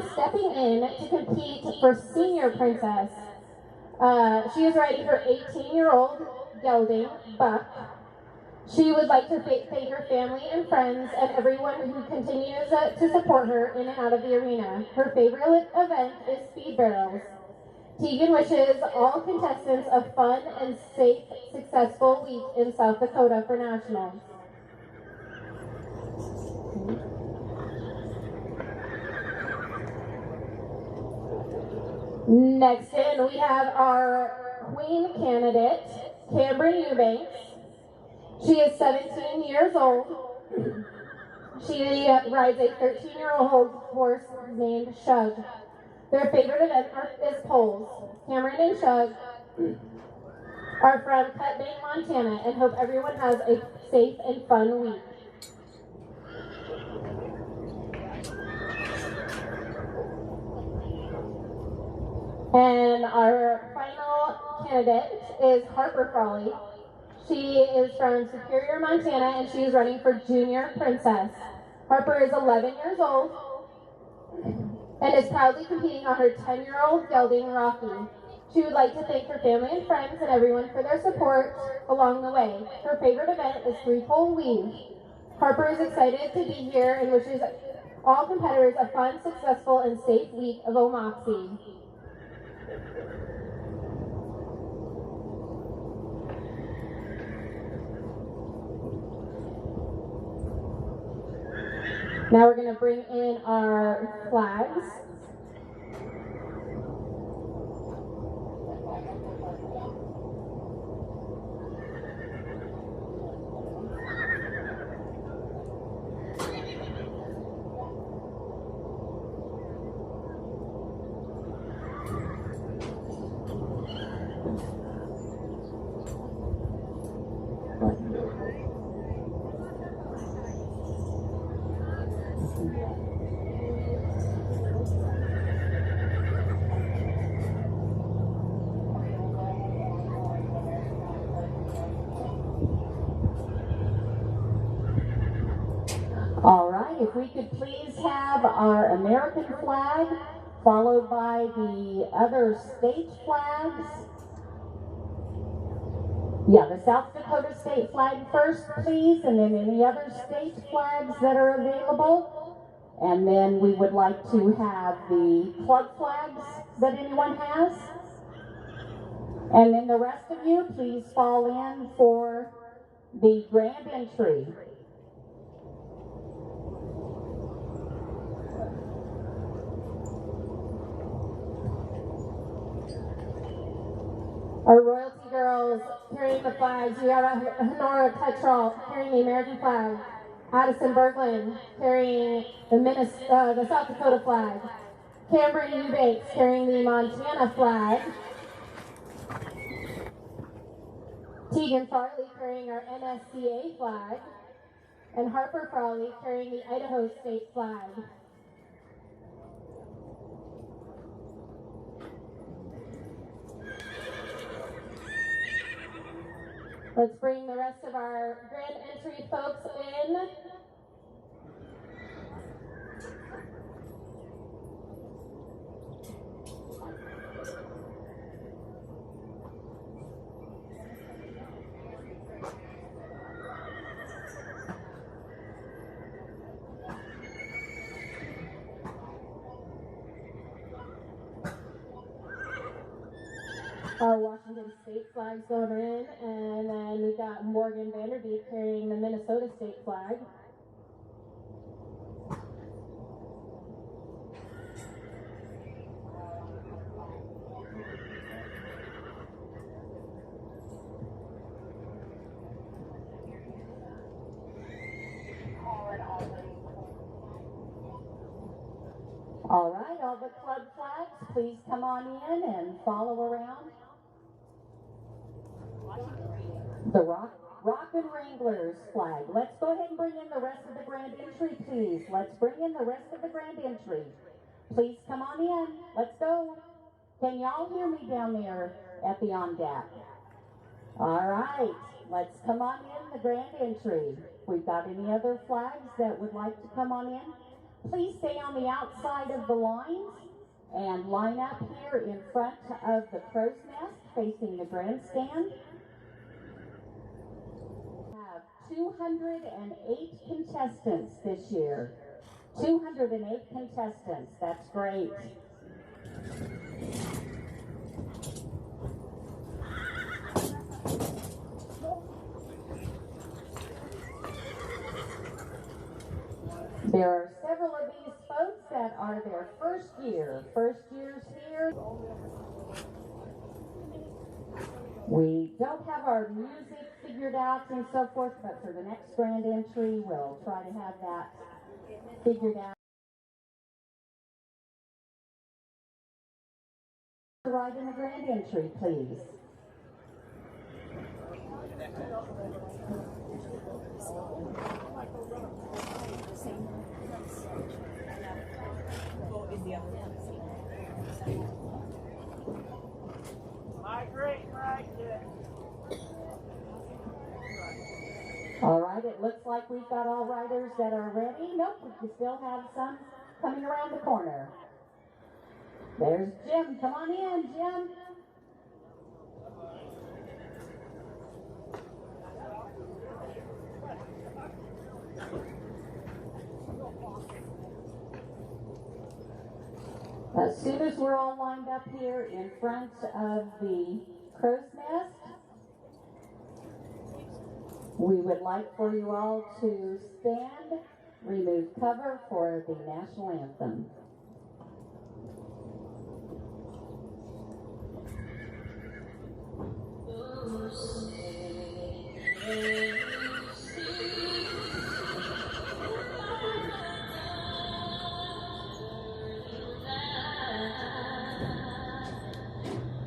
now stepping in to compete for Senior Princess. She is riding her 18-year-old gelding, Buck. She would like to thank her family and friends and everyone who continues to support her in and out of the arena. Her favorite event is speed barrels. Tegan wishes all contestants a fun and safe, successful week in South Dakota for Nationals. Next in, we have our Queen candidate, Cameron Eubanks. She is 17 years old. She rides a 13-year-old horse named Shug. Their favorite event is poles. Cameron and Shug are from Cut Bank, Montana, and hope everyone has a safe and fun week. And our final candidate is Harper Frawley. She is from Superior, Montana, and she is running for Junior Princess. Harper is 11 years old and is proudly competing on her 10-year-old gelding, Rocky. She would like to thank her family and friends and everyone for their support along the way. Her favorite event is three-pole weave. Harper is excited to be here and wishes all competitors a fun, successful, and safe week of O-Mok-See. Now we're going to bring in our flags. All right, if we could please have our American flag, followed by the other state flags. Yeah, the South Dakota state flag first, please, and then any other state flags that are available. And then we would like to have the club flags that anyone has. And then the rest of you, please fall in for the grand entry. Our royalty girls carrying the flags. We have Honora Tetrall carrying the American flag. Addison Berglund carrying the South Dakota flag. Cameron Eubanks carrying the Montana flag. Tegan Farley carrying our NSCA flag. And Harper Frawley carrying the Idaho state flag. Let's bring the rest of our grand entry folks in. Our Washington state flags going in, and then we've got Morgan Vanderbeek carrying the Minnesota state flag. All right, all the club flags, please come on in and follow around. The Rockin' Wranglers flag. Let's go ahead and bring in the rest of the grand entry, please. Let's bring in the rest of the grand entry. Please come on in. Let's go. Can y'all hear me down there at the on deck? All right, let's come on in the grand entry. We've got any other flags that would like to come on in? Please stay on the outside of the lines and line up here in front of the crow's nest facing the grandstand. We have 208 contestants this year. 208 contestants, that's great. There are several of these folks that are their first years here. We don't have our music figured out and so forth, but for the next grand entry, we'll try to have that figured out. Right in the grand entry, please. All right, it looks like we've got all riders that are ready. Nope, we still have some coming around the corner. There's Jim. Come on in, Jim. As soon as we're all lined up here in front of the crow's nest, we would like for you all to stand, remove cover for the national anthem.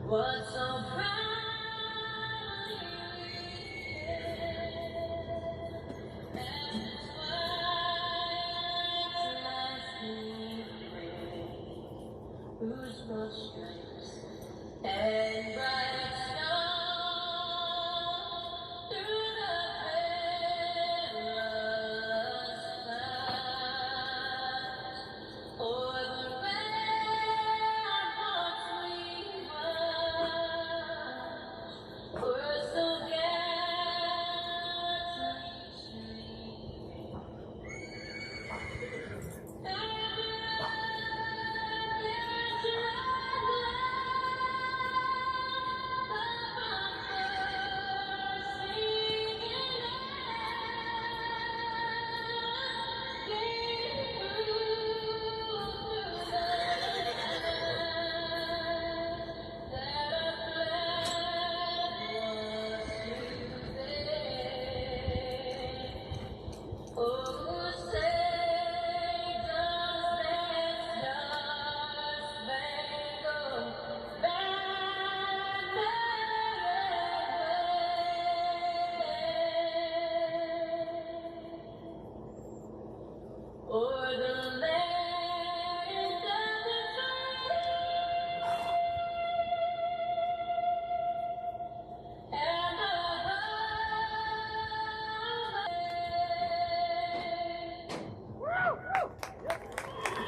What's so proud? Whose no strength and bright star through the perilous path, o'er the ramparts we watched, were so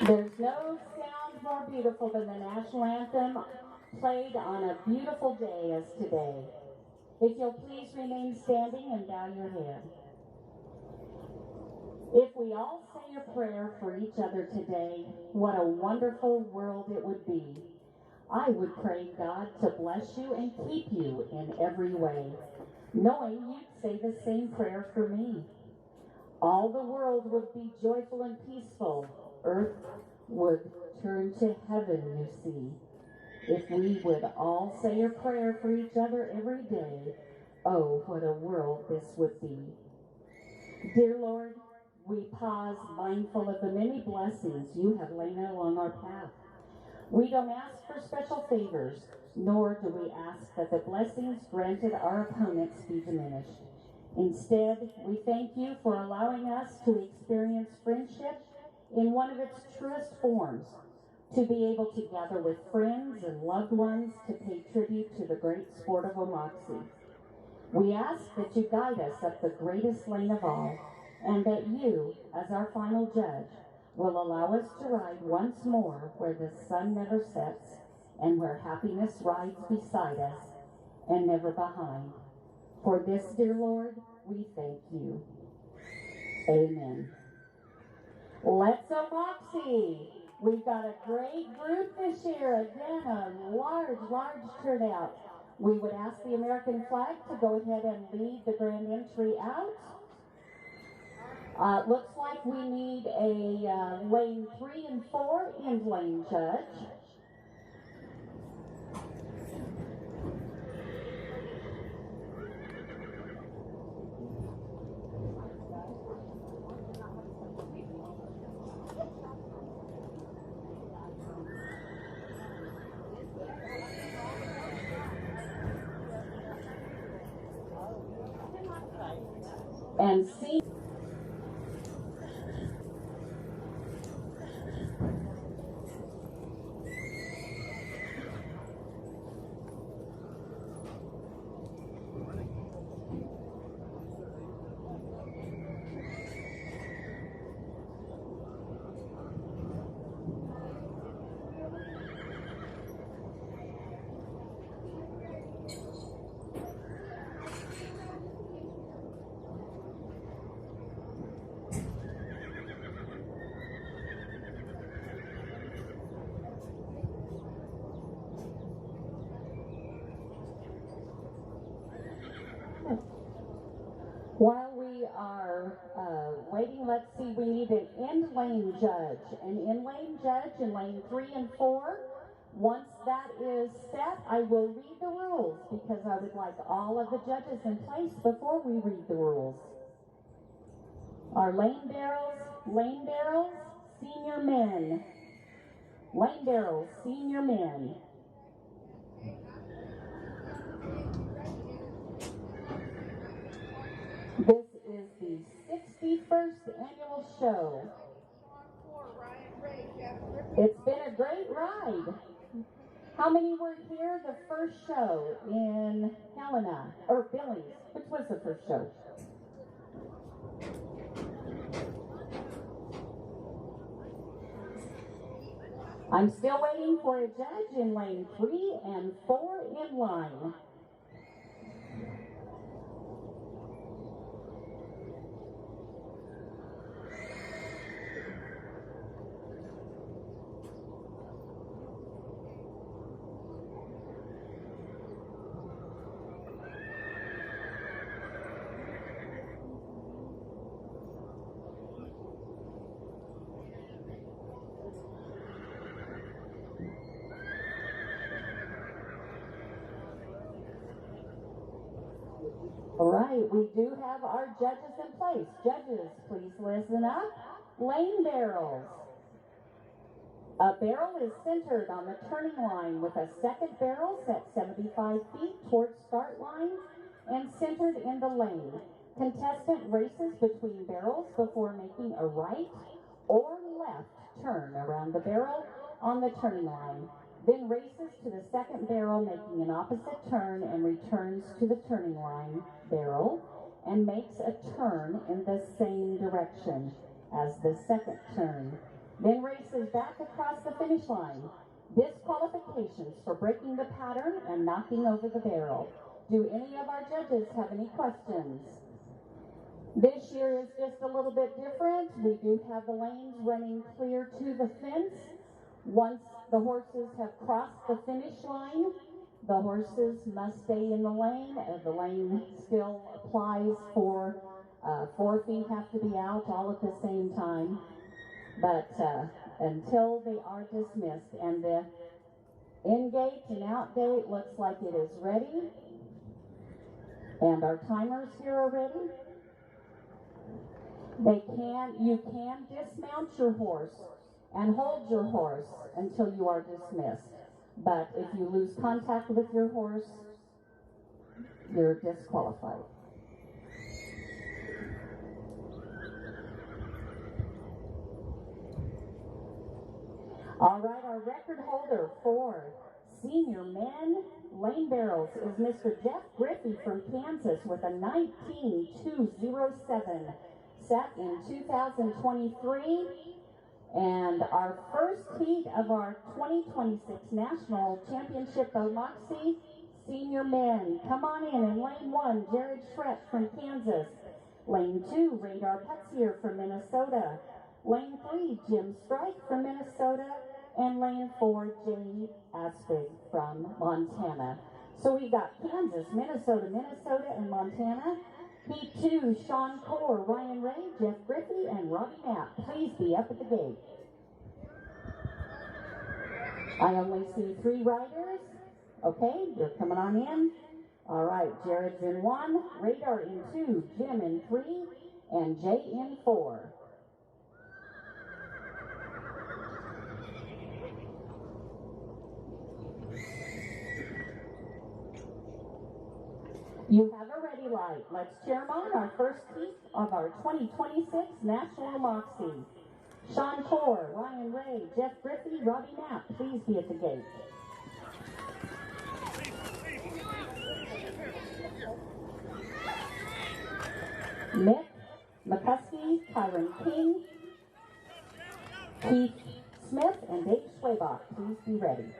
There's no sound more beautiful than the national anthem played on a beautiful day as today. If you'll please remain standing and bow your head. If we all say a prayer for each other today, what a wonderful world it would be. I would pray God to bless you and keep you in every way, knowing you'd say the same prayer for me. All the world would be joyful and peaceful. Earth would turn to heaven, you see. If we would all say a prayer for each other every day, oh, what a world this would be. Dear Lord, we pause mindful of the many blessings you have laid along our path. We don't ask for special favors, nor do we ask that the blessings granted our opponents be diminished. Instead, we thank you for allowing us to experience friendship in one of its truest forms, to be able to gather with friends and loved ones to pay tribute to the great sport of O-Mok-See. We ask that you guide us up the greatest lane of all, and that you, as our final judge, will allow us to ride once more where the sun never sets and where happiness rides beside us and never behind. For this, dear Lord, we thank you. Amen. Let's O-Mok-See. We've got a great group this year. Again, a large turnout. We would ask the American flag to go ahead and lead the grand entry out. Looks like we need a lane 3 and 4 end lane judge. And see. While we are waiting, let's see, we need an end lane judge. An end lane judge in lane 3 and 4. Once that is set, I will read the rules because I would like all of the judges in place before we read the rules. Our lane barrels, senior men. Lane barrels, senior men. This is the 61st annual show. It's been a great ride. How many were here the first show in Helena, or Billings? Which was the first show? I'm still waiting for a judge in lane 3 and 4 in line. All right, we do have our judges in place. Judges, please listen up. Lane barrels. A barrel is centered on the turning line with a second barrel set 75 feet towards start line and centered in the lane. Contestant races between barrels before making a right or left turn around the barrel on the turning line. Then races to the second barrel, making an opposite turn, and returns to the turning line barrel and makes a turn in the same direction as the second turn. Then races back across the finish line. Disqualifications for breaking the pattern and knocking over the barrel. Do any of our judges have any questions? This year is just a little bit different. We do have the lanes running clear to the fence. Once the horses have crossed the finish line, the horses must stay in the lane. The lane still applies for 4 feet have to be out all at the same time. But until they are dismissed, and the in gate and out gate looks like it is ready. And our timers here are ready. You can dismount your horse and hold your horse until you are dismissed. But if you lose contact with your horse, you're disqualified. All right, our record holder for senior men lane barrels is Mr. Jeff Griffey from Kansas with a 19.207 set in 2023. And our first heat of our 2026 National Championship O-Mok-See Senior Men. Come on in lane 1, Jared Schreck from Kansas. Lane 2, Radar Petsier from Minnesota. Lane 3, Jim Strike from Minnesota. And lane 4, Jay Aspig from Montana. So we've got Kansas, Minnesota, and Montana. Heat 2, Sean Core, Ryan Ray, Jeff Griffey, and Robbie Knapp. Please be up at the gate. I only see 3 riders. Okay, you're coming on in. All right, Jared's in 1, Radar in 2, Jim in 3, and Jay in 4. You have a ready light. Let's cheer them on our first heat of our 2026 National O-Mok-See. Sean Core, Ryan Ray, Jeff Griffey, Robbie Knapp, please be at the gate. Nick McCuskey, Kyron King, Keith Smith, and Dave Schwabach, please be ready.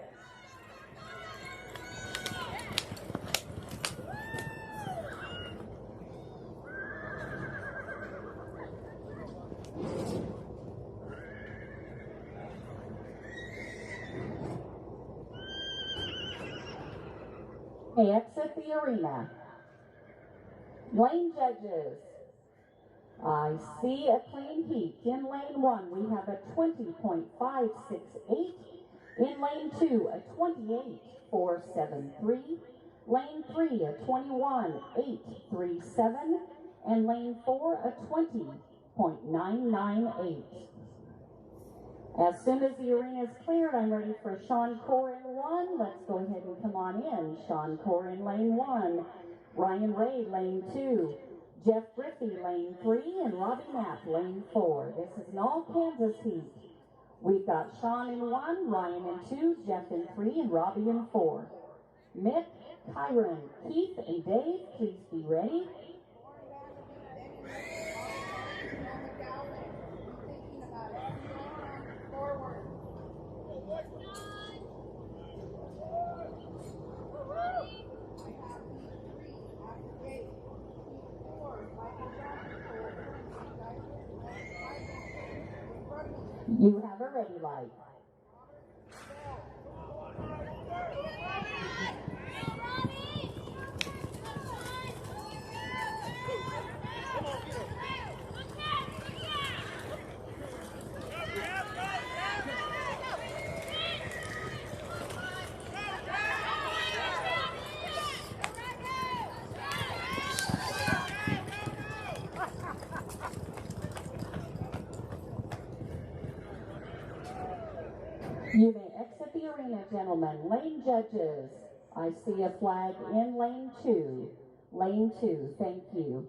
Okay, exit the arena. Lane judges. I see a clean heat. In lane 1, we have a 20.568. In lane 2, a 28.473. Lane 3, a 21.837. And lane 4, a 20.998. As soon as the arena is cleared, I'm ready for Sean Core in 1. Let's go ahead and come on in. Sean Core in lane 1. Ryan Ray, lane 2. Jeff Griffey, lane 3. And Robbie Knapp, lane 4. This is an all-Kansas heat. We've got Sean in 1, Ryan in 2, Jeff in 3, and Robbie in 4. Mick, Kyron, Keith, and Dave, please be ready. You have a ready light. You may exit the arena, gentlemen. Lane judges. I see a flag in lane 2. Lane 2, thank you.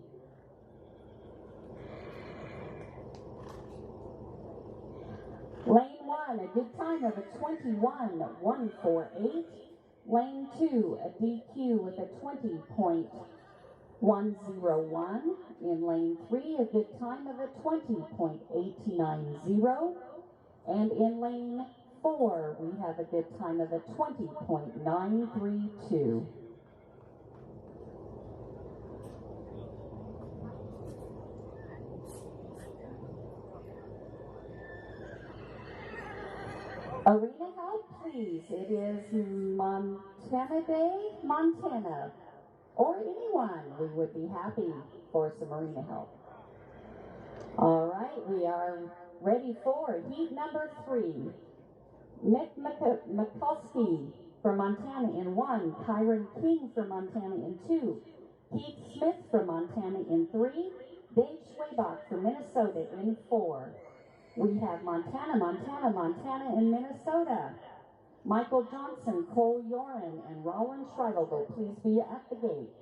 Lane 1, a good time of a 21.148. Lane 2, a DQ with a 20.101. In lane 3, a good time of a 20.890. And in lane 4, we have a good time of a 20.932. Arena help, please. It is Montana Day, Montana. Or anyone. We would be happy for some arena help. All right, we are ready for heat number 3. Mick McCuskey from Montana in 1. Kyron King from Montana in 2. Keith Smith from Montana in 3. Dave Schwabach from Minnesota in 4. We have Montana, and Minnesota. Michael Johnson, Cole Yoren, and Roland Schreiber, please be at the gate.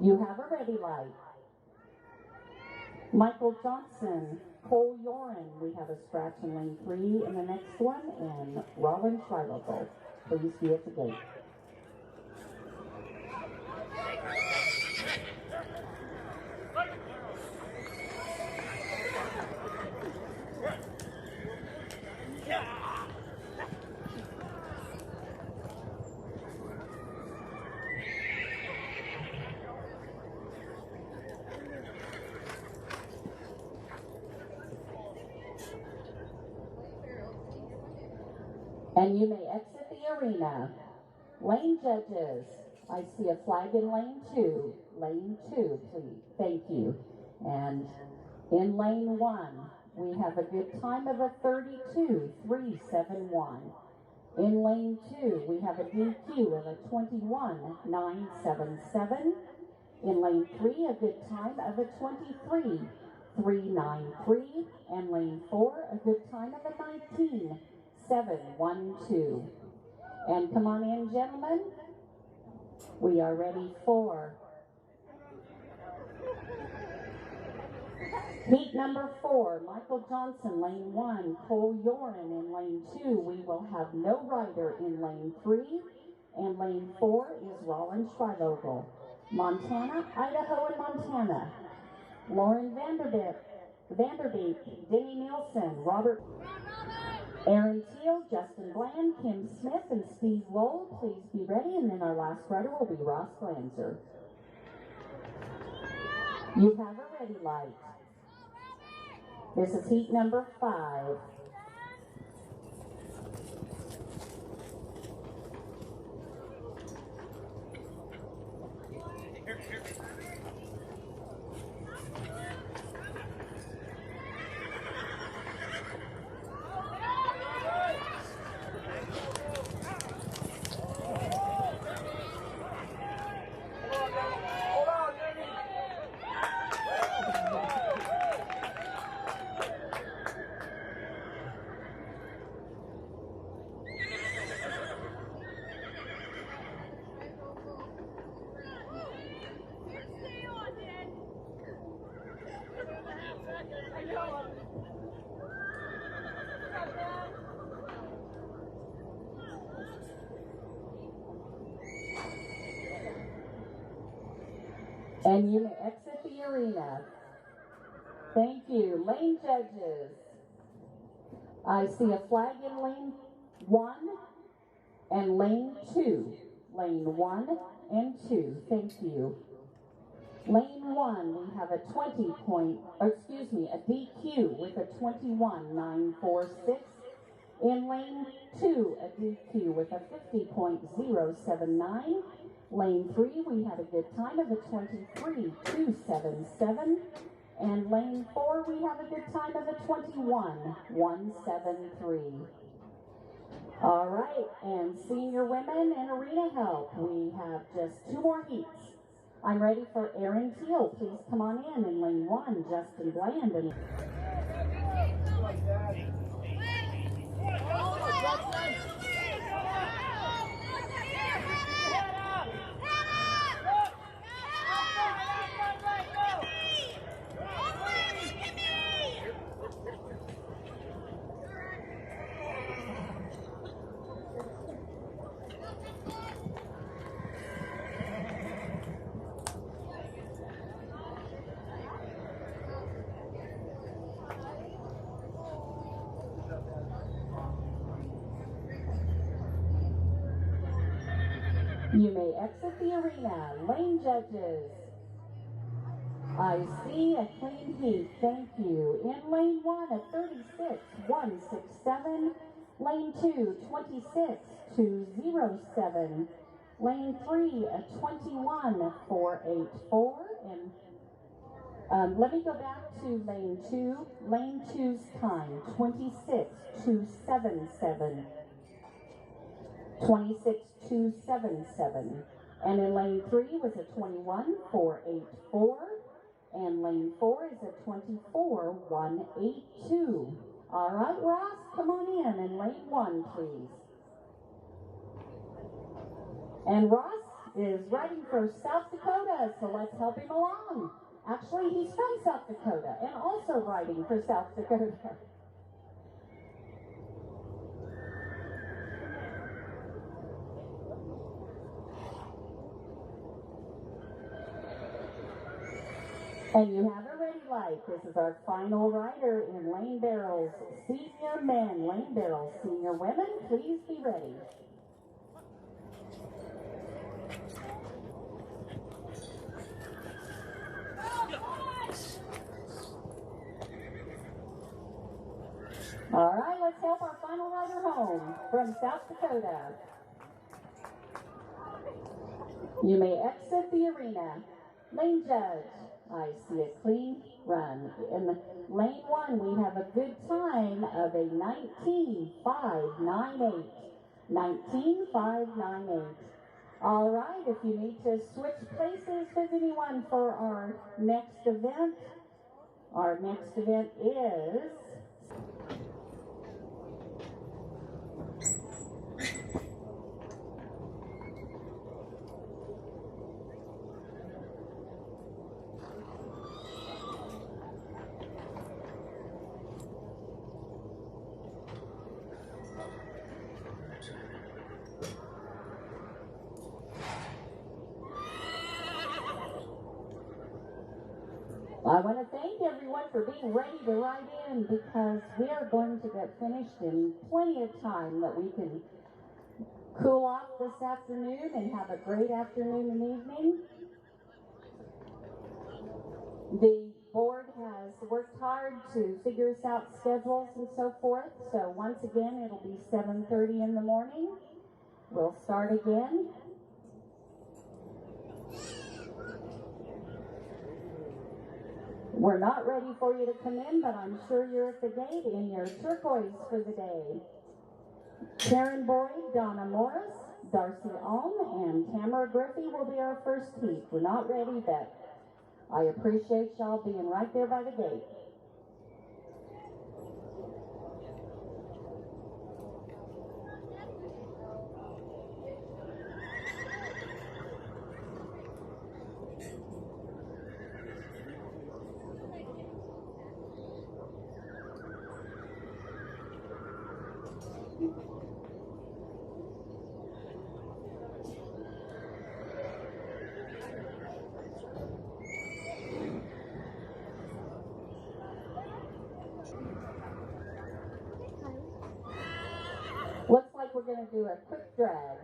You have a ready light. Michael Johnson, Cole Yoren, we have a scratch in lane 3 in the next one, and Roland Schreiber, please be at the gate. And you may exit the arena. Lane judges, I see a flag in lane 2. Lane 2, please. Thank you. And in lane 1, we have a good time of a 32.371. In lane 2, we have a DQ of a 21.977. In lane 3, a good time of a 23.393. And lane 4, a good time of a 19.712. And come on in, gentlemen. We are ready for heat number 4, Michael Johnson, lane 1, Cole Yoren in lane 2. We will have no rider in lane 3, and lane 4 is Rollin Schreivogel. Montana, Idaho, and Montana. Lauren Vanderbeek, Denny Nielsen, Robert, Aaron Teal, Justin Bland, Kim Smith, and Steve Lowell. Please be ready, and then our last rider will be Ross Glanzer. You have a ready light. This is heat number 5. And you may exit the arena. Thank you. Lane judges. I see a flag in lane 1 and lane 2. Lane 1 and 2. Thank you. Lane 1, we have a a DQ with a 21.946. In lane 2, a DQ with a 50.079. Lane 3, we had a good time of a 23.277. And lane 4, we have a good time of a 21.173. All right, and senior women and arena help, we have just 2 more heats. I'm ready for Aaron Teal. Please come on in lane 1, Justin Bland. And you may exit the arena. Lane judges, I see a clean heat. Thank you. In lane 1, a 36.167. Lane 2, 26.207. Lane 3, a 21.484. And let me go back to lane 2. Lane 2's time, 26.277. 26.277. And in lane 3 was a 21.484. And lane 4 is a 24.182. All right, Ross, come on in lane 1, please. And Ross is riding for South Dakota, so let's help him along. Actually, he's from South Dakota and also riding for South Dakota. And you have a ready light. This is our final rider in lane barrels, senior men, lane barrels, senior women. Please be ready. All right, let's help our final rider home from South Dakota. You may exit the arena. Lane judge, I see a clean run. In lane 1, we have a good time of a 19.598. 19.598. All right, if you need to switch places with anyone for our next event is I want to thank everyone for being ready to ride in because we are going to get finished in plenty of time that we can cool off this afternoon and have a great afternoon and evening. The board has worked hard to figure us out schedules and so forth. So once again, it'll be 7:30 in the morning. We'll start again. We're not ready for you to come in, but I'm sure you're at the gate in your turquoise for the day. Karen Boyd, Donna Morris, Darcy Alm, and Tamara Griffey will be our first heat. We're not ready, but I appreciate y'all being right there by the gate. Looks like we're going to do a quick drag.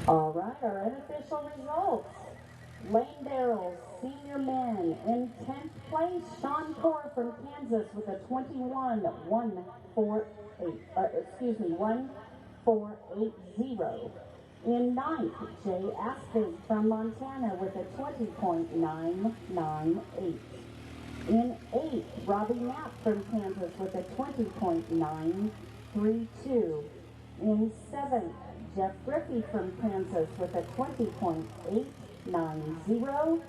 All right, our unofficial results. Lane barrels, senior men. In 10th place, Sean Core from Kansas with a 1480. In 9th, Jay Aspig from Montana with a 20.998. In 8th, Robbie Knapp from Kansas with a 20.932. In 7th, Jeff Griffey from Kansas with a 20.890.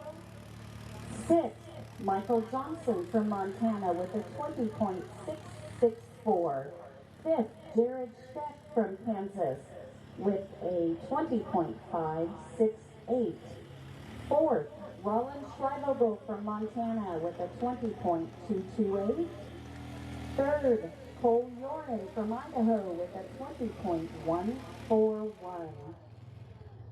6th, Michael Johnson from Montana with a 20.664. 5th, Jared Scheck from Kansas with a 20.568. 4th, Roland Schreibogel from Montana with a 20.228. 3rd, Cole Yoren from Idaho with a 20.141.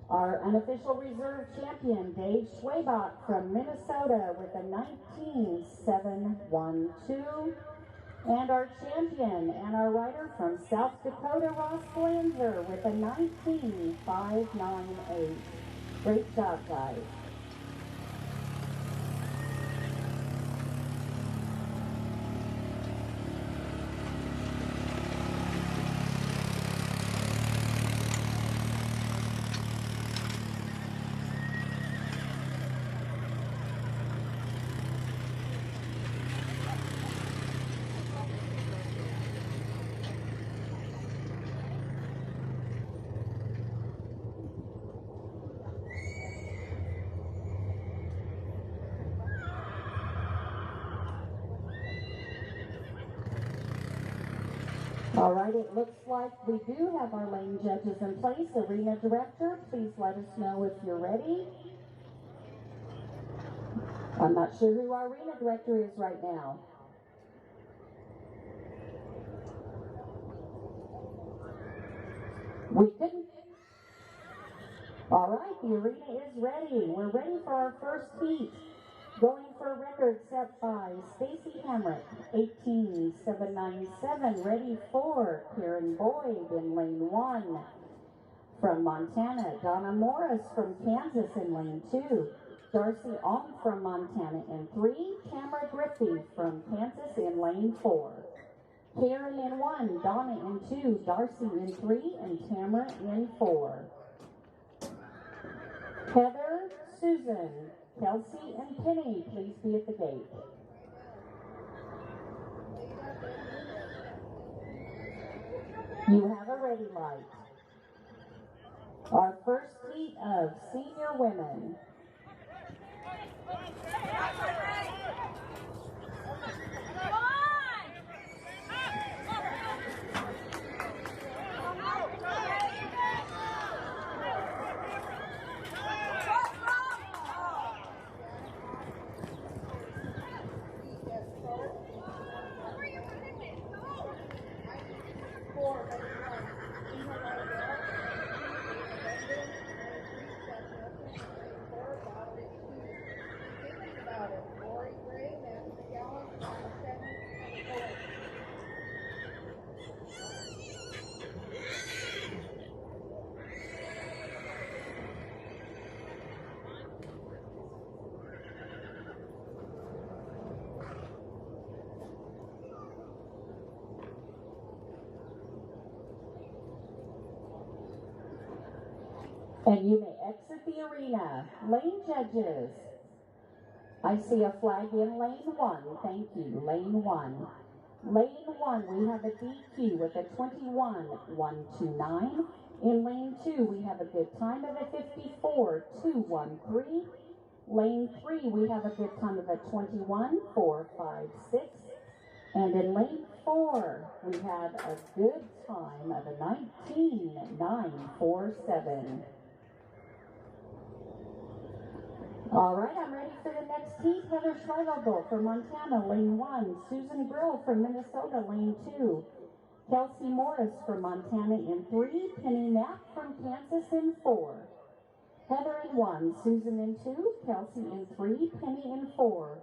Our unofficial reserve champion, Dave Schwabach from Minnesota with a 19.712. And our champion and our rider from South Dakota, Ross Glanzer, with a 19.598. Great job, guys. All right, it looks like we do have our lane judges in place. Arena director, please let us know if you're ready. I'm not sure who our arena director is right now. We couldn't. All right, the arena is ready. We're ready for our first heat. Going for a record set by Stacy Hamrick, 18.797. Ready for Karen Boyd in lane 1. From Montana, Donna Morris from Kansas in lane 2. Darcy Ong from Montana in 3. Tamara Griffey from Kansas in lane 4. Karen in 1, Donna in 2, Darcy in 3, and Tamara in 4. Heather, Susan, Kelsey, and Penny, please be at the gate. You have a ready light. Our first heat of senior women. And you may exit the arena. Lane judges. I see a flag in lane 1. Thank you. Lane 1. Lane 1, we have a DQ with a 21.129. In lane 2, we have a good time of a 54.213. Lane 3, we have a good time of a 21.456. And in lane 4, we have a good time of a 19.947. All right, I'm ready for the next heat. Heather Schweigel from Montana, lane 1. Susan Brill from Minnesota, lane 2. Kelsey Morris from Montana in 3. Penny Knapp from Kansas in 4. Heather in 1, Susan in 2, Kelsey in 3, Penny in 4.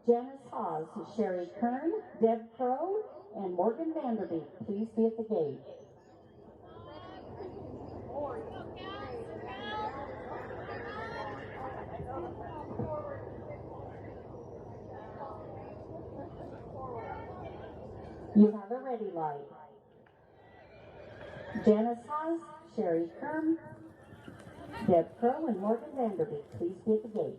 Janice Haas, Sherry Kern, Deb Crow, and Morgan Vanderbeek. Please be at the gate. You have a ready light. Janice Haas, Sherry Kern, Deb Crow, and Morgan Vanderbeek. Please be at the gate.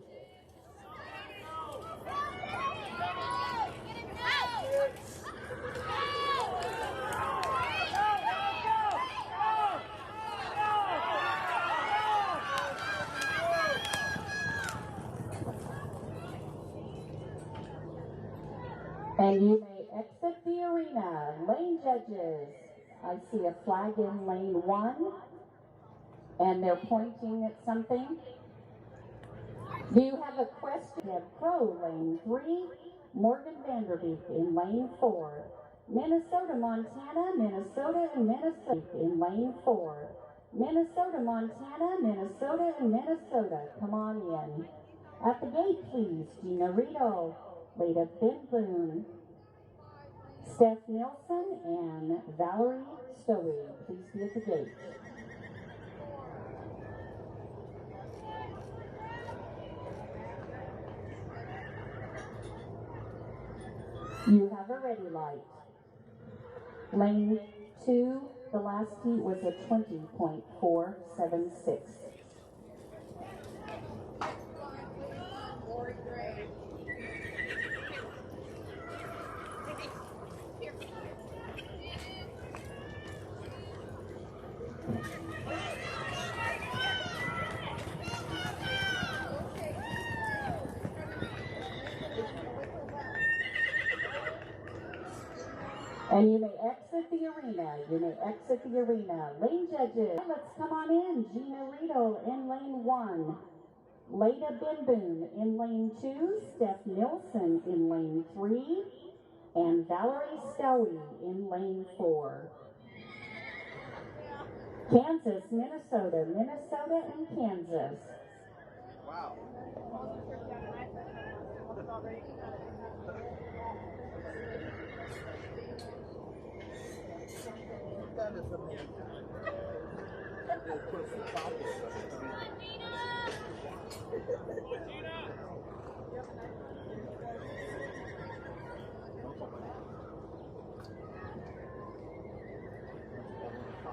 And you may exit the arena. Lane judges. I see a flag in lane 1, and they're pointing at something. Do you have a question? Deb Crow, lane 3. Morgan Vanderbeek in lane 4. Minnesota, Montana, Minnesota, and Minnesota in lane 4. Minnesota, Montana, Minnesota, and Minnesota. Come on in. At the gate, please. Gina Rito, Leda Finboon, Steph Nielsen and Valerie Stowey, please be at the gate. You have a ready light. Lane 2, the last heat was a 20.476. And you may exit the arena. You may exit the arena. Lane judges, let's come on in. Gina Riedel in lane 1. Leda Binboon in lane 2. Steph Nielsen in lane 3. And Valerie Stowey in lane 4. Kansas, Minnesota, Minnesota and Kansas. Wow. That is amazing. Put a full bottle of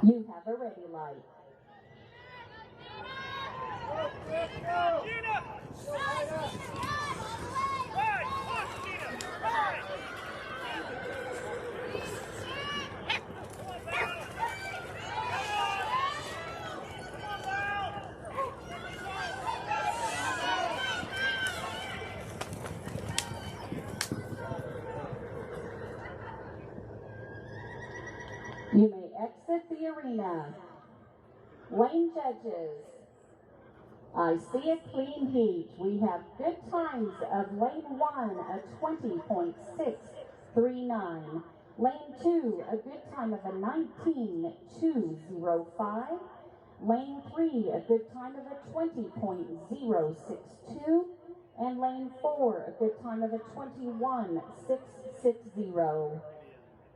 You have a ready light. You may exit the arena. Lane judges, I see a clean heat. We have good times of lane 1, a 20.639. Lane 2, a good time of a 19.205. Lane 3, a good time of a 20.062. And lane 4, a good time of a 21.660.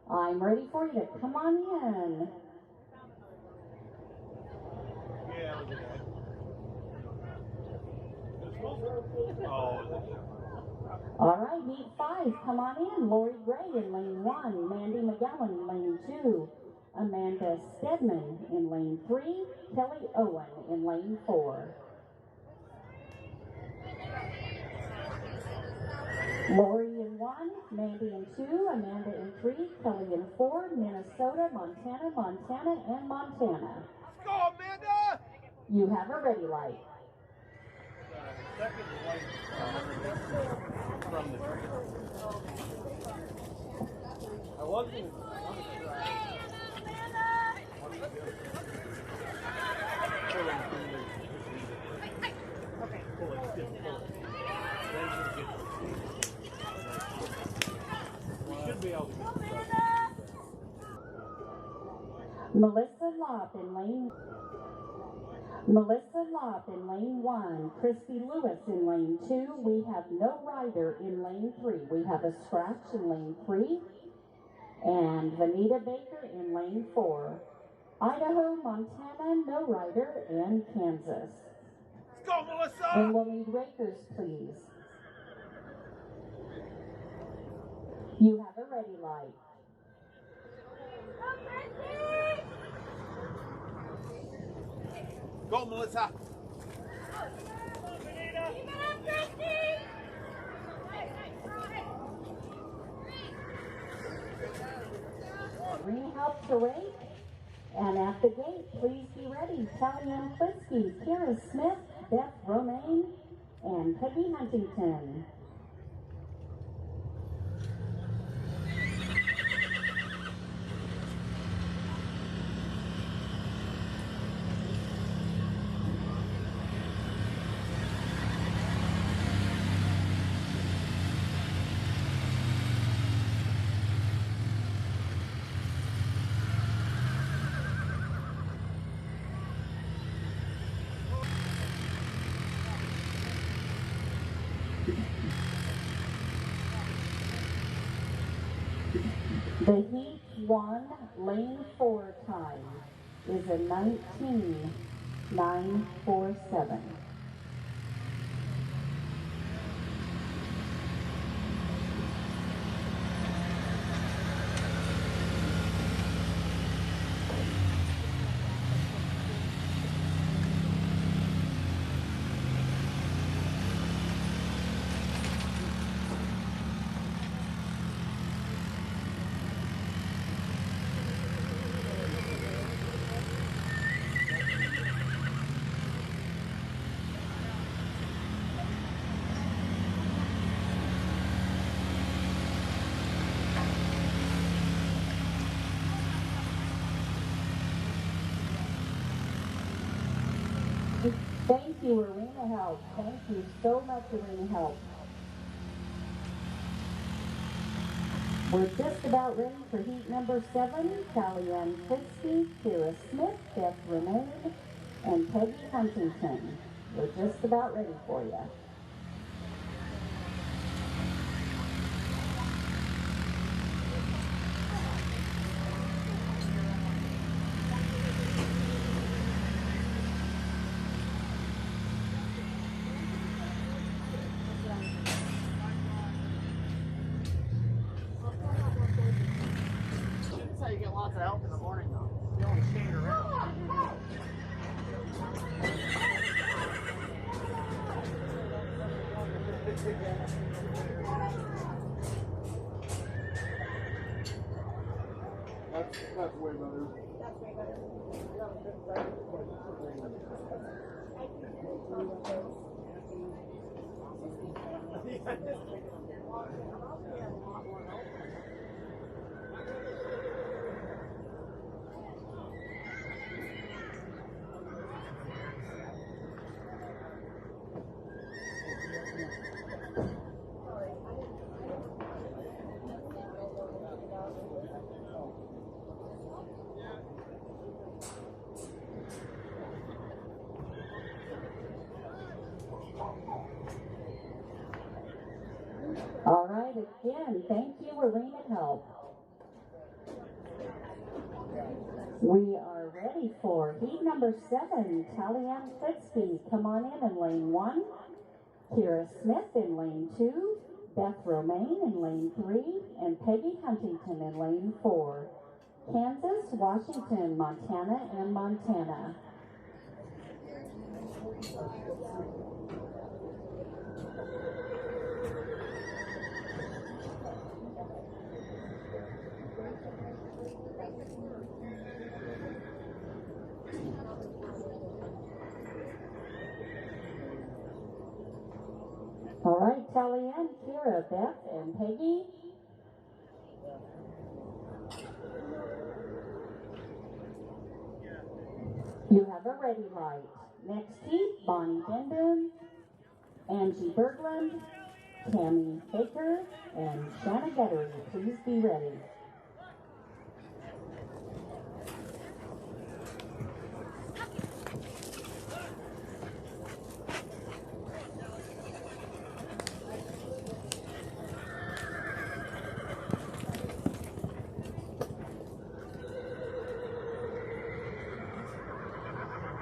I'm ready for you to come on in. Yeah, look at that. All right, heat 5, come on in. Lori Gray in lane 1, Mandy McGowan in lane 2, Amanda Stedman in lane 3, Kelly Owen in lane 4. Lori in 1, Mandy in 2, Amanda in 3, Kelly in 4, Minnesota, Montana, Montana, and Montana. Let's go, Amanda! You have a ready light. Second light from the tree. I was going to should be able to get Melissa Lopp in lane 1, Christy Lewis in lane 2. We have no rider in lane 3. We have a scratch in lane 3. And Vanita Baker in lane 4. Idaho, Montana, no rider, and Kansas. Let's go, Melissa! And we'll need rakers, please. You have a ready light. Go, Melissa! Green help to rake. And at the gate, please be ready. Kellyanne Klitzke, Kira Smith, Beth Romaine, and Peggy Huntington. The Heat 1 Lane 4 time is a 19.947. Thank you, Arena Help. Thank you so much, Arena Help. We're just about ready for heat number 7. Kellyanne Fiske, Kira Smith, Beth Renee, and Peggy Huntington. We're just about ready for you. That's how you get lots of help in the morning, though. You don't stand around. That's way better. That's way better. All right, again, thank you, Arena Help. We are ready for heat number 7, Kellyanne Fiske. Come on in lane 1. Kira Smith in lane 2. Beth Romaine in lane 3. And Peggy Huntington in lane 4. Kansas, Washington, Montana, and Montana. All right, Kellyanne, Kira, Beth, and Peggy. You have a ready light. Next heat, Bonnie Benden, Angie Berglund, Tammy Baker, and Shanna Guttery. Please be ready.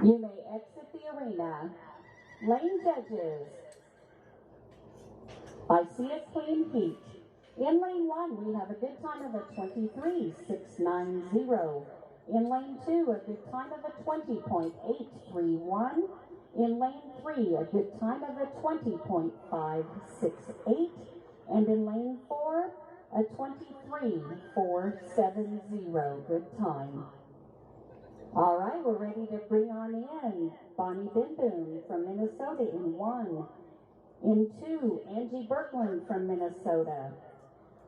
You may exit the arena. Lane judges. I see a clean heat. In lane 1, we have a good time of a 23.690. In lane 2, a good time of a 20.831. In lane 3, a good time of a 20.568. And in lane 4, a 23.470. Good time. All right, we're ready to bring on in Bonnie Benden from Minnesota in 1. In 2, Angie Berglund from Minnesota.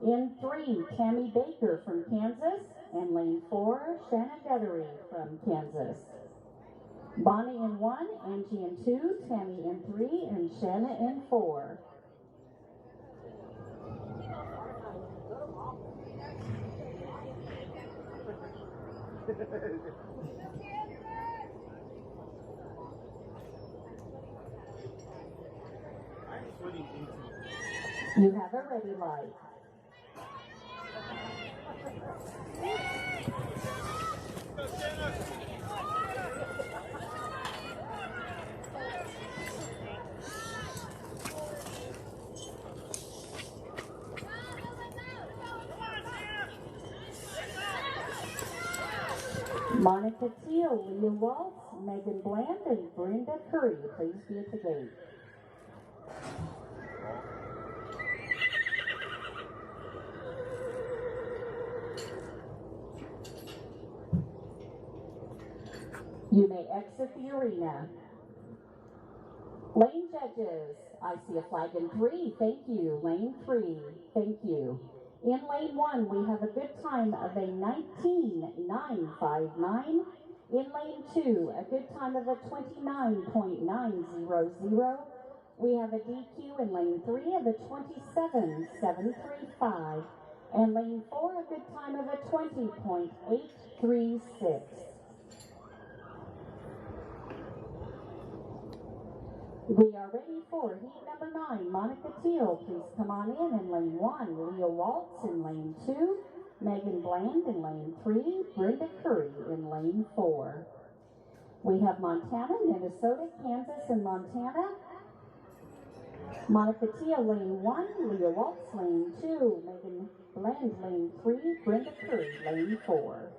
In 3, Tammy Baker from Kansas. And lane 4, Shanna Guttery from Kansas. Bonnie in 1, Angie in 2, Tammy in 3, and Shanna in 4. You have a ready light. Monica Teal, Leah Waltz, Megan Bland, and Brenda Curry, please be at the gate. You may exit the arena. Lane judges, I see a flag in 3, thank you. Lane 3, thank you. In lane 1, we have a good time of a 19.959. In lane 2, a good time of a 29.900. We have a DQ in lane 3 of a 27.735. And lane 4, a good time of a 20.836. We are ready for heat number 9. Monica Teal, please come on in lane 1. Leah Waltz in lane 2. Megan Bland in lane 3. Brenda Curry in lane 4. We have Montana, Minnesota, Kansas, and Montana. Monica Teal, lane 1. Leah Waltz, lane 2. Megan Bland, lane 3. Brenda Curry, lane 4.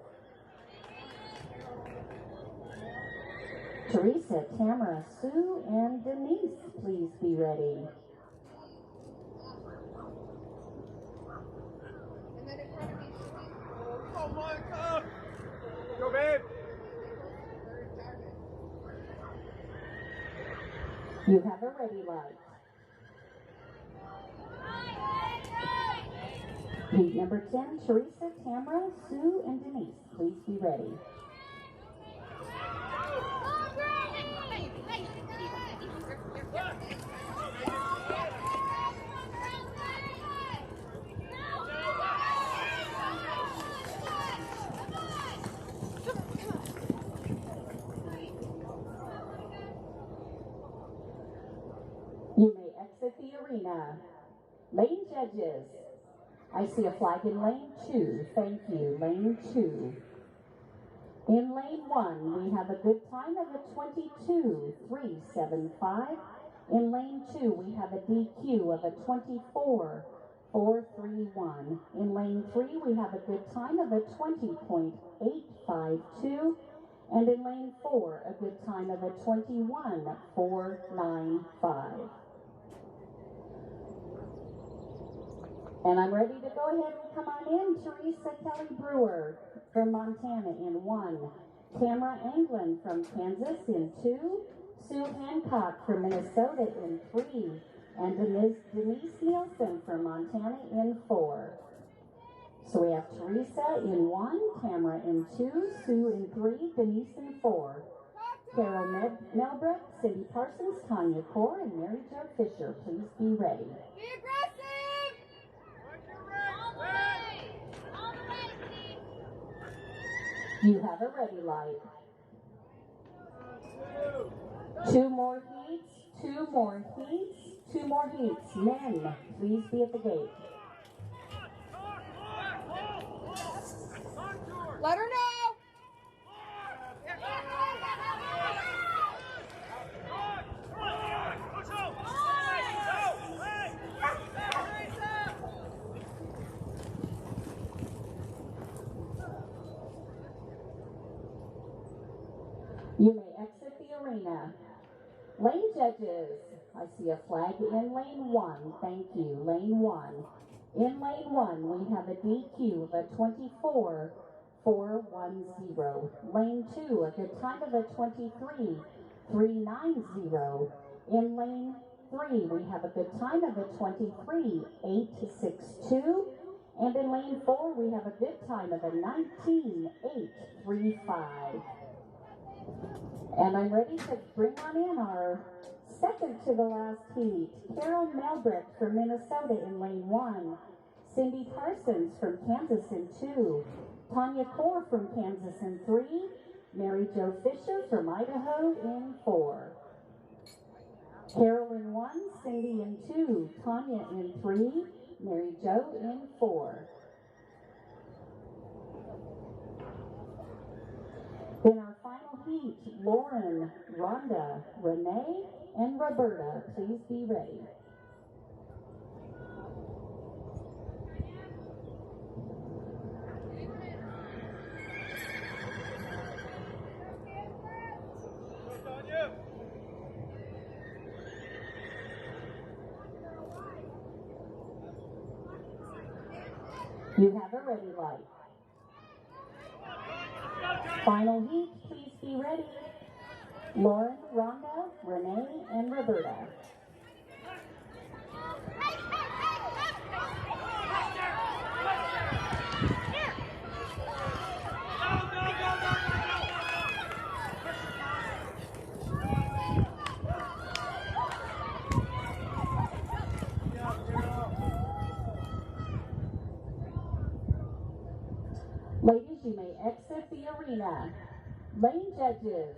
Teresa, Tamara, Sue, and Denise, please be ready. Go, Monica! Go, babe! You have a ready light. Heat number 10, Teresa, Tamara, Sue, and Denise, please be ready. You may exit the arena. Lane judges, I see a flag in lane 2. Thank you, lane 2. In lane 1, we have a good time of a 22.375. In lane 2, we have a DQ of a 24.431. In lane 3, we have a good time of a 20.852. And in lane 4, a good time of a 21.495. And I'm ready to go ahead and come on in. Teresa Kelly Brewer from Montana in 1. Tamara Anglin from Kansas in 2. Sue Hancock from Minnesota in 3. And Denise Nielsen from Montana in 4. So we have Teresa in 1, Tamara in 2, Sue in 3, Denise in 4. Kara Melbrook, Cindy Parsons, Tanya Core, and Mary Jo Fisher. Please be ready. Be aggressive! All the way! All the way, Steve! You have a ready light. 2 more heats, 2 more heats, 2 more heats. Men, please be at the gate. Let her know! You may exit the arena. Lane judges, I see a flag in lane 1. Thank you, lane 1. In lane 1, we have a DQ of a 24.410. Lane 2, a good time of a 23.390. In lane 3, we have a good time of a 23.862. And in lane 4, we have a good time of a 19.835. And I'm ready to bring on in our second to the last heat. Carol Melbrick from Minnesota in lane 1. Cindy Parsons from Kansas in 2. Tanya Core from Kansas in 3. Mary Jo Fisher from Idaho in 4. Carol in 1, Cindy in 2, Tanya in 3, Mary Jo in 4. In our final heat, Lauren, Rhonda, Renee, and Roberta, please be ready. You have a ready light. Final heat, please be ready. Lauren, Rhonda, Renee, and Roberta. Ladies, you may exit the arena. Lane judges,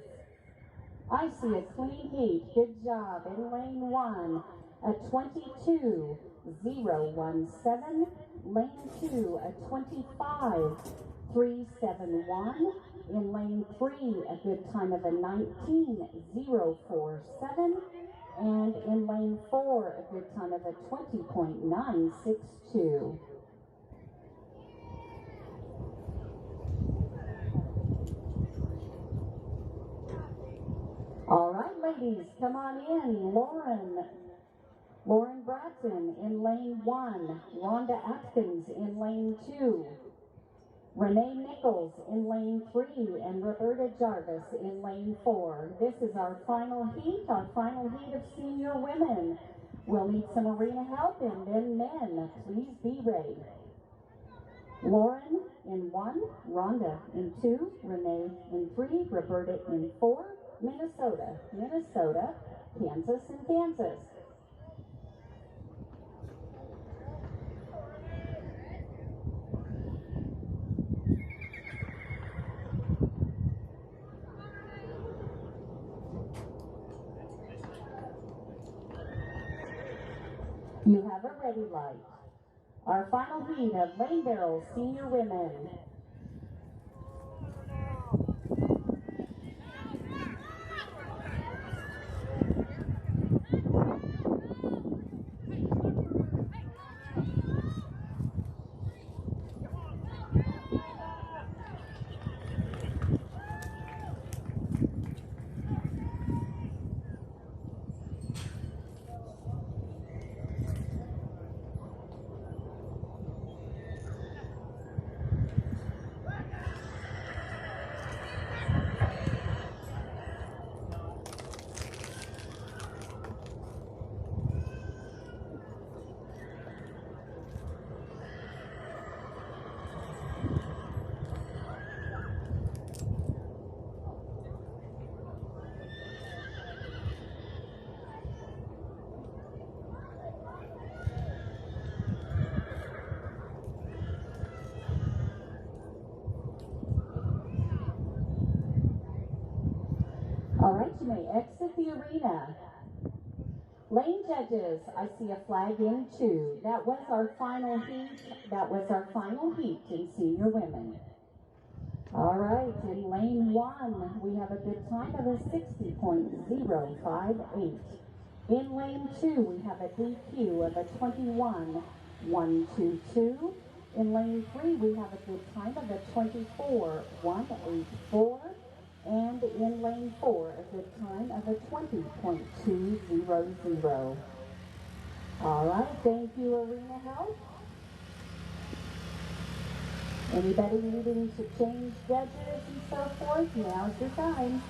I see a clean heat. Good job. In lane 1, a 22.017. Lane 2, a 25.371. In lane 3, a good time of a 19.047. And in lane 4, a good time of a 20.962. All right, ladies, come on in. Lauren Bratton in lane 1. Rhonda Atkins in lane 2. Renee Nichols in lane 3. And Roberta Jarvis in lane 4. This is our final heat of senior women. We'll need some arena help, and then men, please be ready. Lauren in 1, Rhonda in 2, Renee in 3, Roberta in 4. Minnesota, Kansas, and Kansas. You have a ready light. Our final heat of lane barrel senior women. All right, you may exit the arena. Lane judges, I see a flag in 2. That was our final heat. In senior women. All right, in lane 1, we have a good time of a 60.058. In lane 2, we have a DQ of a 21.122. In lane 3, we have a good time of a 24.184. And in lane 4, a good time of a 20.200. All right, thank you, arena help. Anybody needing to change judges and so forth, now's your time.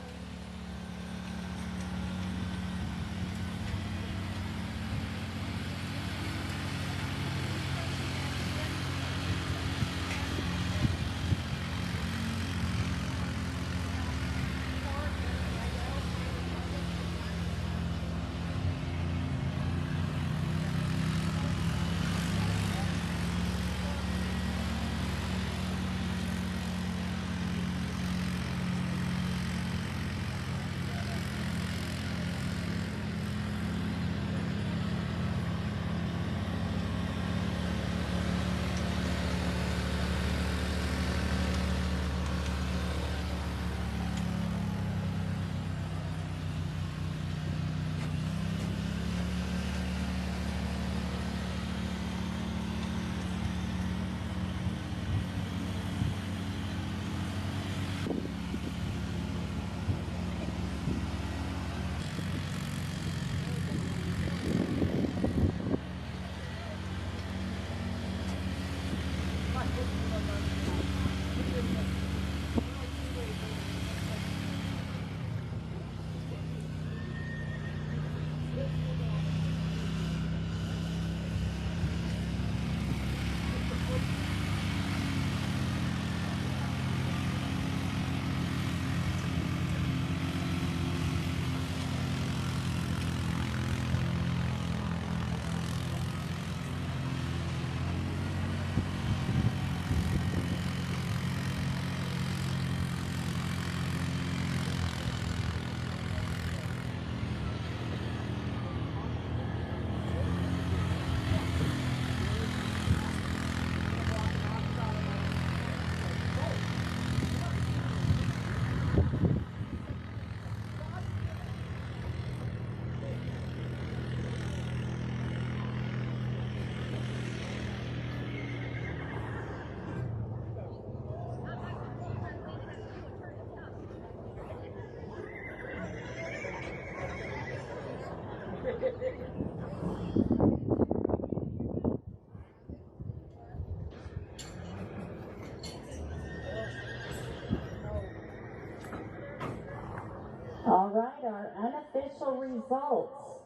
Unofficial results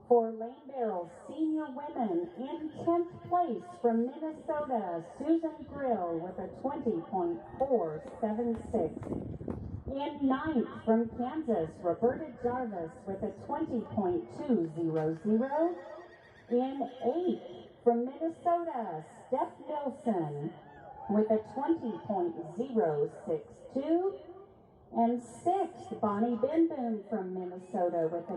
for Lane Barrels Senior Women in 10th place from Minnesota, Susan Grill with a 20.476. In 9th from Kansas, Roberta Jarvis with a 20.200. In 8th from Minnesota, Steph Nilsson with a 20.062. And 6th, Bonnie Binboom from Minnesota with a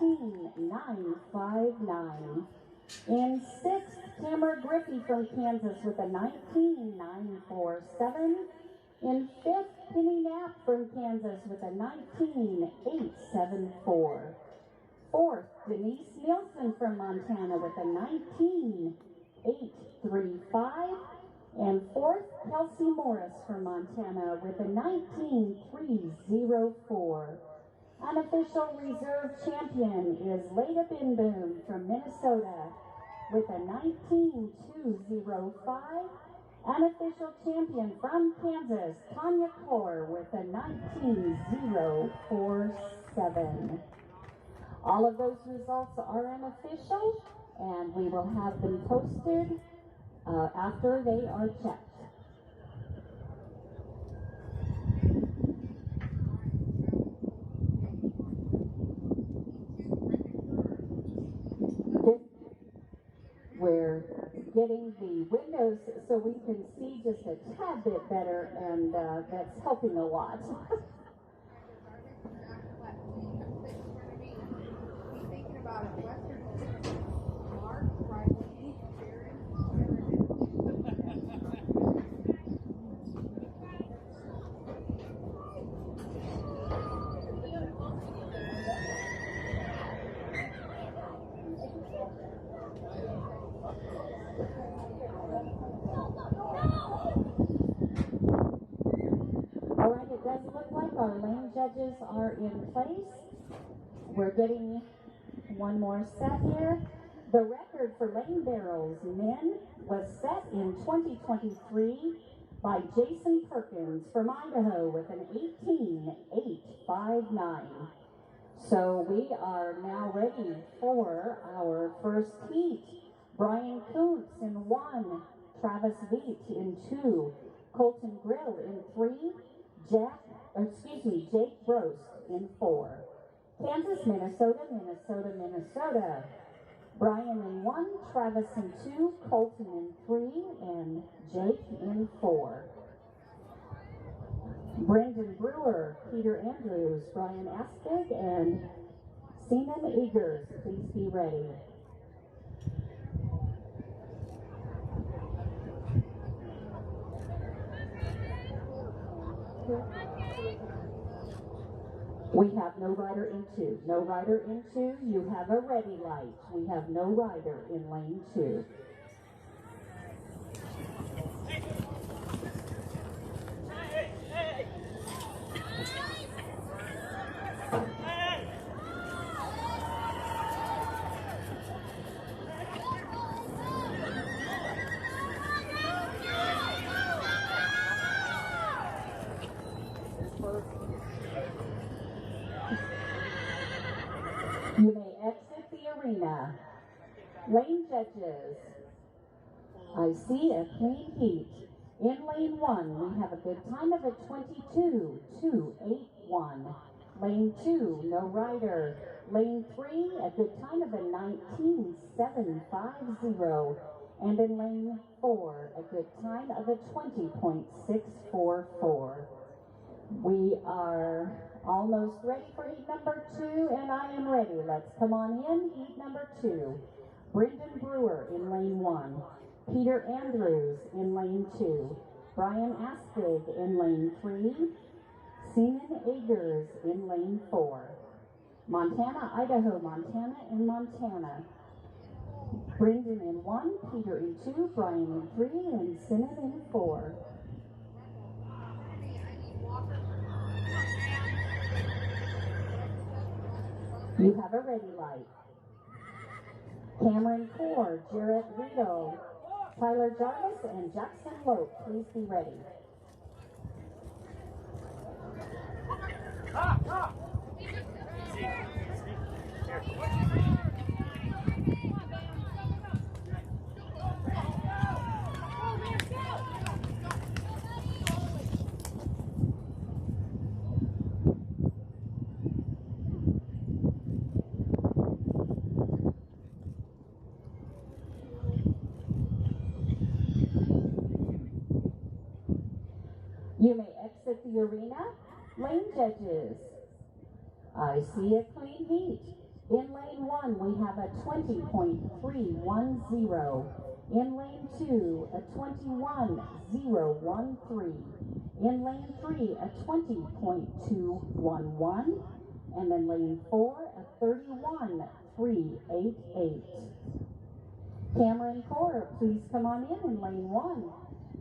19.959. In 6th, Tamara Griffey from Kansas with a 19.947. In 5th, Penny Knapp from Kansas with a 19.874. 4th, Denise Nielsen from Montana with a 19.835. And 4th, Kelsey Morris from Montana with a 19.304. Unofficial reserve champion is Leda Binboom from Minnesota with a 19.205. Unofficial champion from Kansas, Tanya Kaur with a 19.047. All of those results are unofficial, and we will have them posted after they are checked. We're getting the windows so we can see just a tad bit better, and that's helping a lot. Thinking about it, Western Mark, Riley, Sharon. All right, it does look like our lane judges are in place. We're getting one more set here. The record for lane barrels men was set in 2023 by Jason Perkins from Idaho with an 18.859. So we are now ready for our first heat. Brian Kuntz in 1, Travis Veet in 2, Colton Grill in 3, Jake Brost in 4. Kansas, Minnesota, Minnesota, Minnesota. Brian in 1, Travis in 2, Colton in 3, and Jake in 4. Brendan Brewer, Peter Andrews, Brian Aspig, and Seaman Eagers, please be ready. We have no rider in 2. No rider in 2. You have a ready light. We have no rider in lane 2. You may exit the arena. Lane judges, I see a clean heat. In lane 1, we have a good time of a 22.281. Lane 2, no rider. Lane 3, a good time of a 19.750. And in lane 4, a good time of a 20.644. We are almost ready for heat number 2, and I am ready. Let's come on in. Heat number 2. Brendan Brewer in lane 1. Peter Andrews in lane 2. Brian Aspig in lane 3. Seaman Eagers in lane 4. Montana, Idaho, Montana, and Montana. Brendan in 1, Peter in 2, Brian in 3, and Seaman in 4. You have a ready light. Cameron Core, Jarrett Rito, Tyler Jarvis, and Jackson Lope, please be ready. You may exit the arena. Lane judges. I see a clean heat. In lane 1, we have a 20.310. In lane 2, a 21.013. In lane 3, a 20.211. And in lane 4, a 31.388. Cameron Core, please come on in lane 1.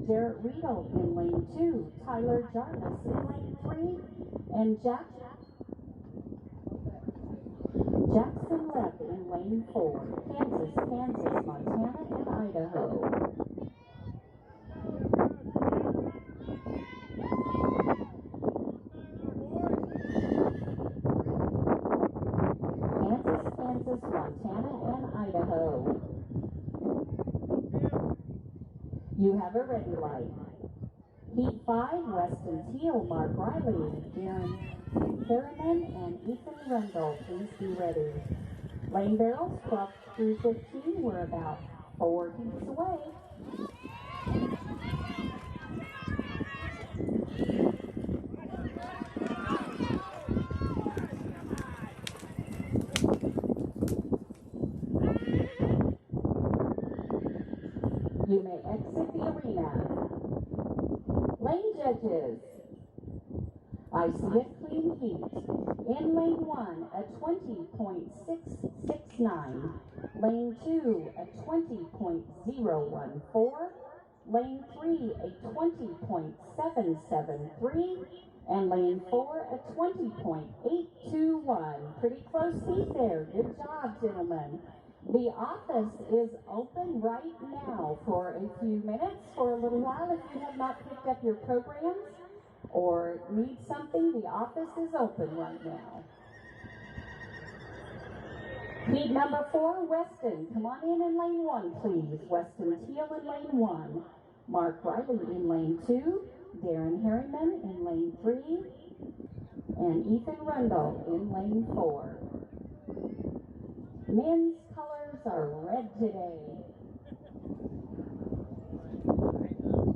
Jarrett Riedel in lane 2. Tyler Jarvis in lane 3. And Jackson Lepp in lane 4. Kansas, Montana, and Idaho. Kansas, Montana, and Idaho. You have a ready light. Heat 5, Weston Teal, Mark Riley, Darren Harriman, and Ethan Rundle. Please be ready. Lane barrels 12 through 15. We're about 4 heats away. You may exit the arena. Lane judges. I see a clean heat. In lane 1, a 20.669. Lane 2, a 20.014. Lane 3, a 20.773. And lane 4, a 20.821. Pretty close heat there. Good job, gentlemen. The office is open right now for a few minutes, for a little while. If you have not picked up your programs or need something, the office is open right now. Heat number 4, Weston. Come on in lane 1, please. Weston Teal in lane 1. Mark Riley in lane 2. Darren Harriman in lane 3. And Ethan Rundle in lane 4. Men's colors are red today.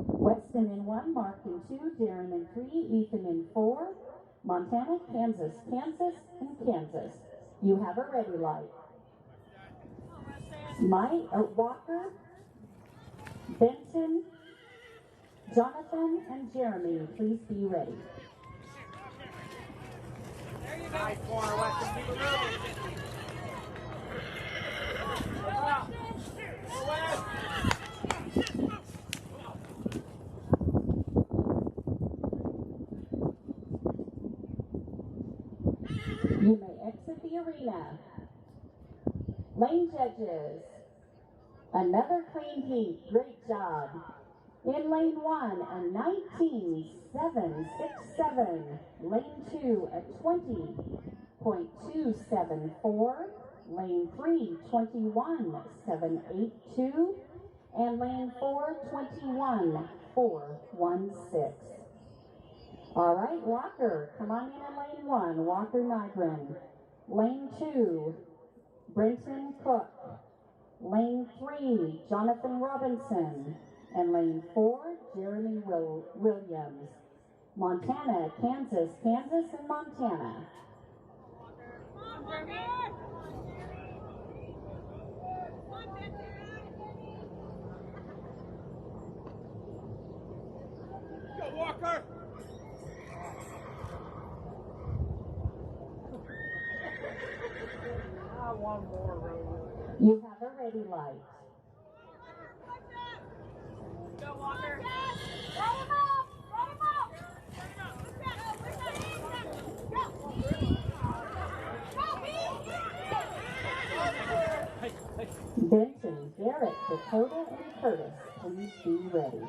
Weston in 1, Mark in 2, Darren in 3, Ethan in 4. Montana, Kansas, and Kansas. You have a ready light. Walker, Benton, Jonathan, and Jeremy, please be ready. Nice corner, Weston. Keep it moving. You may exit the arena. Lane judges. Another clean heat. Great job. In lane 1, a 19.767. Lane 2, a 20.274. Lane 3, 21.782. And lane 4, 21.416. All right, Walker, come on in lane 1, Walker Nygren. Lane 2, Brenton Cook. Lane 3, Jonathan Robinson. And lane 4, Jeremy Williams. Montana, Kansas, and Montana. Go, Walker! One more road. You have a ready light. Go, Walker! Benton, Garrett, Dakota, and Curtis, please be ready.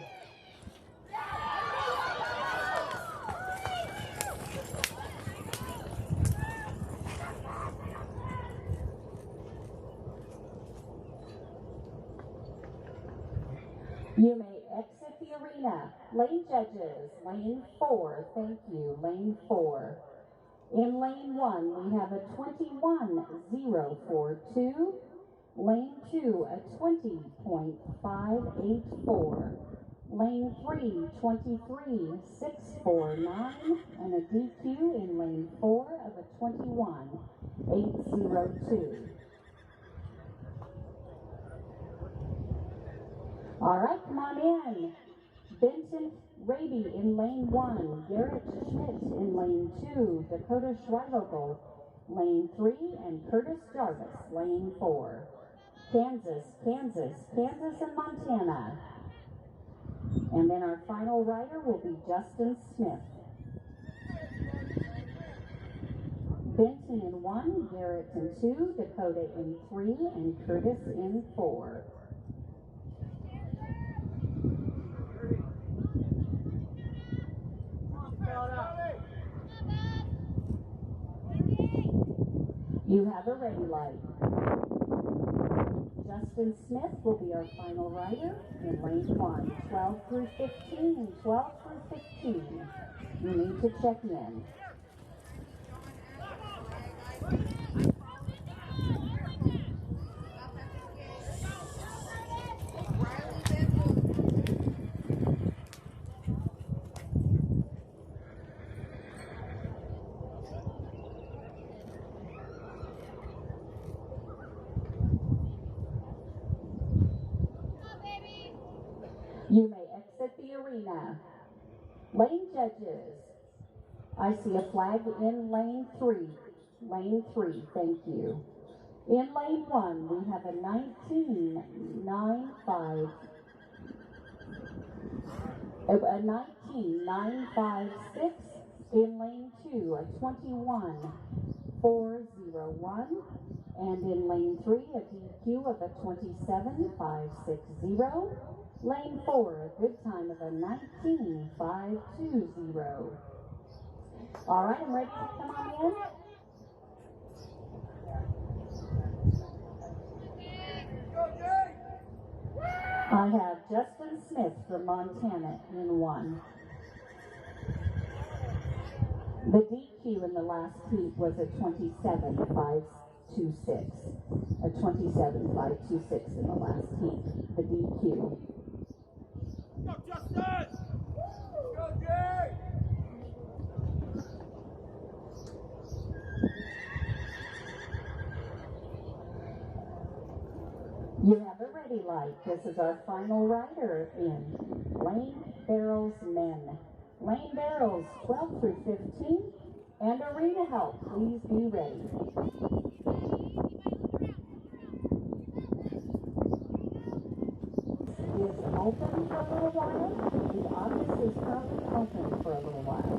You may exit the arena. Lane judges, lane 4, thank you, lane 4. In lane 1, we have a 21.042. Lane 2, a 20.584. Lane 3, 23.649. And a DQ in lane 4 of a 21.802. All right, come on in. Vincent Raby in lane 1, Garrett Schmidt in lane 2, Dakota Schreivogel lane 3, and Curtis Jarvis lane 4. Kansas, and Montana. And then our final rider will be Justin Smith. Benton in 1, Garrett in 2, Dakota in 3, and Curtis in 4. You have a ready light. Justin Smith will be our final rider in lane 1, 12 through 15 and 12 through 15. You need to check in. You may exit the arena. Lane judges, I see a flag in lane 3. Lane 3, thank you. In lane 1, we have a 19.956. In lane 2, a 21.401. And in lane 3, a DQ of a 27.560. Lane 4, a good time of a 19.520. All right, I'm ready to come on in. I have Justin Smith from Montana in 1. The DQ in the last heat was a 27.526. A 27.526 in the last heat. The DQ. Go, Justin! Go, Jay! You have a ready light. This is our final rider in Lane Barrels Men. Lane Barrels 12 through 15. And arena help, please be ready. Is open for a little while. The office is currently open for a little while.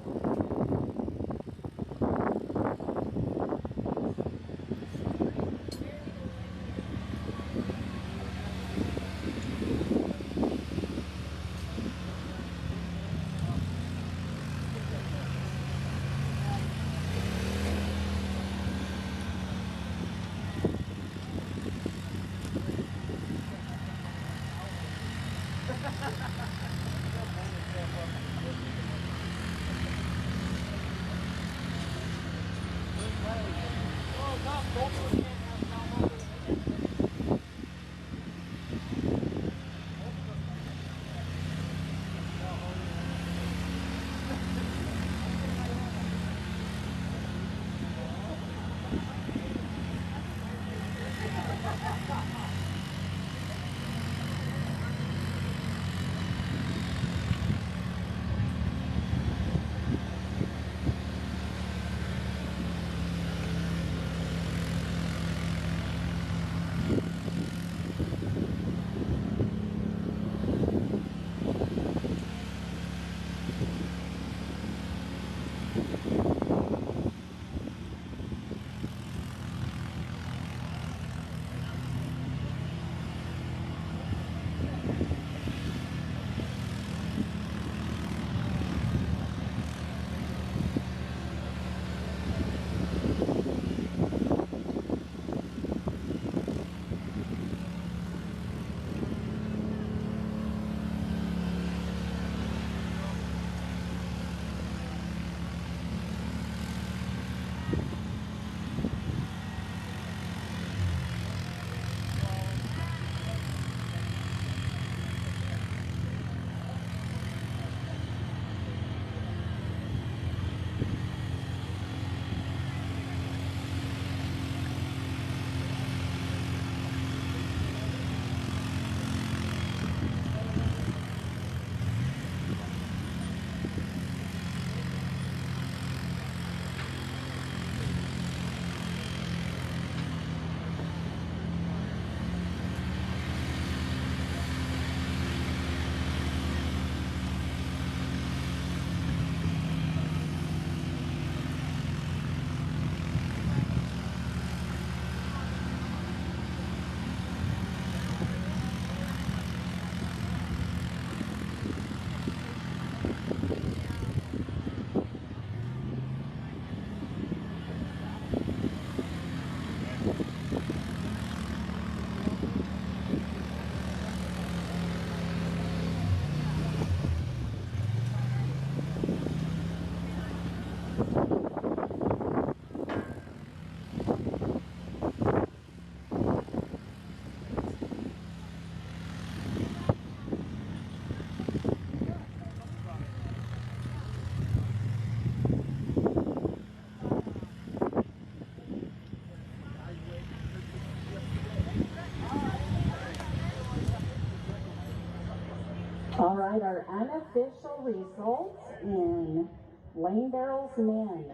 All right, our unofficial results in Lane Barrels Men.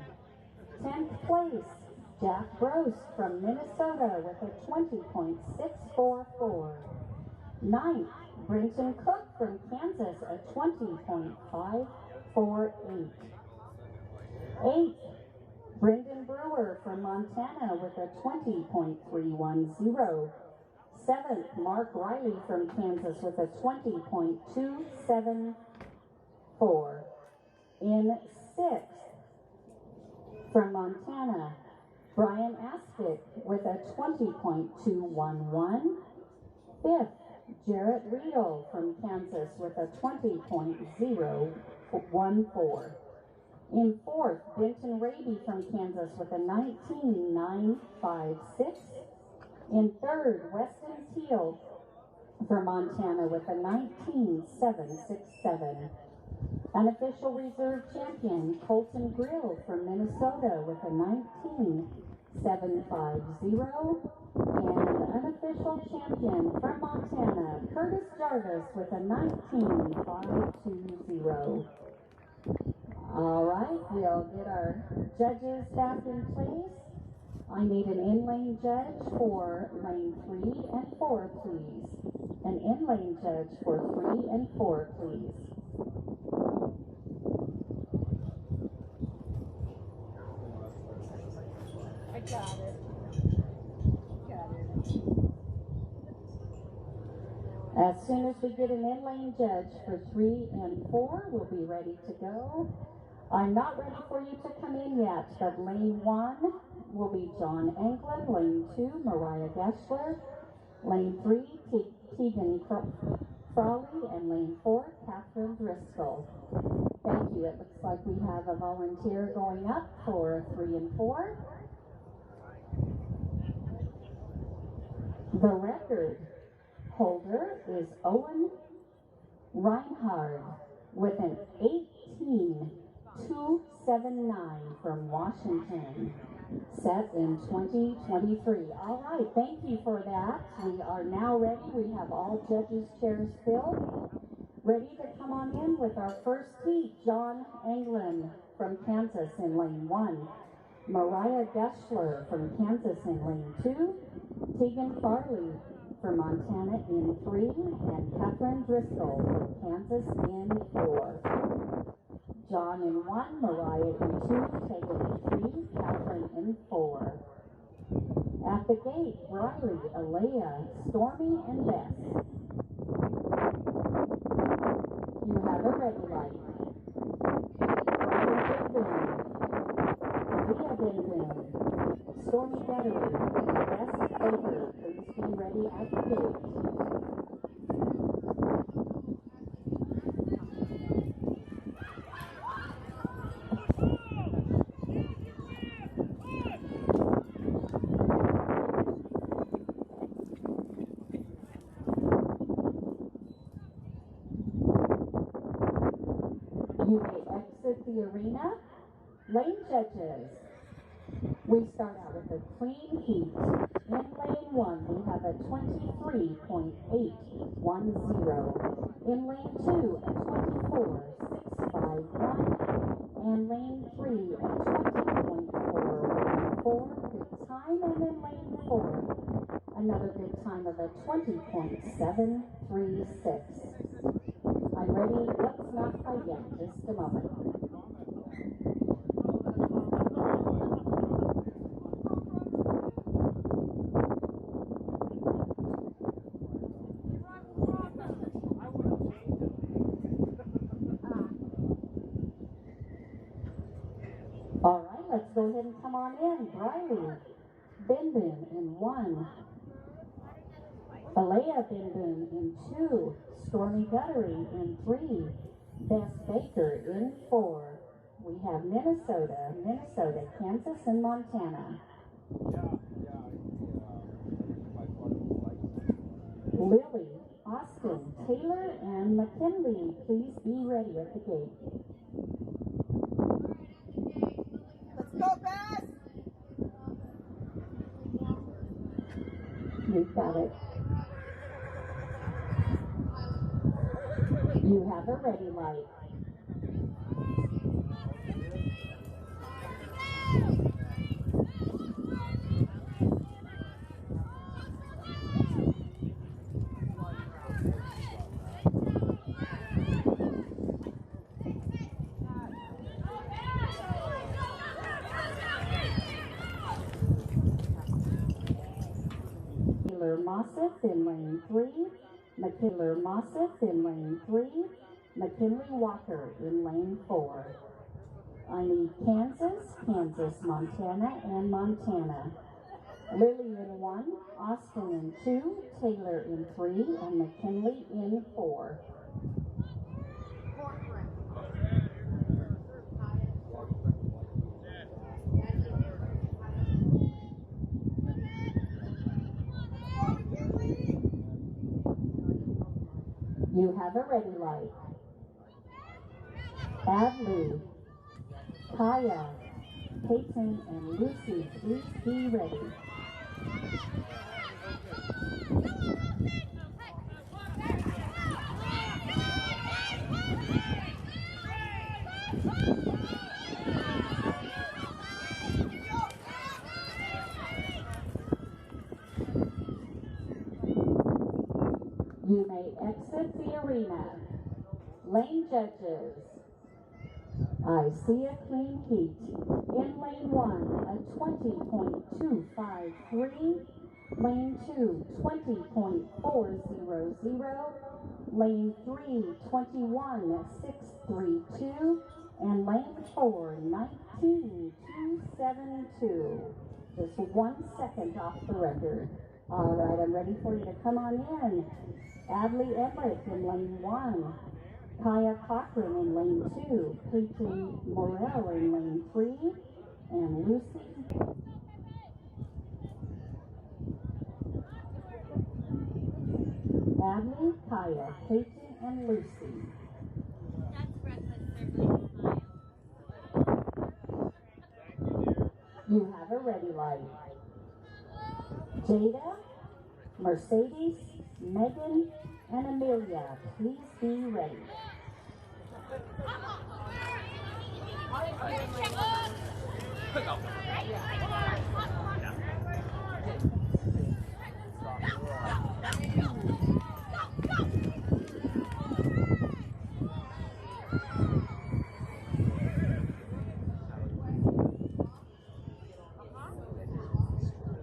10th place, Jack Gross from Minnesota with a 20.644. 9th, Brenton Cook from Kansas, a 20.548. 8th, Brendan Brewer from Montana with a 20.310. 7th, Mark Riley from Kansas with a 20.274. In 6th, from Montana, Brian Aspic with a 20.211. 5th, Jarrett Riedel from Kansas with a 20.014. In 4th, Benton Raby from Kansas with a 19.956. In 3rd, Weston Teal from Montana with a 19.767. Unofficial reserve champion, Colton Grill from Minnesota with a 19.750. And unofficial champion from Montana, Curtis Jarvis with a 19.520. All right, we'll get our judges back in place. I need an in-lane judge for lane 3 and 4, please. An in-lane judge for 3 and 4, please. I got it. Got it. As soon as we get an in-lane judge for 3 and 4, we'll be ready to go. I'm not ready for you to come in yet, but lane 1 will be John Anglin, lane 2, Mariah Gessler, lane 3, Tegan Frawley, and lane 4, Catherine Driscoll. Thank you. It looks like we have a volunteer going up for 3 and 4. The record holder is Owen Reinhard with an 18.279 from Washington, set in 2023. All right, thank you for that. We are now ready. We have all judges' chairs filled. Ready to come on in with our first heat. John Anglin from Kansas in lane 1. Mariah Gessler from Kansas in lane 2. Tegan Farley from Montana in 3. And Catherine Driscoll from Kansas in 4. John in 1, Mariah in 2, Tegan in 3, Catherine in 4. At the gate, Riley, Alea, Stormy, and Bess. You have a red light. Brian Binboom, Leah Binboom, Stormy Bettery, Bess Baker. Please be ready at the gate. You may exit the arena. Lane judges. We start out with a clean heat. In lane 1, we have a 23.810. In lane 2, a 24.651. And lane 3, a 20.414. Good time. And in lane 4, another good time of a 20.736. I'm ready. Let's not fight yet. Just a moment. All right, let's go ahead and come on in. Riley Binboom in 1. Alea Binboom in 2. Stormy Guttery in 3. Bess Baker in 4. We have Minnesota, Kansas, and Montana. Lily, Austin, Taylor, and McKinley, please be ready at the gate. Let's go, Bess! You've got it. You have a ready light. Mosseth in lane 3, McKinley Mosseth in lane 3, McKinley Walker in lane 4. I need Kansas, Montana, and Montana. Lily in 1, Austin in 2, Taylor in 3, and McKinley in 4. You have a ready light. Adley, Kaya, Peyton, and Lucy, please be ready. You may exit the arena. Lane judges, I see a clean heat. In lane 1, a 20.253. Lane 2, 20.400. Lane 3, 21.632. And lane 4, 19.272. Just 1 second off the record. All right, I'm ready for you to come on in. Adley Emmerich in lane 1. Kaya Cochran in lane 2, Peyton Morel in lane 3, and Lucy. Adley, Kaya, Peyton, and Lucy. That's breakfast serving smile. You have a ready light. Jada, Mercedes, Megan, and Amelia, please be ready.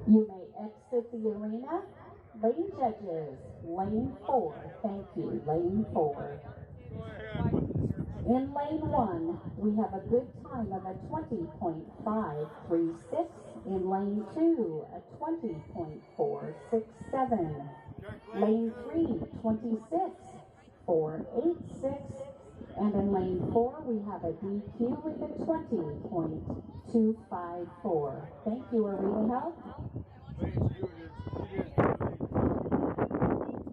You may exit the arena. Lane judges, lane 4. Thank you, lane 4. In lane 1, we have a good time of a 20.536. In lane 2, a 20.467. Lane 3, 26.486. And in lane 4, we have a DQ with a 20.254. Thank you, Arena Health.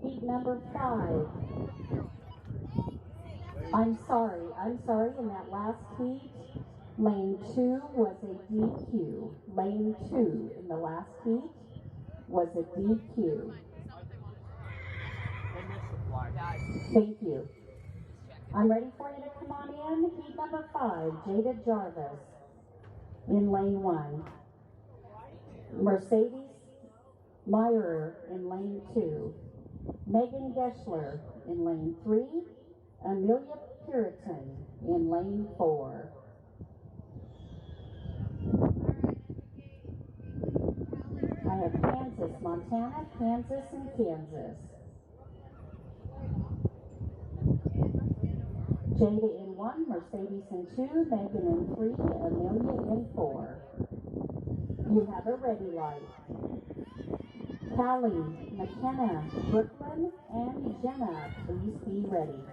Heat number 5. I'm sorry, in that last heat, lane 2 was a DQ. Lane 2 in the last heat was a DQ. Thank you. I'm ready for you to come on in. Heat number 5, Jada Jarvis in lane 1. Mercedes Meyer in lane 2. Megan Geschler in lane 3. Amelia Puritan in lane 4. I have Kansas, Montana, Kansas, and Kansas. Jada in 1, Mercedes in 2, Megan in 3, Amelia in 4. You have a ready light. Callie, McKenna, Brooklyn, and Jenna, please be ready.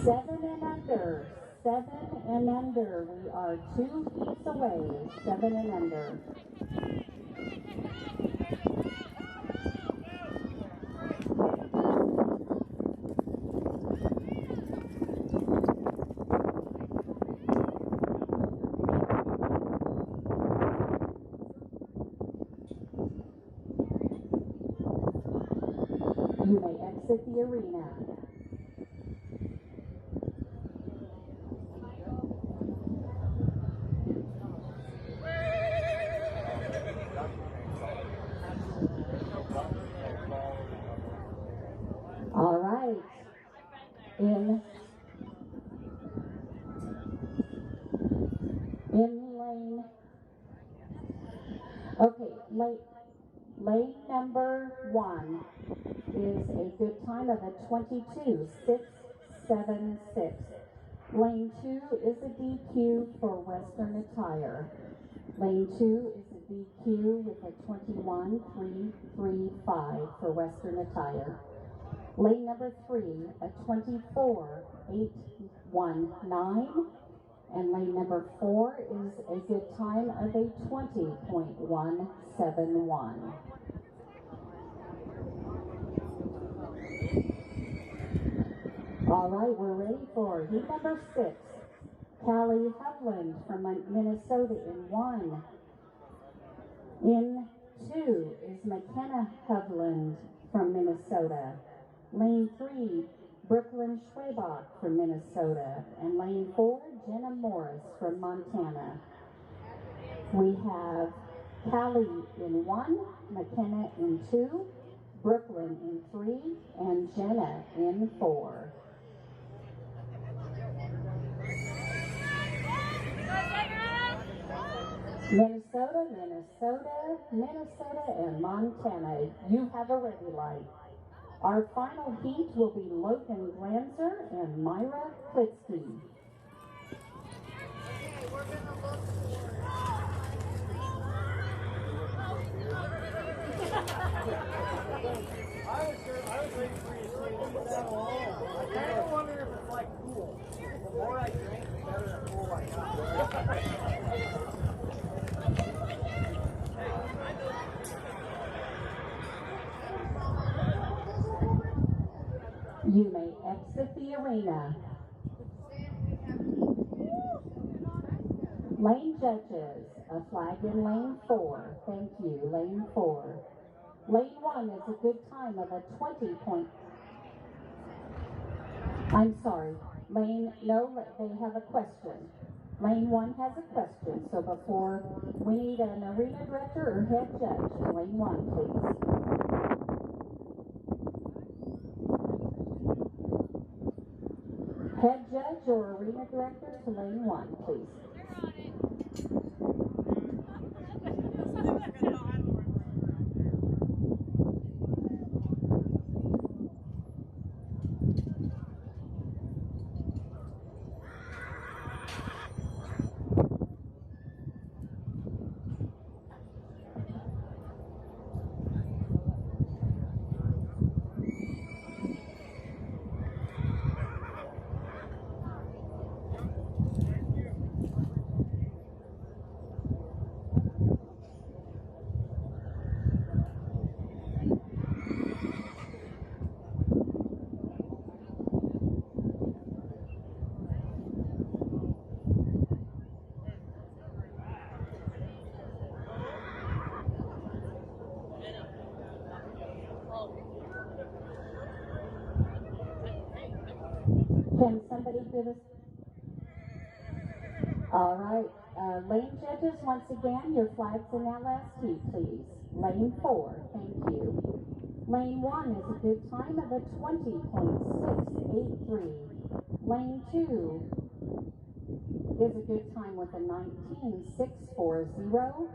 7 and under. 7 and under. We are 2 heats away. 7 and under. You may exit the arena. in lane. Okay, lane number 1 is a good time of a 22.676. Lane 2 is a DQ for Western attire. Lane 2 is a DQ with a 21.335 for Western attire. Lane number 3, a 24.819. And lane number 4 is a good time of a 20.171. All right, we're ready for heat number 6. Callie Hovland from Minnesota in 1. In 2 is McKenna Hovland from Minnesota. Lane 3, Brooklyn Schwabach from Minnesota. And lane 4, Jenna Morris from Montana. We have Callie in 1, McKenna in 2, Brooklyn in 3, and Jenna in 4. Minnesota, Minnesota, Minnesota, and Montana, you have a ready light. Our final heat will be Logan Glanzer and Myra Klitsky. Okay, we're gonna look I was waiting for you to say leave that alone. I kind of wonder if it's like pool. The more I drink, the better at pool I got. You may exit the arena. Lane judges, a flag in lane 4. Thank you, lane 4. Lane 1 is a good time of a 20 point. I'm sorry, lane, no, they have a question. Lane 1 has a question, so before we need an arena director or head judge. Lane 1, please. Head judge or arena director to lane 1, please. Can somebody give us? All right, lane judges, once again, your flags in that last heat, please. Lane 4, thank you. Lane 1 is a good time of a 20.683. Lane 2 is a good time with a 19.640.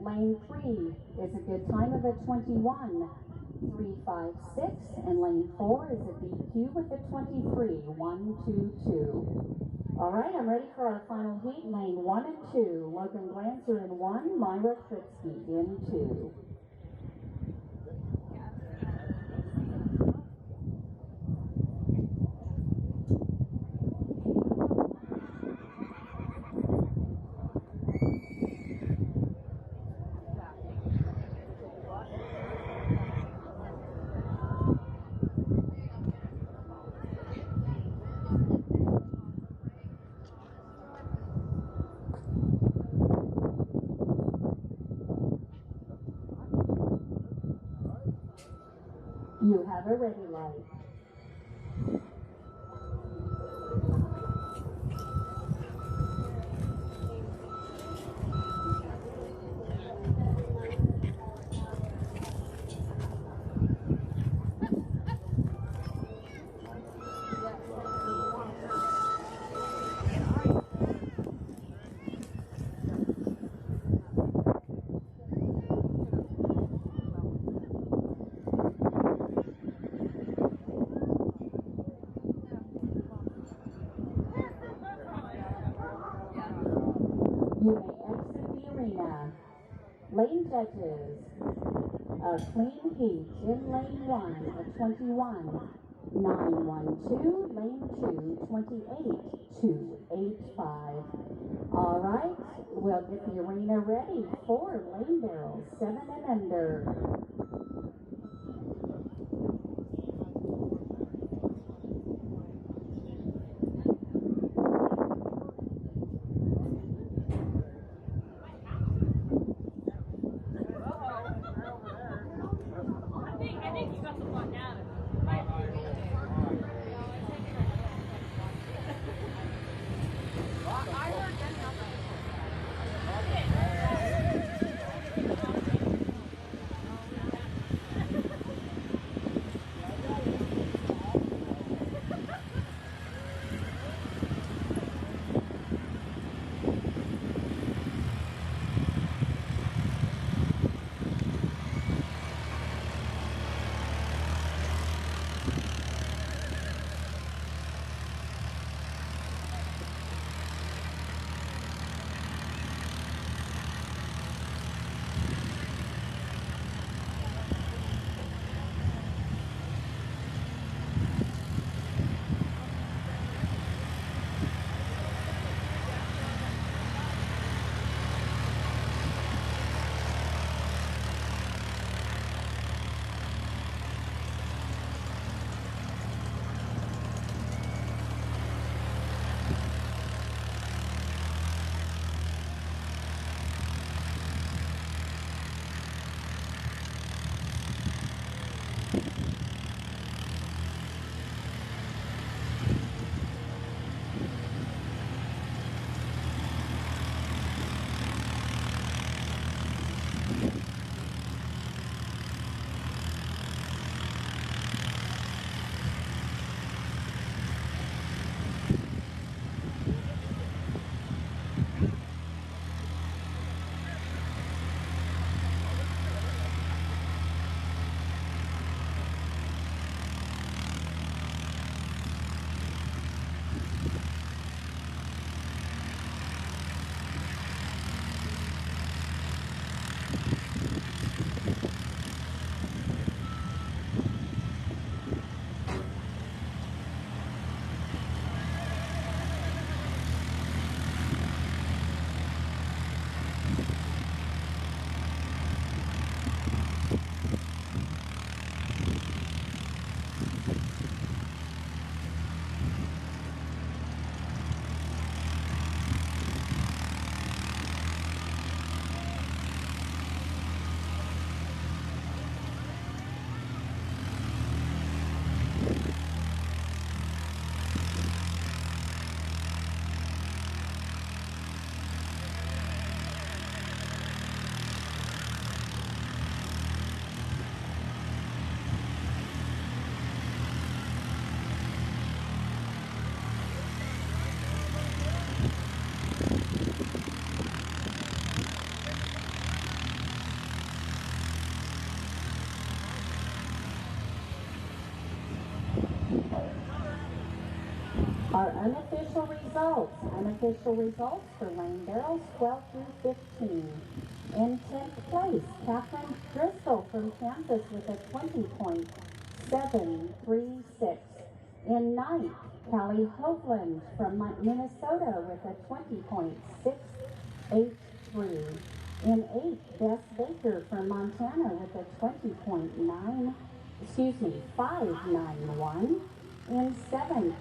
Lane 3 is a good time of a 21.356, and lane 4 is a DQ with a 23.122. All right, I'm ready for our final heat. Lane 1 and 2, Logan Glanzer in 1, Myra Klitsky in 2. You have a ready light. You may exit the arena. Lane judges, a clean heat in lane 1, a 21.912, lane 2, 28.285. All right, we'll get the arena ready for lane barrels 7 and under. I think you got the one down. I heard that. Our unofficial results for lane barrels 12 through 15. In 10th place, Catherine Driscoll from Kansas with a 20.736. In 9th, Callie Hovland from Minnesota with a 20.683. In 8th, Bess Baker from Montana with a 591. In 7th,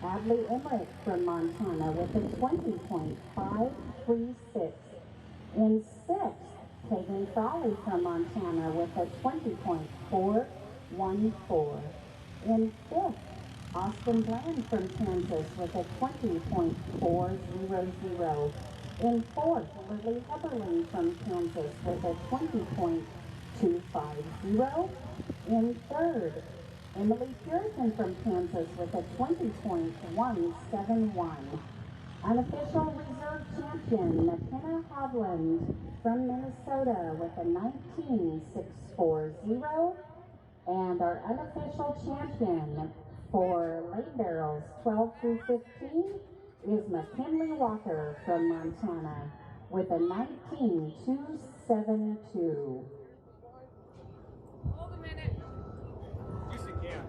Adley Emmerich from Montana with a 20.536. In 6th, Kagan Frawley from Montana with a 20.414. In 5th, Austin Bland from Kansas with a 20.400. In 4th, Lily Heberling from Kansas with a 20.250. In 3rd, Emily Puritan from Kansas with a 20.171. Unofficial reserve champion McKenna Hovland from Minnesota with a 19.640. And our unofficial champion for lane barrels 12 through 15 is McKinley Walker from Montana. with a 19.272. Hold a minute. Yes, you can.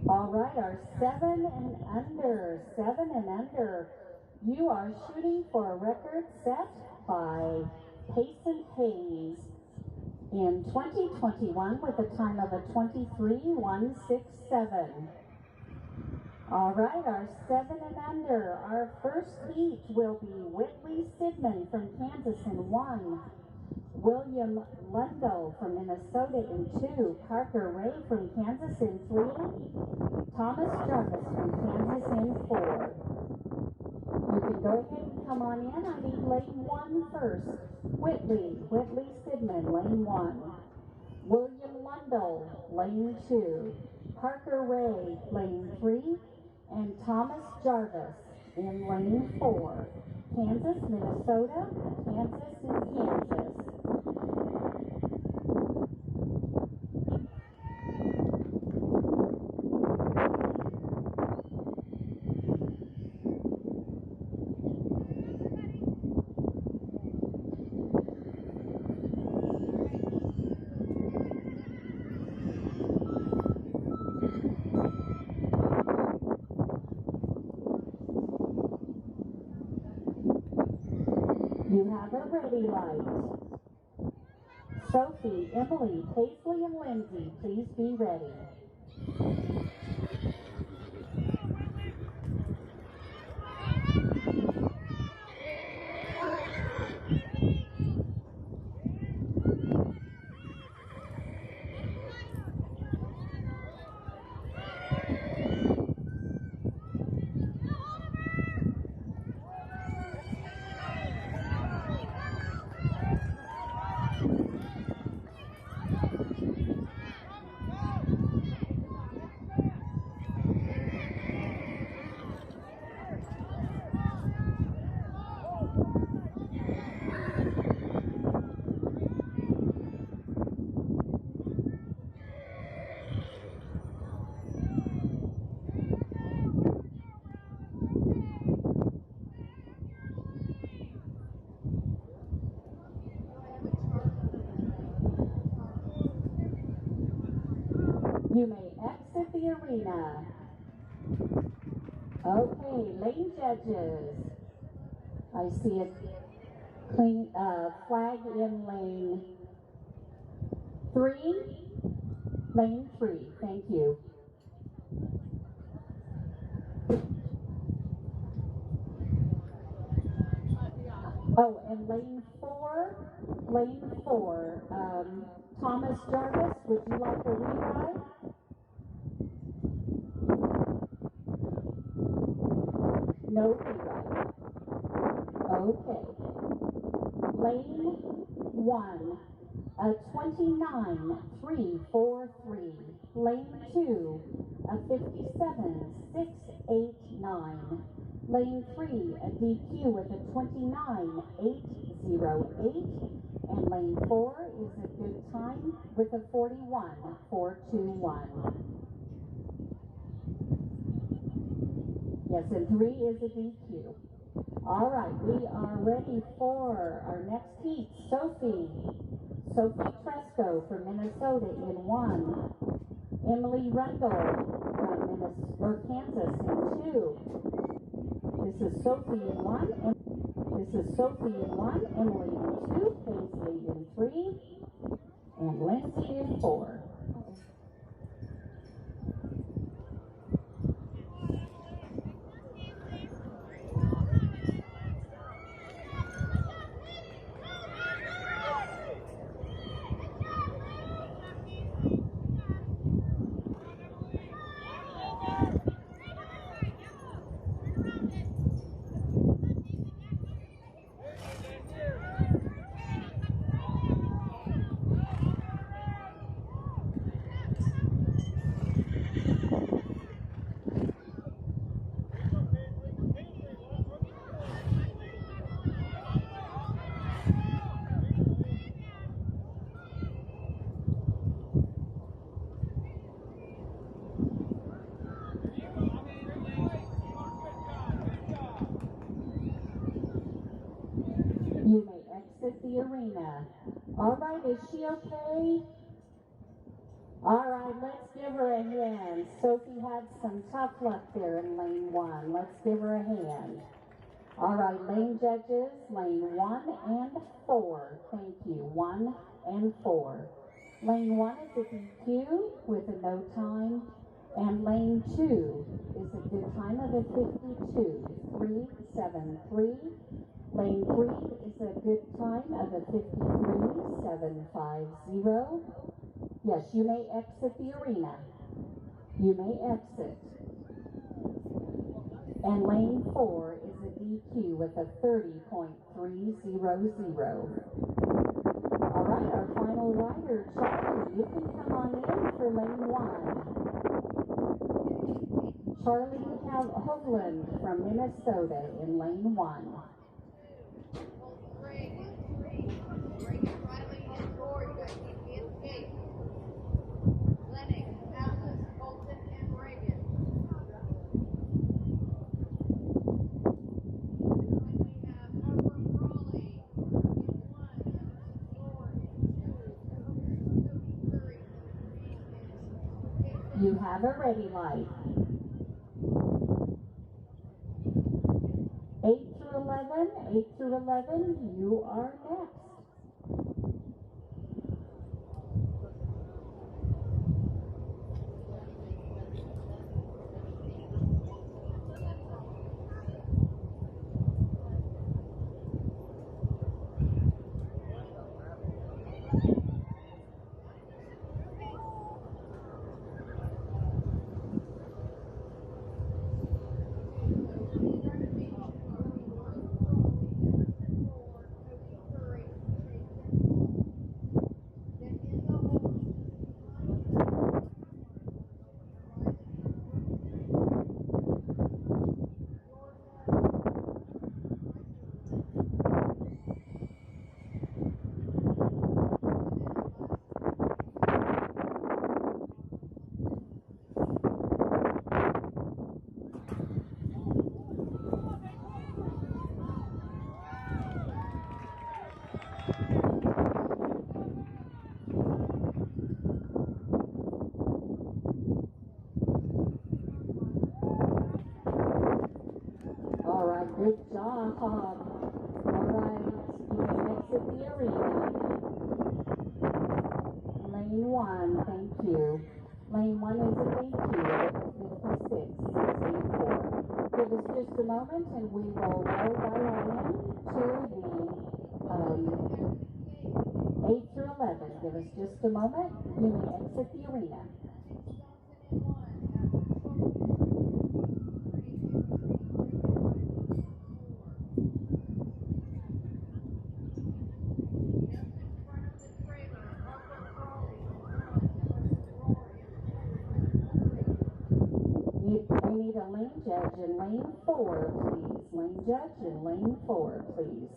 All right, our 7 and under, 7 and under. You are shooting for a record set by Payson Hayes in 2021 with a time of a 23.167. All right, our 7 and under. Our first heat will be Whitley Sidman from Kansas in 1. William Lundell from Minnesota in 2. Parker Ray from Kansas in 3. Thomas Jarvis from Kansas in 4. You can go ahead and come on in. I need lane 1 first. Whitley Sidman, lane 1. William Lundell, lane 2. Parker Ray, lane 3. And Thomas Jarvis in lane 4. Kansas, Minnesota, Kansas, and Kansas. You have a ready light. Sophie, Emily, Paisley, and Lindsay, please be ready. You may exit the arena. Okay, lane judges. I see a clean flag in lane 3. Lane 3, thank you. Oh, and lane 4, Thomas Jarvis, would you like a reride? No rewrite. Okay. Lane 1, a 29,343. Lane 2, a 57,689. Lane 3, a DQ with a 29,808. And lane 4 is a good time with a 41,421. Yes, and 3 is a DQ. All right, we are ready for our next heat. Sophie Tresco from Minnesota in 1. Emily Rundle from Kansas in 2. This is Sophie in 1. This is Sophie in 1. Emily in 2. Paisley in 3. And Lindsay in 4. You may exit the arena. All right, is she okay? All right, let's give her a hand. Sophie had some tough luck there in lane 1. Let's give her a hand. All right, lane judges, lane 1 and 4. Thank you, 1 and 4. Lane 1 is a DQ with a no time, and lane 2 is a good time of a 52,373. Lane 3 is a good time of a 53,750. Yes, you may exit the arena. You may exit. And lane 4 is a DQ with a 30.300. All right, our final rider, Charlie, you can come on in for lane 1. Charlie Hovland from Minnesota in lane 1. You have a ready light. 8 through 11, you are next. Good job. All right, you may exit the arena. Lane 1, thank you. Lane 1 is a thank you with 56,684. Give us just a moment and we will roll right on in to the 8 through 11. Give us just a moment. You may exit the arena. need a lane judge in lane 4, please. Lane judge in lane 4, please.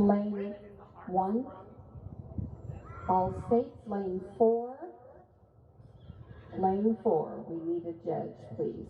Lane 1, all states, lane 4, lane 4. We need a judge, please.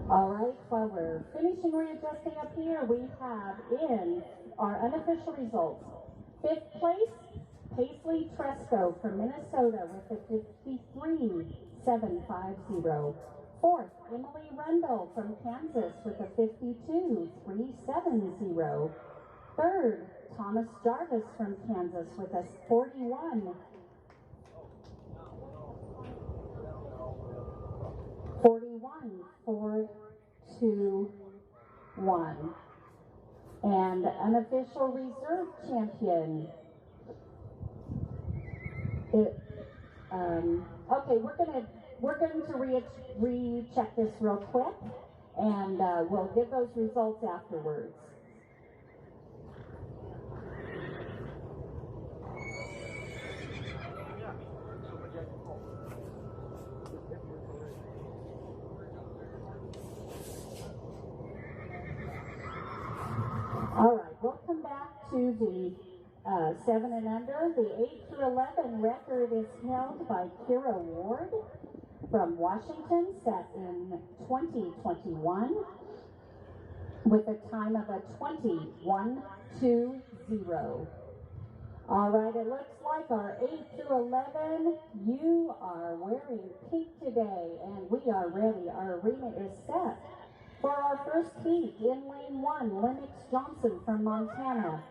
All right, while we're finishing readjusting up here, we have in our unofficial results. 5th place, Paisley Tresco from Minnesota with a 53.750. 4th, Emily Rundle from Kansas with a 52.370. 3rd, Thomas Jarvis from Kansas with a 41.421. And unofficial reserve champion. Okay, we're going to recheck this real quick, and we'll give those results afterwards. All right, we'll come back to the 7 and under. The 8 through 11 record is held by Kira Ward from Washington, set in 2021 with a time of a 21:20. All right, it looks like our 8 through 11, you are wearing pink today, and we are ready. Our arena is set. For our first heat, in lane 1, Lennox Johnson from Montana.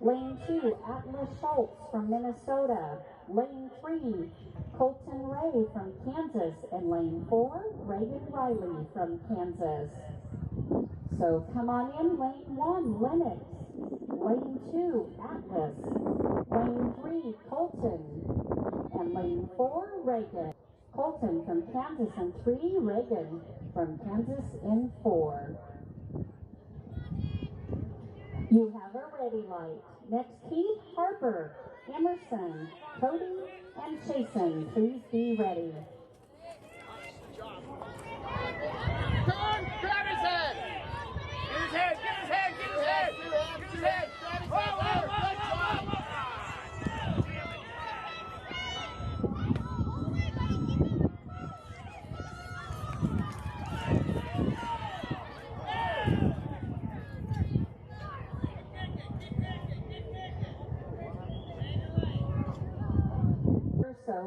Lane 2, Atlas Schultz from Minnesota. Lane 3, Colton Ray from Kansas. And lane 4, Reagan Riley from Kansas. So come on in, lane 1, Lennox. Lane 2, Atlas. Lane 3, Colton. And lane 4, Reagan. Colton from Kansas in 3, Reagan from Kansas in 4. You have a ready light. Next heat, Harper, Emerson, Cody, and Chasen. Please be ready.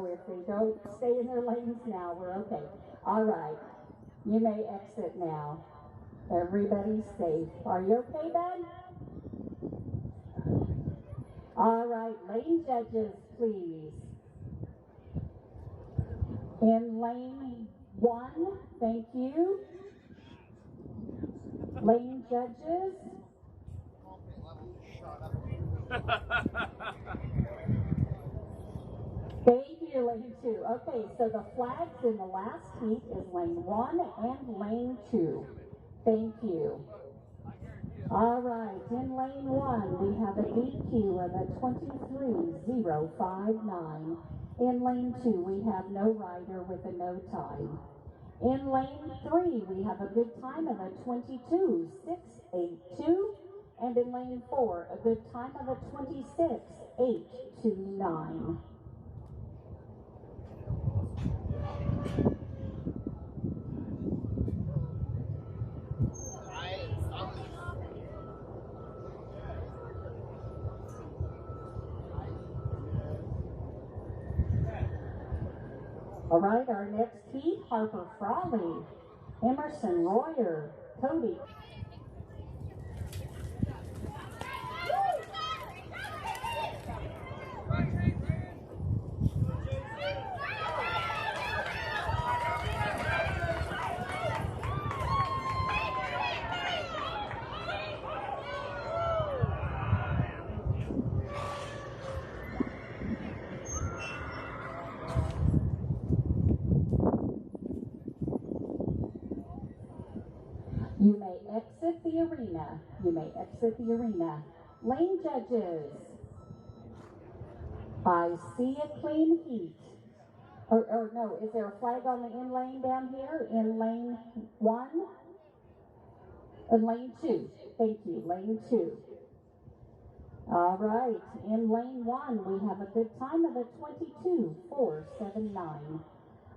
so if they don't stay in their lanes now, we're okay. All right, you may exit now. Everybody's safe. Are you okay, Ben? All right, lane judges, please. In lane 1, thank you. Lane judges. Thank you, lane 2. Okay, so the flags in the last heat is lane 1 and lane 2. Thank you. All right, in lane 1, we have a DQ of a 23.059. In lane 2, we have no rider with a no time. In lane 3, we have a good time of a 22.682. And in lane 4, a good time of a 26.829. All right, our next heat, Harper Frawley, Emerson Royer, Cody. You may exit the arena. You may exit the arena. Lane judges. I see a clean heat. Or no, is there a flag on the in lane down here? In lane 1? In lane 2. Thank you, lane 2. All right, in lane 1, we have a good time of a 22.479.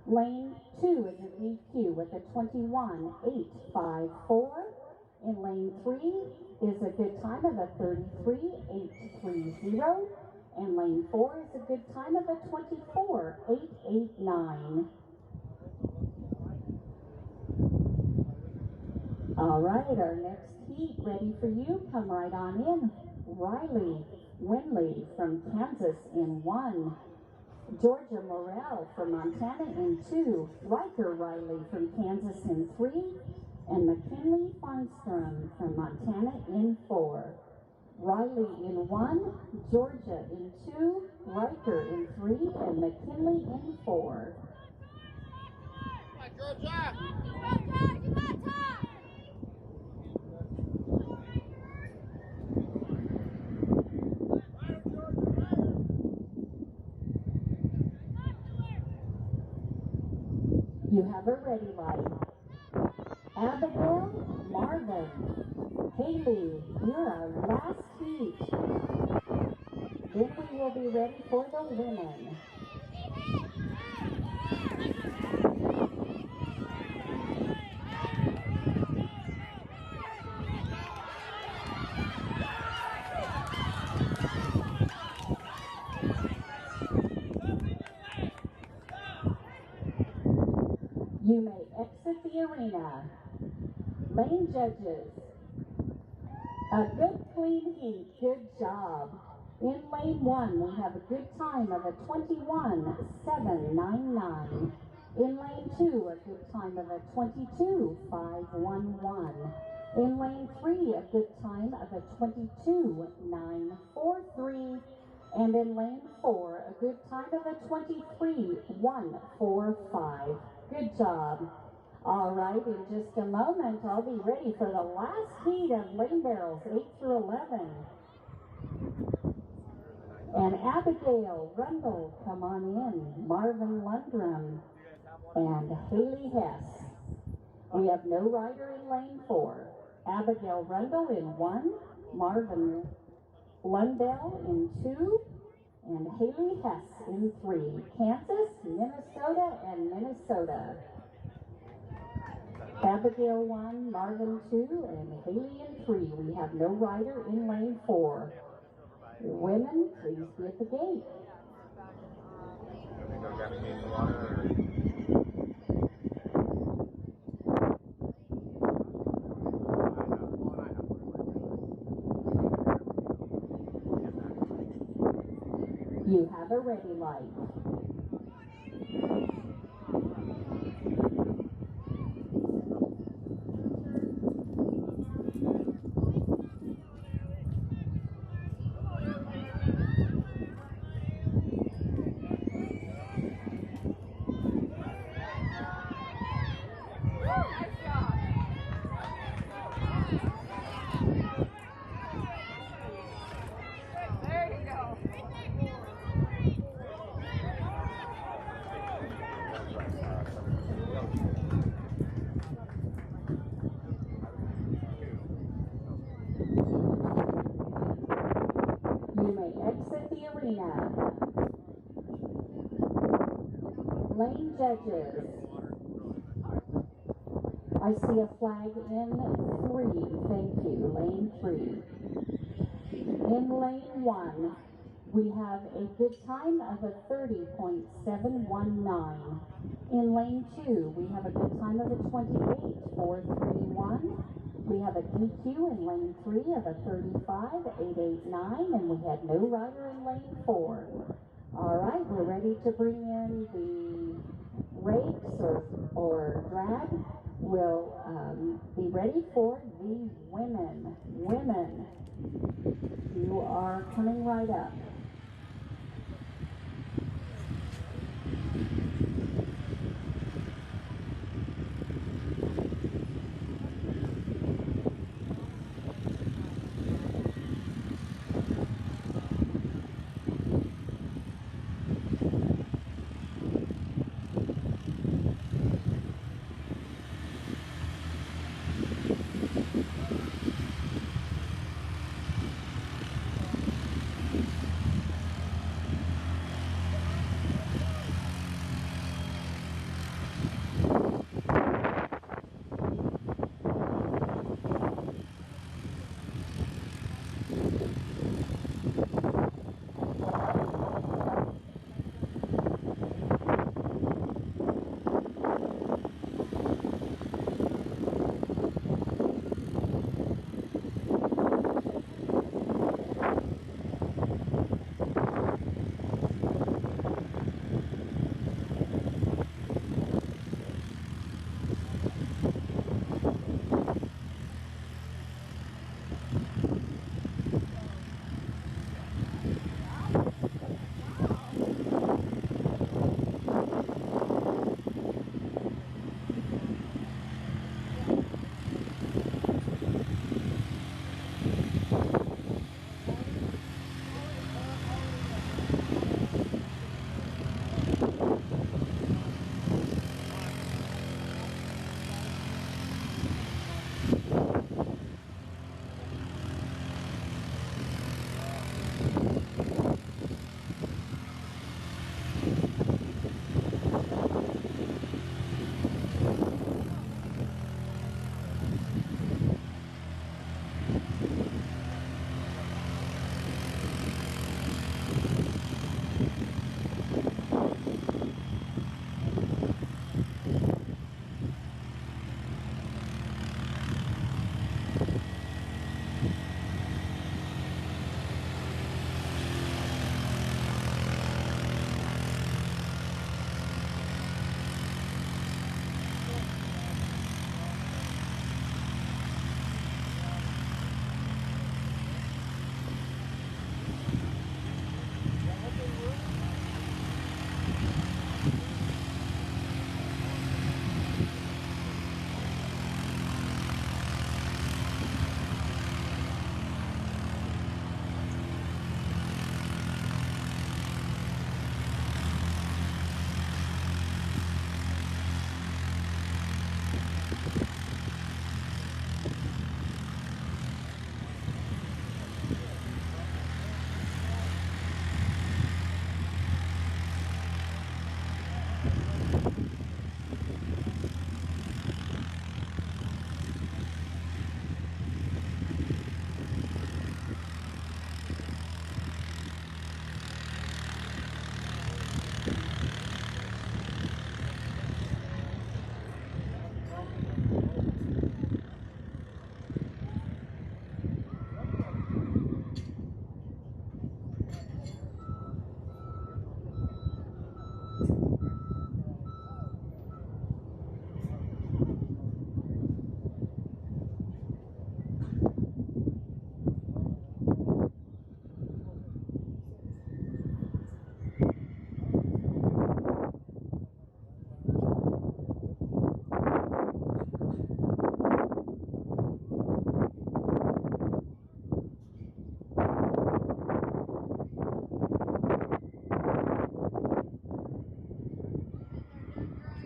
Lane 2 is a DQ with a 21.854. In lane 3 is a good time of a 33.830. And lane 4 is a good time of a 24.889. All right, our next heat ready for you. Come right on in. Riley Winley from Kansas in 1. Georgia Morrell from Montana in 2. Riker Riley from Kansas in 3. And McKinley Farnstrom from Montana in 4. Riley in 1, Georgia in 2, Riker in 3, and McKinley in 4. Come on, Georgia! You got time! You have a ready light. Abigail, Marvin, Haley, you're our last heat. Then we will be ready for the women. You may exit the arena. Lane judges. A good clean heat, good job. In lane 1, we have a good time of a 21.799. In lane 2, a good time of a 22.511. In lane 3, a good time of a 22.943. And in lane 4, a good time of a 23.145. Good job. All right, in just a moment, I'll be ready for the last heat of lane barrels, 8 through 11. And Abigail Rundle, come on in. Marvin Lundgren and Haley Hess. We have no rider in lane 4. Abigail Rundle in 1, Marvin Lundell in 2, and Haley Hess in 3. Kansas, Minnesota, and Minnesota. Abigail 1, Marvin 2, and Haley in 3. We have no rider in lane 4. Women, please be at the gate. got a case of water? You have a ready light. There you go. You may exit the arena. Lane judges. I see a flag in 3. Thank you. Lane 3. In lane 1, we have a good time of a 30.719. In lane 2, we have a good time of a 28.431. We have a DQ in lane 3 of a 35.889, and we had no rider in lane 4. All right, we're ready to bring in the rakes or drag. We'll be ready for the women. Women, you are coming right up.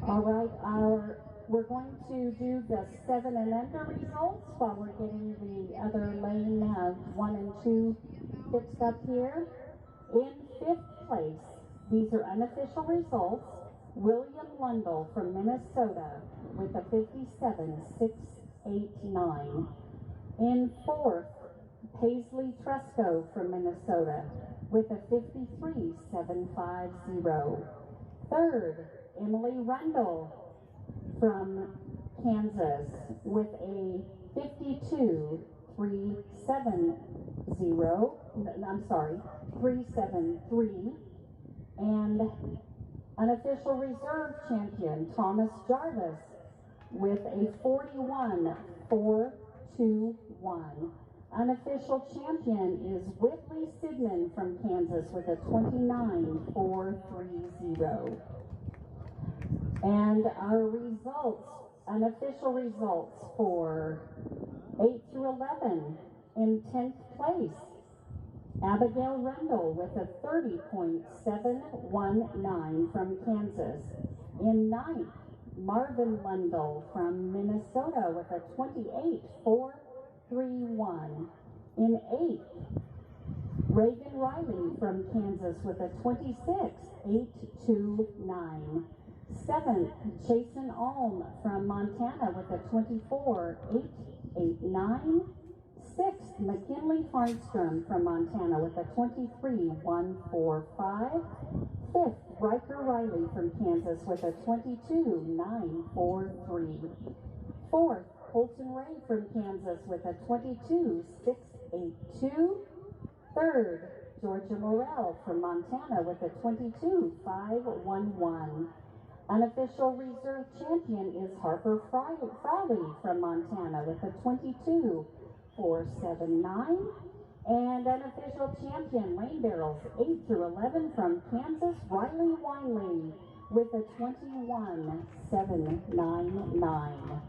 All right, we're going to do the 7 and under results while we're getting the other lane 1 and 2 fixed up here. In 5th place, these are unofficial results, William Lundell from Minnesota with a 57.689. In 4th, Paisley Tresco from Minnesota with a 53.750. 3rd, Emily Rundle from Kansas with a 373. And unofficial reserve champion Thomas Jarvis with a 41.421. Unofficial champion is Whitley Sidman from Kansas with a 29.430. And our results, unofficial results for 8 through 11. In 10th place, Abigail Rendell with a 30.719 from Kansas. In 9th, Marvin Lundell from Minnesota with a 28.431. In 8th, Reagan Riley from Kansas with a 26.829. 7th, Chasen Alm from Montana with a 24.889. 6th, McKinley Farnstrom from Montana with a 23.145. 5th, Riker Riley from Kansas with a 22.943. 4th, Colton Ray from Kansas with a 22.682. 3rd, Georgia Morrell from Montana with a 22.511. Unofficial reserve champion is Harper Frawley from Montana with a 22.479. And unofficial champion lane barrels 8 through 11 from Kansas, Riley Winley with a 21.799.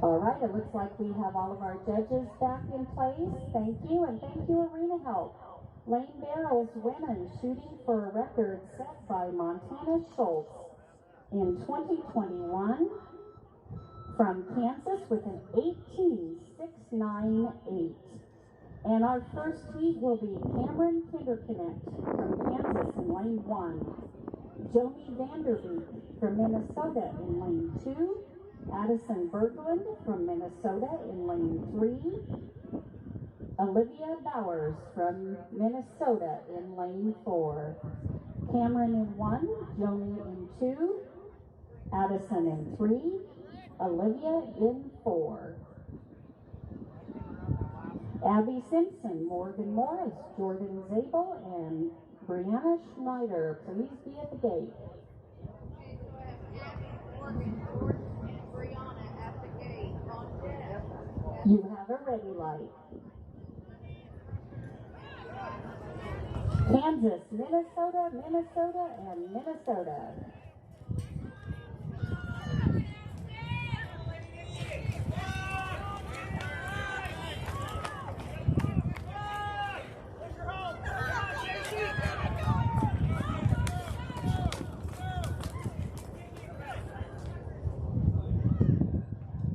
All right, it looks like we have all of our judges back in place. Thank you, and thank you, Arena Help. Lane barrels women shooting for a record set by Montana Schultz in 2021 from Kansas with an 18.698. And our first heat will be Cameron Kinderconnect from Kansas in lane 1. Joni Vanderbeek from Minnesota in lane 2. Addison Berglund from Minnesota in lane 3. Olivia Bowers from Minnesota in lane 4. Cameron in 1, Joni in 2, Addison in 3, Olivia in 4. Abby Simpson, Morgan Morris, Jordan Zabel, and Brianna Schneider, please be at the gate. Okay, so I have Abby, Morgan, Jordan, and Brianna at the gate on deck. You have a ready light. Kansas, Minnesota, Minnesota, and Minnesota.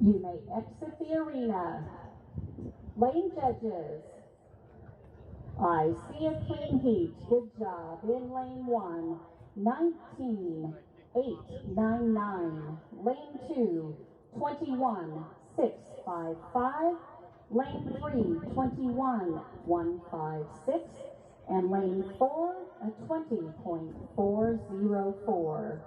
You may exit the arena. Lane judges. I see a clean heat. Good job. In lane 1, 19.899. Lane 2, 21.655. Lane 3, 21.156. And lane 4, a 20.404.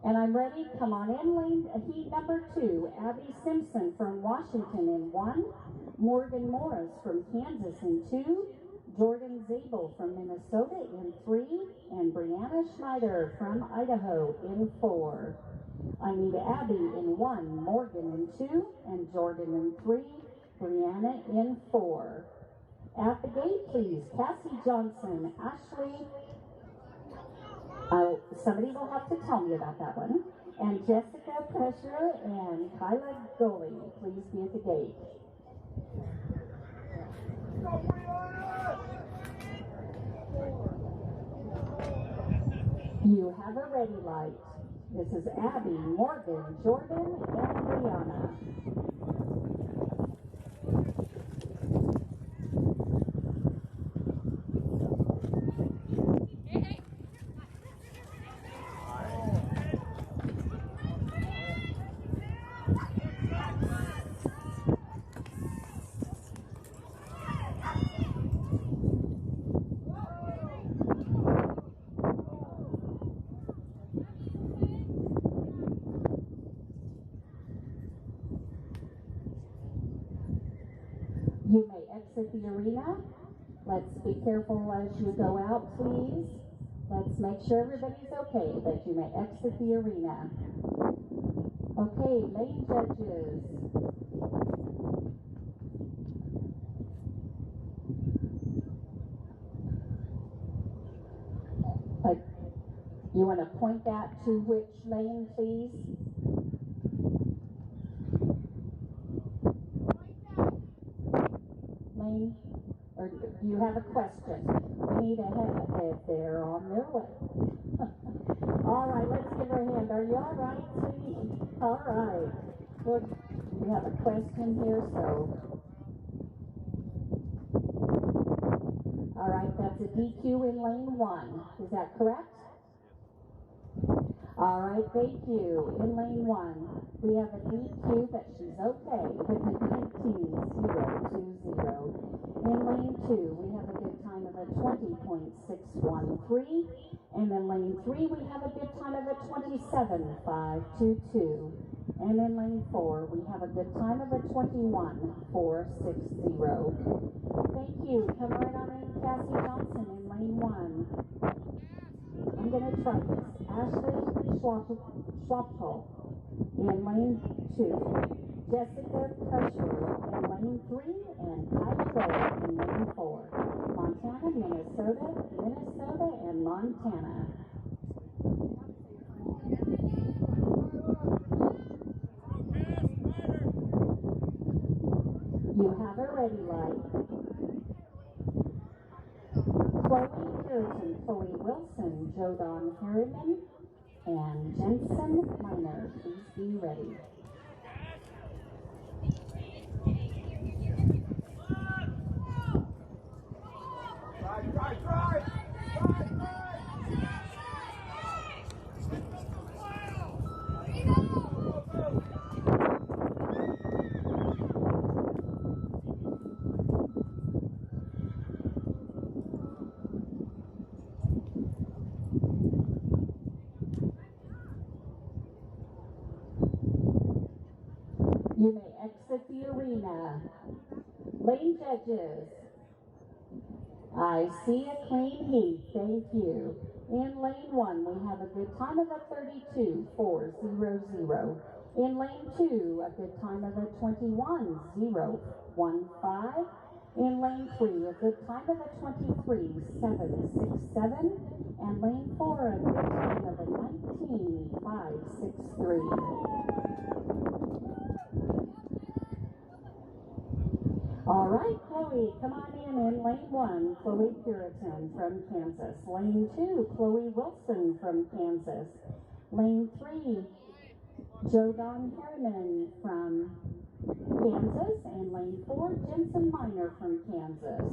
And I'm ready. Come on in. Lane heat number 2. Abby Simpson from Washington in 1. Morgan Morris from Kansas in 2. Jordan Zabel from Minnesota in 3. And Brianna Schneider from Idaho in 4. I need Abby in 1, Morgan in 2, and Jordan in 3, Brianna in 4. At the gate, please, Cassie Johnson, Ashley, somebody will have to tell me about that one, and Jessica Pressure and Kyla Goley, please be at the gate. You have a ready light. This is Abby, Morgan, Jordan, and Brianna. You may exit the arena. Let's be careful as you go out, please. Let's make sure everybody's okay, but you may exit the arena. Okay, lane judges. You want to point that to which lane, please? Lane? Or do you have a question? We need a head if they're on their way. All right, let's give her a hand. Are you all right, sweetie? All right. Well, we have a question here, so. All right, that's a DQ in lane 1. Is that correct? All right, thank you. In lane 1, we have a DQ, but she's okay with a 19.020. In lane 2, we have a good time of a 20.613. And in lane 3, we have a good time of a 27.522. And in lane 4, we have a good time of a 21.460. Thank you. Come right on in, Cassie Johnson in lane 1. I'm going to try this. Ashley Schwapel in lane 2. Jessica Crusher in lane 3. And Kyla in lane 4. Montana, Minnesota, and Montana. You have a ready light. Chloe Puritan, Chloe Wilson, Jodan Harriman, and Jensen Miner. Please be ready. Drive! You may exit the arena. Lane judges. I see a clean heat. Thank you. In lane 1, we have a good time of a 32.400. In lane 2, a good time of a 21.015. In lane 3, a good time of a 23.767. And lane 4, a good time of a 19.563. All right, Chloe, come on in lane 1, Chloe Puritan from Kansas. Lane 2, Chloe Wilson from Kansas. Lane 3, Jodan Harriman from Kansas. And lane 4, Jensen Miner from Kansas.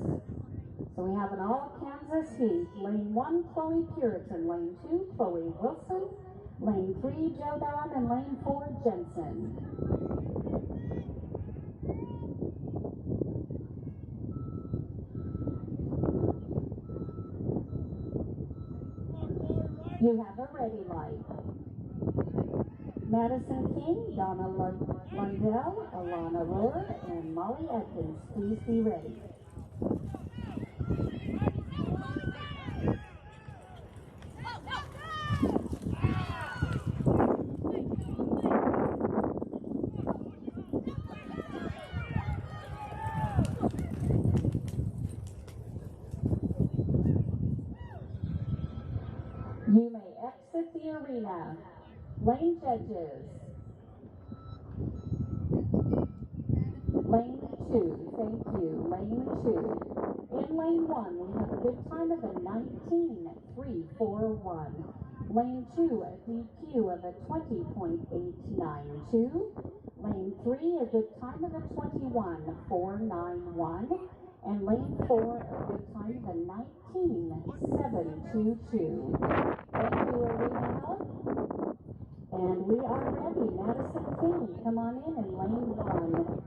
So we have an all Kansas heat. Lane 1, Chloe Puritan. Lane 2, Chloe Wilson. Lane 3, Jodan. And lane 4, Jensen. You have a ready light. Madison King, Donna Lundell, Alana Rohr, and Molly Atkins. Please be ready. You may exit the arena. Lane judges. Lane 2, thank you. Lane 2. In lane 1, we have a good time of a 19.341. Lane 2, a DQ of a 20.892. Lane 3, a good time of a 21.491. And lane 4, a good time of a 19.722. Thank you, Arena. And we are ready. Madison King, come on in lane 1.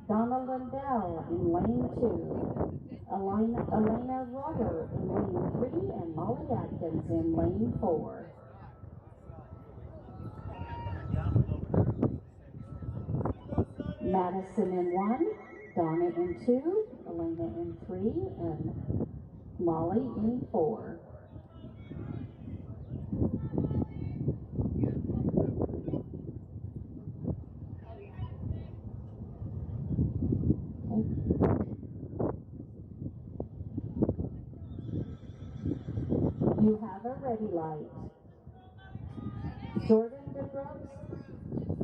Donna Lundell in lane 2. Elena Royer in lane 3. And Molly Atkins in lane 4. Madison in 1. Donna in 2. Elena in 3. And Molly in 4. You have a ready light. Jordan DeBrooks,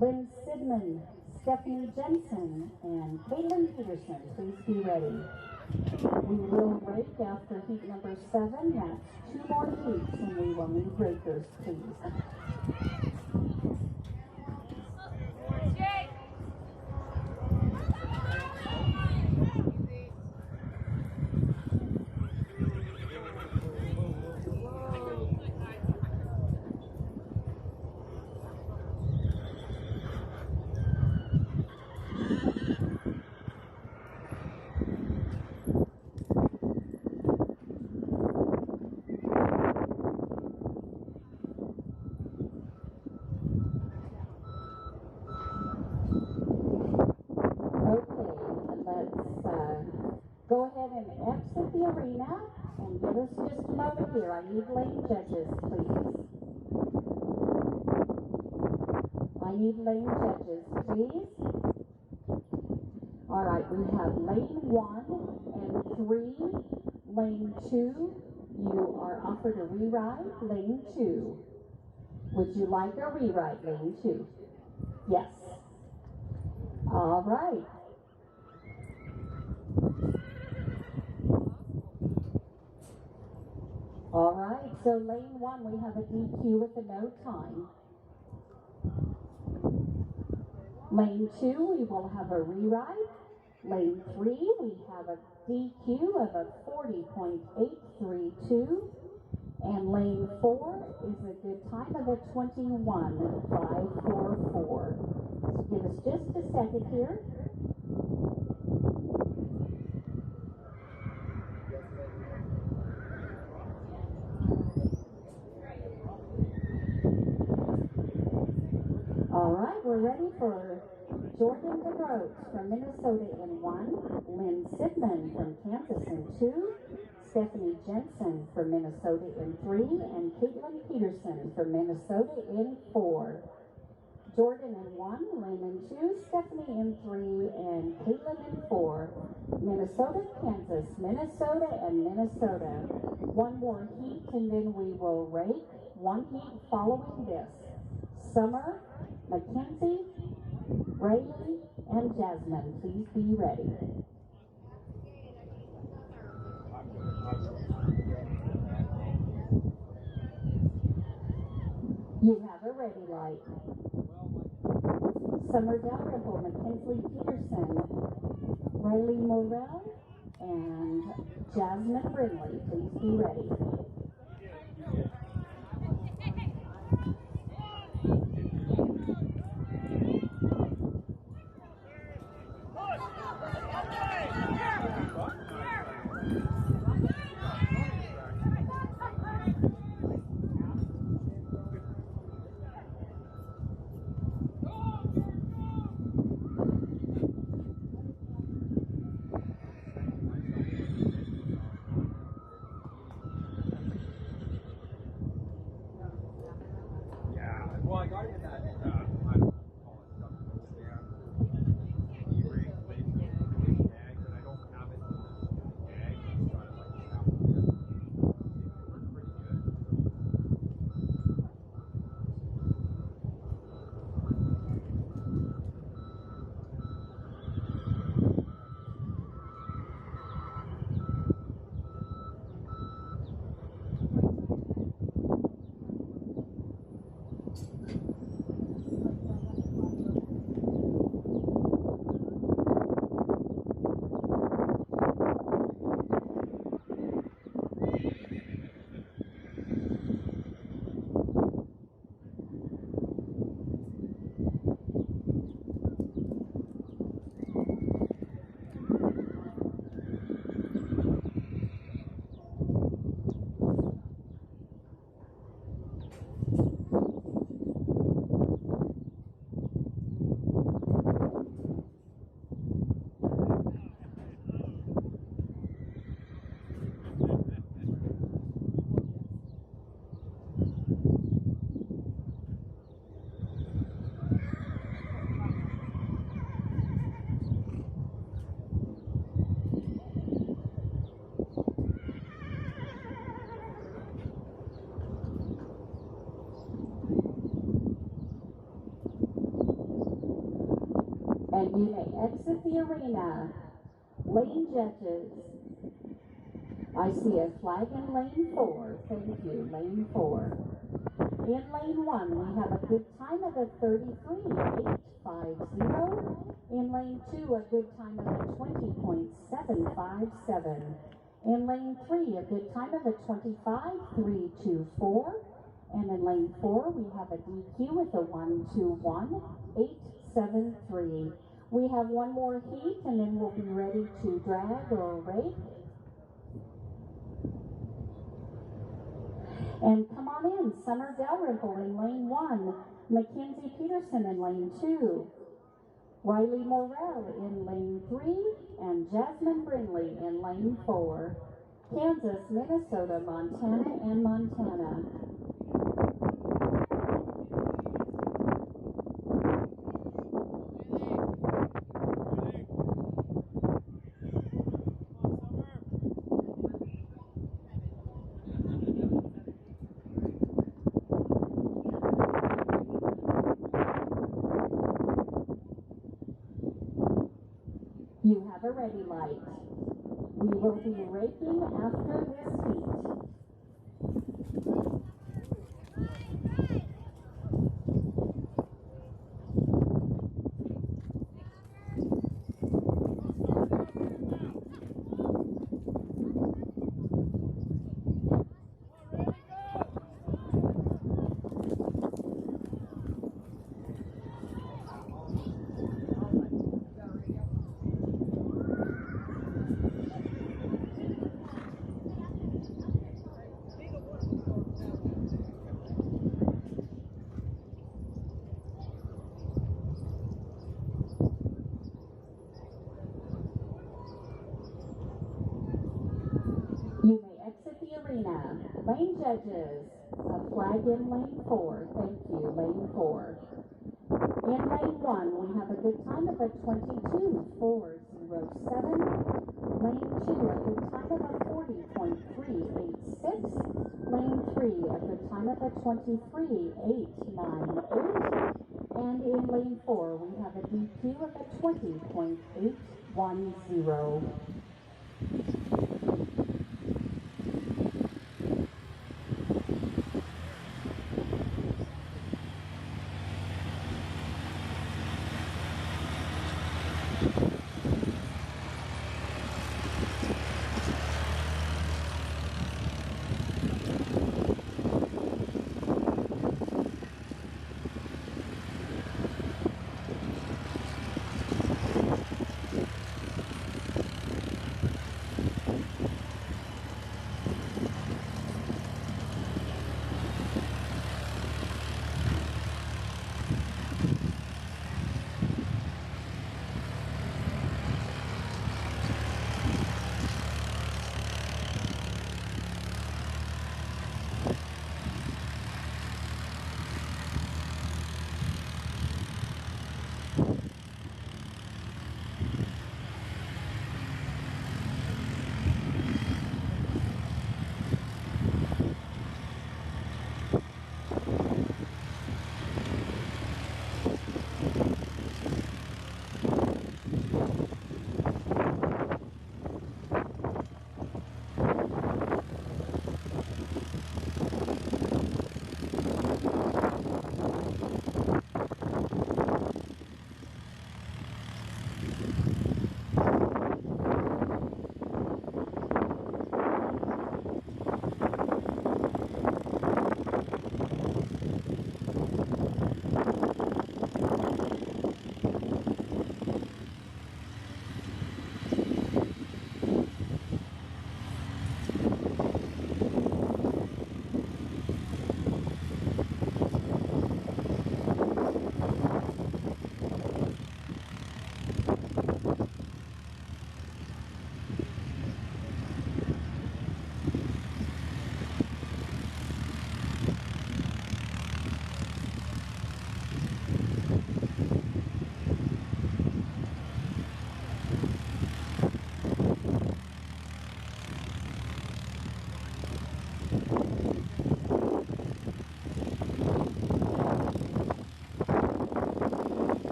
Lynn Sidman, Stephanie Jensen, and Caitlin Peterson. Please be ready. We will break after heat number 7. That's 2 more heats, and we will need breakers, please. Go ahead and exit the arena and give us just a moment here. I need lane judges, please. I need lane judges, please. All right, we have lane 1 and 3. Lane 2, you are offered a reride. Lane 2. Would you like a rewrite, lane 2? Yes. All right. All right, so lane 1, we have a DQ with a no time. Lane 2, we will have a rewrite. Lane 3, we have a DQ of a 40.832. And lane 4 is a good time of a 21.544. So give us just a second here. All right, we're ready for Jordan DeBrooks from Minnesota in 1, Lynn Sidman from Kansas in 2, Stephanie Jensen from Minnesota in 3, and Caitlin Peterson from Minnesota in 4. Jordan in 1, Lynn in 2, Stephanie in 3, and Caitlin in 4. Minnesota, Kansas, Minnesota, and Minnesota. One more heat, and then we will rake. One heat following this. Summer, Mackenzie, Rayleigh, and Jasmine, please be ready. You have a ready light. Summer Dalrymple, Mackenzie Peterson, Rayleigh Morrell, and Jasmine Brindley, please be ready. You may exit the arena. Lane judges. I see a flag in lane 4. Thank you, lane 4. In lane 1, we have a good time of a 33.850. In lane 2, a good time of a 20.757. In lane 3, a good time of a 25.324. And in lane 4, we have a DQ with a 121.873. We have one more heat, and then we'll be ready to drag or rake. And come on in, Summer Dalrymple in lane 1, Mackenzie Peterson in lane 2, Riley Morrell in lane 3, and Jasmine Brindley in lane 4. Kansas, Minnesota, Montana, and Montana. You have a ready light. We will be raking after this heat. You may exit the arena. Lane judges, a flag in lane 4. Thank you, lane 4. In lane 1, we have a good time of a 22.407. Lane 2, a good time of a 40.386. Lane 3, a good time of a 23.898. And in lane 4, we have a DQ of a 20.810.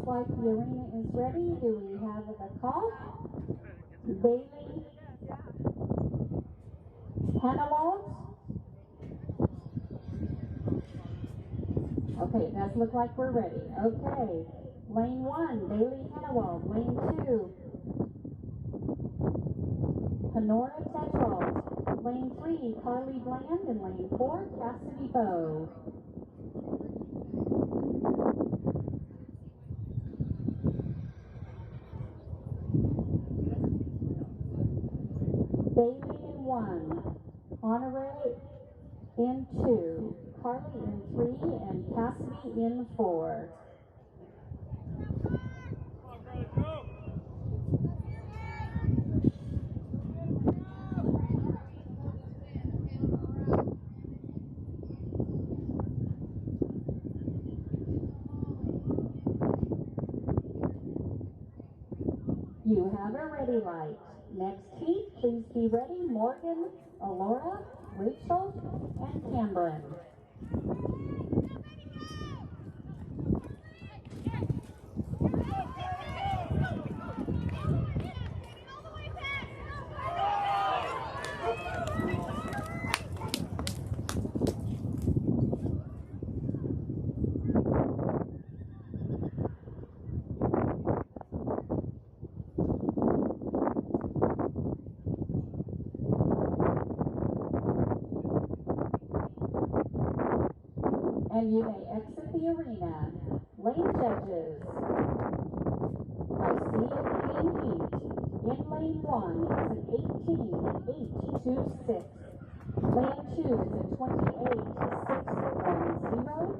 like the arena is ready. Do we have the call? Bailey Hannawalt. Okay, it does look like we're ready. Okay. Lane 1, Bailey Hannawalt. Lane 2, Honora Tetralt. Lane 3, Carly Bland. And lane 4, Cassidy Bowe. Bailey in 1, Honore in 2, Carly in 3, and Cassidy in 4. You have a ready light. Next heat, please be ready. Morgan, Alora, Rachel, and Cameron. And you may exit the arena. Lane judges. I see a clean heat. In lane 1 is an 18.826. Lane 2 is a 28.610.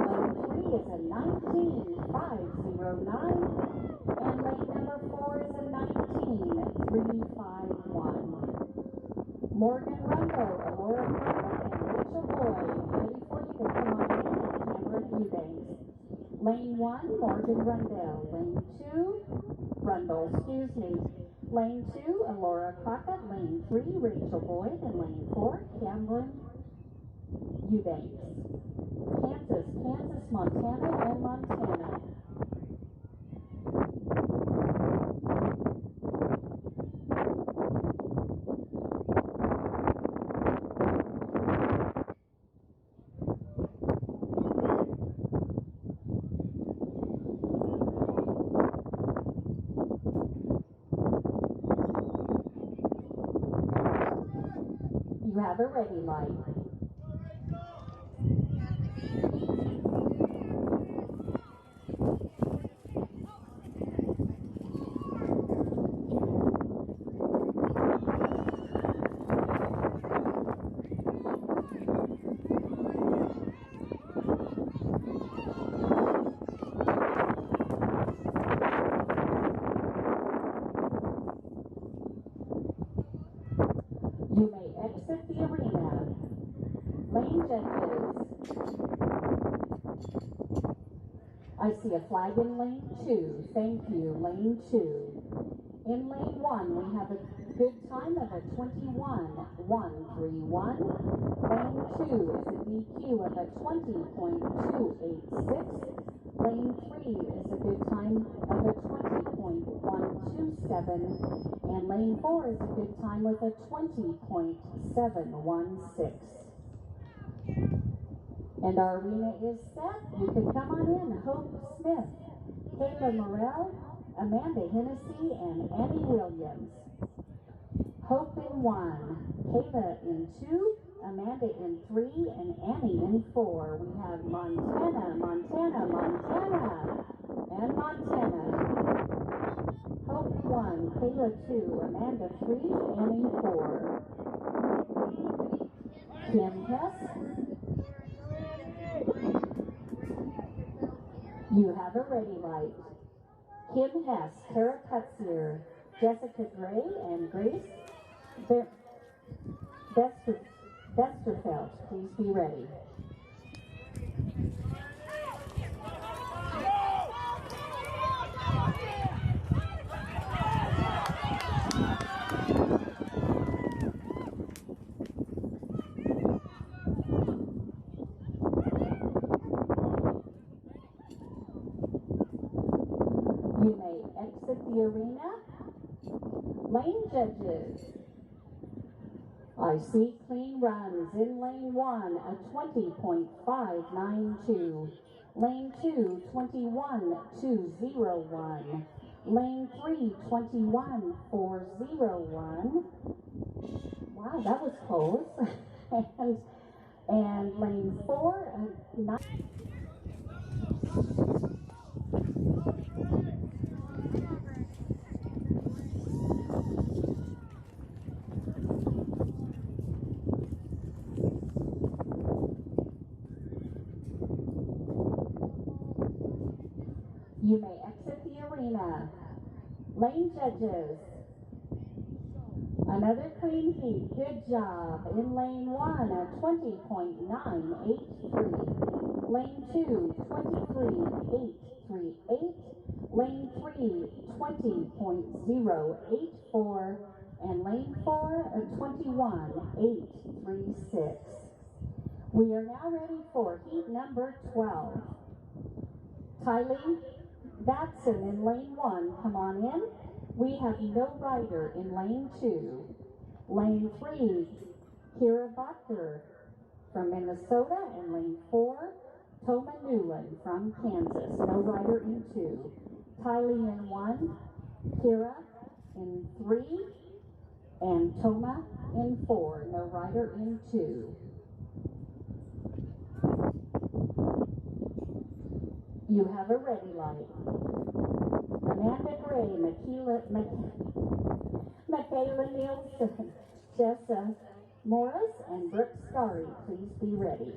Lane 3 is a 19.509. And lane number 4 is a 19.351. Morgan Rundle, Alora Crockett, and Rachel Boyd, ready for you to come on in, and Cameron Eubanks. Lane 1, Morgan Rundle. Lane 2, Lane 2, Alora Crockett. Lane 3, Rachel Boyd. And lane 4, Cameron Eubanks. Kansas, Montana, and Montana. You have a ready light. You may exit the arena. Lane judges. I see a flag in lane 2. Thank you, lane 2. In lane 1, we have a good time of a 21.131. Lane 2 is a DQ of a 20.286. Lane 3 is a good time of a 20.127. And lane 4 is a good time with a 20.716. And our arena is set. You can come on in. Hope Smith, Kayla Morrell, Amanda Hennessy, and Annie Williams. Hope in 1, Kayla in 2, Amanda in 3, and Annie in 4. We have Montana, and Montana. Hope 1, Kayla 2, Amanda 3, Annie 4. Kim Hess. You have a ready light. Kim Hess, Tara Kutzier, Jessica Gray, and Grace Vesterfeld. Please be ready. the arena. Lane judges. I see clean runs in lane 1, a 20.592. Lane 2, 21.201. Lane 3, 21.401. Wow, that was close. and lane 4, a 9. You may exit the arena. Lane judges. Another clean heat. Good job. In lane 1, a 20.983. Lane 2, 23.838. Lane 3, 20.084. And lane 4, a 21.836. We are now ready for heat number 12. Kylie Batson in lane 1, come on in. We have no rider in lane 2. Lane 3, Kira Bacher from Minnesota. And lane 4, Toma Newland from Kansas. No rider in 2. Kylie in 1, Kira in 3, and Toma in 4. No rider in 2. You have a ready light. Amanda Gray, Michaela Nielsen, Jessa Morris, and Brooke Starry, please be ready.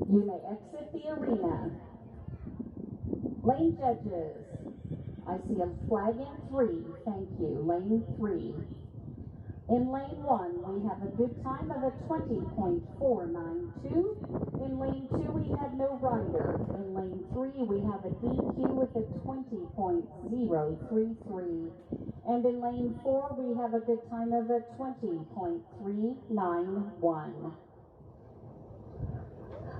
You may exit the arena. Lane judges. I see a flag in 3. Thank you. Lane 3. In lane 1, we have a good time of a 20.492. In lane 2, we have no rider. In lane 3, we have a DQ with a 20.033. And in lane 4, we have a good time of a 20.391.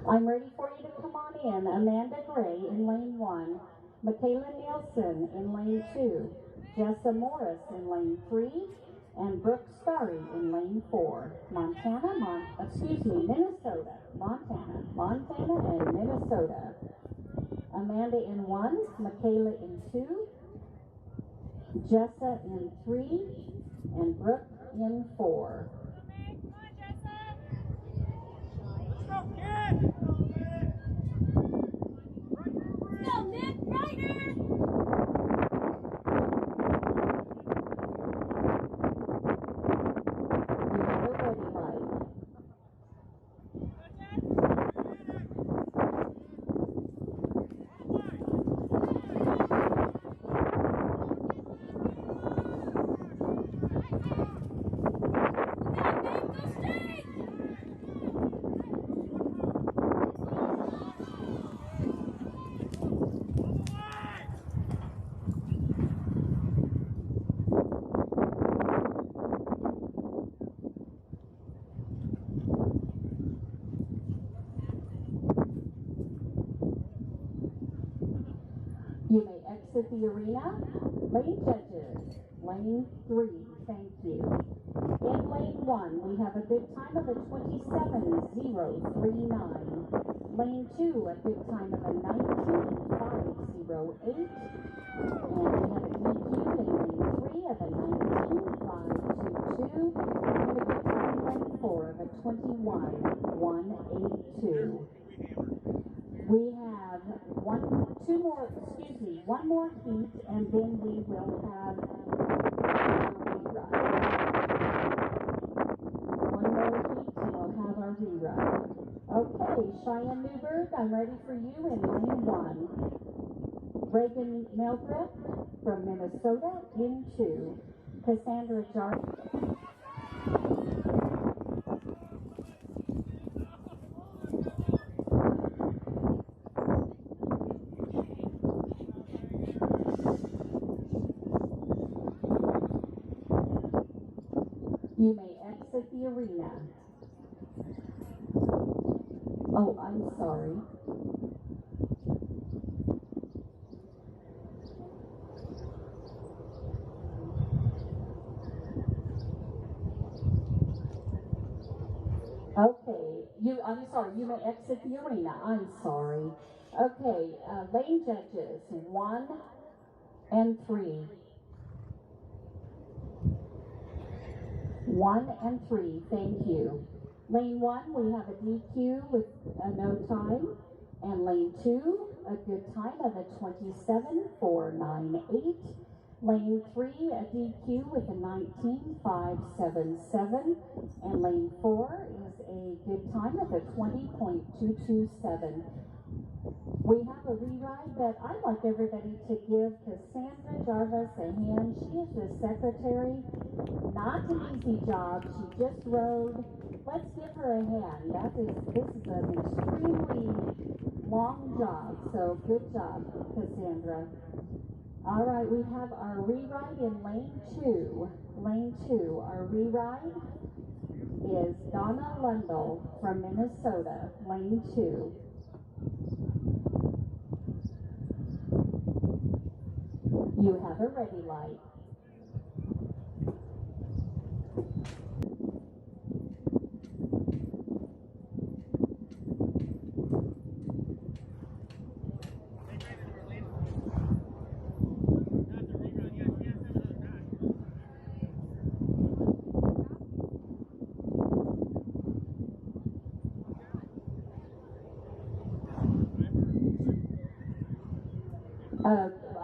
I'm ready for you to come on in. Amanda Gray in lane 1, Michaela Nielsen in lane 2, Jessa Morris in lane 3, and Brooke Starry in lane 4. Minnesota. Montana and Minnesota. Amanda in 1, Michaela in 2, Jessa in 3, and Brooke in 4. Go, Nick Ryder! You have a ready light. You may exit the arena. Lane judges. Lane 3, thank you. In lane 1, we have a good time of a 27.039. Lane 2, a good time of a 19.508. And we have a DQ in lane 3 of a 19.522. And a good time in lane 4 of a 21.182. We have one more heat, and then we will have a rerun. One more heat, and we'll have our rerun. Okay, Cheyenne Newberg, I'm ready for you in lane 1. Reagan Meldrip from Minnesota in 2. Cassandra Jar. You may exit the arena. Oh, I'm sorry. Okay, I'm sorry, you may exit the arena. I'm sorry. Okay, lane judges, 1 and 3. 1 and 3, thank you. Lane 1, we have a DQ with a no time. And lane 2, a good time of a 27.498. Lane 3, a DQ with a 19.577. And lane 4 is a good time of a 20.227. We have a rewrite that I'd like everybody to give Cassandra Jarvis a hand. She is the secretary. Not an easy job. She just rode. Let's give her a hand. This is an extremely long job. So good job, Cassandra. All right, we have our rewrite in lane 2. Lane 2, our rewrite is Donna Lundell from Minnesota, lane 2. You have a ready light.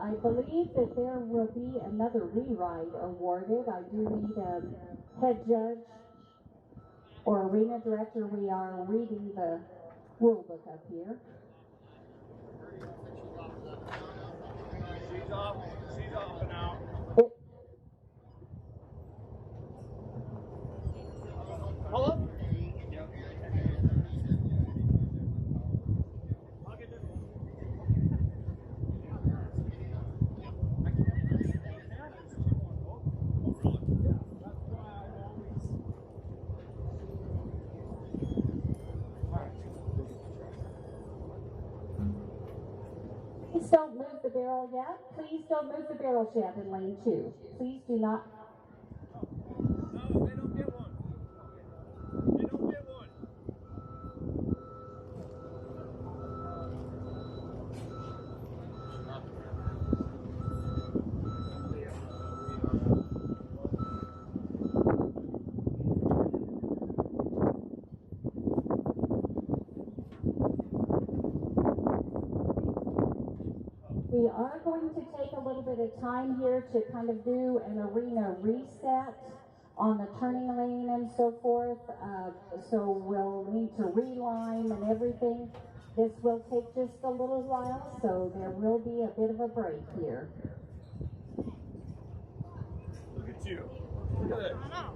I believe that there will be another rewrite awarded. I do need a head judge or arena director. We are reading the rule book up here. She's off and out. Hello? I'll get this one. Please don't move the barrel yet. Please don't move the barrel yet in lane 2. Please do not. No, they don't get one. They don't get one. We are going to take a little bit of time here to kind of do an arena reset on the turning lane and so forth. So we'll need to reline and everything. This will take just a little while, so there will be a bit of a break here. Look at you. Look at I that. know.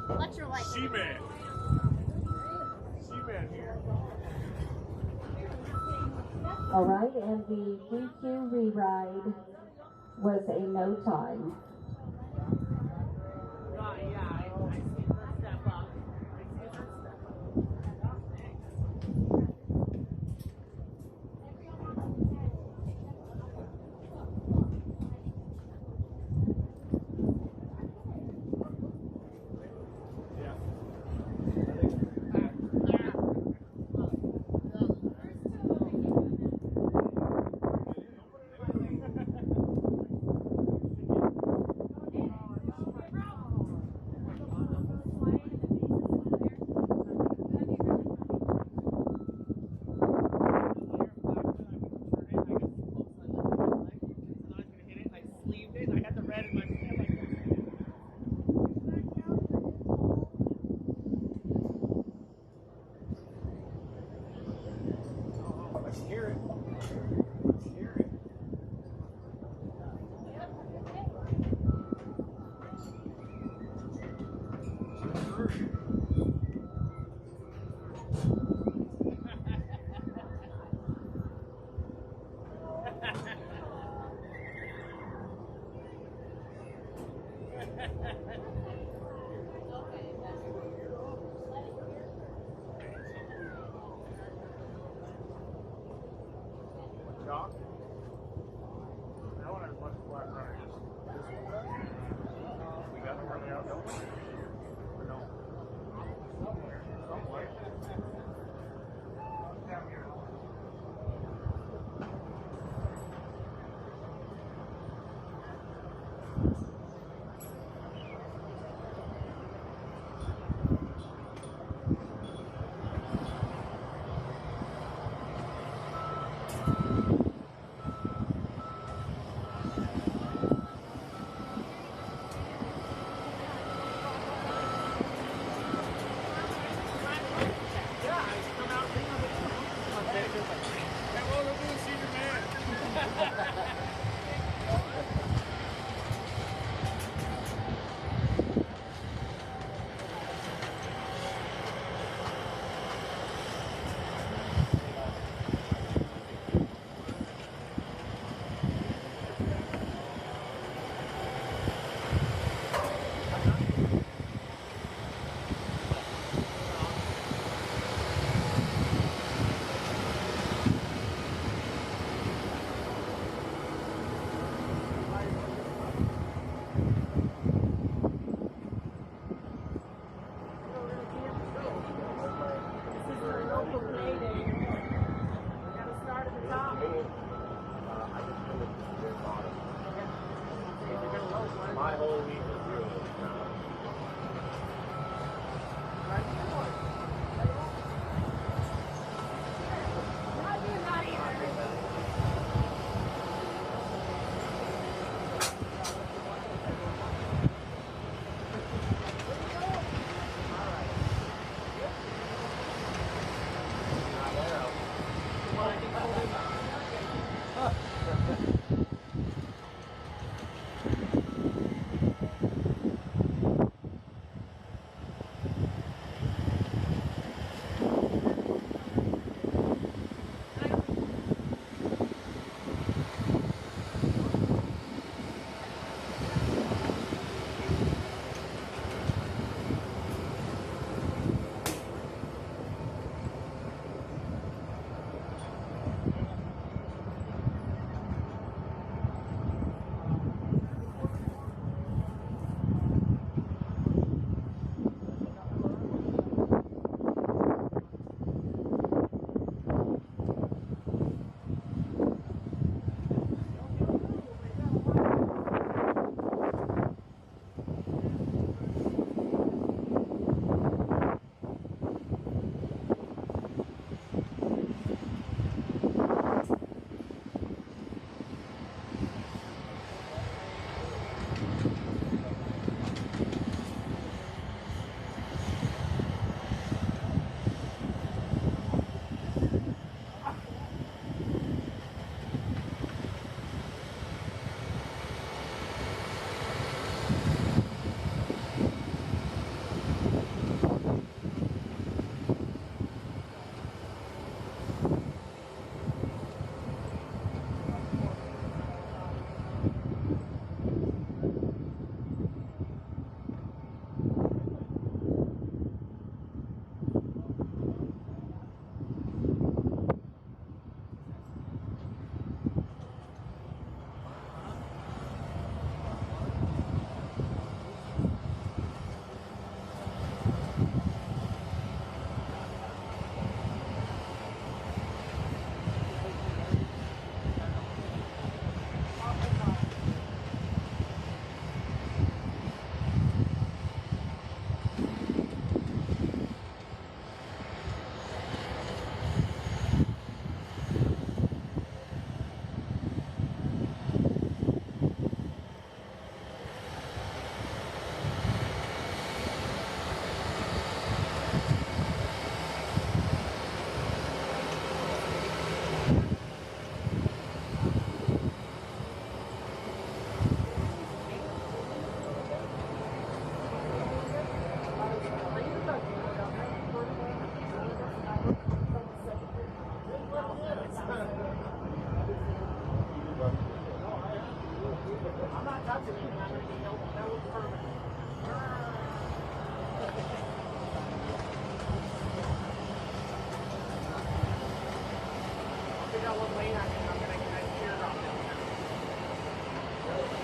Electrolyte. She-Man. She-Man here. All right, and the DQ reride was a no time. Yeah, I see her step up. I see her step up. black runner just this one. We got them running out, don't we? Or no? Somewhere. Down here. My whole week is ruined. Figure out what lane I'm in. I'm gonna teardrop down there.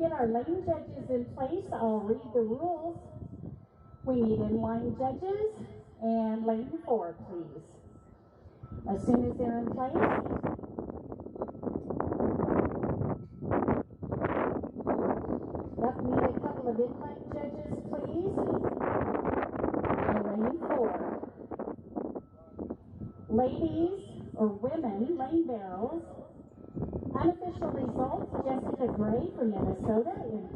get our lane judges in place, I'll read the rules. We need inline judges and lane 4, please. As soon as they're in place, yep, need a couple of inline judges, please. And lane 4. Ladies or women, lane barrels. Unofficial results, Jessica Gray from Minnesota in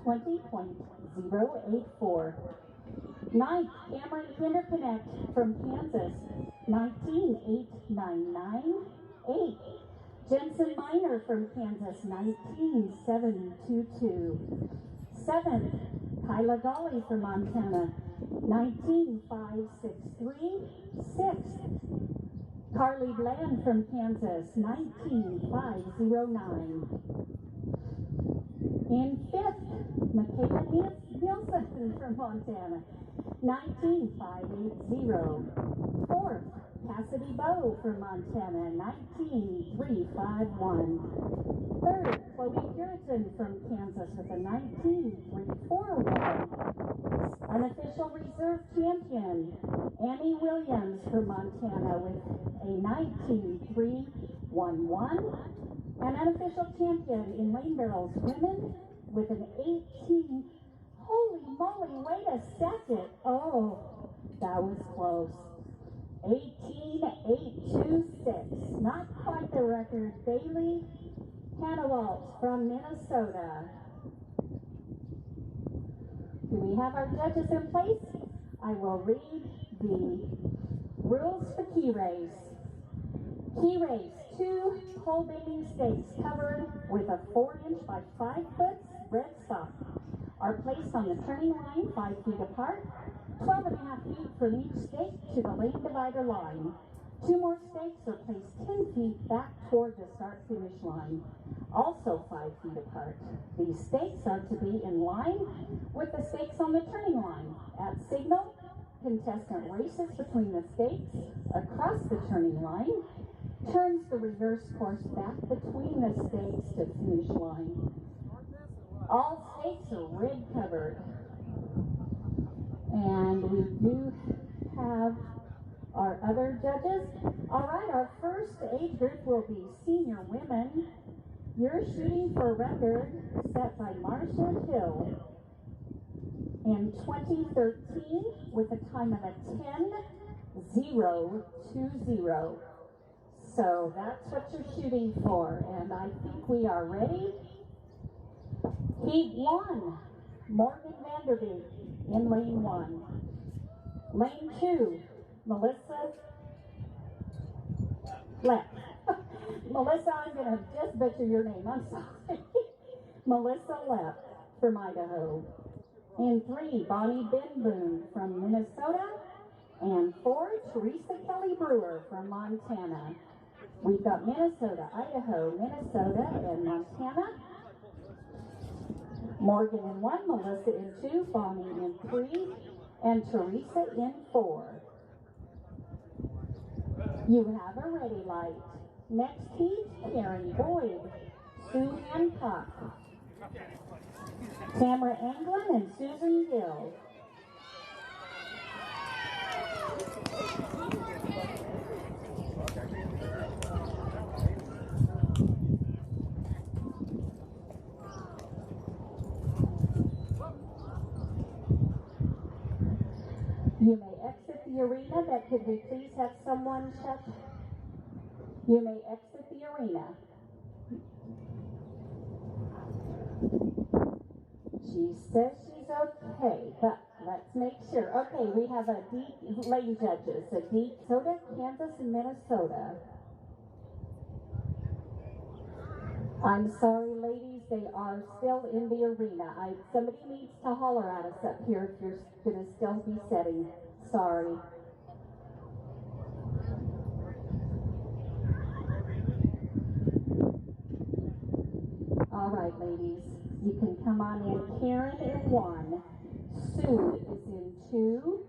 10:20.084. Ninth, Cameron Interconnect from Kansas, 19.899.8. Jensen Miner from Kansas, 19.722. Seventh, Kyla Golly from Montana, 19.563.6. Carly Bland from Kansas, 19.509. In fifth, Michaela Nielsen from Montana, 19.580. Fourth, Cassidy Bowe from Montana, 19.351. Third, Chloe Puritan from Kansas with a 19.341. Unofficial reserve champion, Annie Williams from Montana with a 19.311. And unofficial champion in lane barrels women with an 18. Holy moly, wait a second. Oh, that was close. 18.826. Not quite the record. Bailey Hannawalt from Minnesota. Do we have our judges in place? I will read the rules for key race. Key race, 2 pole baiting stakes covered with a 4-inch by 5-foot red sock are placed on the turning line 5 feet apart, 12.5 feet from each stake to the lane divider line. 2 more stakes are placed 10 feet back toward the start-finish line, also 5 feet apart. These stakes are to be in line with the stakes on the turning line. At signal, contestant races between the stakes across the turning line, turns the reverse course back between the stakes to finish line. All stakes are red covered. And we do have our other judges. All right, our first age group will be senior women. You're shooting for a record set by Marcia Hill in 2013 with a time of a 10.020. So that's what you're shooting for, and I think we are ready. Heat 1, Morgan Vanderbeek in lane 1. Lane 2, Melissa Lepp. Melissa, I'm going to just butcher your name, I'm sorry. Melissa Lepp from Idaho. In 3, Bonnie Benboon from Minnesota. And 4, Teresa Kelly Brewer from Montana. We've got Minnesota, Idaho, Minnesota, and Montana. Morgan in 1, Melissa in 2, Bonnie in 3, and Teresa in 4. You have a ready light. Next heat, Karen Boyd, Sue Hancock, Tamara Anglin, and Susan Gill. You may exit the arena. That could we please have someone check? You may exit the arena. She says she's okay, but let's make sure. Okay, we have a deep lane judges, a deep Minnesota, Kansas, and Minnesota. I'm sorry, ladies, they are still in the arena. Somebody needs to holler at us up here if you're going to still be setting. Sorry. All right, ladies, you can come on in. Karen in 1, Sue is in 2,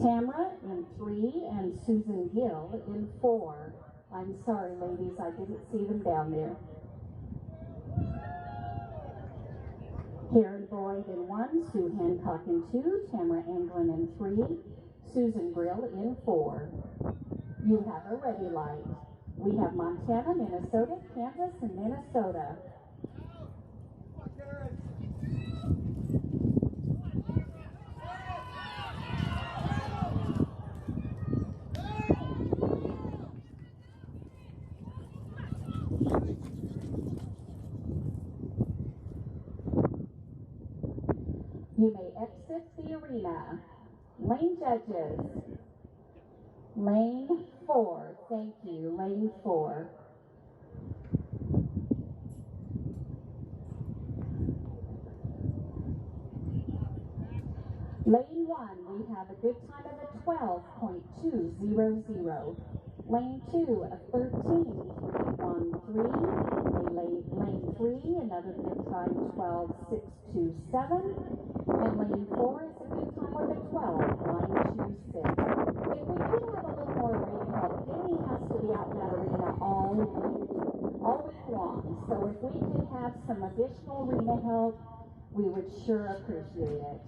Tamara in 3, and Susan Gill in 4. I'm sorry, ladies, I didn't see them down there. Karen Boyd in 1, Sue Hancock in 2, Tamara Anglin in 3, Susan Brill in 4. You have a ready light. We have Montana, Minnesota, Kansas, and Minnesota. You may exit the arena. Lane judges. Lane 4. Thank you. Lane 4. Lane 1, we have a good time of a 12.200. Lane 2, a 13.313. Lane 3, another good time, 12.627. And lane 4 is a good time with a 12.926. If we could have a little more arena help, Denny has to be out in that arena all week long. So if we could have some additional arena help, we would sure appreciate it.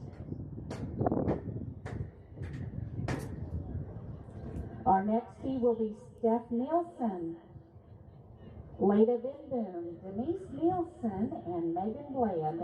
Our next tee will be Steph Nielsen, Leda Binboom, Denise Nielsen, and Megan Bland.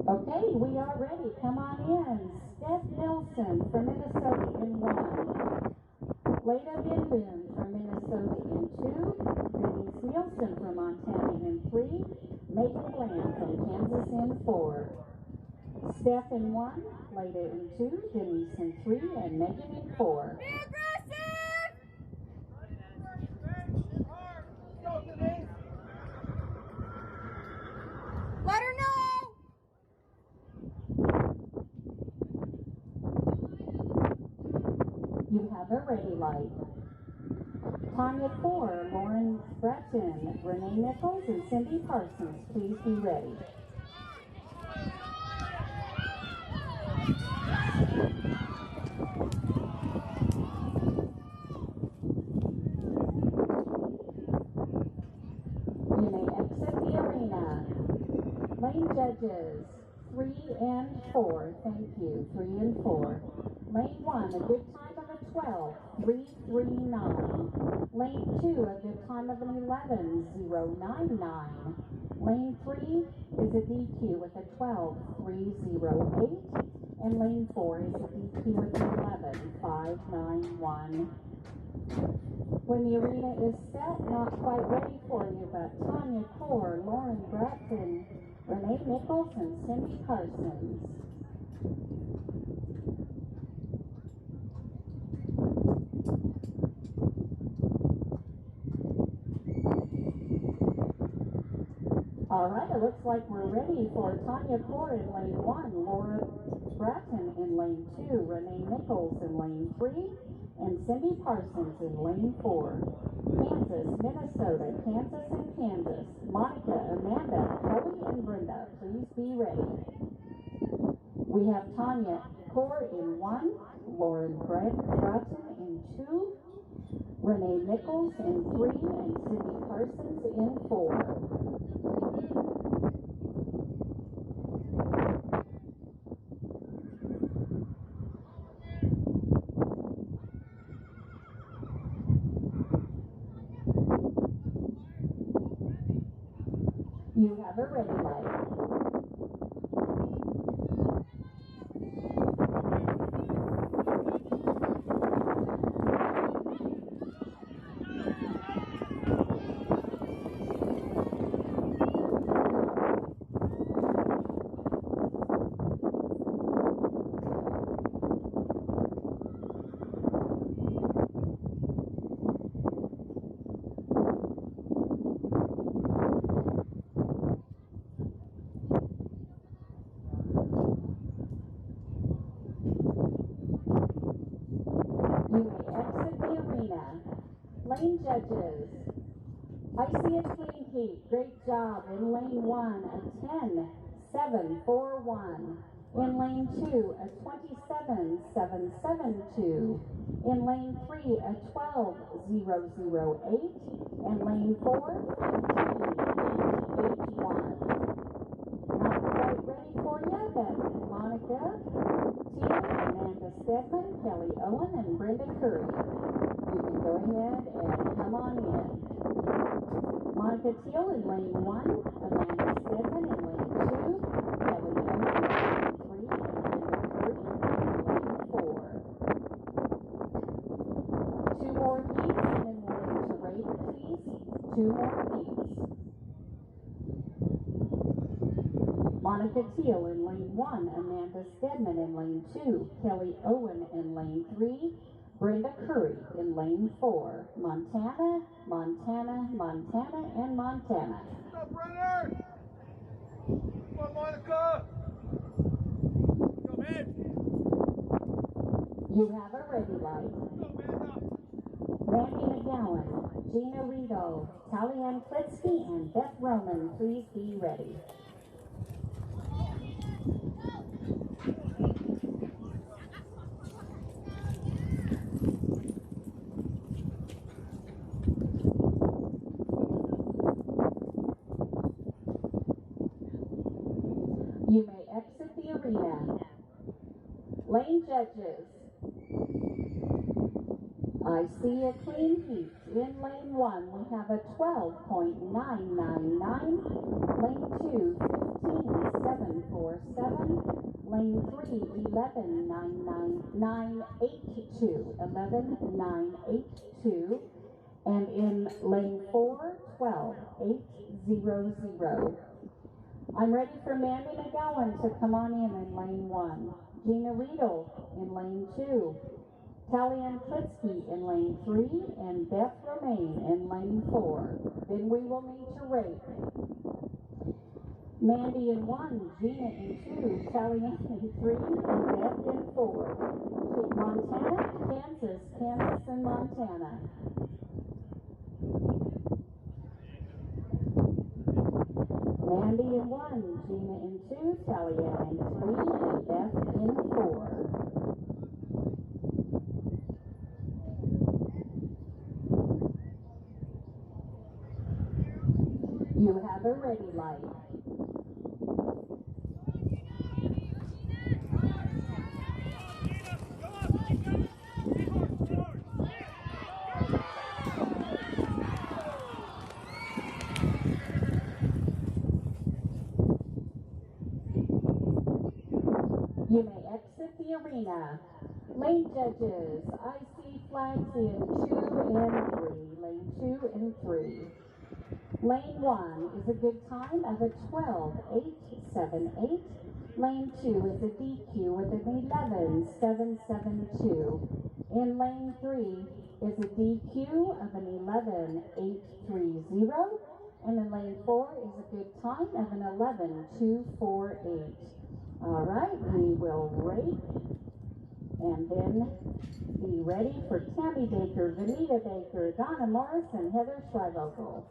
Okay, we are ready. Come on in. Steph Nelson from Minnesota in 1. Leda Binboom from Minnesota in 2. Denise Nielsen from Montana in 3. Megan Bland from Kansas in 4. Steph in 1, Leda in 2, Denise in 3, and Megan in 4. Be aggressive! Let her know! You have a ready light. Tanya 4, Lauren Breton, Renee Nichols, and Cindy Parsons, please be ready. You may exit the arena. Lane judges, 3 and 4, thank you, 3 and 4. Lane 1, a good time of a 12.339. Lane 2, a good time of an 11.099. Lane 3 is a DQ with a 12.308. And lane 4 is a DQ with an 11.591. When the arena is set, not quite ready for you, but Tanya Core, Lauren Bratton, Renee Nichols, and Cindy Parsons. All right, it looks like we're ready for Tanya Core in lane 1, Laura Bratton in lane 2, Renee Nichols in lane 3, and Cindy Parsons in lane 4. Kansas, Minnesota, Kansas, and Kansas. Monica, Amanda, Chloe, and Brenda, please be ready. We have Tanya Core in 1, Lauren Bratton in 2, Renee Nichols in 3, and Cindy Parsons in 4. You have a ready light. You may exit the arena. Lane judges. I see a clean heat. Great job. In lane 1, a 10-7-4-1. In lane 2, a 27-7-7-2. In lane 3, a 12-0-0-8. In lane 4, 15-8-1. Not quite ready for you, but Monica, Tia, Amanda Stedman, Kelly Owen, and Brenda Curry. You can go ahead and come on in. Monica Teal in lane 1, Amanda Stedman in lane 2, Kelly Owen in lane 3, and Brenda Curry in lane 4. 2 more heats, and then we'll into rate, please. 2 more heats. Monica Teal in lane 1, Amanda Stedman in lane 2, Kelly Owen in lane 3, Brenda Curry in lane 4. Montana, Montana, Montana, and Montana. What's up, Brenner? Come on, Monica. Go, man. You have a ready light. Go, Amanda. Randy McGowan, Gina Riedel, Talianne Klitsky, and Beth Roman, please be ready. You may exit the arena. Lane judges. I see a clean heat. In lane 1, we have a 12.999. Lane 2, 15.747. Lane 3, 11.982. 11.982. And in lane 4, 12.800. I'm ready for Mandy McGowan to come on in lane 1. Gina Riedel in lane 2. Talianne Klitsky in lane 3. And Beth Romaine in lane 4. Then we will need to rate. Mandy in 1, Gina in 2, Talianne in 3, and Beth in 4. Montana, Kansas, Kansas, and Montana. Mandy in 1, Gina in 2, Talianne in 3, and Beth in 4. You have a ready light. You may exit the arena. Lane judges, I see flags in 2 and 3. Lane 2 and 3. Lane 1 is a good time of a 12.878. Lane 2 is a DQ with an 11.772. In lane 3 is a DQ of an 11.830. And in lane 4 is a good time of an 11.248. All right, we will rate and then be ready for Tammy Baker, Vanita Baker, Donna Morris, and Heather Schreivogel.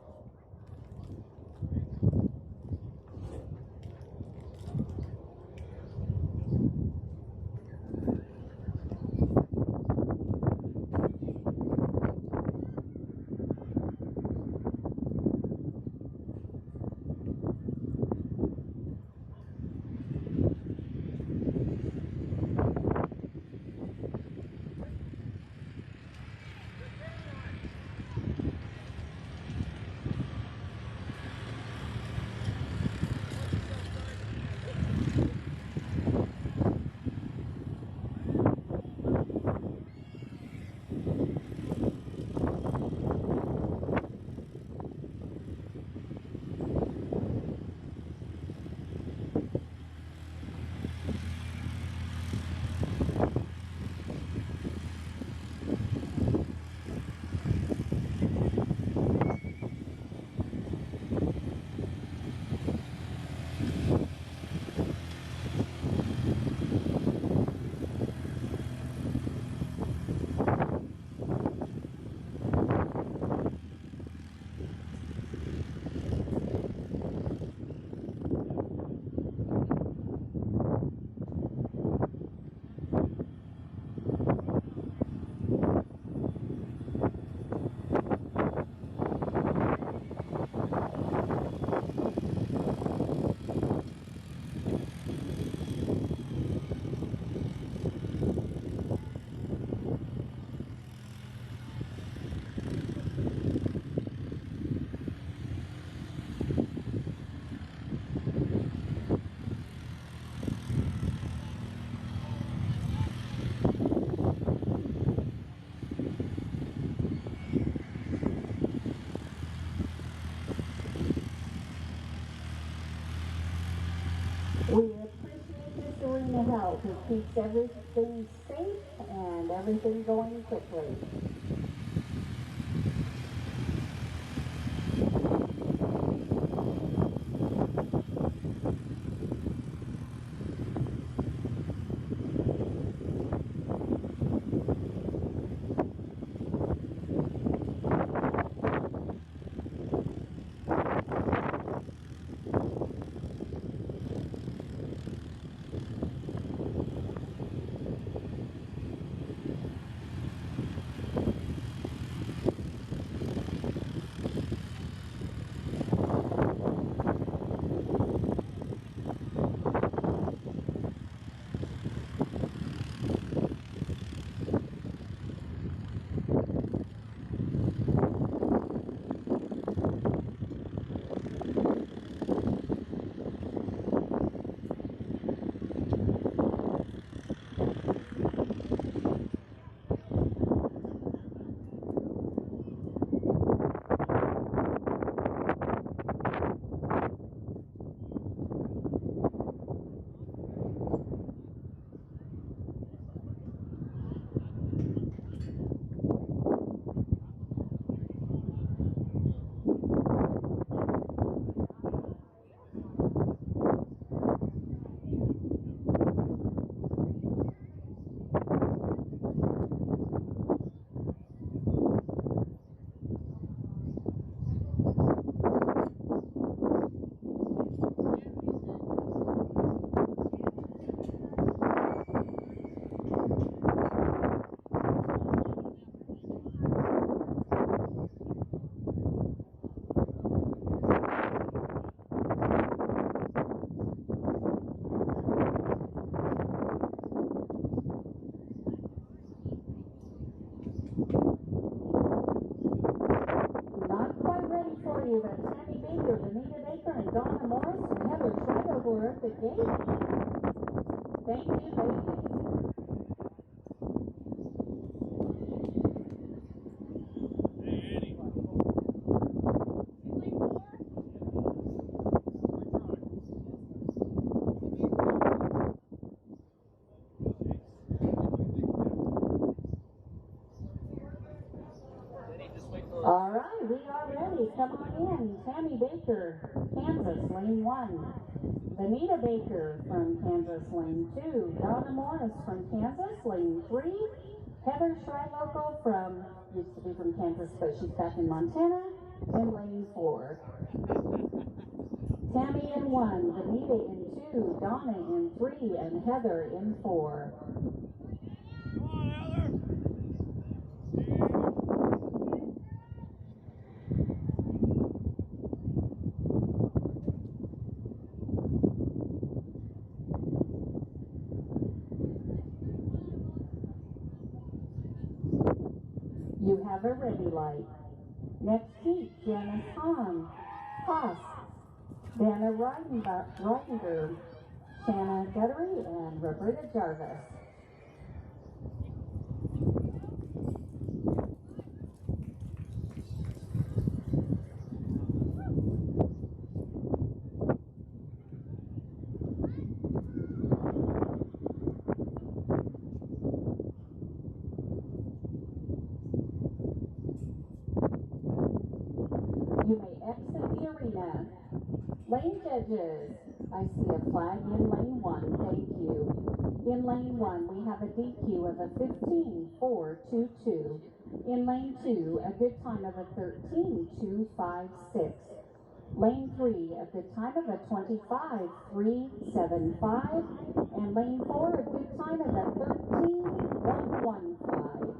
this arena help. It keeps everything safe and everything going quickly. For you, but Tammy Baker, Benita Baker, and Donna Morris and Heather Schreiber were at the gate. Thank you, ladies. All right, we are ready. Come on in. Tammy Baker, Kansas, lane 1. Benita Baker from Kansas, lane 2. Donna Morris from Kansas, lane 3. Heather Schreiber from, used to be from Kansas, but she's back in Montana, in lane 4. Tammy in 1, Benita in 2, Donna in 3, and Heather in 4. Come on, Heather. You have a ready light. Next heat, Janice Haas, Dana Reitinger, Shanna Guttery, and Roberta Jarvis. You may exit the arena. Lane judges, I see a flag in lane 1, thank you. In lane 1, we have a DQ of a 15.422. In lane 2, a good time of a 13.256. Lane 3, a good time of a 25.375. And lane 4, a good time of a 13.115.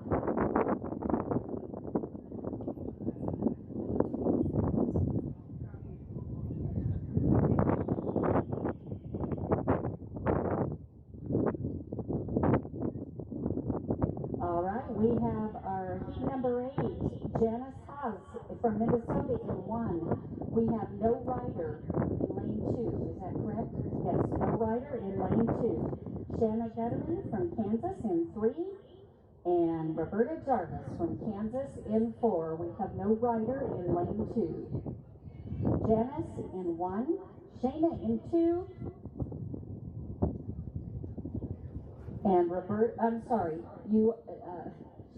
All right, we have our heat number 8, Janice Haas from Minnesota in 1. We have no rider in lane 2. Is that correct? Yes, no rider in lane 2. Shanna Guttery from Kansas in 3. And Roberta Jarvis from Kansas in 4. We have no rider in lane 2. Janice in 1. Shayna in 2. And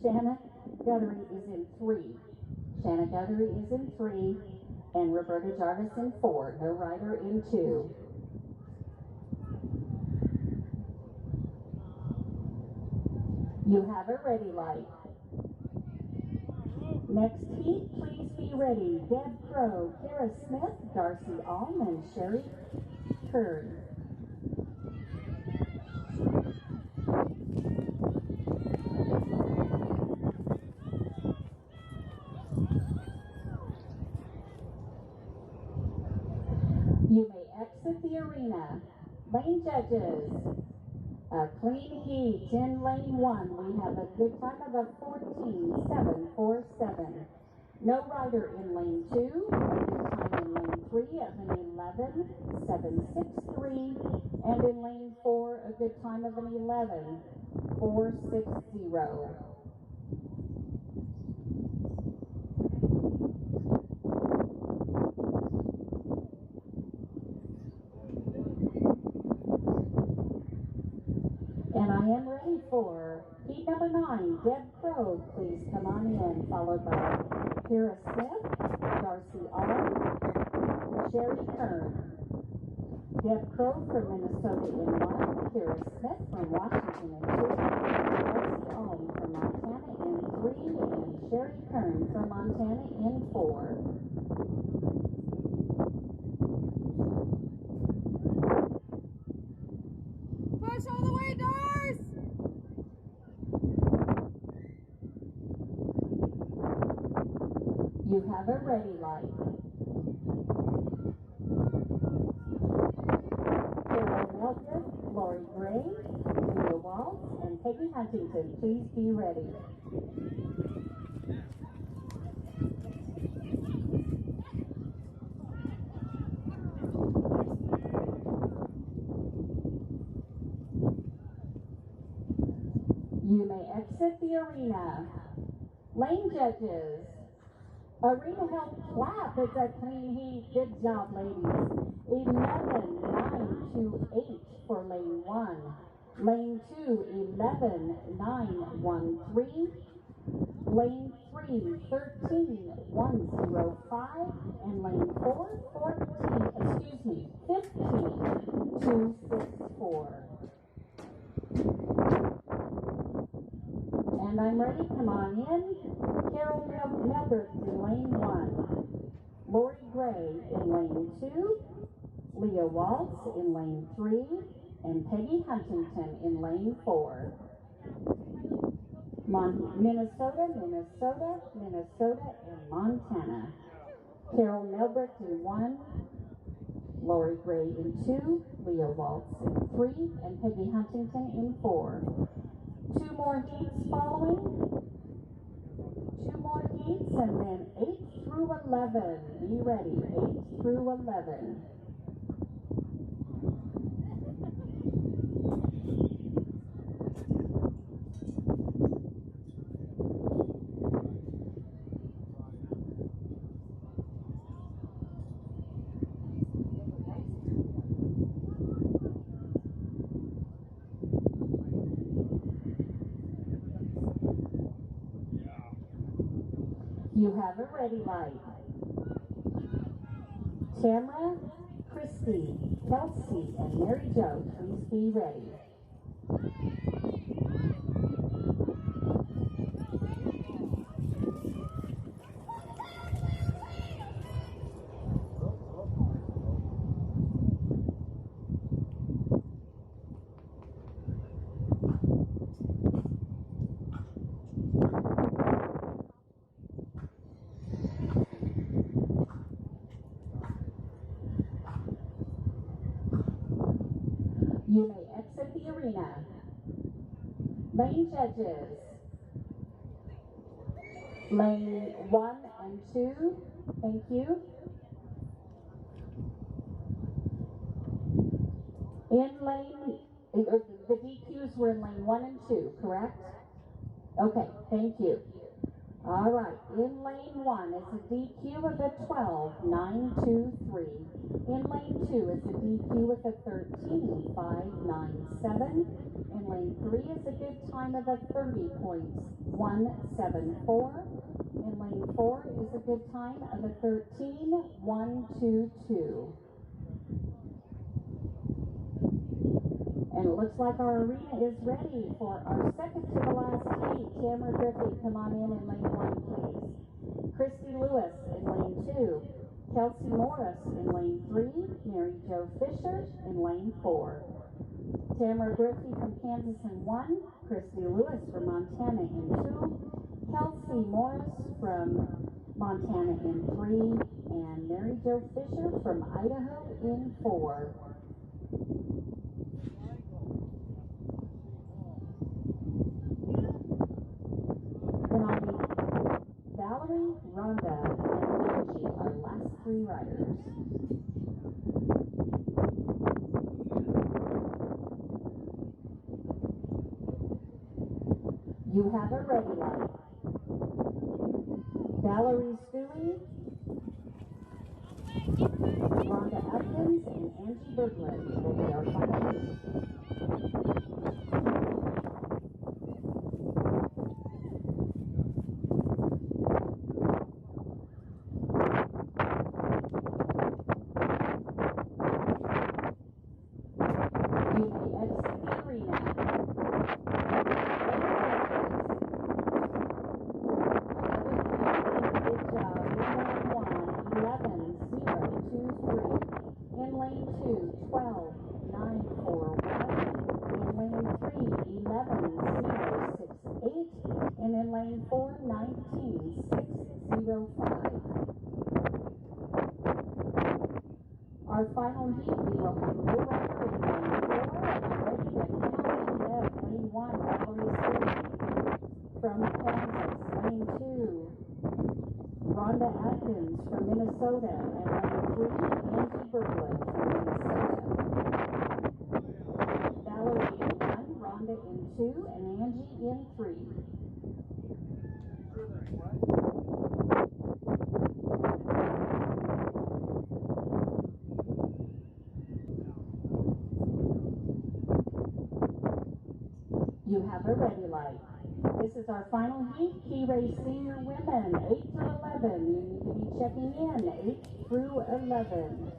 Shanna Guttery is in 3. Shanna Guttery is in 3, and Roberta Jarvis in 4. No rider in 2. You have a ready light. Next heat, please be ready. Deb Crow, Kara Smith, Darcy Alm, and Sherry Kern. You may exit the arena. Lane judges. A clean heat in lane 1. We have a good time of a 14.747. No rider in lane 2. A good time in lane 3 of an 11.763. And in lane 4, a good time of an 11.460. And I am ready for heat number 9. Deb Crow, please come on in, followed by Kara Smith, Darcy Alm, Sherry Kern. Deb Crow from Minnesota in 1, Kara Smith from Washington in 2, Darcy Alm from Montana in 3, and Sherry Kern from Montana in 4. Push all the way, Doris! You have a ready light. Carol Mildred, Lori Gray, Leah Waltz, and Peggy Huntington, please be ready. You may exit the arena. Lane judges. Arena help clap. It's a clean heat. Good job, ladies. 11.928 for lane 1. Lane 2, 11.913. Lane 3, 13.105. And lane 4, 15.264. And I'm ready, come on in. Carol Melbert in lane 1. Lori Gray in lane 2. Leah Waltz in lane 3. And Peggy Huntington in lane 4. Minnesota, and Montana. Carol Melbert in 1. Lori Gray in 2. Leah Waltz in 3. And Peggy Huntington in 4. 2 more heats following. 2 more heats, and then 8 through 11. Be ready, 8 through 11. You have a ready light. Tamara, Christy, Kelsey, and Mary Jo, please be ready. You may exit the arena. Lane judges. Lane 1 and 2, thank you. In lane, the DQs were in lane 1 and 2, correct? Okay, thank you. All right, in lane 1 is a DQ with a 12.923. In lane 2 is a DQ with a 13.593. 30.97. And lane 3 is a good time of a 30.174. And lane 4 is a good time of a 13.122. And it looks like our arena is ready for our second to the last heat. Tamara Griffey, come on in lane 1, please. Christy Lewis in lane 2. Kelsey Morris in lane 3. Mary Jo Fisher in lane 4. Tamara Griffey from Kansas in 1. Christy Lewis from Montana in 2. Kelsey Morris from Montana in 3. And Mary Jo Fisher from Idaho in 4. Then I'll need Valerie, Rhonda, and Angie, our last 3 riders. You have a ready light. Valerie Stewie, Rhonda Atkins, and Angie Berglund will be our final heat. You may exit the arena. Good job. In lane 1, 11-0-2-3. In lane 2, 12-9-4-1. In lane 3, 11-0-6-8. And in lane 4, 19-6-0-5. Our final heat, we will have a new record in lane 4, and ready to count in lane 1, Valerie Stewie from Kansas. Lane 2, Rhonda Atkins from Minnesota. And lane 3, Angie Berglund from Minnesota. Valerie in 1, Rhonda in 2, and Angie in 3. You have a ready light. This is our final heat, Key Race Senior Women, 8 through 11. You need to be checking in, 8 through 11.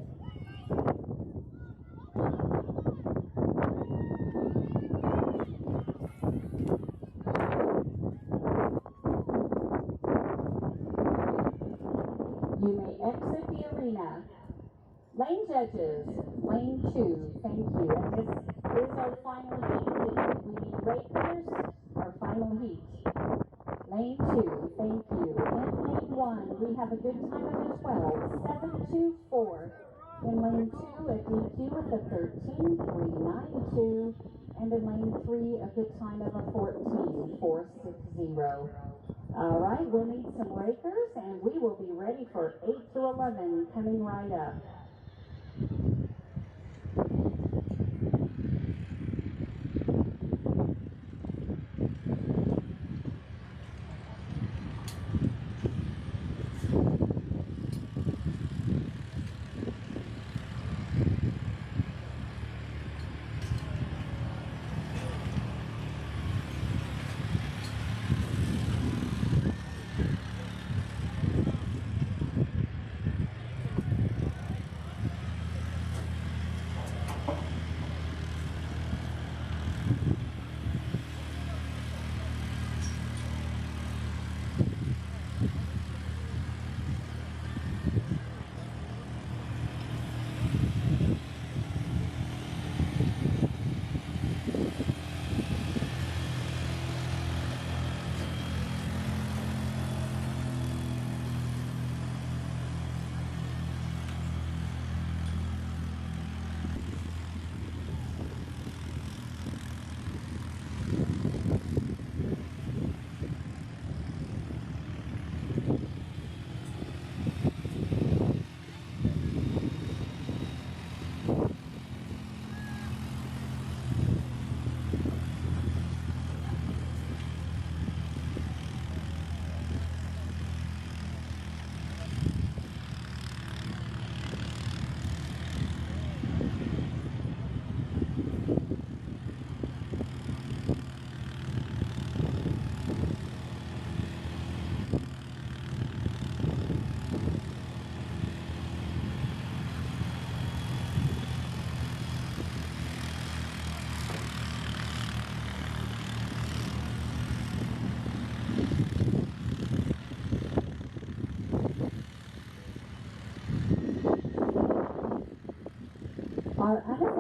You may exit the arena. Lane judges, lane 2, thank you. And this is our final heat. We need rakers, our final heat. Lane 2, thank you. In lane 1, we have a good time of a 12-7-2-4. In lane 2, a DQ with a 13-3-9-2. And in lane 3, a good time of a 14-4-6-0. All right, we'll need some rakers, and we will be ready for 8 through 11 coming right up.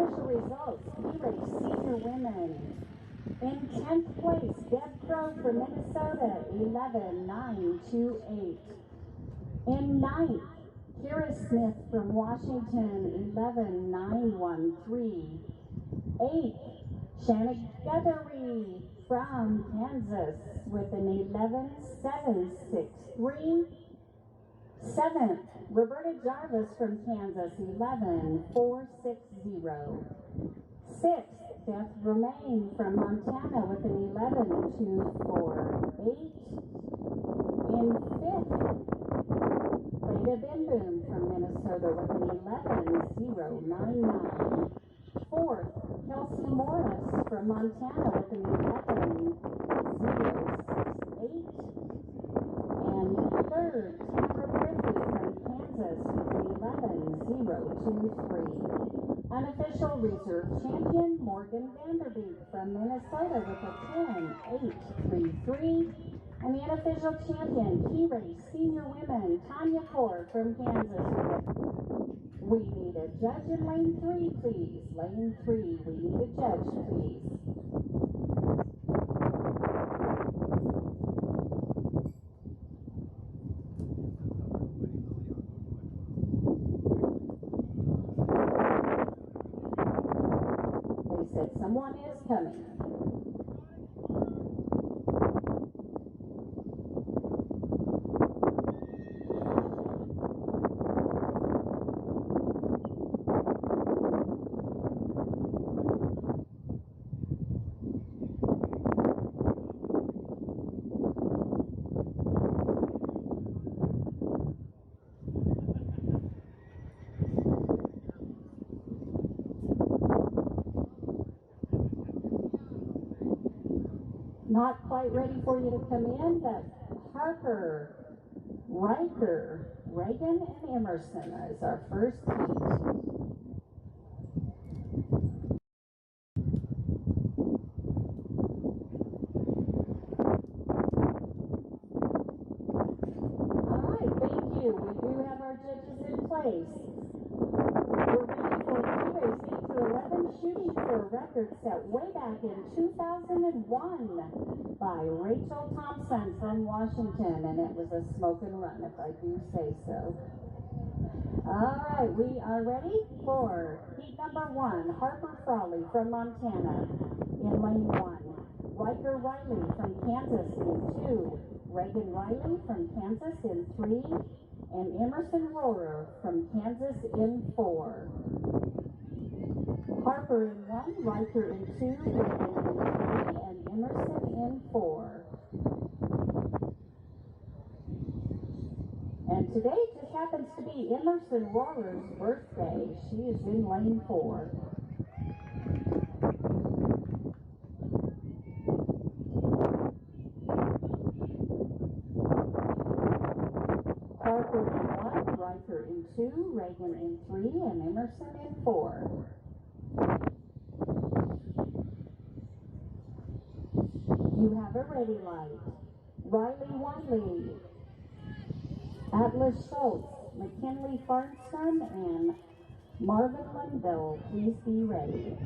Official results, P-Race Senior Women. In 10th place, Deb Crow from Minnesota, 11,928. In 9th, Kira Smith from Washington, 11,913. 8th, Shanna Guthery from Kansas with an 11,763. 7th, Roberta Jarvis from Kansas, 11,460. 6th, Beth Romaine from Montana with an 11,248. In 5th, Leda Bimboom from Minnesota with an 11,099. 4th, Kelsey Morris from Montana with an 11,068. And 3rd, Tamara Griffey from Kansas with an 11,023. Unofficial reserve champion Morgan Vanderbeek from Minnesota with a 10,833. And the unofficial champion P-Race Senior Women Tanya Kaur from Kansas with a... We need a judge in lane 3, please. Lane 3, we need a judge, please. They said someone is coming. Not quite ready for you to come in, but Harper, Riker, Reagan, and Emerson is our first heat. All right, thank you. We do have our judges in place. We're ready for P-Race 8 through 11, shooting for a record set way back in 2001 by Rachel Thompson from Washington, and it was a smoke and run, if I do say so. All right, we are ready for heat number 1. Harper Frawley from Montana in lane 1. Riker Riley from Kansas in 2. Reagan Riley from Kansas in 3. And Emerson Rohrer from Kansas in 4. Harper in 1, Riker in 2, Reagan in 3, and Emerson in 4. And today just happens to be Emerson Rohrer's birthday. She is in lane 4. Harper in 1, Riker in 2, Reagan in 3, and Emerson in 4. You have a ready light. Riley Wiley, Atlas Schultz, McKinley Farnston, and Marvin Linville, please be ready.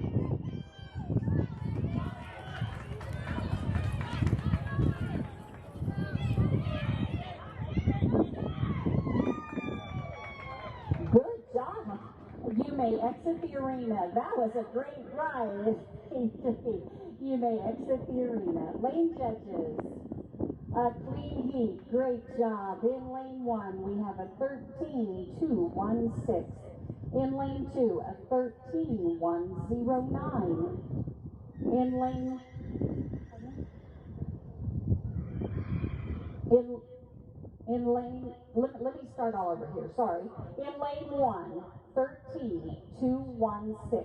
Good job. You may exit the arena. That was a great ride. You may exit the arena. Lane judges, a clean heat. Great job. In lane 1, we have a 13,216. In lane 2, a 13,109. In lane... let me start all over here, sorry. In lane 1, 13,216.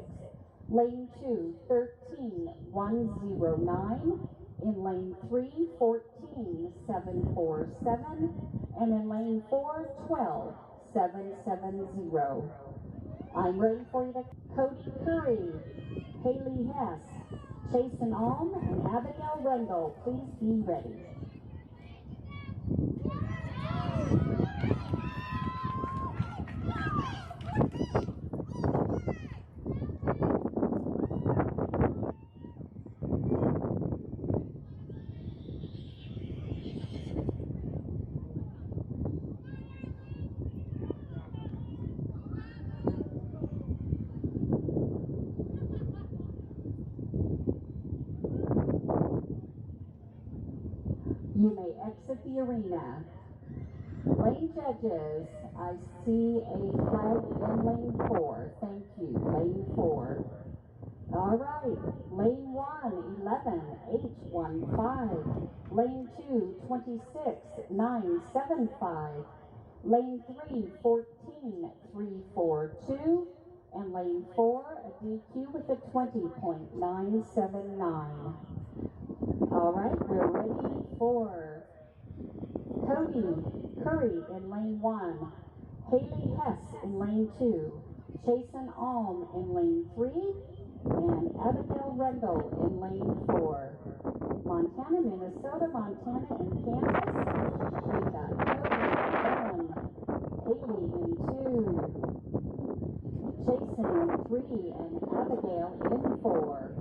Lane 2, 13,109. In lane 3, 14,747. And in lane 4, 12,770. I'm ready for you to Cody Curry, Haley Hess, Chasen Alm, and Abigail Rendell. Please be ready. You may exit the arena. Lane judges, I see a flag in lane 4. Thank you, lane 4. All right, lane 1, 11, 815. Lane 2, 26, 975. Lane 3, 14, 342. And lane 4, a DQ with a 20.979. All right, we're ready for Cody Curry in lane 1, Haley Hess in lane 2, Chasen Alm in lane 3, and Abigail Rendell in lane 4. Montana, Minnesota, Montana, and Kansas. We've got Cody in 1, Haley in 2, Chasen in 3, and Abigail in 4.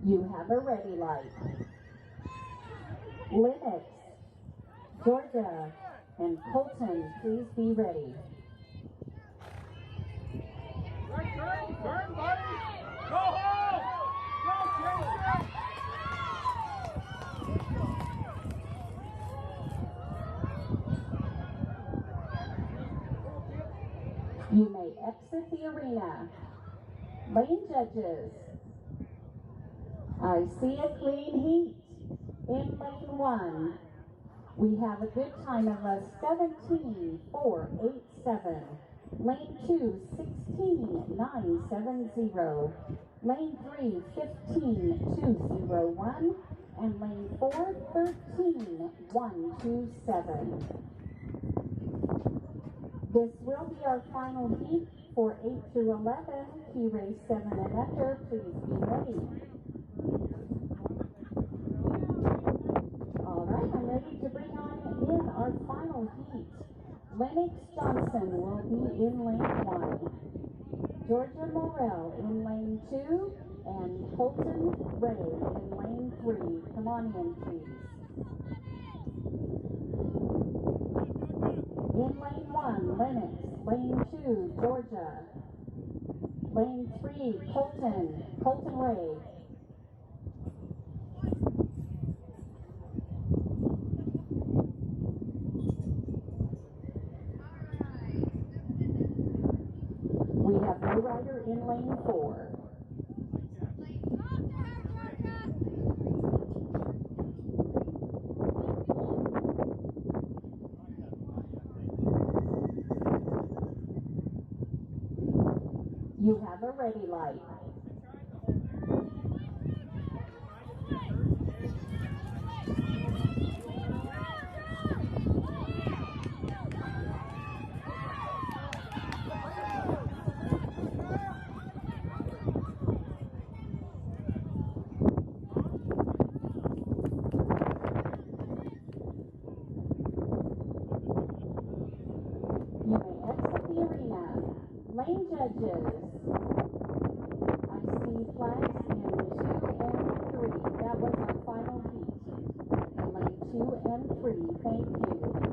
You have a ready light. Lennox, Georgia, and Colton, please be ready. Turn, buddy! Go home! Go, Jason! You may exit the arena. Lane judges, I see a clean heat in lane 1. We have a good time of a 17.487. Lane 2, 16.970. Lane 3, 15.201. And lane 4, 13.127. This will be our final heat for 8 through 11. Key race 7 and under. Please be ready. All right, I'm ready to bring on in our final heat. Lennox Johnson will be in lane 1. Georgia Morrell in lane 2. And Colton Ray in lane 3. Come on in, please. In lane 1, Lennox. Lane 2, Georgia. Lane 3, Colton Ray. We have no rider in lane 4. You have a ready light. You may exit the arena. Lane judges, I see flags in 2 and 3. That was our final heat. In lane 2 and 3, thank you. In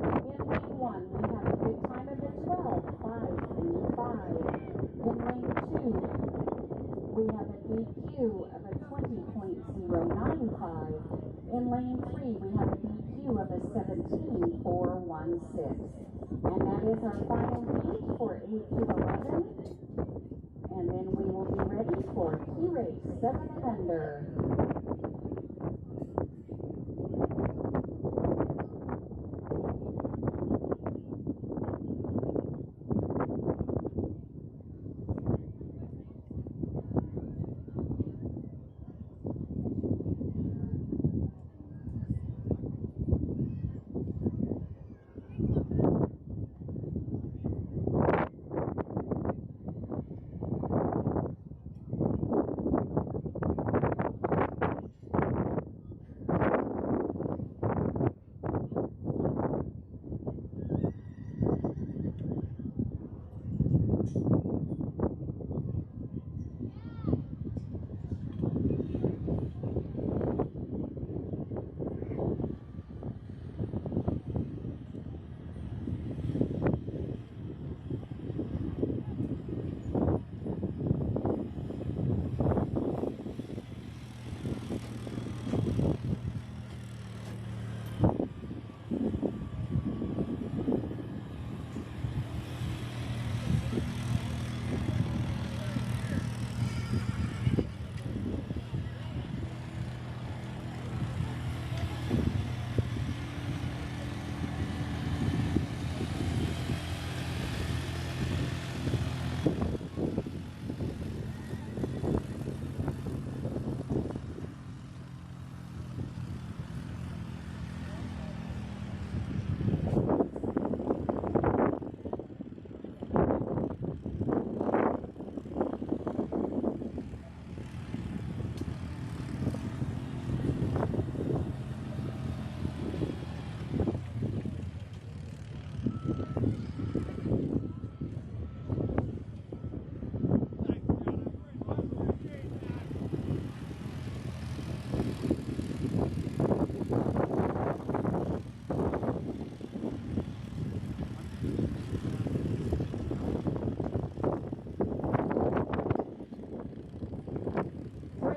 lane 1, we have a good time of a 12.535. In lane 2, we have a DQ of a 20.095. In lane 3, we have a DQ of a 17.416. And that is our final heat for 8 to 11. And then we will be ready for key race 7 and under.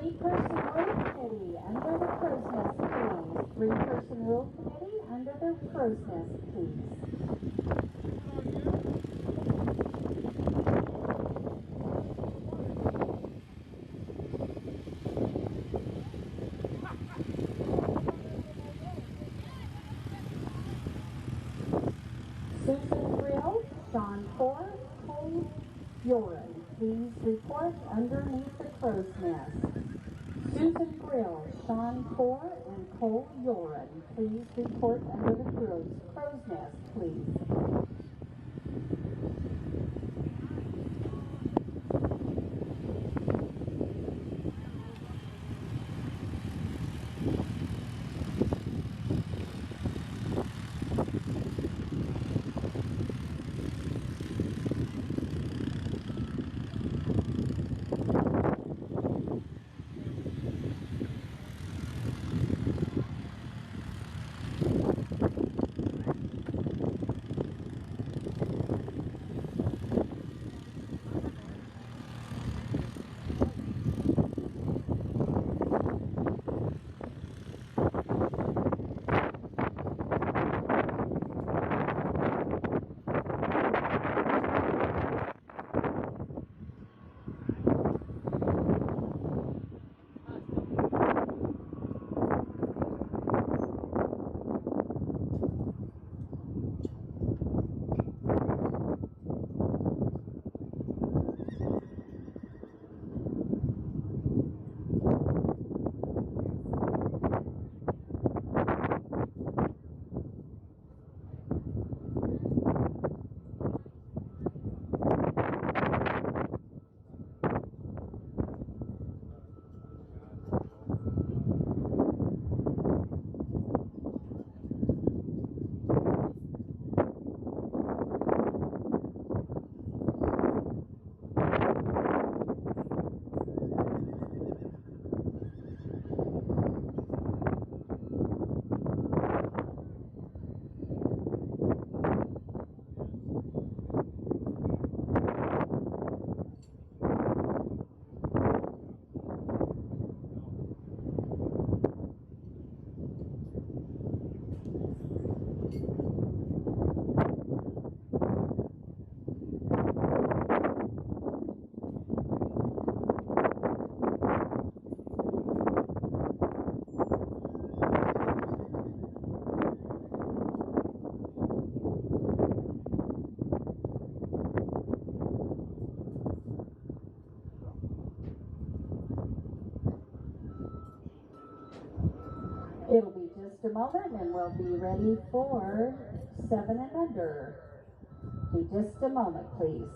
Three-person road committee under the crow's nest, please. Three-person road committee under the crow's nest, please. Susan Grill, Sean Ford, Cole Yoren, please report underneath the crow's nest. Susan Grill, Sean Ford, and Cole Yoren, please report under the crow's nest, please. It'll be just a moment and we'll be ready for 7 and under. Be just a moment, please.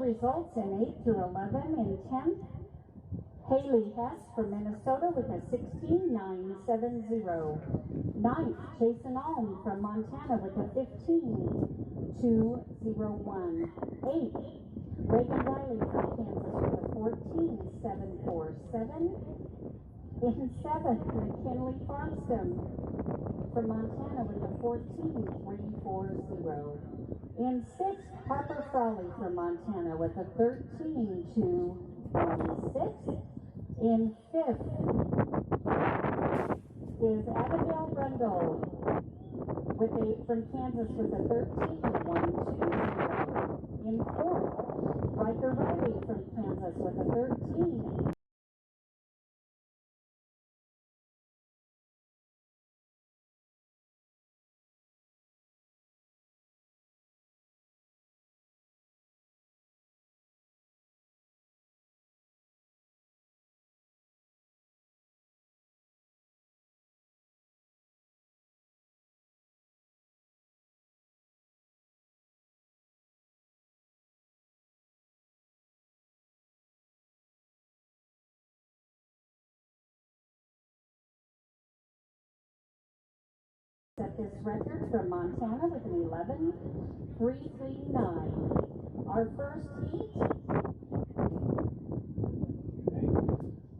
results in 8 through 11 in 10th. Haley Hess from Minnesota with a 16.970. 9th, Jason Alm from Montana with a 15.201. 8th, Reagan Riley from Kansas with a 14.747. In 7th, McKinley Farmston from Montana with a 14.340. In 6th, Harper Frawley from Montana with a 13.216. In 5th is Abigail Brundle from Kansas with a 13.120. In 4th, Riker Riley from Kansas with a 13. Set this record from Montana with an 11.339. Our first heat,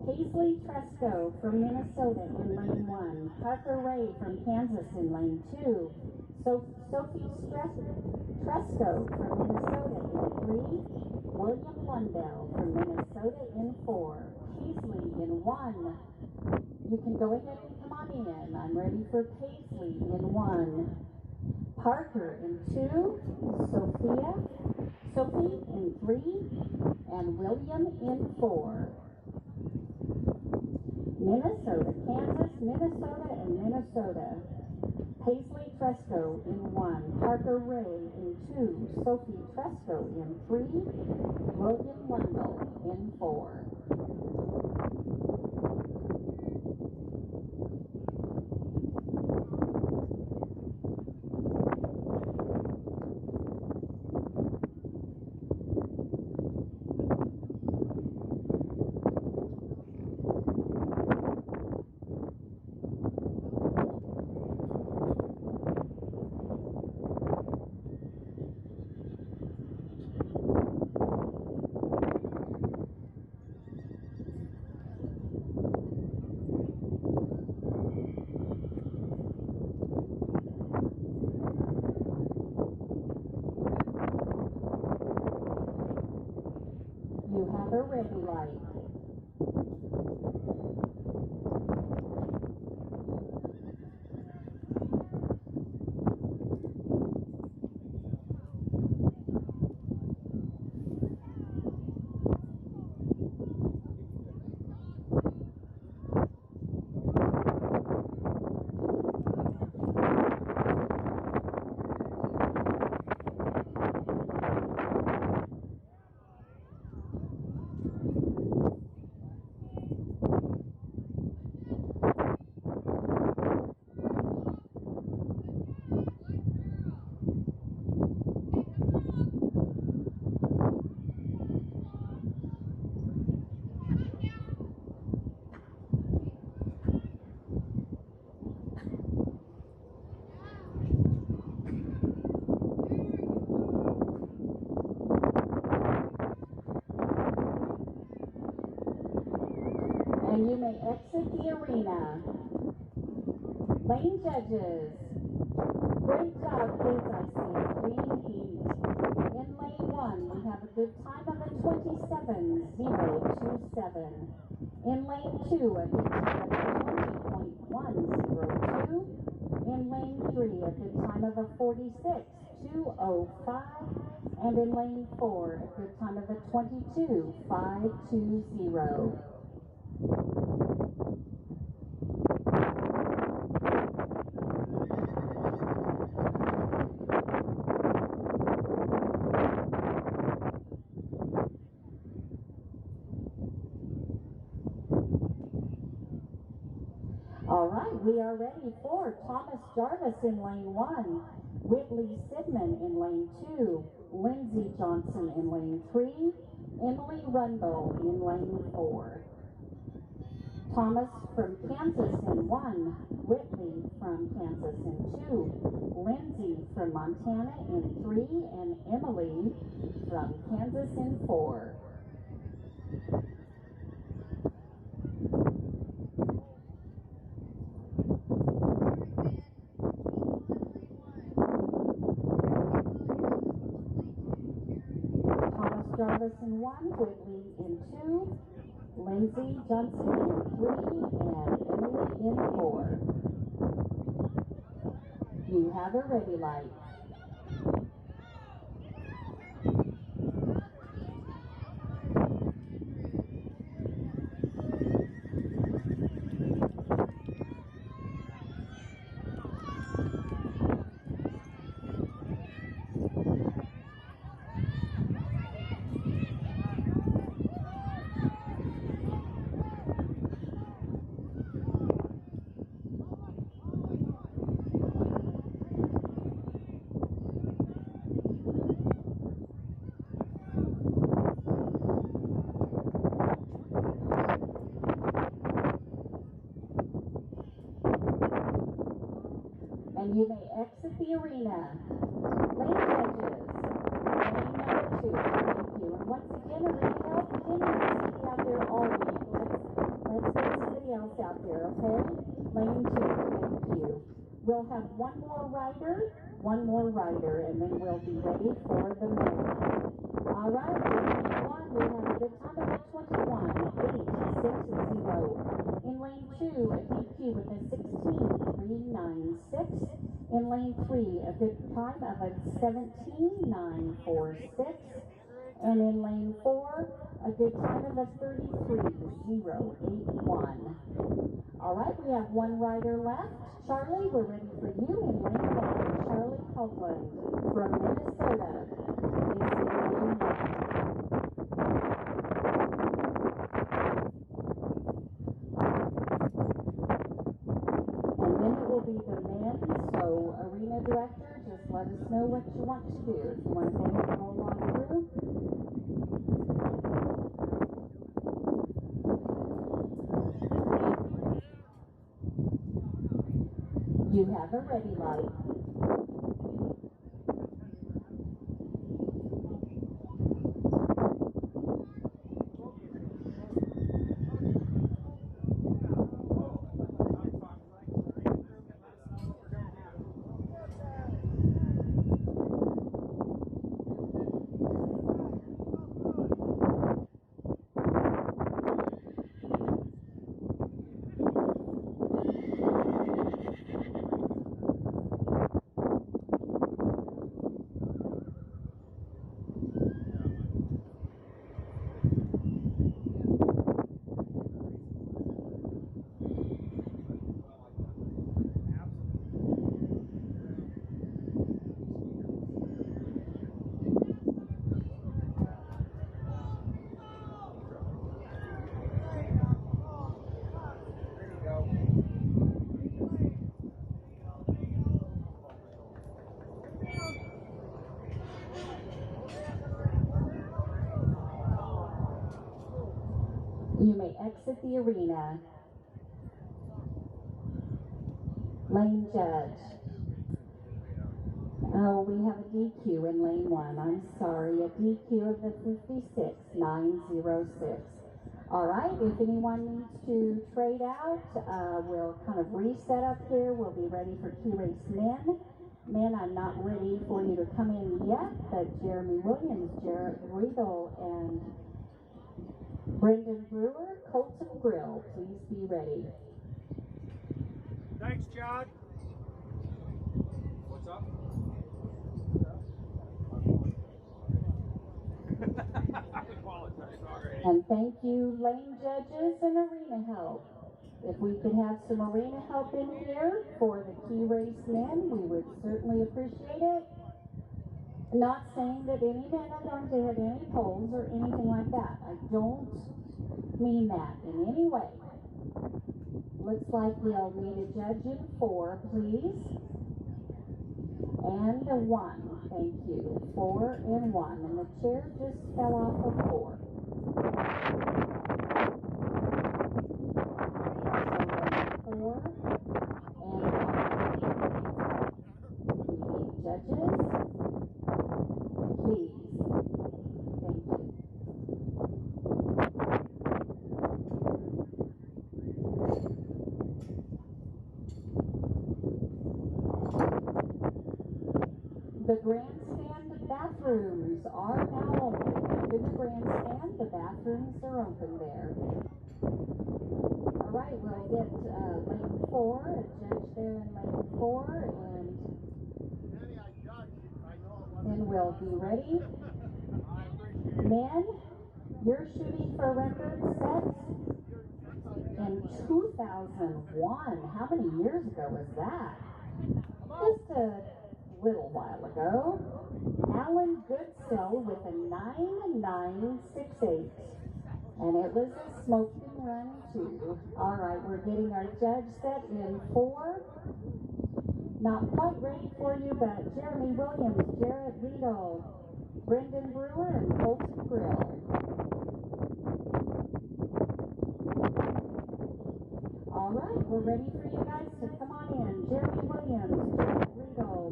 Paisley Tresco from Minnesota in lane 1. Parker Ray from Kansas in lane 2. Sophie Tresco from Minnesota in 3. William Lundell from Minnesota in 4. Paisley in 1. You can go ahead and come on in. I'm ready for Paisley in 1. Parker in 2. Sophie in 3. And William in 4. Minnesota, Kansas, Minnesota, and Minnesota. Paisley Tresco in 1. Parker Ray in 2. Sophie Tresco in 3. William Lundell in 4. You have a ready light. And you may exit the arena. Lane judges. Great job, kids. I see a clean heat. In lane 1, we have a good time of a 27.027. In lane 2, a good time of a 20.102. In lane 3, a good time of a 46.205. And in lane 4, a good time of a 22.520. All right, we are ready for Thomas Jarvis in lane 1, Whitley Sidman in lane 2, Lindsay Johnson in lane 3, Emily Rundle in lane 4. Thomas from Kansas in 1, Whitley from Kansas in 2, Lindsay from Montana in 3, and Emily from Kansas in 4. Thomas Jarvis in 1, Whitley in 2, Lindsay Johnson in 3, and Emily in 4. You have a ready light. And you may exit the arena. Lane judges, lane number 2, thank you. And once again, arena help, we didn't have somebody out there all week. Let's get somebody else out there, okay? Lane 2, thank you. We'll have one more rider, and then we'll be ready for the men. All right, lane 1, we have a good time of a 21.860. In lane 2, a DQ with a 16.396. In lane 3, a good time of a 17.946. And in lane 4, a good time of a 33.081. All right, we have one rider left. Charlie, we're ready for you in lane 1. Charlie Copeland from Minnesota is in lane 1. And then it will be the men, so arena director, just let us know what you want to do. If you want to go ahead and roll on through. You have a ready light. You may exit the arena. Lane judge. Oh, we have a DQ in lane 1. I'm sorry, a DQ of the 56.906. All right, if anyone needs to trade out, we'll kind of reset up here. We'll be ready for Q-Race men. Men, I'm not ready for you to come in yet, but Jeremy Williams, Jarrett Riedel, and Brendan Brewer, Colton Grill, please be ready. Thanks, Chad. What's up? I apologize already. And thank you, lane judges and arena help. If we could have some arena help in here for the key race men, we would certainly appreciate it. Not saying that any men are going to hit any poles or anything like that. I don't mean that in any way. Looks like we'll need a judge in 4, please. And a 1. Thank you. 4 and 1. And the chair just fell off of 4. So 4 and 1. We need judges. Please. Thank you. The grandstand bathrooms are now open. After the grandstand, the bathrooms are open there. All right, we'll get lane 4, a judge there in lane 4, and we'll be ready. Men, you're shooting for a record set in 2001. How many years ago was that? Just a little while ago. Alan Goodsill with a 9968. And it was a smoking run too. All right, we're getting our judge set in 4. Not quite ready for you, but Jeremy Williams, Jarrett Riedel, Brendan Brewer, and Colton Grill. All right, we're ready for you guys to come on in. Jeremy Williams, Jarrett Riedel,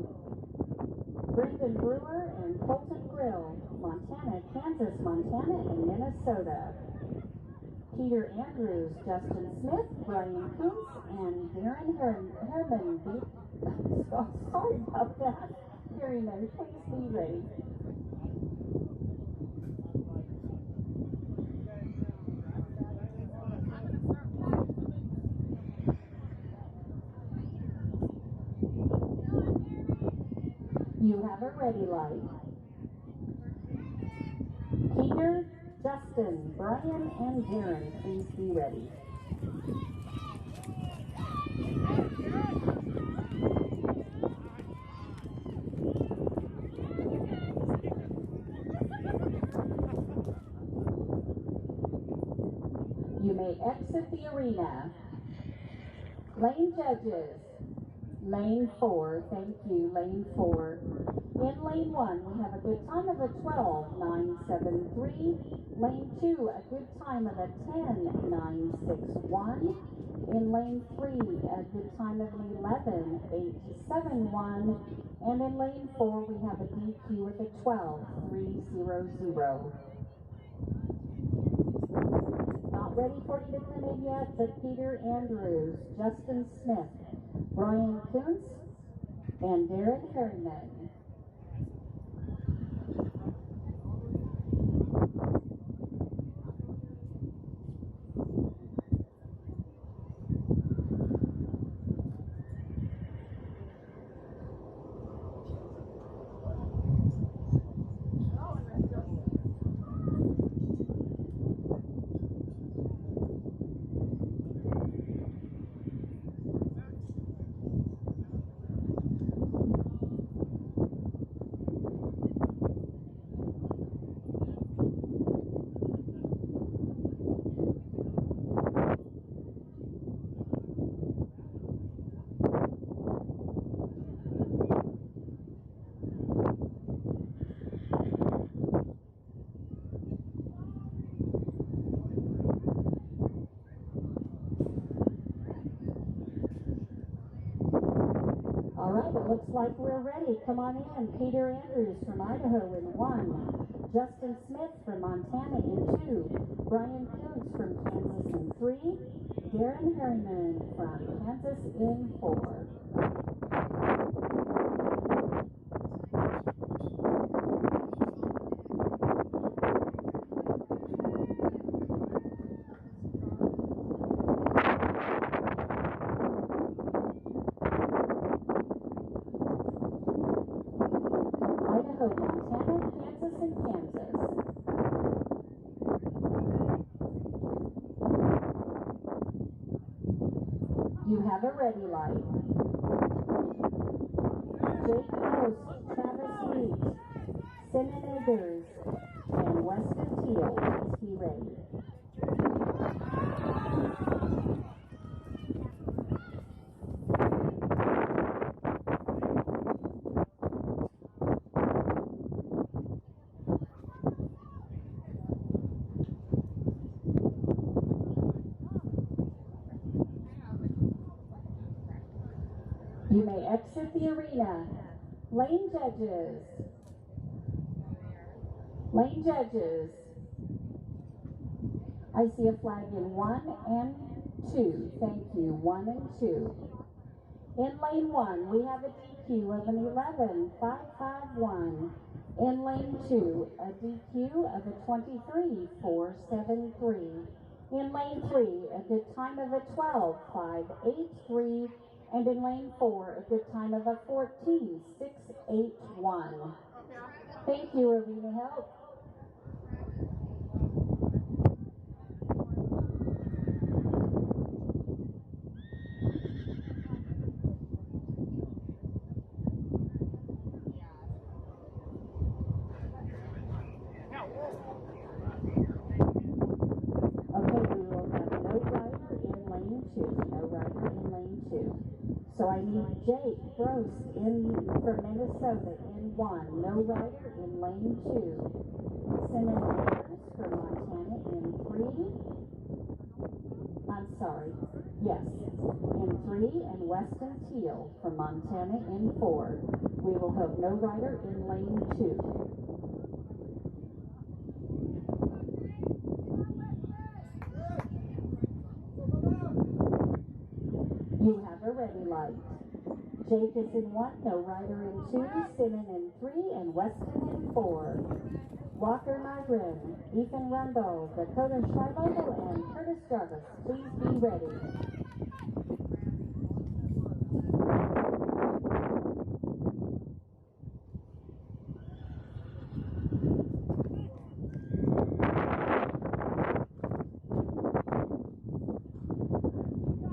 Brendan Brewer, and Colton Grill, Montana, Kansas, Montana, and Minnesota. Peter Andrews, Justin Smith, Brian Kuntz, and Darren Herman. Sorry about that. Harryman, please be ready. You have a ready light. Peter, Justin, Brian, and Darren, please be ready. You may exit the arena. Lane judges. Lane 4, thank you, lane 4. In lane 1, we have a good time of a 12.973. Lane 2, a good time of a 10.961. In lane 3, a good time of an 11.871. And in lane 4, we have a DQ with a 12.300. Not ready for you to come in yet, but Peter Andrews, Justin Smith, Brian Kuntz, and Darren Harriman. All right, it looks like we're ready. Come on in. Peter Andrews from Idaho in 1. Justin Smith from Montana in 2. Brian Kuntz from Kansas in 3. Darren Harriman from Kansas in 4. Idaho, Montana, Kansas, and Kansas. You have a ready light. Jake Post, Travis Wheat, Sinan Eggers, and Weston Teal. Please be ready. You may exit the arena. Lane judges. Lane judges. I see a flag in 1 and 2. Thank you. 1 and 2. In lane 1, we have a DQ of an 11.551. In lane 2, a DQ of a 23.473. In lane 3, a good time of a 12.583. And in lane 4, a good time of a 14.681. Thank you, Arena Help. Okay, we will have no rider in lane 2. No rider in lane 2. So I need Jake Gross from Minnesota in 1. No rider in lane 2. Cinnamon Myers from Montana in 3. I'm sorry. Yes, in 3. And Weston Teal from Montana in 4. We will have no rider in lane 2. You have a ready light. Jake is in 1, no rider in 2, Simmon in 3, and Weston in 4. Walker Nygren, Ethan Rundle, Dakota Schreiber, and Curtis Jarvis, please be ready.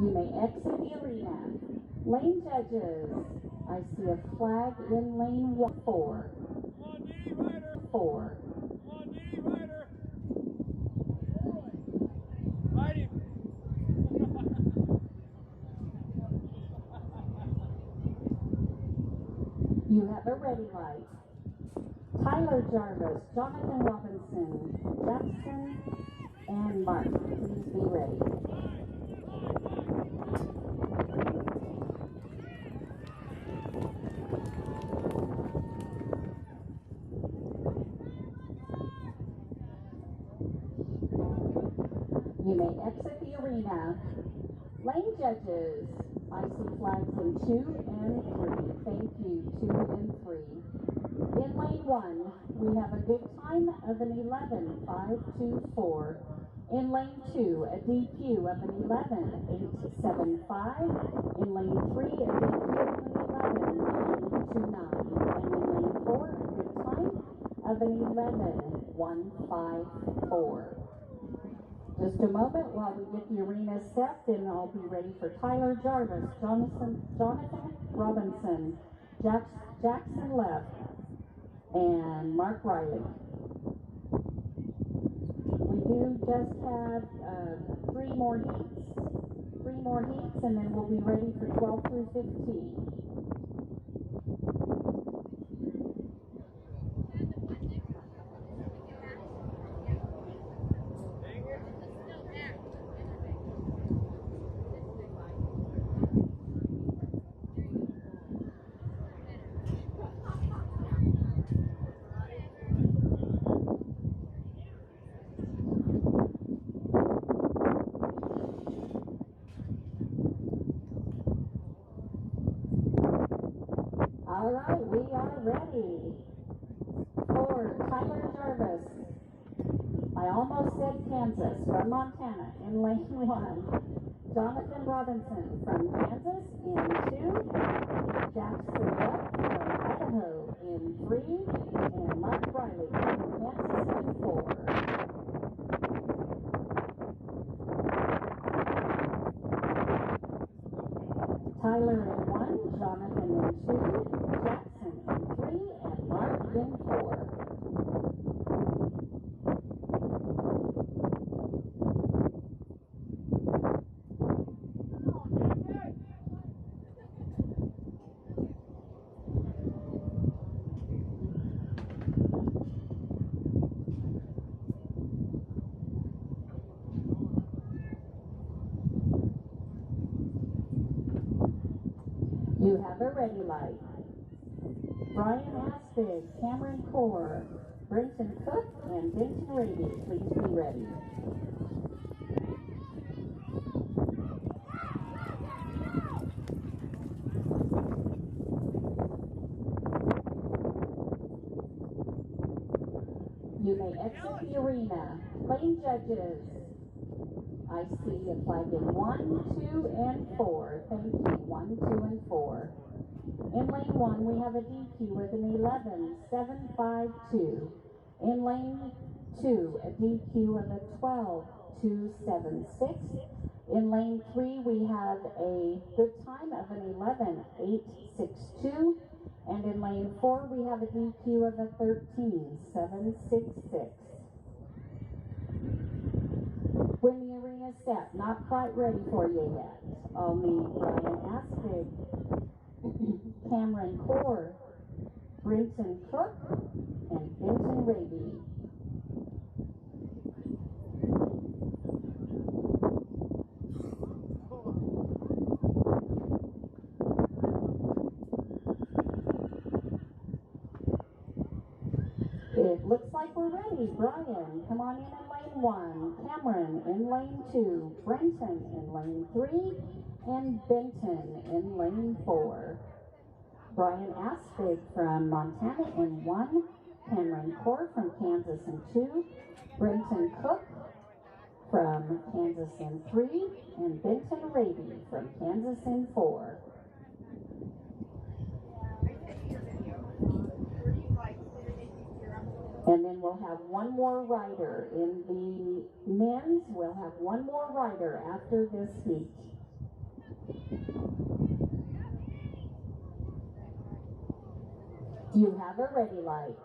You may exit the arena. Lane judges. I see a flag in lane 4. 4. You have a ready light. Tyler Jarvis, Jonathan Robinson, Jackson, and Mark. Please be ready. You may exit the arena. Lane judges. I see flags in 2 and 3. Thank you, 2 and 3. In lane 1, we have a good time of an 11.524. In lane 2, a DQ of an 11.875. In lane 3, a DQ of an 11.929. And in lane 4, a good time of an 11.154. Just a moment while we get the arena set, and I'll be ready for Tyler Jarvis, Jonathan Robinson, Jackson Left, and Mark Riley. We do just have 3 more heats. 3 more heats, and then we'll be ready for 12 through 15. All right, we are ready for Tyler Jarvis. I almost said Kansas, from Montana in lane 1. Jonathan Robinson from Kansas in 2. Jackson Left from Idaho in 3. And Mark Riley from Kansas in 4. Tyler in 1, Jonathan in 2, Jackson in 3, and Mark in 4. You have a ready light. Brian Aspig, Cameron Core, Brenton Cook, and Benton Raby, please be ready. You may exit the arena. Lane judges, I see a flag in 1, 2, and 4. Thank you. 1, 2, and 4. In lane 1, we have a DQ with an 11.752. In lane 2, a DQ of a 12.276. In lane 3, we have a good time of an 11.862. And in lane 4, we have a DQ of a 13.766. When the arena set, not quite ready for you yet. I'll need Brian Aspig, Cameron Core, Brenton Cook, and Benton Raby. It looks like we're ready. Brian, come on in lane 1. Cameron in lane 2. Brenton in lane 3. And Benton in lane 4. Brian Aspig from Montana in 1. Cameron Core from Kansas in 2. Brenton Cook from Kansas in 3. And Benton Raby from Kansas in 4. And then we'll have one more rider. In the men's, we'll have one more rider after this heat. You have a ready light.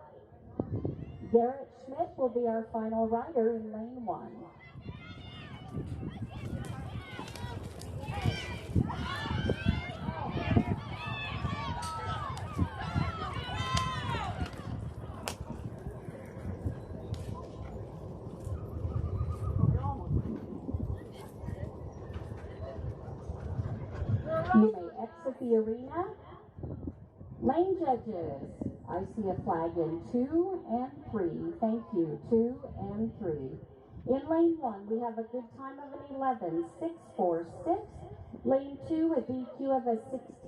Garrett Schmidt will be our final rider in lane 1. You may exit the arena. Lane judges, I see a flag in 2 and 3. Thank you, 2 and 3. In lane 1, we have a good time of an 11.646. Lane 2, a DQ of a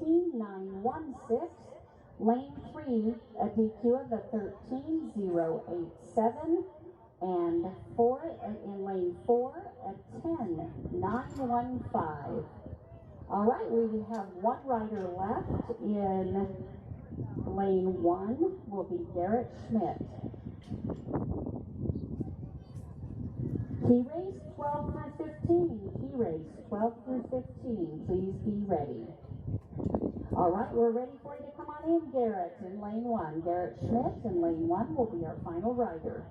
16.916. Lane 3, a DQ of a 13.087. And in lane 4, a 10.915. All right, we have one rider left in lane 1 will be Garrett Schmidt. He raced 12 through 15. He raced 12 through 15. Please be ready. All right, we're ready for you to come on in, Garrett, in lane 1. Garrett Schmidt in lane 1 will be our final rider.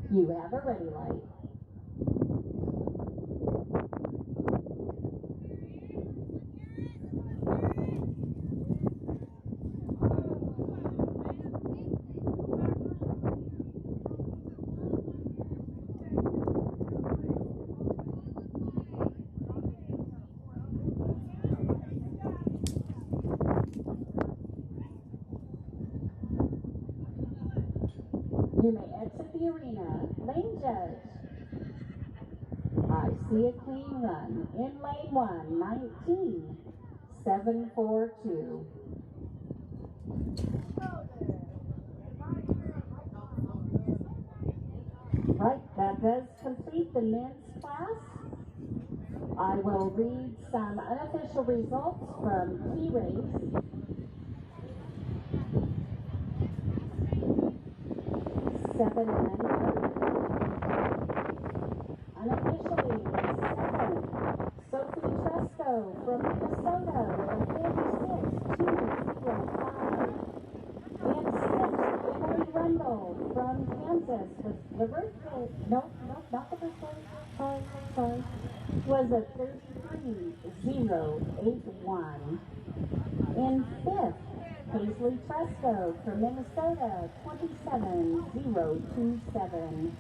You have a ready light. You may exit the arena. Lane judge, I see a clean run. In lane 1, 19.742. Right, that does complete the men's class. I will read some unofficial results from key race. 7 and under. Unofficially, 7. Sophie Tresco from Minnesota with a 46.205. And 6, Emily Rundle from Kansas Kansas was the birthday, nope, not the birthday, sorry, was a 33,081. In fifth, Paisley Tresco from Minnesota, 27,027.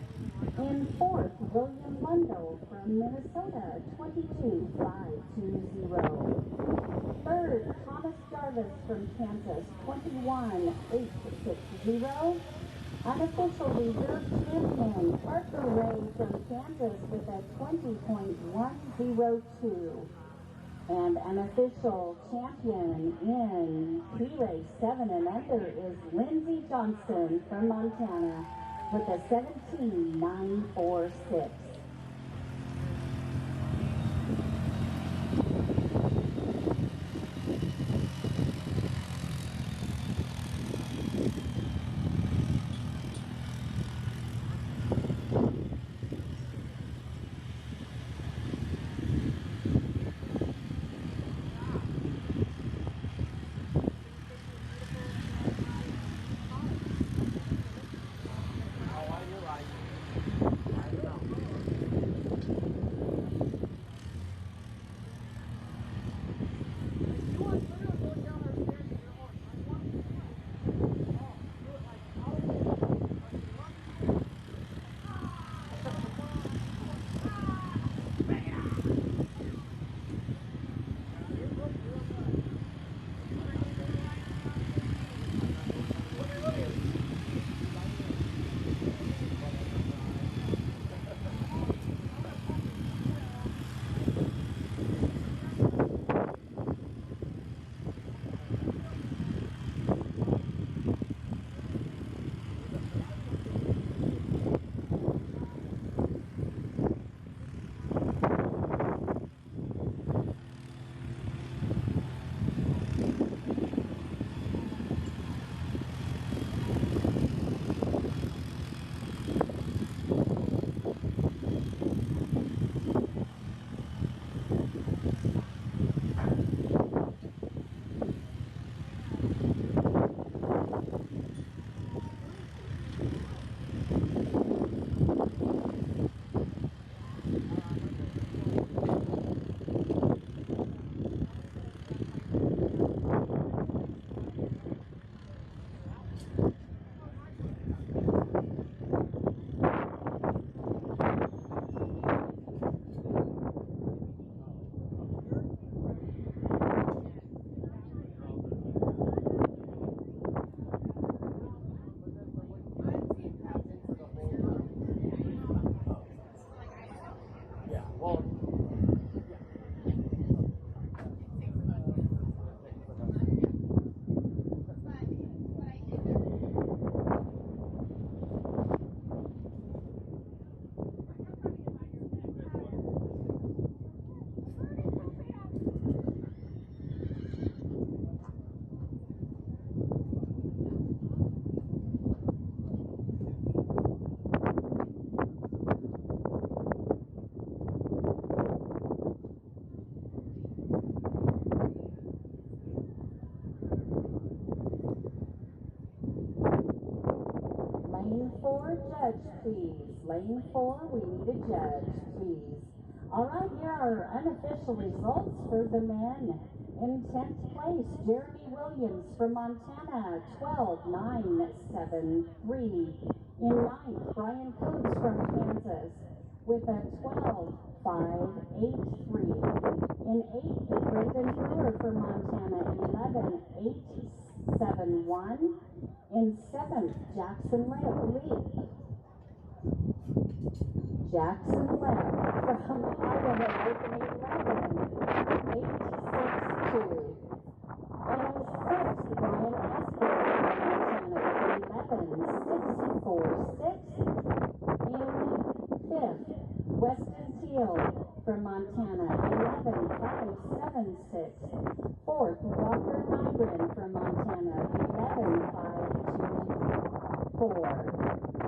In fourth, William Lundell from Minnesota, 22,520. Third, Thomas Jarvis from Kansas, 21,860. Unofficial reserve champion, Parker Ray from Kansas with a 20.102. And unofficial champion in P-Race 7 and under is Lindsey Johnston from Montana with a 17,946. Lane 4, judge, please. Lane 4, we need a judge, please. All right, here are unofficial results for the men. In 10th place, Jeremy Williams from Montana, 12,973. In 9th, Brian Coates from Kansas with a 12,583. In 8th, Brendan Brewer from Montana, 11,871. In 7th, Jackson Webb from Idaho with an 11,862. And in 6th, Brian Asbury from Montana with 11,646. In 5th, Weston Teal from Montana, 11,576. 4th, Walker Nygren from Montana, 11,524.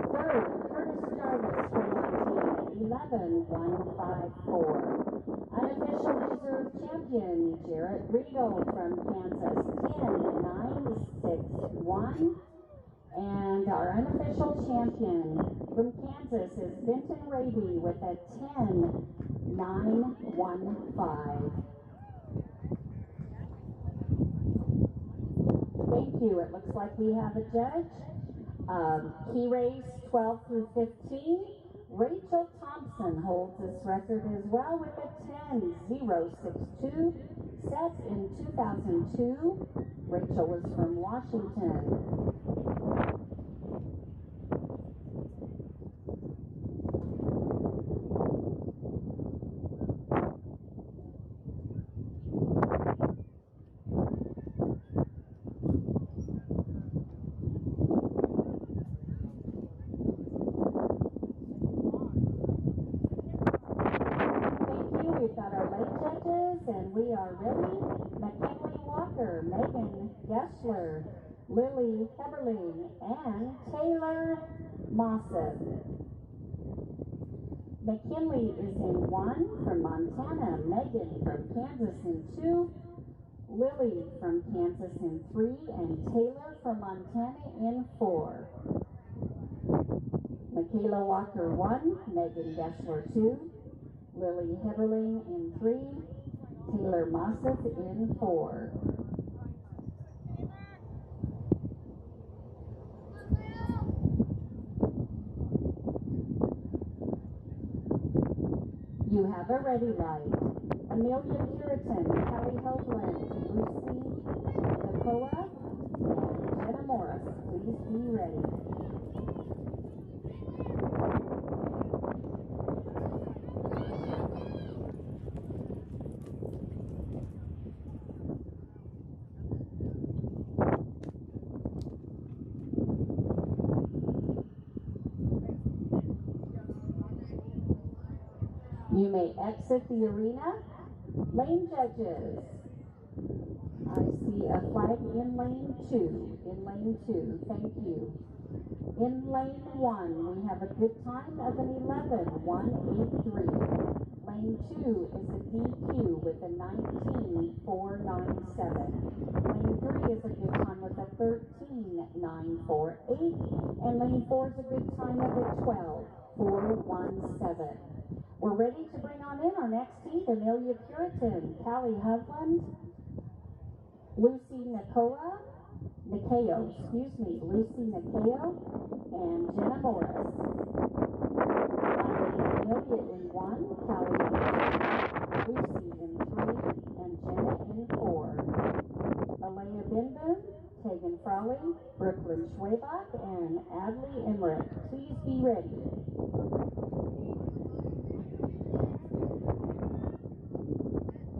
3rd, Curtis Jarvis from Montana, 11,154. Unofficial reserve champion, Jarrett Riedel from Kansas, 10,961. And our unofficial champion from Kansas is Benton Raby with a 10.915. Thank you. It looks like we have a judge. Key race 12 through 15. Rachel Thompson holds this record as well with a 10.062, set in 2002. Rachel was from Washington. We've got our late judges, and we are ready. McKinley Walker, Megan Gessler, Lily Heberling, and Taylor Mosset. McKinley is in 1 from Montana, Megan from Kansas in 2, Lily from Kansas in 3, and Taylor from Montana in 4. Michaela Walker 1, Megan Gessler 2, Lily Heberling in 3, Taylor Mosseth in 4. You have a ready light. Amelia Puritan, Kelly Hoagland, Lucy Nicola, and Jenna Morris. Please be ready. You may exit the arena. Lane judges. I see a flag in lane 2. In lane 2, thank you. In lane 1, we have a good time of an 11.183. Lane 2 is a DQ with a 19.497. Lane 3 is a good time with a 13.948. And lane 4 is a good time of a 12.417. We're ready to bring on in our next heat. Amelia Puritan, Callie Hovland, Lucy Nikeo, Lucy Nikeo, and Jenna Morris. Amelia in 1, Callie in 2, Lucy in 3, and Jenna in 4. Alea Binben, Tegan Frawley, Brooklyn Schwabach, and Adley Emmerich. Please be ready.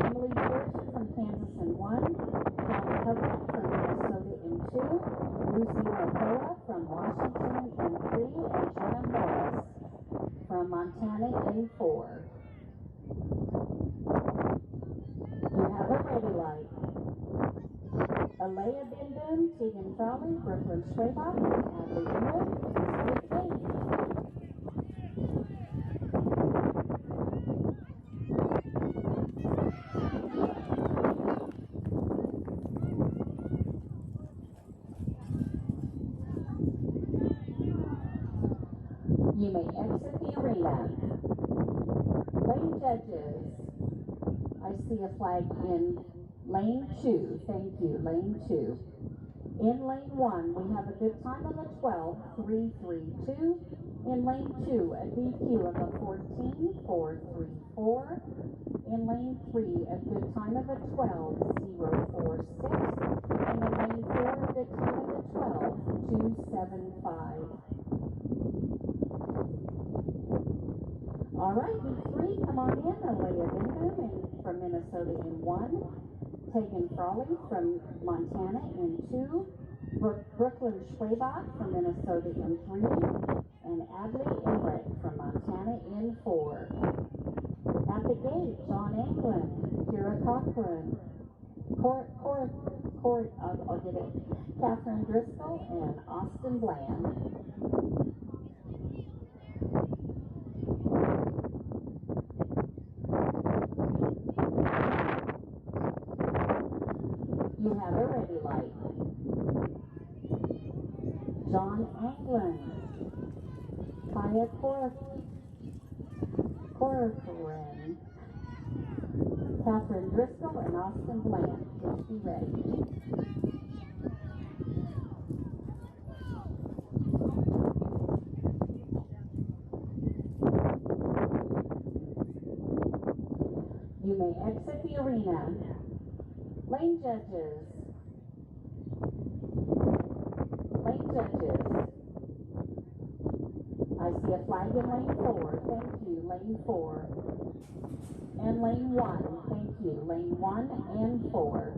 Emily Puritan from Kansas in 1, Callie Hovland from Minnesota in 2, Lucy Nicola from Washington in 3, and Jenna Morris from Montana in 4. You have a ready light. Alea Binben, Tegan Frawley, Brooklyn Schwabach, and Adley Emmerich. Please be ready. You may exit the arena. Lane judges. I see a flag in lane 2. Thank you, lane 2. In lane 1, we have a good time of a 12.332. In lane 2, a DQ of a 14.434. In lane 3, a good time of a 12.046. And in lane 4, a good time of a 12.275. All right, B3, come on in. Alea Binben from Minnesota in 1. Tegan Frawley from Montana in 2. Brooklyn Schwabach from Minnesota in 3. And Adley Emmerich from Montana in 4. At the gate, John Anglin, Kira Cochran, I'll get it, Catherine Driscoll, and Austin Bland. You have a ready light. John Anglin, Kaya Corcoran, Catherine Driscoll, and Austin Bland. Please be ready. You may exit the arena. Lane judges. Lane judges. I see a flag in lane 4. Thank you, lane 4. And lane 1. Thank you, lane 1 and 4.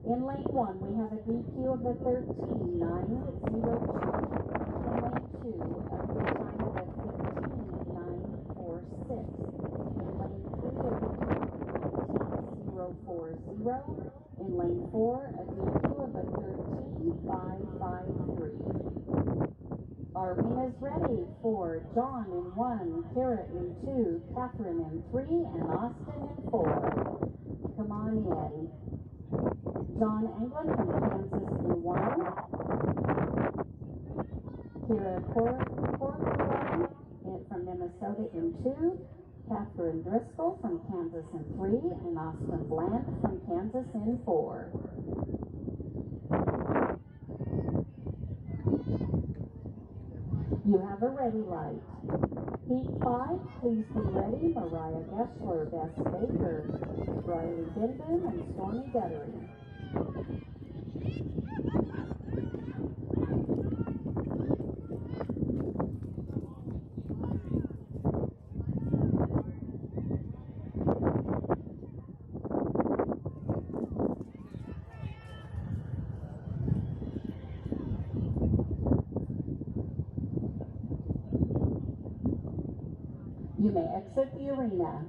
In lane 1, we have a DQ of the 13.902. In lane 2, a good time of the 15.946. In lane 3, a good time of 19.040. In lane 4, a DQ of a 13.553. Our arena is ready for John in 1, Kara in 2, Catherine in 3, and Austin in 4. Come on in. John Anglin from Kansas in 1, Kara Corcoran from Minnesota in 2, Catherine Driscoll from Kansas in 3, and Austin Bland from Kansas in 4. You have a ready light. Heat 5, please be ready. Mariah Gessler, Bess Baker, Riley Bindon, and Stormy Guttery. You may exit the arena.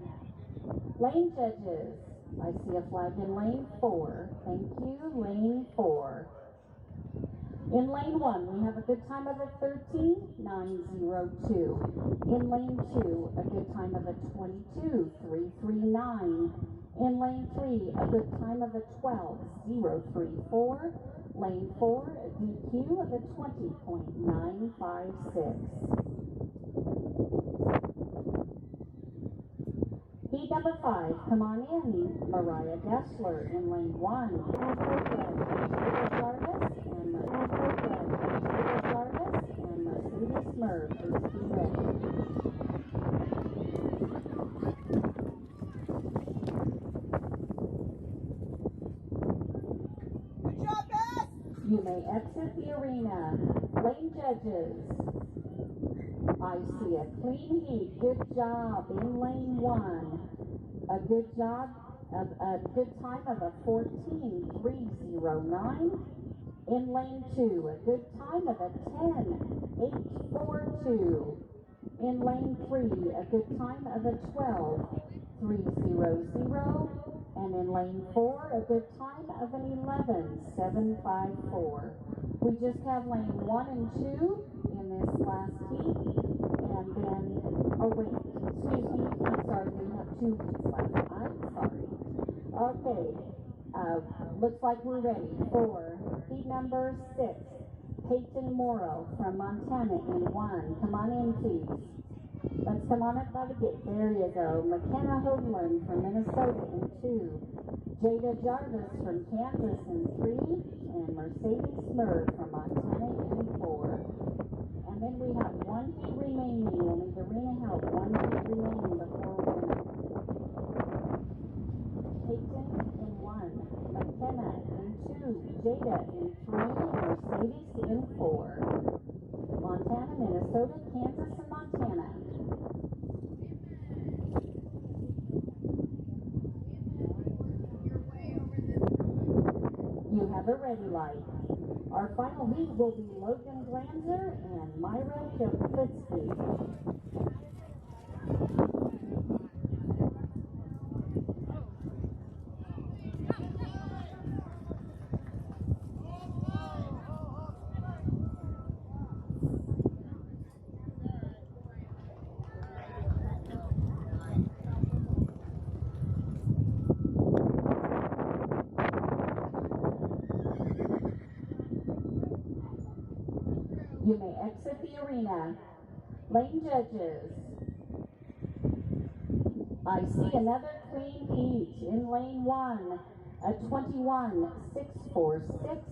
Lane judges. I see a flag in lane 4. Thank you, lane 4. In lane 1, we have a good time of a 13.902. In lane 2, a good time of a 22.339. In lane 3, a good time of a 12.034. Lane 4, a DQ of a 20.956. Heat number 5, come on in. Mariah Gessler in lane 1. Jarvis and Mercedes Smurf. Please be ready. Good job, Beth! You may exit the arena. Lane judges. I see a clean heat. Good job in lane 1. A good job of a good time of a 14.309. In lane 2, a good time of a 10.842. In lane 3, a good time of a 12.300. And in lane 4, a good time of an 11.754. We just have lane 1 and 2 in this last heat. And then, oh wait, excuse me, I'm sorry, we have 2 heats left. I'm sorry. Okay, looks like we're ready for heat number 6. Peyton Morrow from Montana in 1. Come on in, please. Let's come on up by the gate. There you go. McKenna Hoagland from Minnesota in 2. Jada Jarvis from Kansas in 3. And Mercedes Smurf from Montana in 4. And then we have 1 heat remaining. We'll need arena help. 1 heat remaining before we're going to. Peyton in 1. McKenna in 2. Jada in 3. Mercedes in 4. Montana, Minnesota, Kansas, and Montana. You have a ready light. Our final heat will be Logan Glanzer and Myra Kipitsky. You may exit the arena. Lane judges. I see another clean heat in lane 1, a 21.646.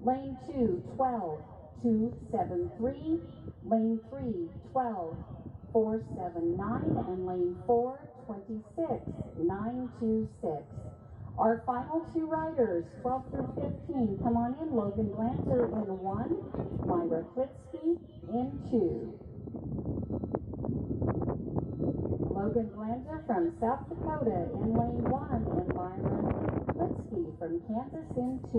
Lane 2, 12.273. Lane 3, 12.479. And lane 4, 26.926. Our final two riders, 12 through 15, come on in. Logan Glanzer in 1, Myra Klitsky in 2. Logan Glanzer from South Dakota in lane 1 and Myra Klitsky from Kansas in 2.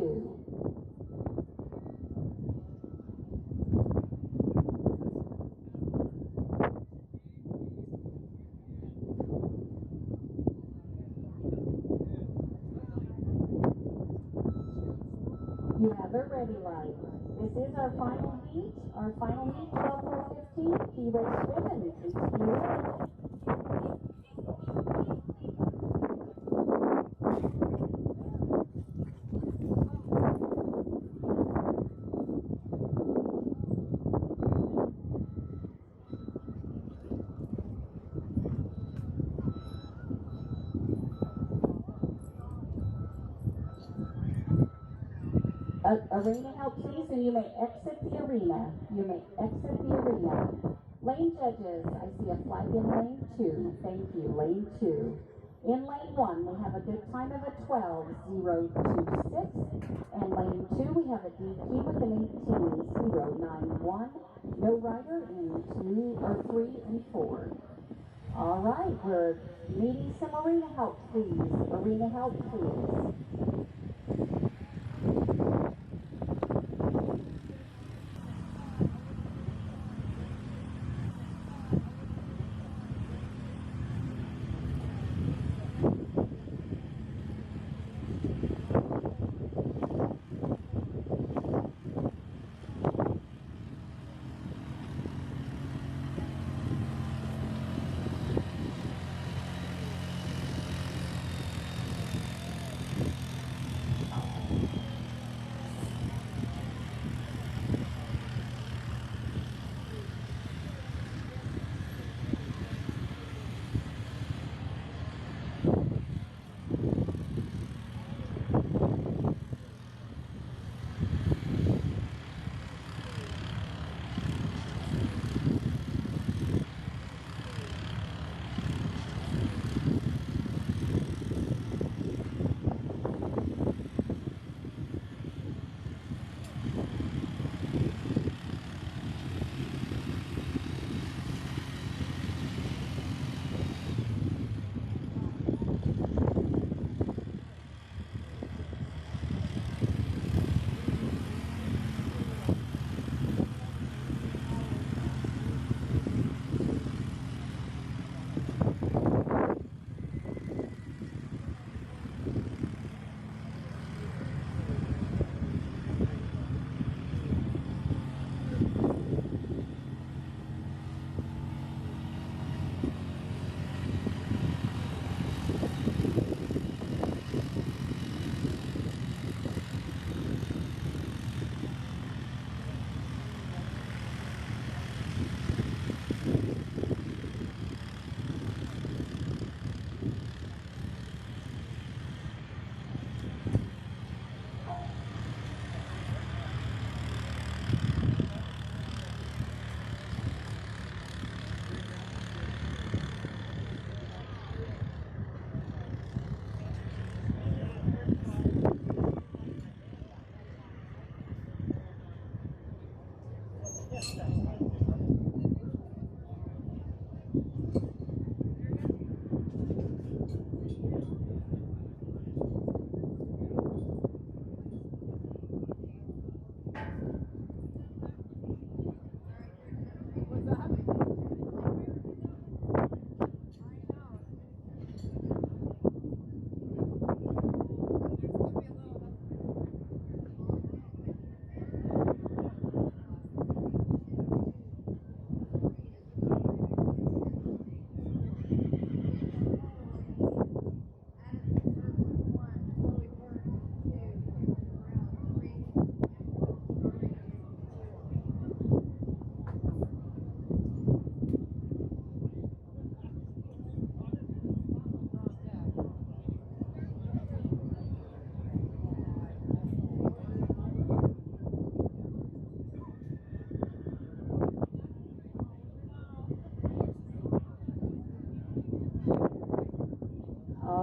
You have a ready light. This is our final heat. Our final heat, 12 through 15. Key race driven. Please be ready. Arena help please, and you may exit the arena. You may exit the arena. Lane judges, I see a flag in lane 2. Thank you, lane 2. In lane 1, we have a good time of a 12.026. And lane 2, we have a DQ with an 18.091. No rider in 2 or 3 and 4. All right, we're needing some arena help, please. Arena help, please.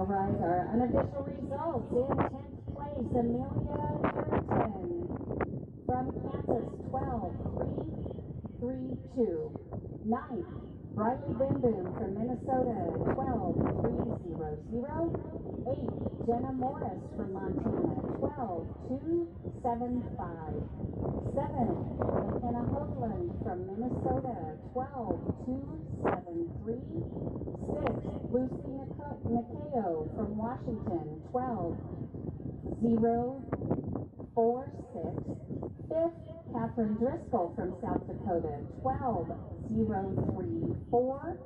All right, our unofficial results. In 10th place, Amelia Curtin from Kansas, 12.332. 9th, Briley Bim Boom from Minnesota, 12.300. 8th, Jenna Morris from Montana, 12.275. 7th, McKenna Hoagland from Minnesota, 12.273. 6th, Lucy Nikeo from Washington, 12.046. 5th, Catherine Driscoll from South Dakota, 12.034.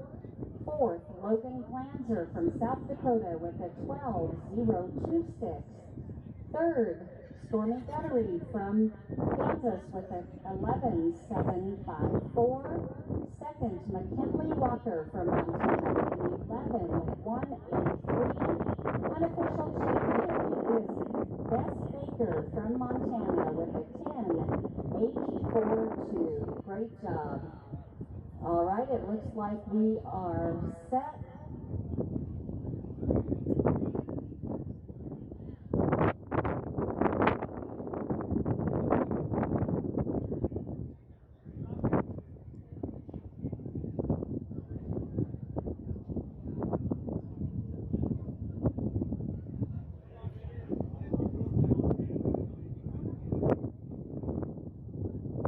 4th, Logan Glanzer from South Dakota with a 12.026. 3rd, Stormy Guttery from Kansas with a 11.754. 2nd, McKinley Walker from Montana with an 11.183. Unofficial champion is Bess Baker from Montana with a 10.842. Great job. All right, it looks like we are set.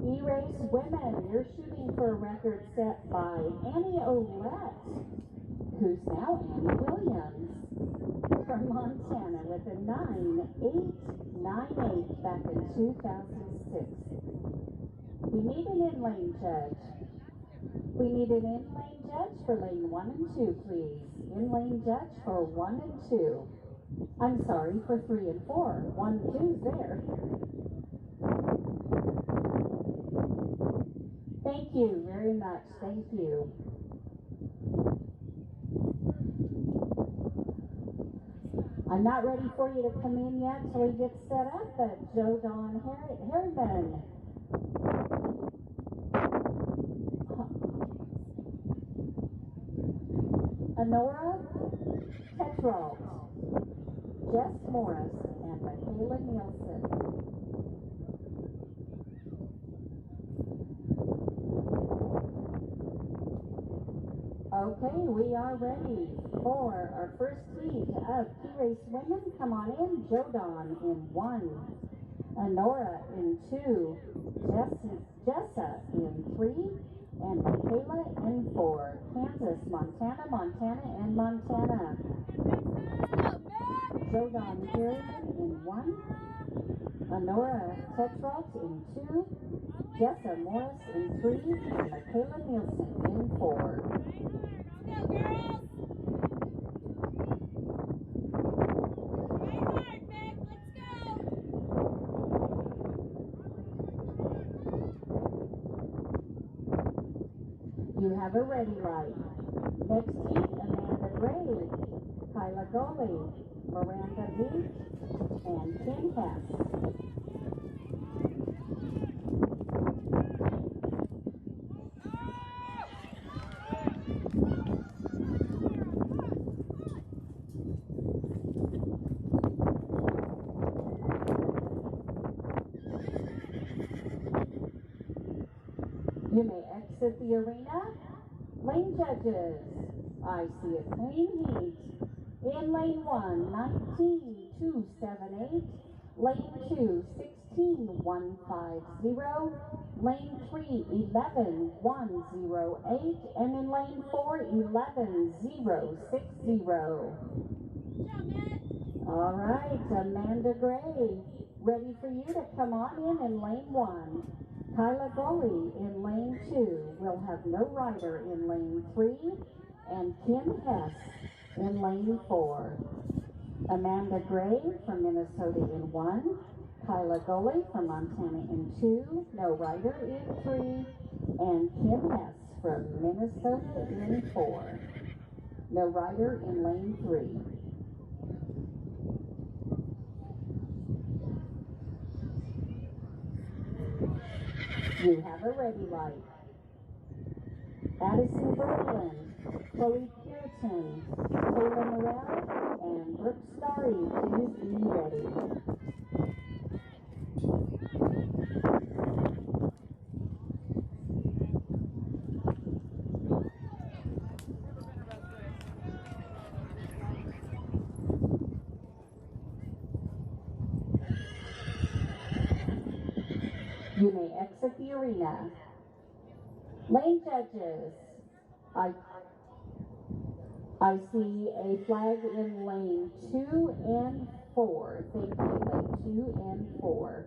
E-Race Women, you're shooting for a record set by Annie Olette, who's now Annie Williams, from Montana with a 9.898 back in 2006. We need an in-lane judge. We need an in-lane judge for lane 1 and 2, please. In-lane judge for 1 and 2. I'm sorry, for 3 and 4. 1 and 2's there. Thank you very much. Thank you. I'm not ready for you to come in yet until we get set up, but Joe Don Harriman. Honora Tetrault, Jess Morris, and Michaela Nielsen. Okay, we are ready for our first heat of E-Race Women. Come on in. Joe Don in 1, Honora in 2, Jessa in 3, and Michaela in 4. Kansas, Montana, and Montana. Joe Don Harriman in 1, Honora Tetrault in 2, Jessa Morris in 3, and Michaela Nielsen in 4. Go, girls! Race hard, Beck. Let's go! You have a ready light. Next heat, Amanda Gray, Kyla Goley, Miranda Beach, and Kim Hess. You may exit the arena. Lane judges, I see a clean heat. In lane 1, 19.278. Lane 2, 16.150. Lane 3, 11.108. And in lane 4, 11.060. All right, Amanda Gray, ready for you to come on in lane 1. Kyla Goley in lane 2. We'll have no rider in lane 3. And Kim Hess in lane 4. Amanda Gray from Minnesota in 1. Kyla Goley from Montana in 2. No rider in 3. And Kim Hess from Minnesota in 4. No rider in lane 3. You have a ready light. Addison Berglund, Chloe Puritan, Kayla Morrell, and Brooke Starry. Please be ready. You may exit the arena. Lane judges, I see a flag in lane 2 and 4. Thank you, lane 2 and 4.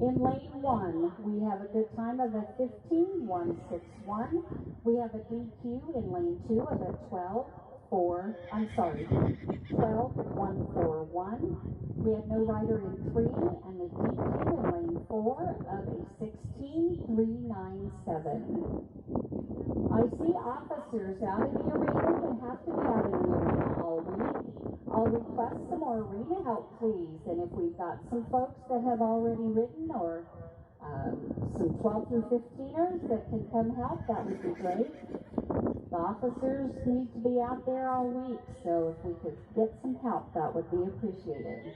In lane 1, we have a good time of a 15.161. We have a DQ in lane 2 of a 12.141. We have no rider in 3 and a DQ in lane 4 of a 16.397. I see officers out in the arena. They have to be out in the arena all week. I'll request some more arena help, please. And if we've got some folks that have already ridden or some 12 through 15ers that can come help, that would be great. The officers need to be out there all week, so if we could get some help, that would be appreciated.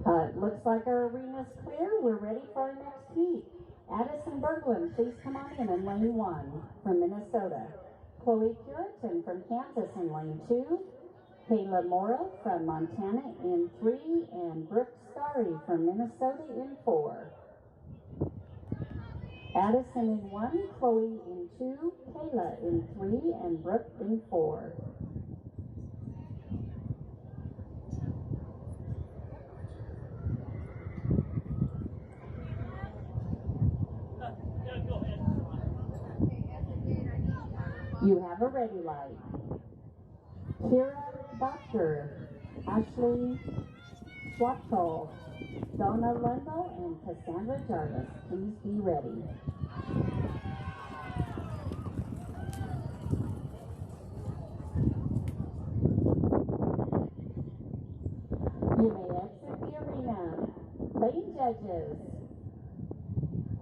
It looks like our arena's clear. We're ready for our next heat. Addison Berglund, please come on in lane 1 from Minnesota. Chloe Puritan from Kansas in lane 2. Kayla Morrell from Montana in 3. And Brooke Starry from Minnesota in 4. Addison in 1, Chloe in 2, Kayla in 3, and Brooke in 4. You have a ready light. Kira Doctor, Ashley Swatko, Donna Lundell, and Cassandra Jarvis. Please be ready. You may exit the arena. Lane judges.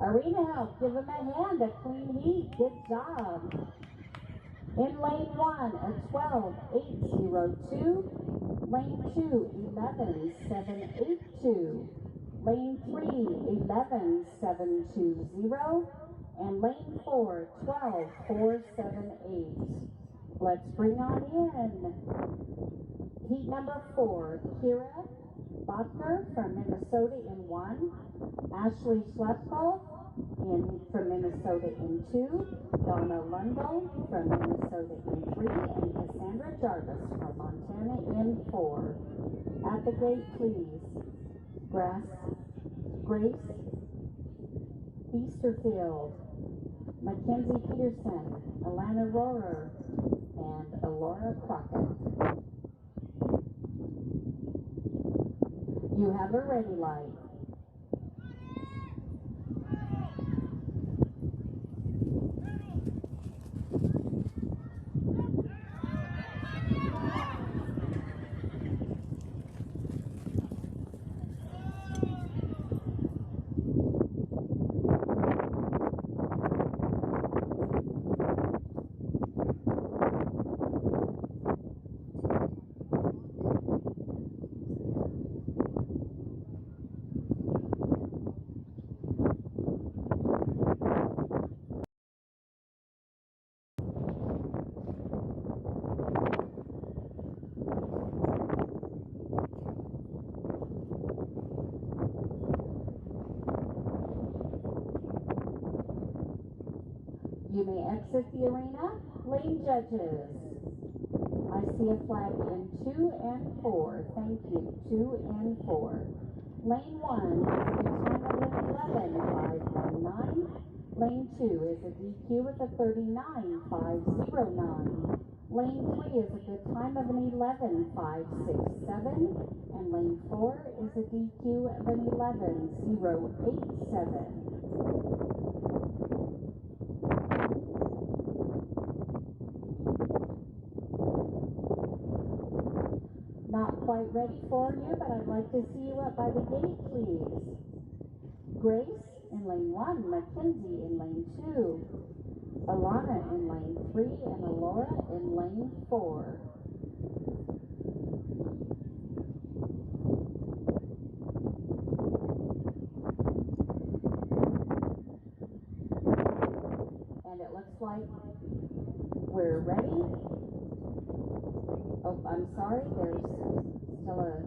Arena help, give them a hand, a clean heat, good job. In lane 1, a 12.802. Lane 2, 11.782. Lane 3, 11.720. And lane 4, 12.478. Let's bring on in heat number 4, Kira Botker from Minnesota in 1. Ashley Schleppel from Minnesota in 2, Donna Lundell from Minnesota in 3, and Cassandra Jarvis from Montana in 4. At the gate, please. Grace Easterfield, Mackenzie Peterson, Alana Rohrer, and Alora Crockett. You have a ready light. You may exit the arena. Lane judges. I see a flag in 2 and 4. Thank you. 2 and 4. Lane 1 is a good time of an 11.519. Lane 2 is a DQ with a 39.509. Lane 3 is a good time of an 11.567, and lane 4 is a DQ of an 11.087. Not quite ready for you, but I'd like to see you up by the gate, please. Grace in lane 1, Mackenzie in lane 2, Alana in lane 3, and Alora in lane 4. And it looks like we're ready. Oh, I'm sorry, there's still a...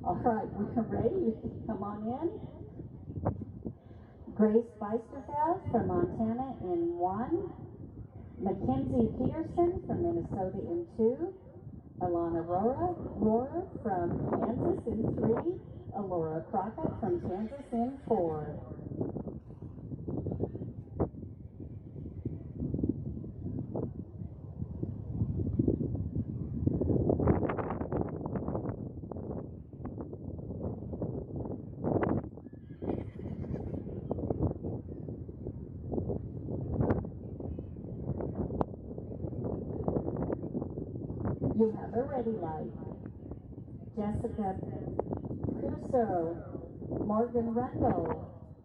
All right, we're ready. You can come on in. Grace Beisterfeld from Montana in 1. Mackenzie Peterson from Minnesota in 2. Alana Rohrer from Kansas in 3. Alora Crockett from Kansas in 4. You have a ready light. Jessica Crusoe, Morgan Rundle,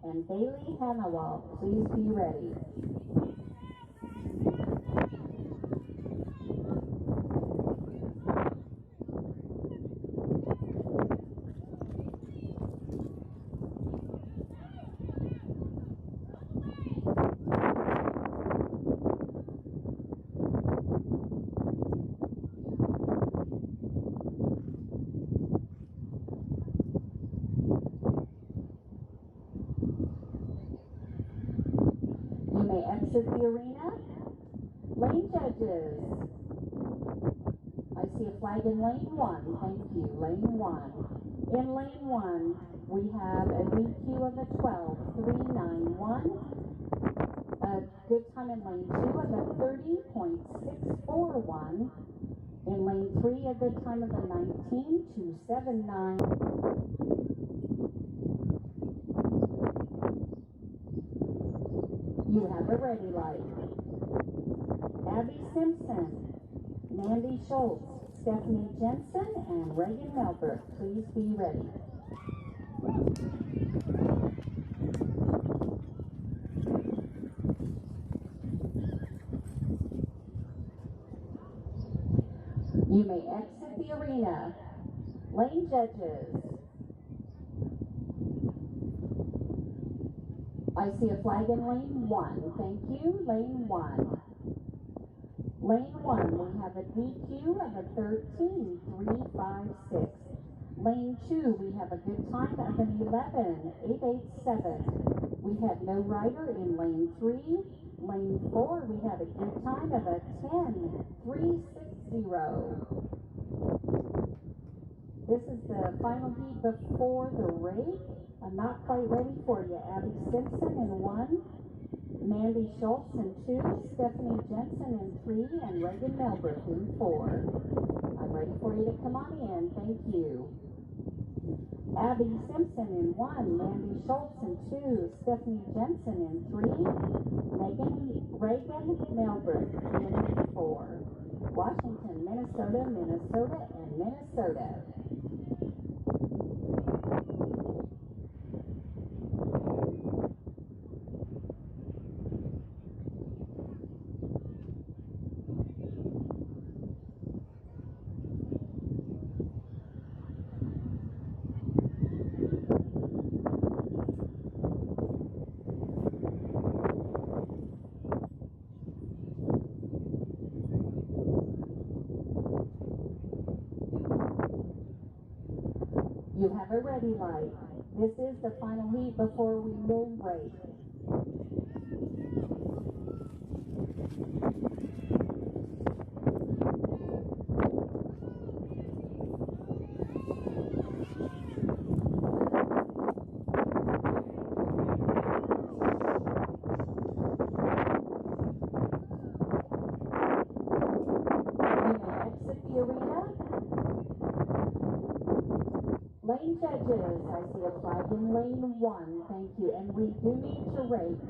and Bailey Hannawalt, please be ready. You may exit the arena. Lane judges. I see a flag in lane 1. Thank you. Lane 1. In lane 1, we have a DQ of a 12.391. A good time in lane 2 of a 30.641. In lane 3, a good time of a 19.279. You have a ready light. Abby Simpson, Mandy Schultz, Stephanie Jensen, and Reagan Melbert, please be ready. You may exit the arena. Lane judges. I see a flag in lane 1. Thank you. Lane 1. Lane 1, we have a DQ of a 13.356. Lane 2, we have a good time of an 11.887. We have no rider in lane 3. Lane 4, we have a good time of a 10.360. This is the final heat before the rake. I'm not quite ready for you. Abby Simpson in 1, Mandy Schultz in 2, Stephanie Jensen in 3, and Reagan Melbert in 4. I'm ready for you to come on in. Thank you. Abby Simpson in 1, Mandy Schultz in 2, Stephanie Jensen in 3, Reagan Melbert in 4. Washington, Minnesota, Minnesota, and Minnesota. You have a ready light. This is the final heat before we will break. arena. Lane judges, I see a flag in lane 1. Thank you. And we do need to rake.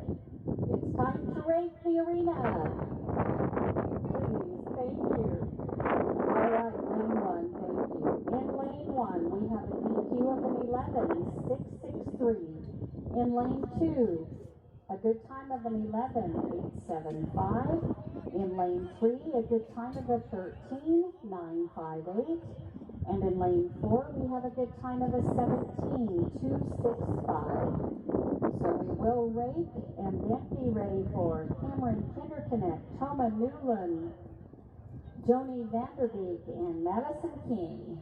It's time to rake the arena. Please, thank you. All right, lane 1, thank you. In lane 1, we have a DQ of an 11.663. In lane 2, a good time of an 11.875. In lane 3, a good time of a 13.958. And in lane 4, we have a good time of a 17.265. So we will rake and then be ready for Cameron Kinderconnect, Toma Newland, Joni Vanderbeek, and Madison King.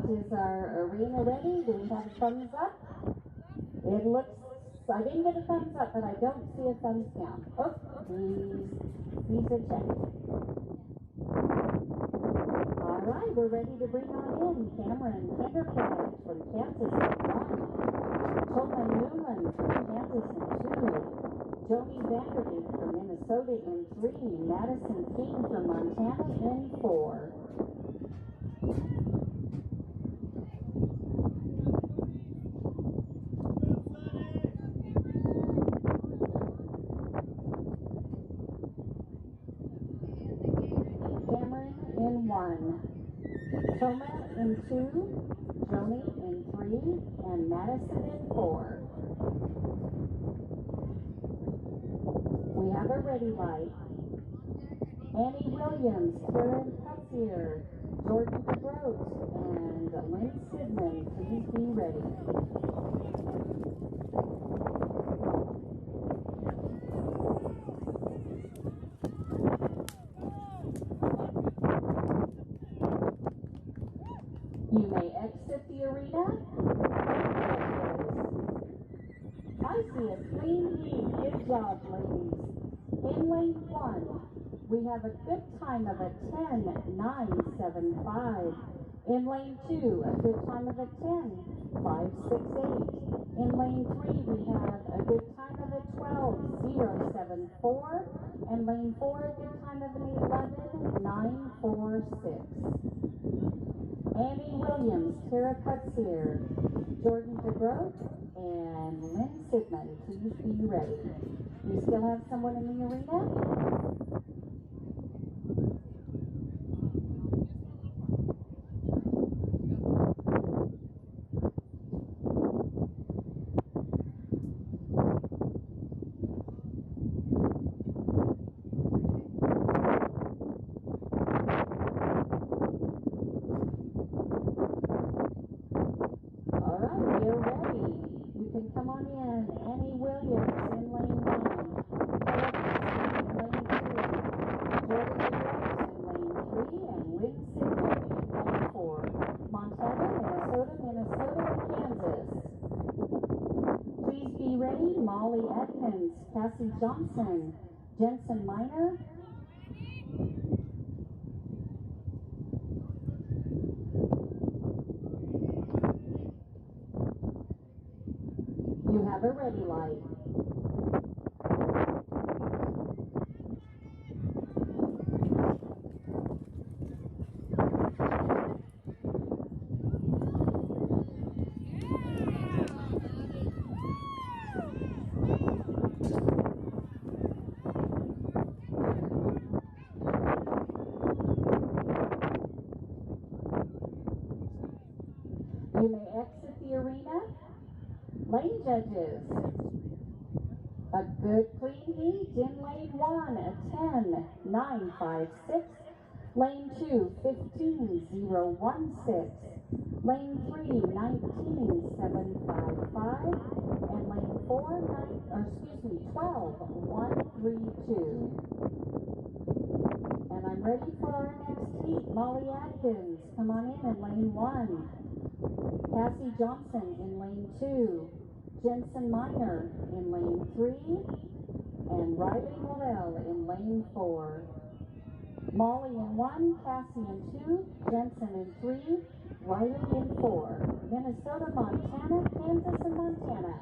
is our arena ready? Do we have a thumbs up? It looks, I didn't get a thumbs up, but I don't see a thumbs down. Oh, these are checked. All right, we're ready to bring on in Cameron Kinderplant from Kansas in 1. Tolman Newland from Kansas in 2. Joni Vanderbeek from Minnesota in 3. Madison King from Montana in 4. Cameron in 1. Toma in 2. Joni in 3. And Madison in 4. We have a ready light. Annie Williams, Karen Cutzier, Jordan DeGroat, and Lynn Sidman. Please be ready. You may exit the arena. I see a clean lead. Good job, ladies. In lane 1, we have a good time of a 10.975. In lane 2, a good time of a 10.568. In lane 3, we have a good time of a 12.074. And lane 4, a good time of an 11.946. Annie Williams, Tara Cutzier, Jordan DeGroat, and Lynn Sidman. Please be ready. We still have someone in the arena? All right, we're ready. You can come on in. Annie Williams in lane 1. Tara Cutzier in lane 2. Jordan DeGroat in lane 3. And Lynn Sidman in lane 4. Montana, Minnesota, and Kansas. Please be ready. Molly Atkins, Cassie Johnson, Jensen Miner. You have a ready light. You may exit the arena. Lane judges. A good clean heat in lane 1 at 10.956. Lane 2, 15.016. Lane 3, 19.755. And lane 4, 12.132. And I'm ready for our next heat. Molly Atkins, come on in lane 1. Cassie Johnson in lane 2. Jensen Miner in lane 3. And Riley Morell in lane 4. Molly in 1, Cassie in 2, Jensen in 3, Riley in 4. Minnesota, Montana, Kansas, and Montana.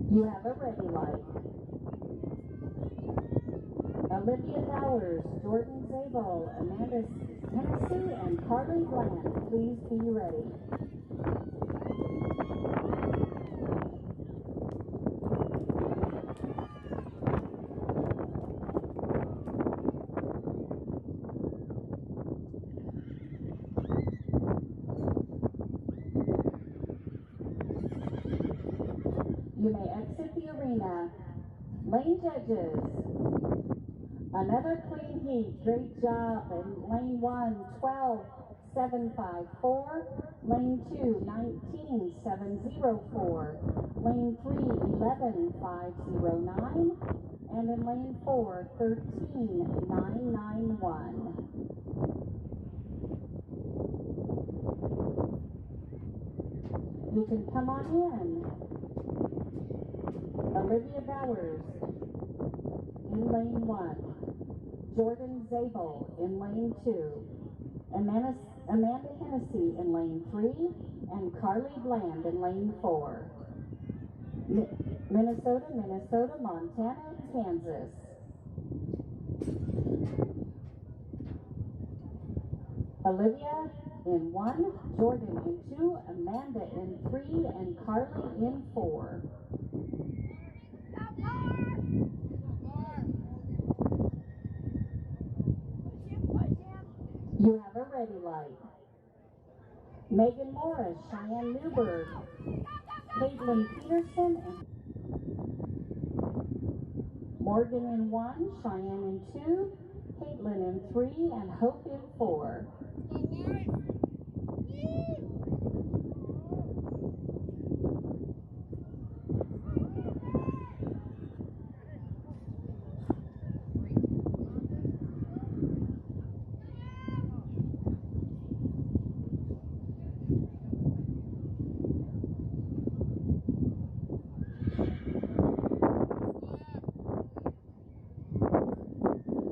You have a ready light. Olivia Towers, Jordan Zabel, Amanda Hennessy, and Carly Bland. Please be ready. You may exit the arena. Lane judges. Another clean heat. Great job in lane 1, 12.754. Lane 2, 19,704. Lane 3, 11,509. And in lane 4, 13,991. You can come on in. Olivia Bowers in lane 1. Jordan Zabel in lane 2. Amanda Hennessy in lane 3. And Carly Bland in lane 4. Minnesota, Montana, and Kansas. Olivia in 1, Jordan in 2, Amanda in 3, and Carly in 4. You have a ready light. Megan Morris, Cheyenne Newberg, Caitlin Peterson, and Morgan in 1, Cheyenne in 2, Caitlin in 3, and Hope in 4.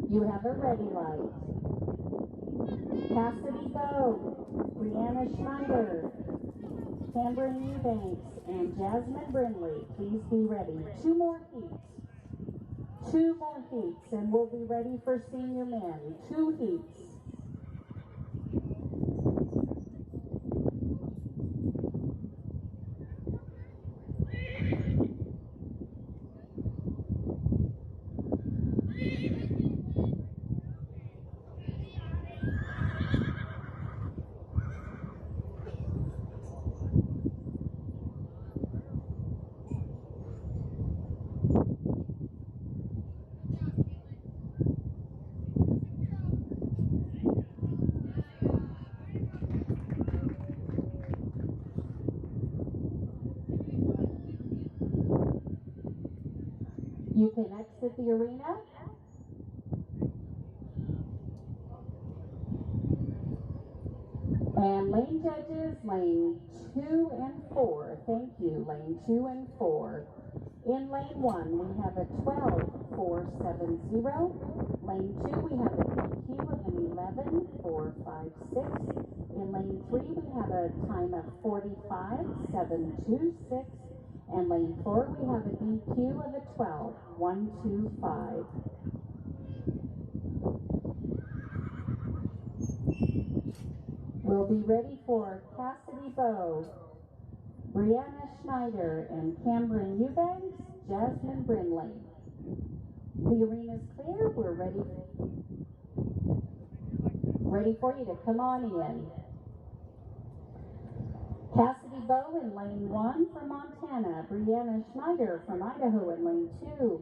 You have a ready light. Cassidy Bowe, Brianna Schneider, Cameron Eubanks, and Jasmine Brindley. Please be ready. 2 more heats. 2 more heats, and we'll be ready for senior men. 2 heats. You can exit the arena. And lane judges, lane 2 and 4. Thank you, lane 2 and 4. In lane 1, we have a 12.470. Lane 2, we have a DQ of an 11.456. In lane 3, we have a time of 45.726. And lane 4, we have a DQ of a 12.125. We'll be ready for Cassidy Bowe, Brianna Schneider, and Cameron Eubanks, Jasmine Brindley. The arena's clear. We're ready for you to come on in. Cassidy Bowe in lane 1 from Montana, Brianna Schneider from Idaho in lane 2,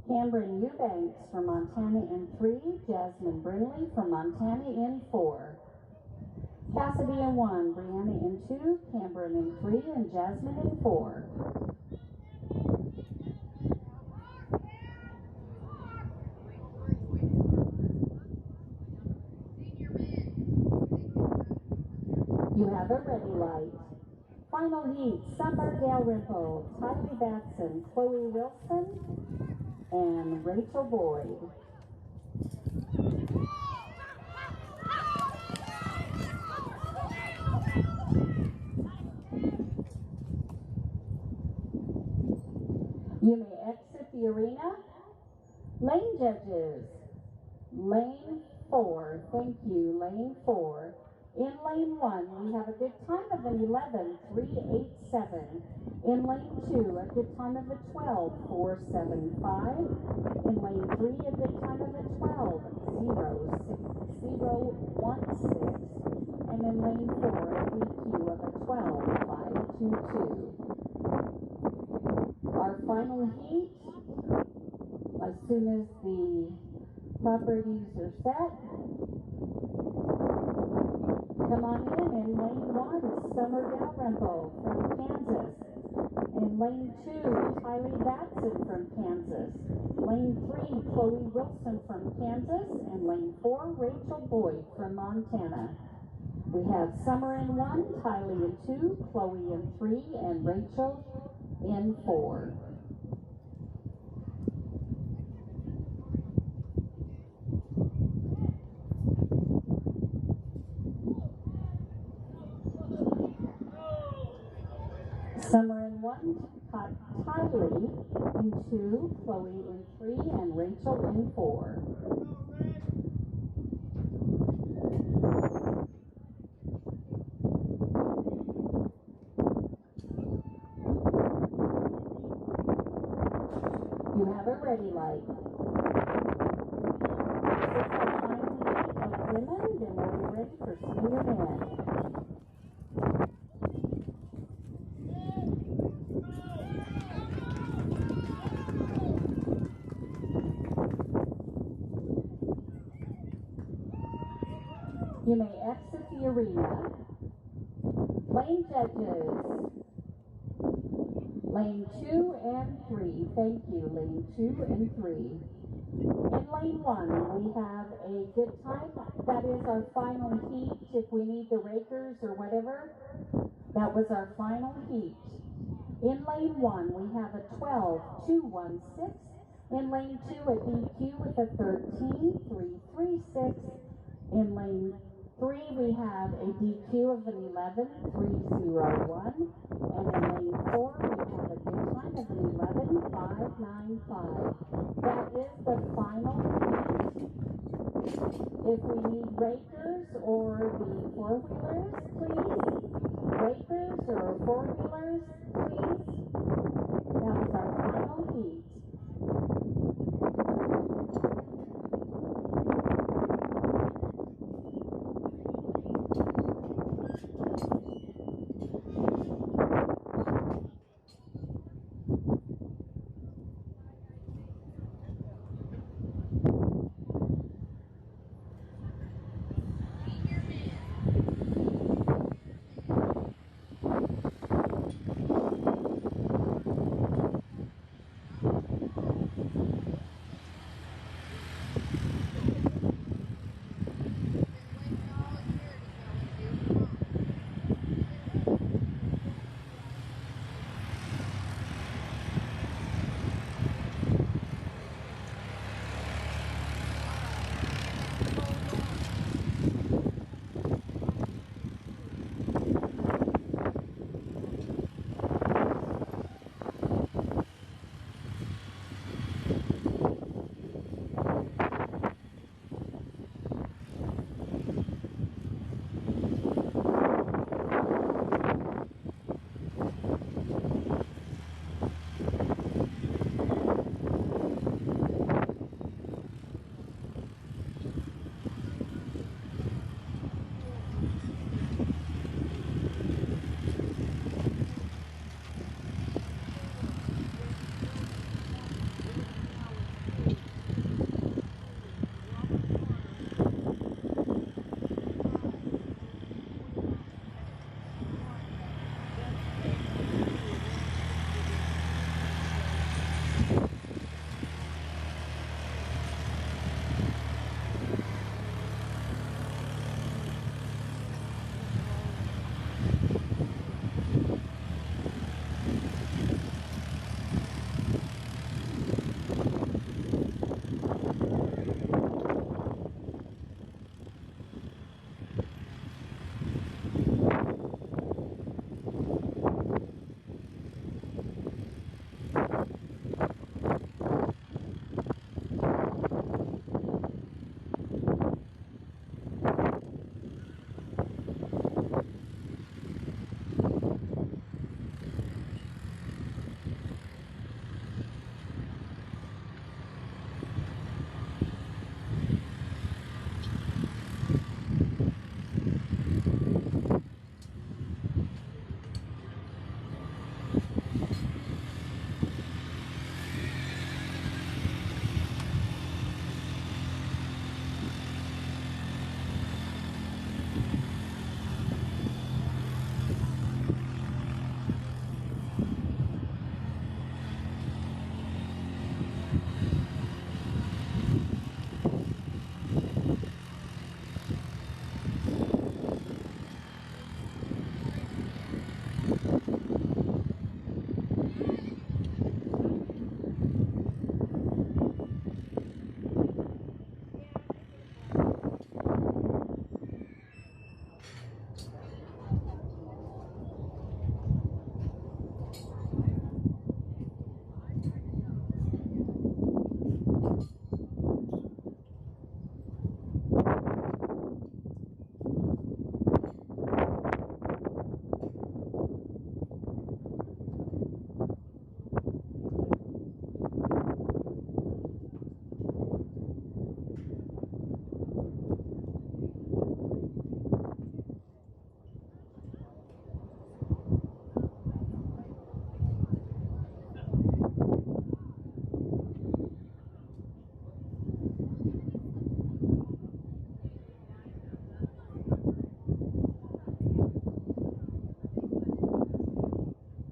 Cameron Eubanks from Montana in 3, Jasmine Brindley from Montana in 4. Cassidy in 1, Brianna in 2, Cameron in 3, and Jasmine in 4. You have a ready light. Final heat, Summer Dalrymple, Tylee Batson, Chloe Wilson, and Rachel Boyd. You may exit the arena. Lane judges, lane 4, thank you, lane 4. In lane 1, we have a good time of an 11.387. In lane 2, a good time of a 12.475. In lane 3, a good time of a 12.06016. And in lane 4, a DQ of a 12.522. Our final heat, as soon as the properties are set, Come on in lane 1, Summer Dalrymple from Kansas. In lane 2, Kylie Batson from Kansas. Lane 3, Chloe Wilson from Kansas. And lane 4, Rachel Boyd from Montana. We have Summer in 1, Kylie in 2, Chloe in 3, and Rachel in 4. Summer in 1, Kylie in 2, Chloe in 3, and Rachel in 4. You have a ready light. This is our final heat of women, then we'll be ready for senior men. You may exit the arena. Lane judges. Lane 2 and 3. Thank you, lane 2 and 3. In lane 1, we have a good time. That is our final heat. If we need the rakers or whatever, that was our final heat. In lane 1, we have a 12-2-1-6. In lane 2, a DQ with a 13-3-3-6. In lane 3, we have a DQ of an 11-3-0-1. And in lane 4, we have a good time of an 11-5-9-5. That is the final heat. If we need rakers or the four-wheelers, please. Rakers or four-wheelers, please. That was our final heat.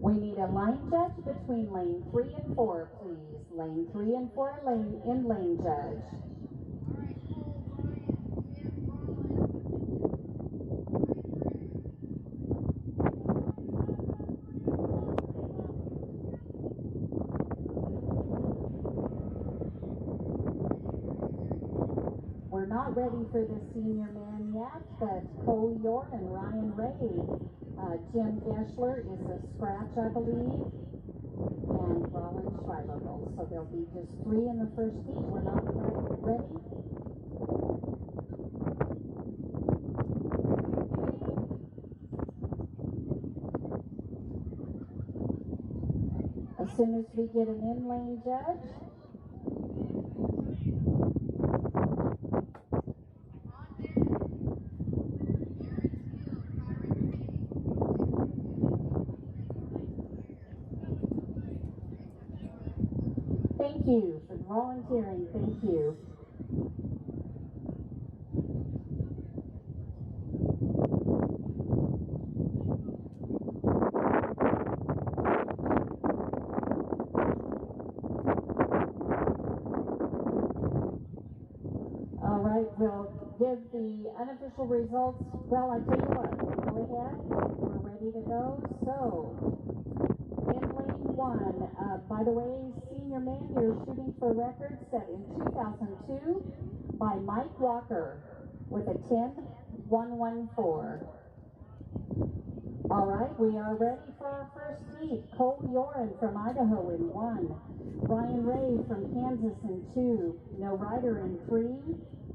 We need a line judge between lane 3 and 4, please. Lane 3 and 4 in lane judge. We're not ready for the senior men yet, but Cole York and Ryan Ray. Jim Geschler is a scratch, I believe, and Rollins Schreiberl. So there'll be just 3 in the first heat. We're not ready. As soon as we get an in-lane judge, thank you for volunteering. Thank you. All right, we'll give the unofficial results. Well, I tell you what, go ahead. We're ready to go. So, in lane 1, by the way, senior men, you're shooting for a record set in 2002 by Mike Walker with a 10.114. All right, we are ready for our first heat. Cole Yoren from Idaho in 1. Ryan Ray from Kansas in 2. No rider in 3.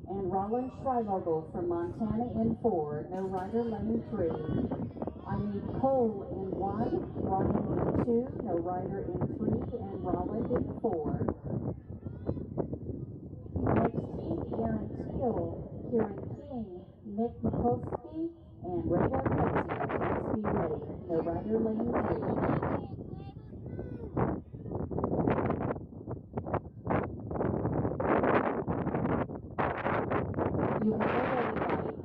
And Rollins Schreiberl from Montana in 4. No rider lane 3. I need Cole in 1. Ryan in 2. No rider in 3. And Rollins in 4. Next heat, Aaron Teal, Kieran King, Nick Mikulski, and Radar Kutzier. Please be ready. No rider lane 3. You have everybody.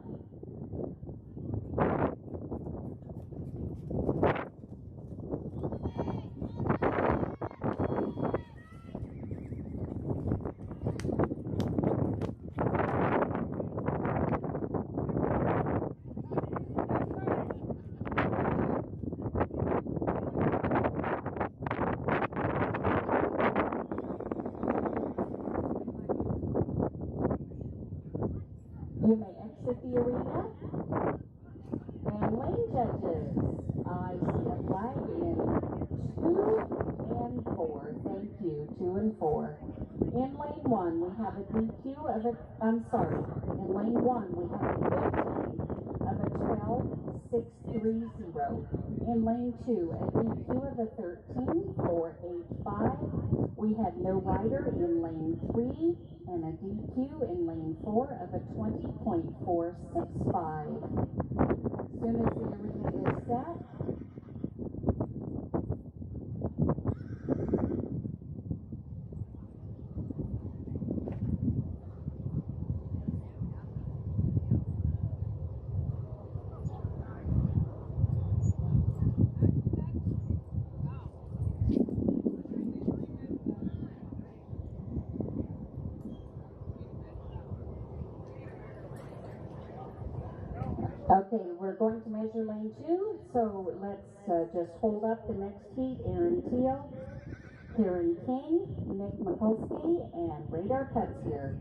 You may exit the arena. And lane judges, I see a flag in 2 and 4. Thank you, 2 and 4. In lane 1, we have a DQ of a, in lane 1, we have a 15 of a 12.630. In lane 2, a DQ of a 13.485. We had no rider in lane 3 and a DQ in lane 4 of a 20.465. As soon as the arena is set, okay, we're going to measure lane 2, so let's just hold up the next heat. Aaron Teal, Kieran King, Nick Mikulski, and Radar Kutzier.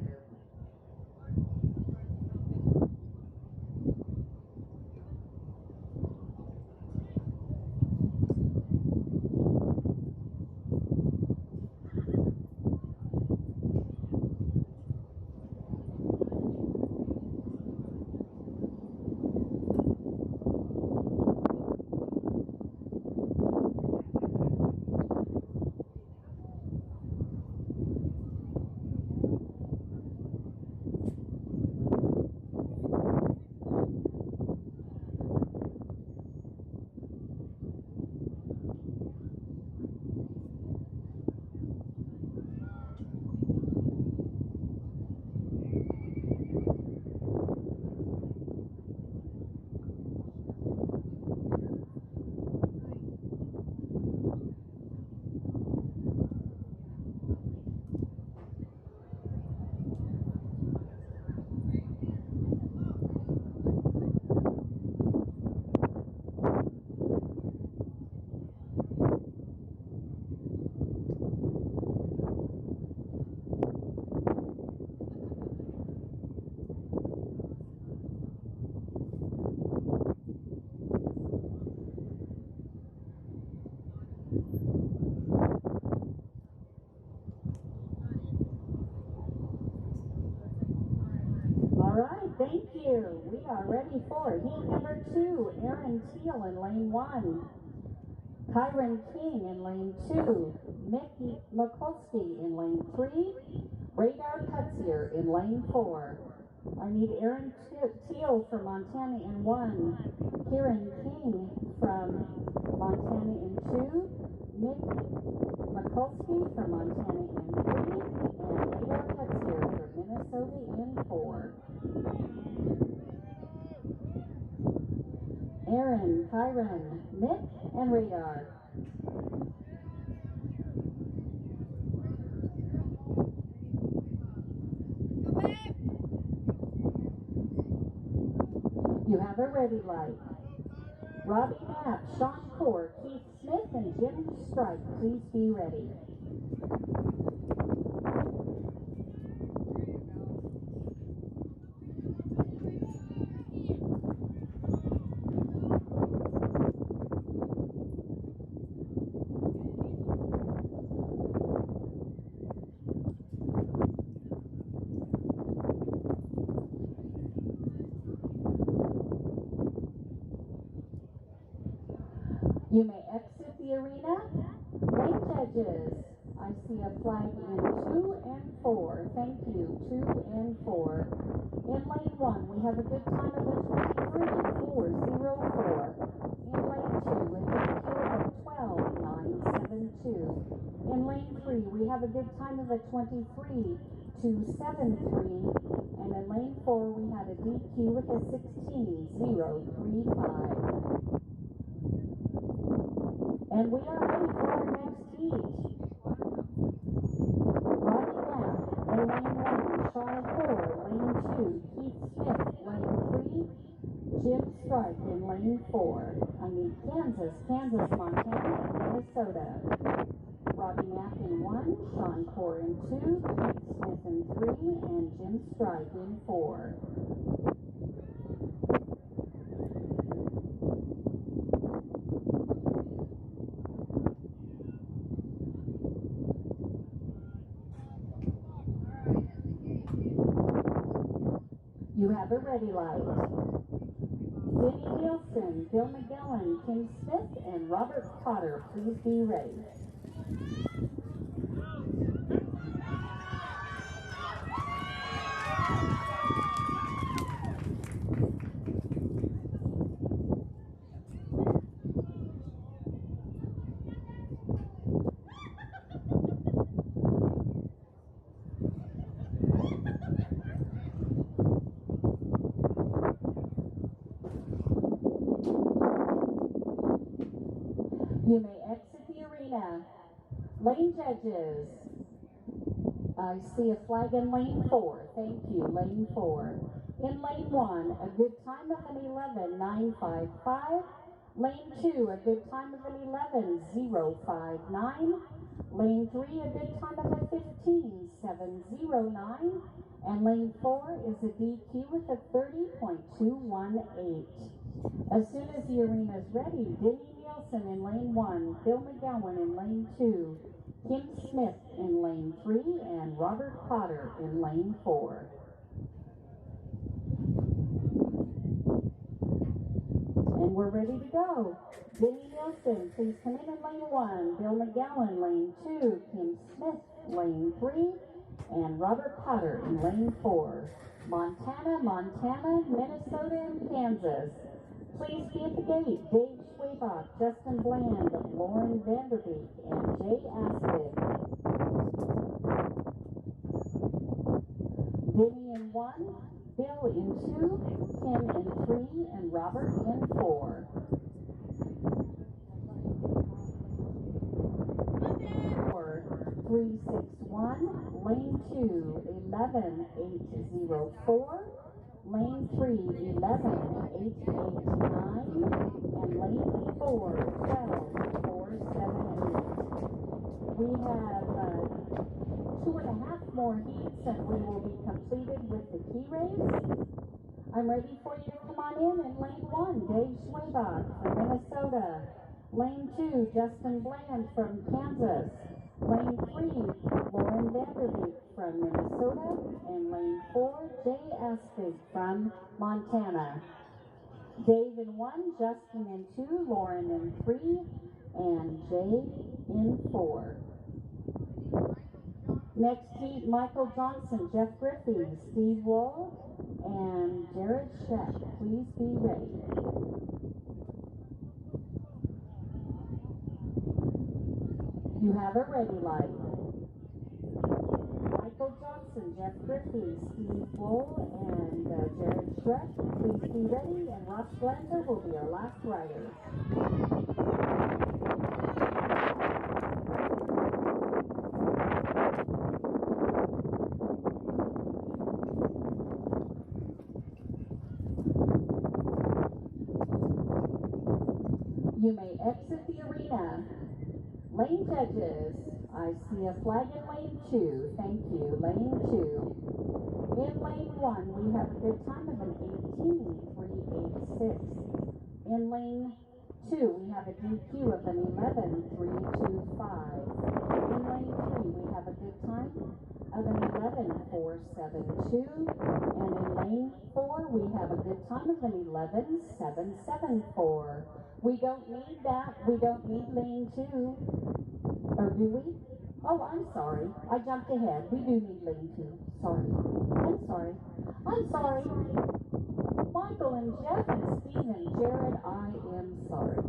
here. We are ready for heat number 2. Aaron Teal in lane 1. Kyron King in lane 2. Mickey Mikulski in lane 3. Radar Cutsier in lane 4. I need Aaron Teal from Montana in 1. Kieran King from Montana in 2. Mick Mikulski from Montana in 3. And Radar Cutsier from Minnesota in 4. Aaron, Kyron, Mick, and Radar. You have a ready light. Robbie Knapp, Sean Core, Keith Smith, and Jim Strike, please be ready. You may exit the arena. Lane judges, I see a flag in 2 and 4. Thank you, 2 and 4. In lane 1, we have a good time of a 23.404. In lane 2, a DQ of 12.972. In lane 3, we have a good time of a 23.273. And in lane 4, we had a DQ with a 16.035. And we are ready for our next heat. Robbie Knapp in lane 1, Sean Core, lane 2, Keith Smith, lane 3, Jim Strike in lane 4. I need Kansas, Montana, and Minnesota. Robbie Knapp in 1, Sean Core in 2, Keith Smith in 3, and Jim Strike in 4. You have a ready light. Denny Nielsen, Bill McGowan, Tim Smith, and Robert Potter, please be ready. You may exit the arena. Lane judges, I see a flag in lane 4. Thank you, lane 4. In lane 1, a good time of an 11.955. Lane 2, a good time of an 11.059. Lane 3, a good time of a 15.709. And lane 4 is a DQ with a 30.218. As soon as the arena is ready, Denny Nielsen in lane 1, Bill McGowan in lane 2, Kim Smith in lane 3, and Robert Potter in lane 4. And we're ready to go. Denny Nielsen, please come in lane 1, Bill McGowan lane 2, Kim Smith lane 3, and Robert Potter in lane 4. Montana, Minnesota, and Kansas. Please be at the gate. Dave Schwabach, Justin Bland, Lauren Vanderbeek, and Jay Aspig. Denny in 1, Bill in 2, Kim in 3, and Robert in 4. Four, 361, lane 2, 11.804. Lane 3, 11.889, and lane 4, 12.478. We have 2.5 more heats and we will be completed with the key race. I'm ready for you to come on in lane 1, Dave Schwabach from Minnesota. Lane 2, Justin Bland from Kansas. Lane 3, Lauren Vanderbeek from Minnesota. And lane 4, Jay Espig from Montana. Dave in 1, Justin in 2, Lauren in 3, and Jay in 4. Next heat, Michael Johnson, Jeff Griffey, Steve Wool, and Jared Sheck. Please be ready. You have a ready light. Michael Johnson, Jeff Griffey, Steve Wool, and Jared Sheck. Please be ready, and Ross Glanzer will be our last rider. You may exit the arena. Lane judges, I see a flag in lane 2. Thank you, lane 2. In lane 1, we have a good time of an 18.386. In lane 2, we have a DQ of an 11.325. In lane 3, we have a good time of an 11.472. And in lane 4, we have a good time of an 11.774. We don't need that. We don't need lane 2. Or do we? Oh, I'm sorry. I jumped ahead. We do need lane 2. Sorry. I'm sorry. I'm sorry. Michael and Jeff and Steve and Jared, I am sorry.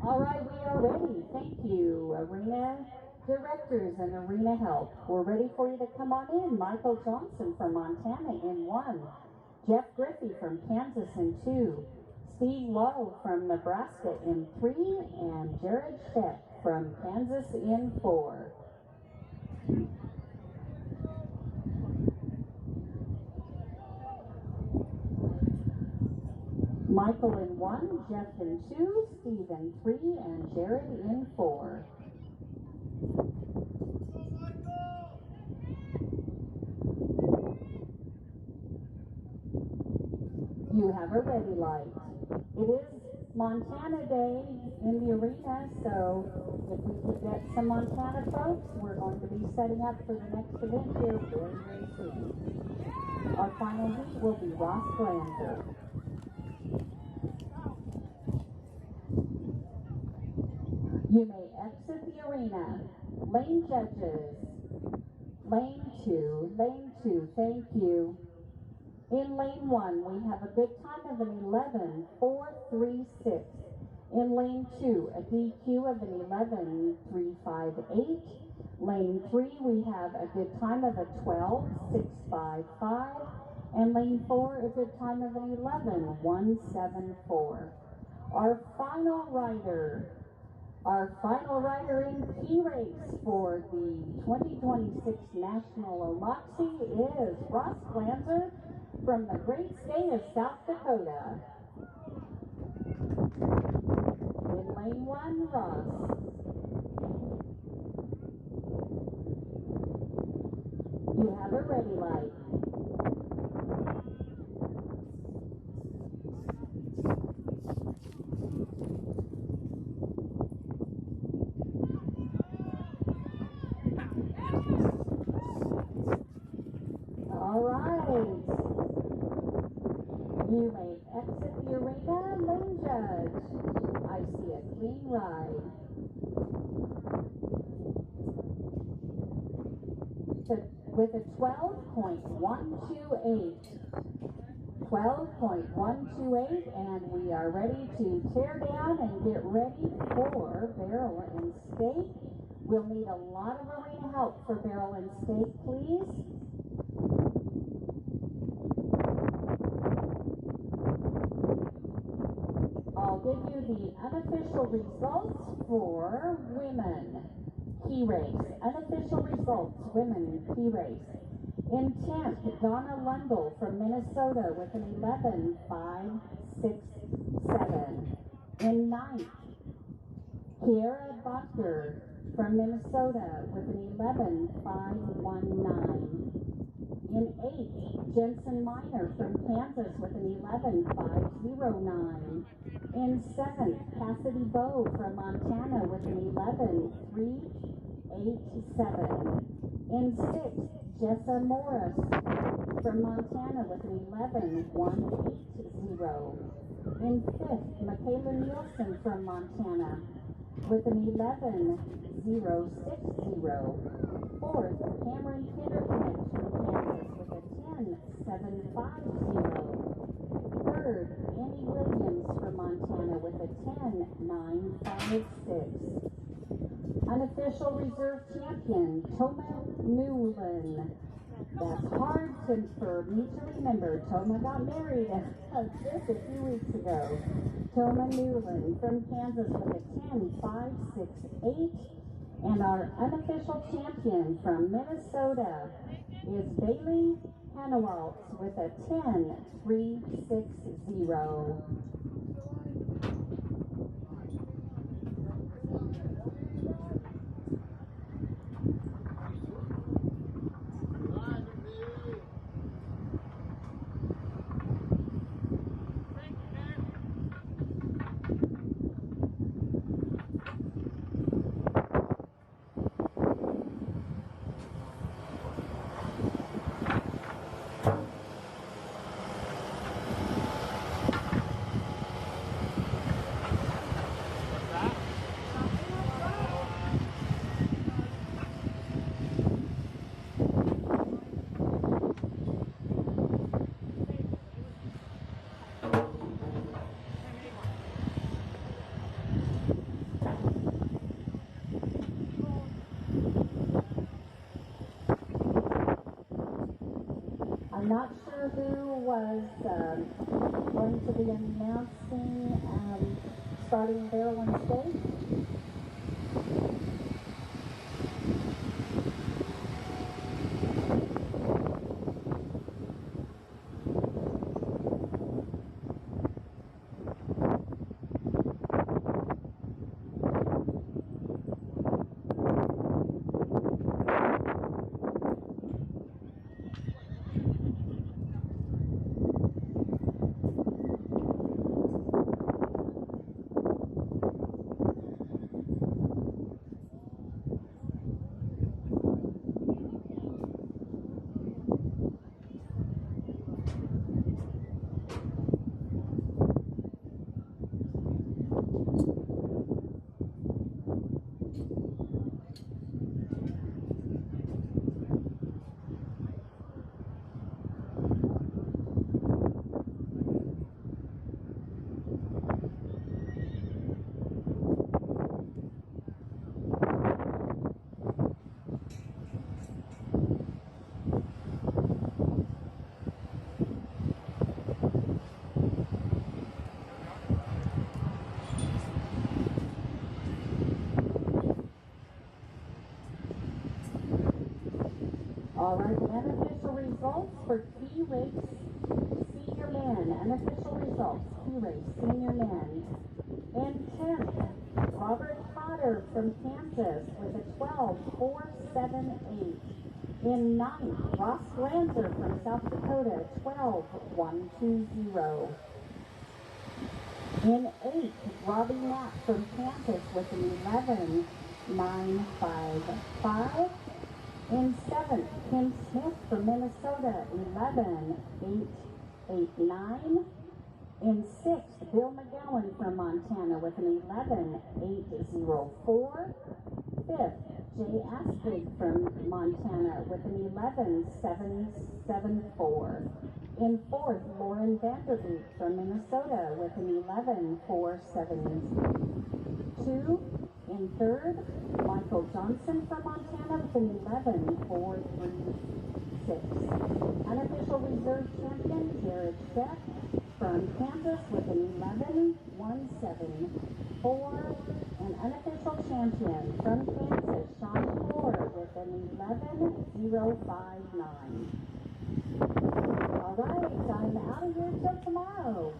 All right, we are ready. Thank you, arena directors and arena help. We're ready for you to come on in. Michael Johnson from Montana in 1. Jeff Griffey from Kansas in 2. Steve Lowe from Nebraska in 3. And Jared Sheck from Kansas in 4. Michael in 1, Jeff in 2, Steve in 3, and Jared in 4. You have a ready light. It is Montana Day in the arena, so if we could get some Montana folks, we're going to be setting up for the next event here very, very soon. Our final heat will be Ross Glanzer. You may exit the arena. Lane judges. Lane 2, thank you. In lane 1, we have a good time of an 11.436. In lane 2, a DQ of an 11.358. Lane 3, we have a good time of a 12.655. And lane 4, a good time of an 11.174. Our final rider in key race for the 2026 National O-Mok-See is Ross Glanzer from the great state of South Dakota. In lane 1, Ross. You have a ready light. All right. You may exit the arena, lane judge. I see a clean ride. With a 12.128. 12.128, and we are ready to tear down and get ready for barrel and stake. We'll need a lot of arena help for barrel and stake, please. I'll give you the unofficial results for women key race. Unofficial results, women key race. In 10th, Donna Lundell from Minnesota with an 11.567. In 9th, Kiara Butker from Minnesota with an 11.519. In 8th, Jensen Miner from Kansas with an 11.509. In 7th, Cassidy Bowe from Montana with an 11.387. In 6th, Jessa Morris from Montana with an 11.180. In 5th, Michaela Nielsen from Montana with an 11.060. 4th, Cameron Kinderknecht from Kansas with a 10.750. 3rd, Annie Williams from Montana with a 10.956. Unofficial reserve champion, Toma Newland. That's hard for me to remember. Toma got married just a few weeks ago. Toma Newland from Kansas with a 10.568. And our unofficial champion from Minnesota is Bailey Hanawalt with a 10.360. I'm not sure who was going to be announcing starting barrel and stake. All right, unofficial results for key race senior men. Unofficial results, key race senior men. In 10th, Robert Potter from Kansas with a 12.478. In 9th, Ross Glanzer from South Dakota, 12.120. In 8th, Robbie Knapp from Kansas with an 11.955. In 7th, Kim Smith from Minnesota, 11.889. In 6th, Bill McGowan from Montana with an 11.804. 5th, Jay Aspig from Montana with an 11.774. In fourth, Lauren Vanderbeek from Minnesota with an 11.472. In third, Michael Johnson from Montana with an 11.436. Unofficial reserve champion Jared Beck from Kansas with an 11.174. And unofficial champion from Kansas, Sean Moore with an 11.059. All right, I'm out of here till tomorrow.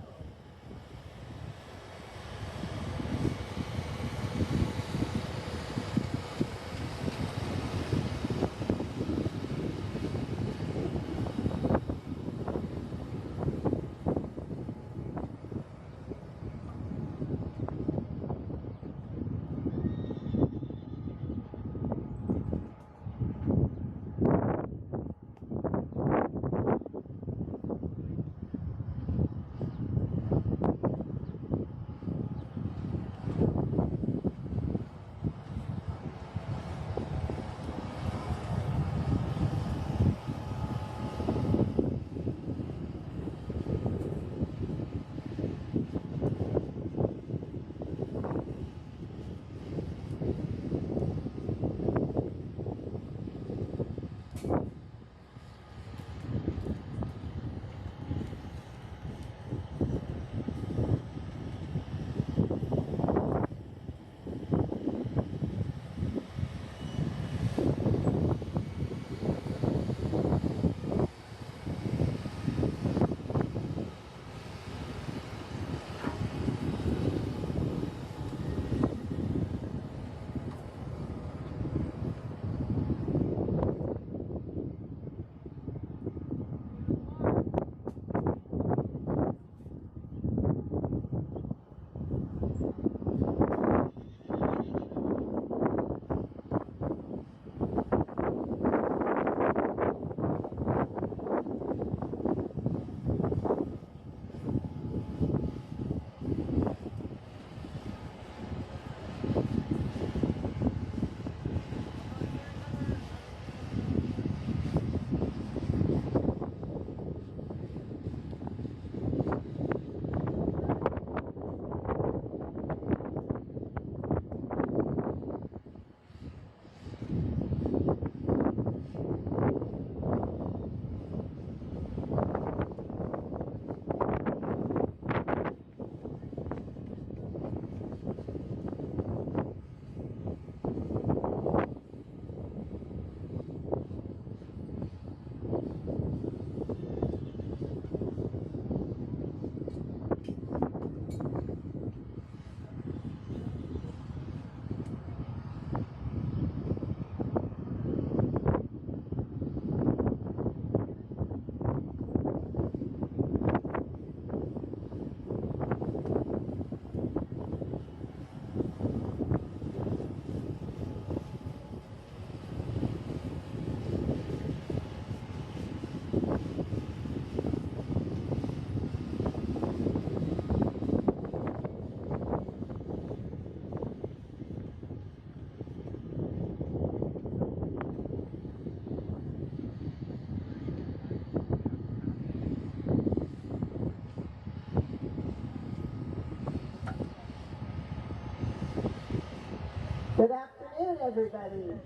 Good afternoon, everybody.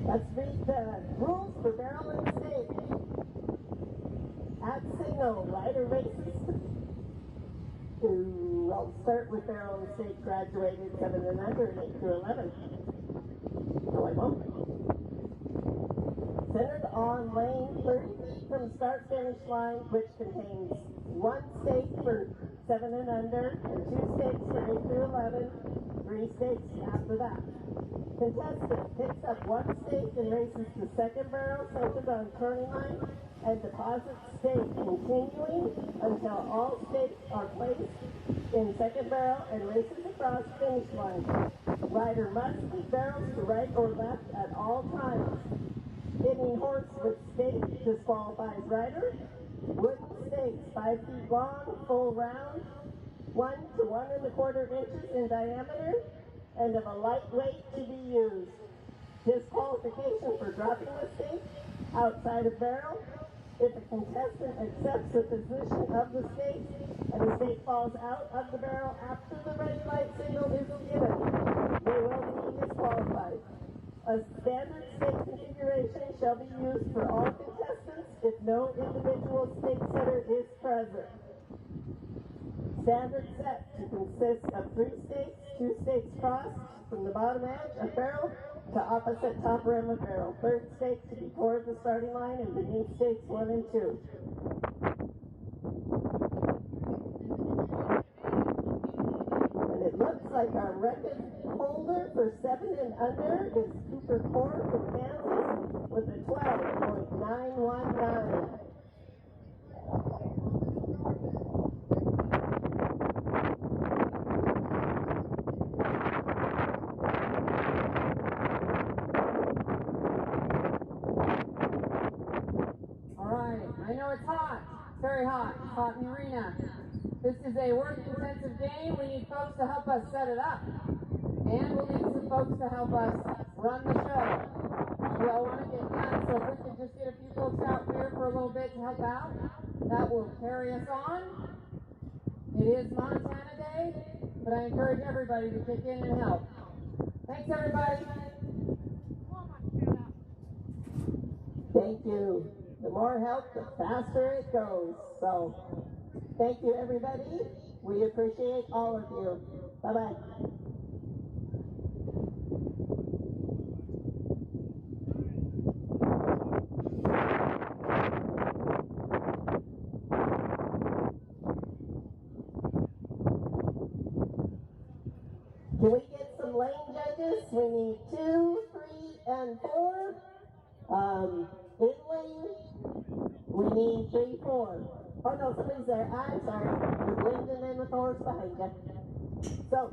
Let's read the rules for barrel and stake. At signal, rider races. I'll start with barrel and stake graduated 7 and under and 8 through 11. No, I won't. Centered on lane 30 feet from start-finish line, which contains 1 stake for 7 and under and 2 stakes for 8 through 11. 3 stakes after that. Contestant picks up 1 stake and races the second barrel centered on turning line and deposits stake, continuing until all stakes are placed in second barrel and races across finish line. Rider must keep barrels to right or left at all times. Hitting horse with stake disqualifies rider. Wooden stakes 5 feet long, full round, 1 to 1 1/4 inches in diameter, and of a light weight to be used. Disqualification for dropping the stake outside of barrel. If a contestant accepts the position of the stake and the stake falls out of the barrel after the ready light signal is given, they will be disqualified. A standard stake configuration shall be used for all contestants if no individual stake setter is present. Standard set to consist of 3 stakes, 2 stakes crossed from the bottom edge of barrel to opposite top rim of barrel. Third stake to be toward the starting line and beneath stakes 1 and 2. And it looks like our record holder for 7 and under is Cooper Core from Kansas with a 12.919. I know it's hot. It's very hot. It's hot in the arena. This is a work-intensive game. We need folks to help us set it up. And we'll need some folks to help us run the show. We all want to get done, so if we could just get a few folks out here for a little bit to help out, that will carry us on. It is Montana Day, but I encourage everybody to kick in and help. Thanks, everybody. Thank you. The more help, the faster it goes. So, thank you, everybody. We appreciate all of you. Bye-bye. Can we get some lane judges? We need 2, 3, and 4. In lane, we need 3, 4. Oh no, somebody's there. I'm sorry. You're blending in with the horse behind you. So,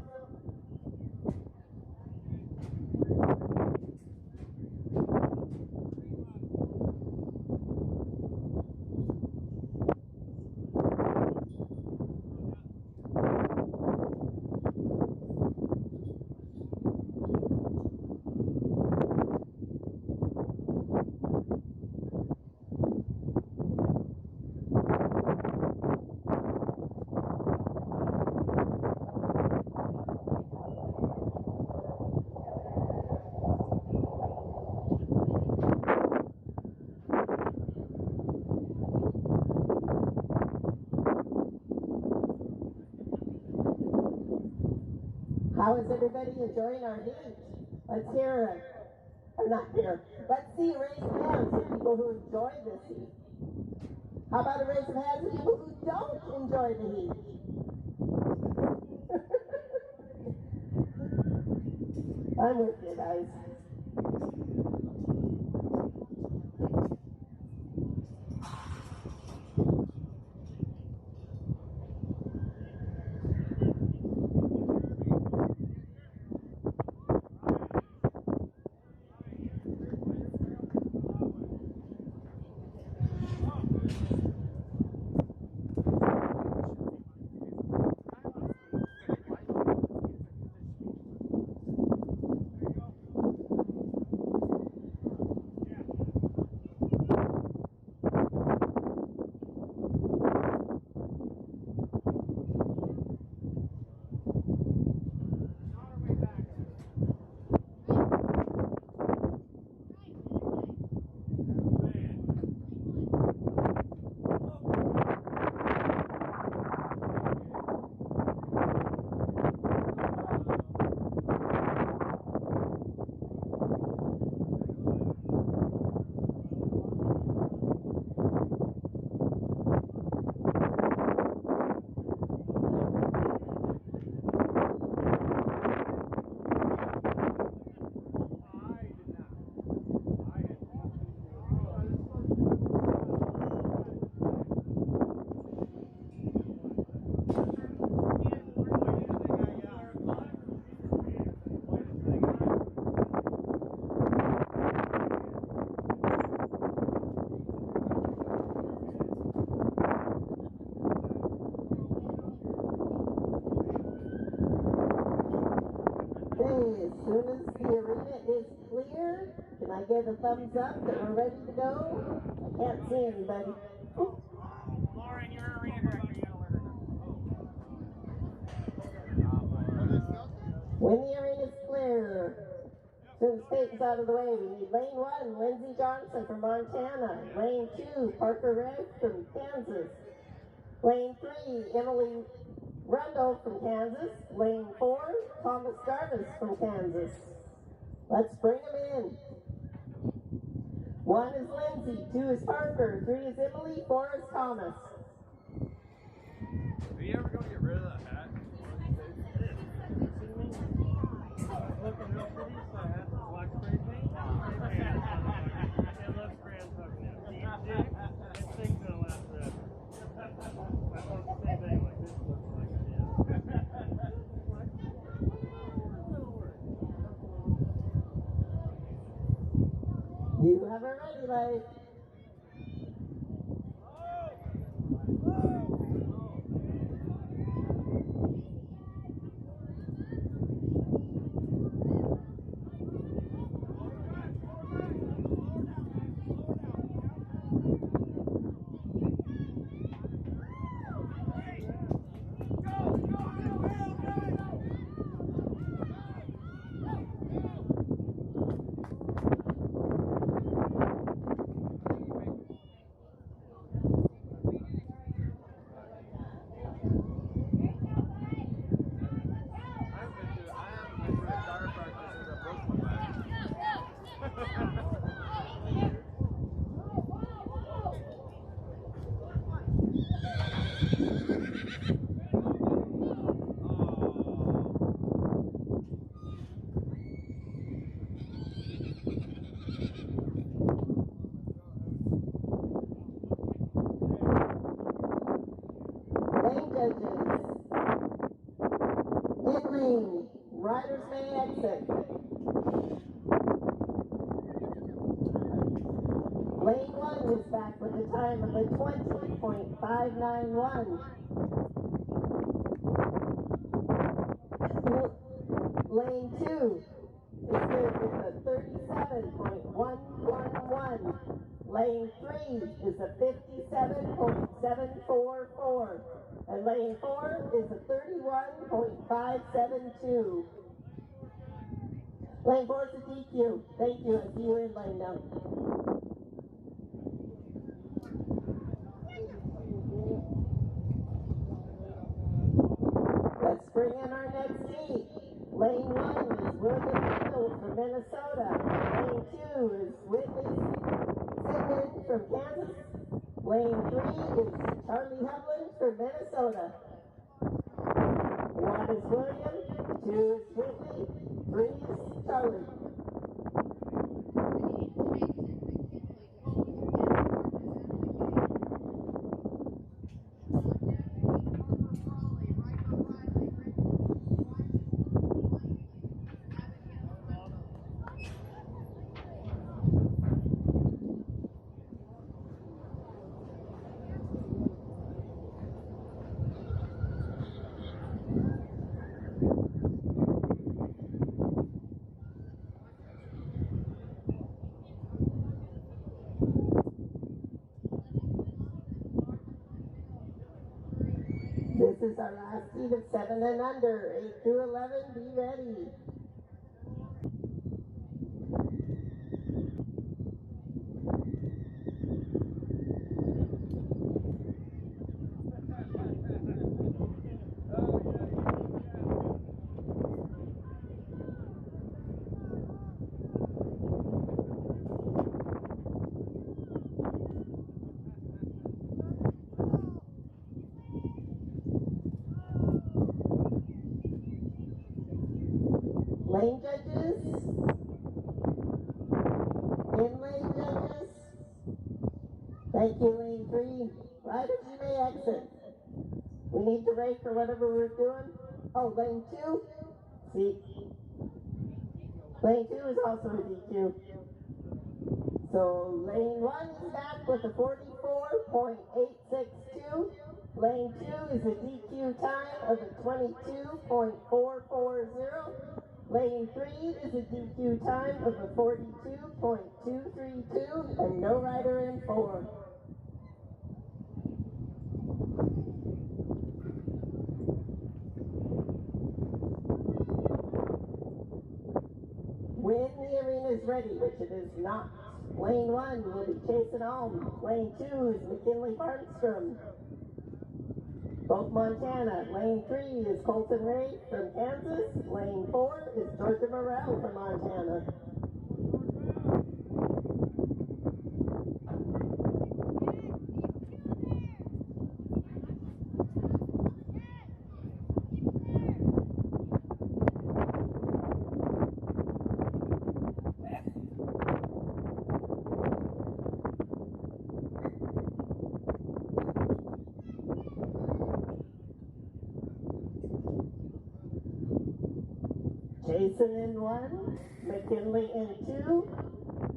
how is everybody enjoying our heat? Let's hear, or not hear, let's see a raise of hands of people who enjoy this heat. How about a raise of hands of people who don't enjoy the heat? I'm with you guys. Okay, as soon as the arena is clear, can I get a thumbs up that we're ready to go? I can't see anybody. Lauren, your arena director, you gotta let her know. When the arena is clear, as soon as Peyton's out of the way, we need lane 1, Lindsey Johnson from Montana. Lane 2, Parker Red from Kansas. Lane 3, Emily Rundle from Kansas. Lane 4, Thomas Jarvis from Kansas. Let's bring them in. 1 is Lindsay, 2 is Parker, 3 is Emily, 4 is Thomas. Are you ever going to get rid of that hat? Looking real pretty, so I had the black spray paint. It looks grand fucking out. This thing's gonna last forever. My folks the same thing, like this looks like it is. You have a ready light. Riders may exit. Lane 1 is back with a time of a 20.591. Lane 2 is good with a 37.111. Lane 3 is a 57.744. And lane 4 is a 31.572. Lane 4 is a DQ. Thank you. I see you in lane now. Let's bring in our next heat. Lane 1 is William Kendall from Minnesota. Lane 2 is Whitney Sidman from Kansas. Lane 3 is Charlie Hubland from Minnesota. 1 is William, 2 is Whitney, 3 is Charlie. This is our last heat of 7 and under. 8 through 11, be ready. Lane judges, in lane judges. Thank you, lane 3. Riders, you may exit. We need to rate for whatever we're doing. Oh, lane 2. See, lane 2 is also a DQ. So lane 1 is back with a 44.862. Lane 2 is a DQ time of a 22.440. Lane 3 is a DQ time of a 42.232 and no rider in 4. When the arena is ready, which it is not, Lane 1 will be Jason Alm. Lane 2 is McKinley Farnstrom, both Montana. Lane 3 is Colton Ray from Kansas. Lane 4 is Georgia Morrell from Montana. Jason in 1, McKinley in 2,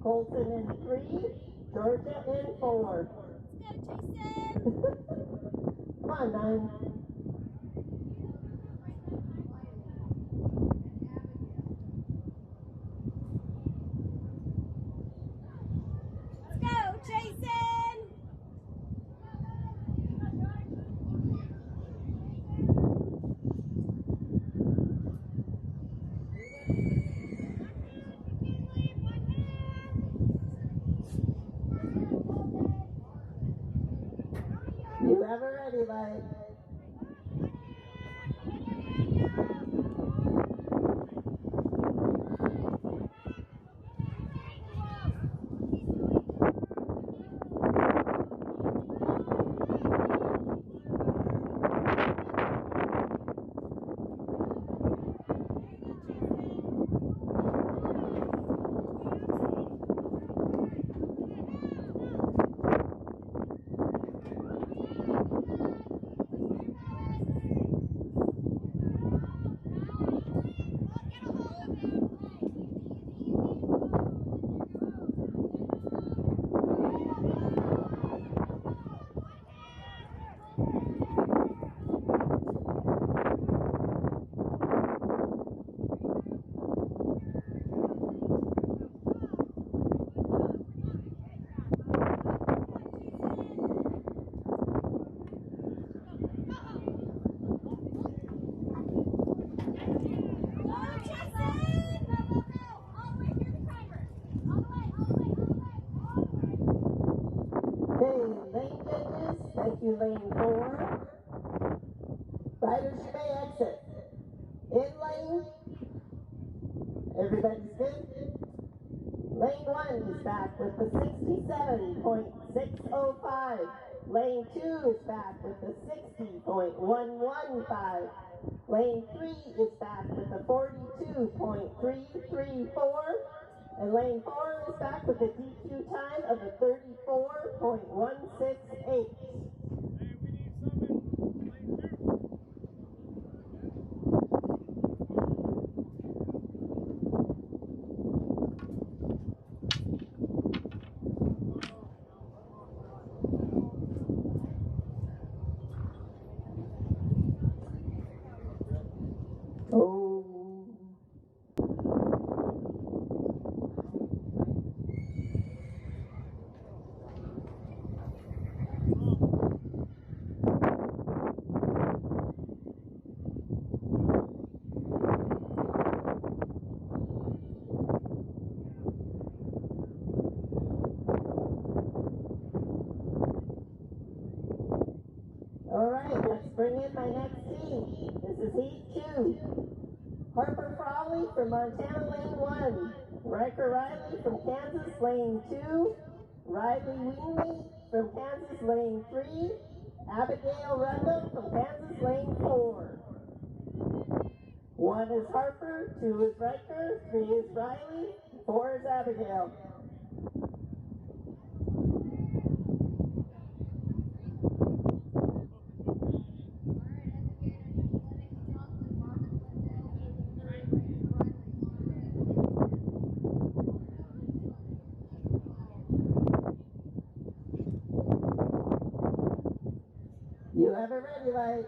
Colton in 3, Georgia in 4. Let's go, Jason! Come on, 9. Let's go, Jason! You have a ready light. Okay, lane judges, thank you, lane 4. Riders, you may exit. In lane, everybody's good. Lane 1 is back with the 67.605. Lane 2 is back with the 60.115. Lane 3 is back with the 42.334. And lane 4 is back with a DQ time of a 34.168. All right, let's bring in my next team. This is Heat 2. Harper Frawley from Montana, Lane 1. Riker Riley from Kansas, Lane 2. Riley Weenley from Kansas, Lane 3. Abigail Rundle from Kansas, Lane 4. 1 is Harper, 2 is Riker, 3 is Riley, 4 is Abigail. You have a ready light.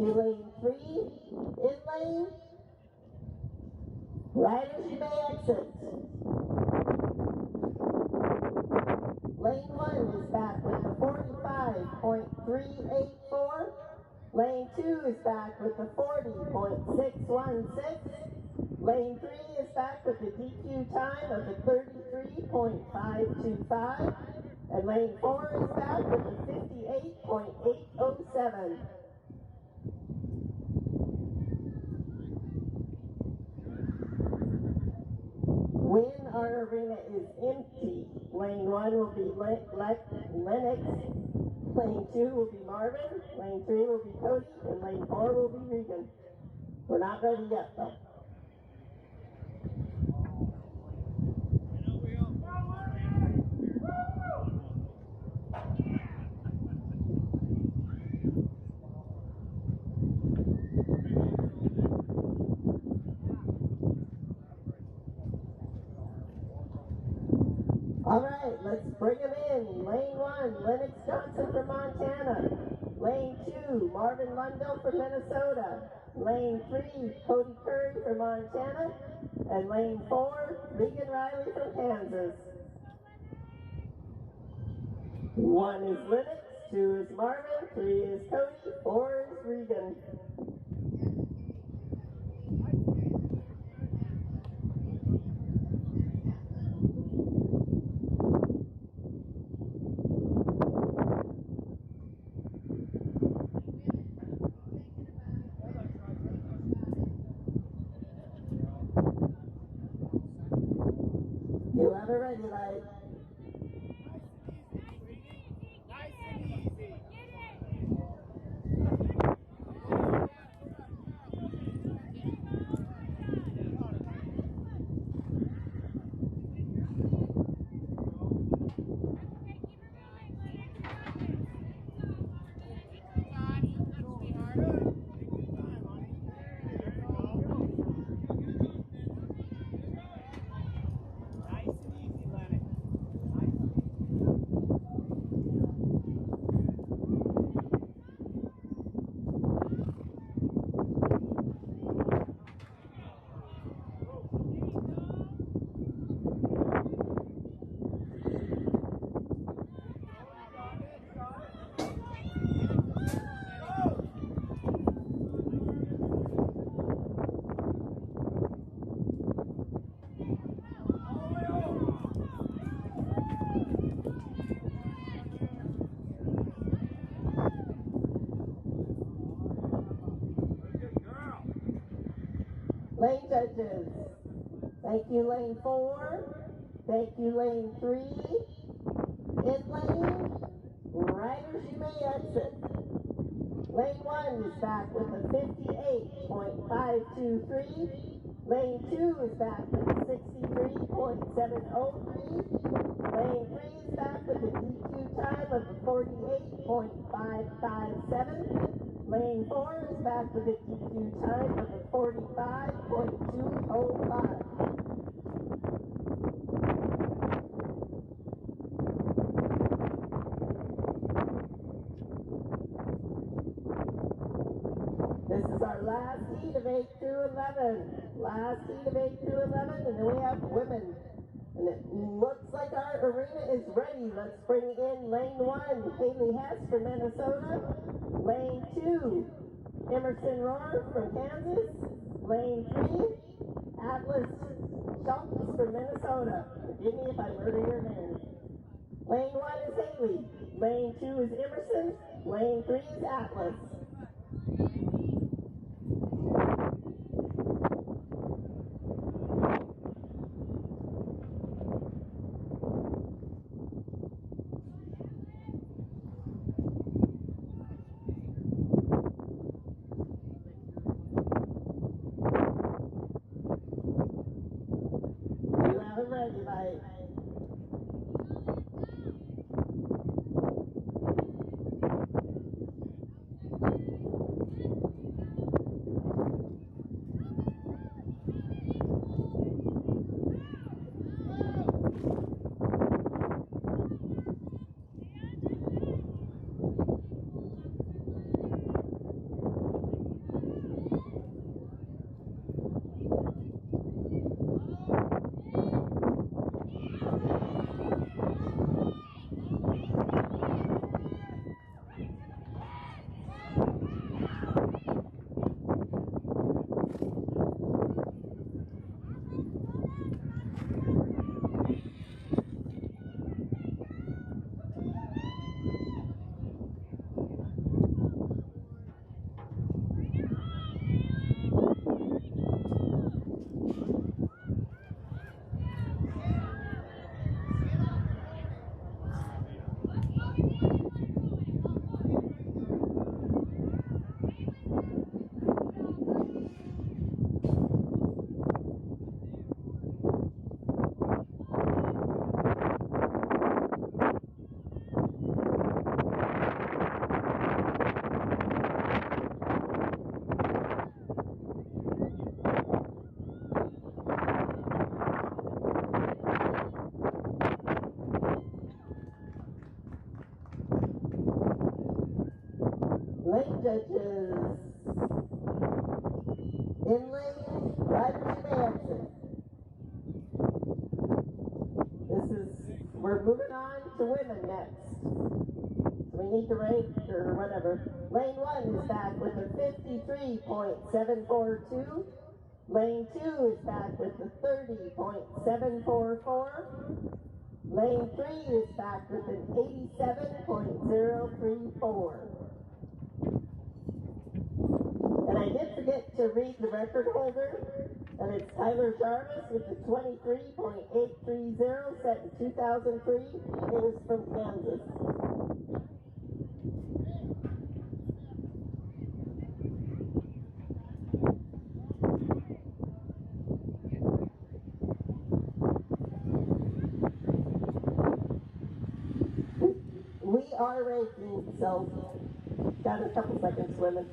you, lane 3. In lane. Riders, you may exit. Lane 1 is back with the 45.384. Lane 2 is back with the 40.616. Lane 3 is back with the DQ time of the 33.525. And lane 4 is back with the 58.807. When our arena is empty, lane 1 will be Lennox, lane 2 will be Marvin, lane 3 will be Cody, and lane 4 will be Regan. We're not ready yet though. All right, let's bring them in. Lane 1, Lennox Johnson from Montana. Lane 2, Marvin Lundell from Minnesota. Lane 3, Cody Curry from Montana. And lane 4, Regan Riley from Kansas. 1 is Lennox, 2 is Marvin, 3 is Cody, 4 is Regan. You have it ready, light. Nice and easy. Lane judges. Thank you, lane 4. Thank you, lane 3. In lane, riders, you may exit. Lane 1 is back with the 58.523. Lane 2 is back with the 63.703. Lane 3 is back with the DQ time of the 48.557. Lane 4 is back with the DQ time of the 45.205. This is our last heat of 8 through 11. Last heat of 8 through 11, and then we have women. And it looks like our arena is ready. Let's bring in lane 1, Haley Hess from Minnesota. Lane 2, Emerson Rohr from Kansas. Lane 3, Atlas Schultz from Minnesota. Forgive me if I murder your name. Lane 1 is Haley. Lane 2 is Emerson. Lane 3 is Atlas. Ready, light. Lane judges. In lane, riders you may exit. We're moving on to women next. We need to rank or whatever. Lane 1 is back with a 53.742. Lane 2 is back with a 30.744. Lane 3 is back with an 87.034. And I did forget to read the record holder, and it's Tyler Jarvis with the 23.830 set in 2003. It was from Kansas. We are ranking, so got a couple seconds, women.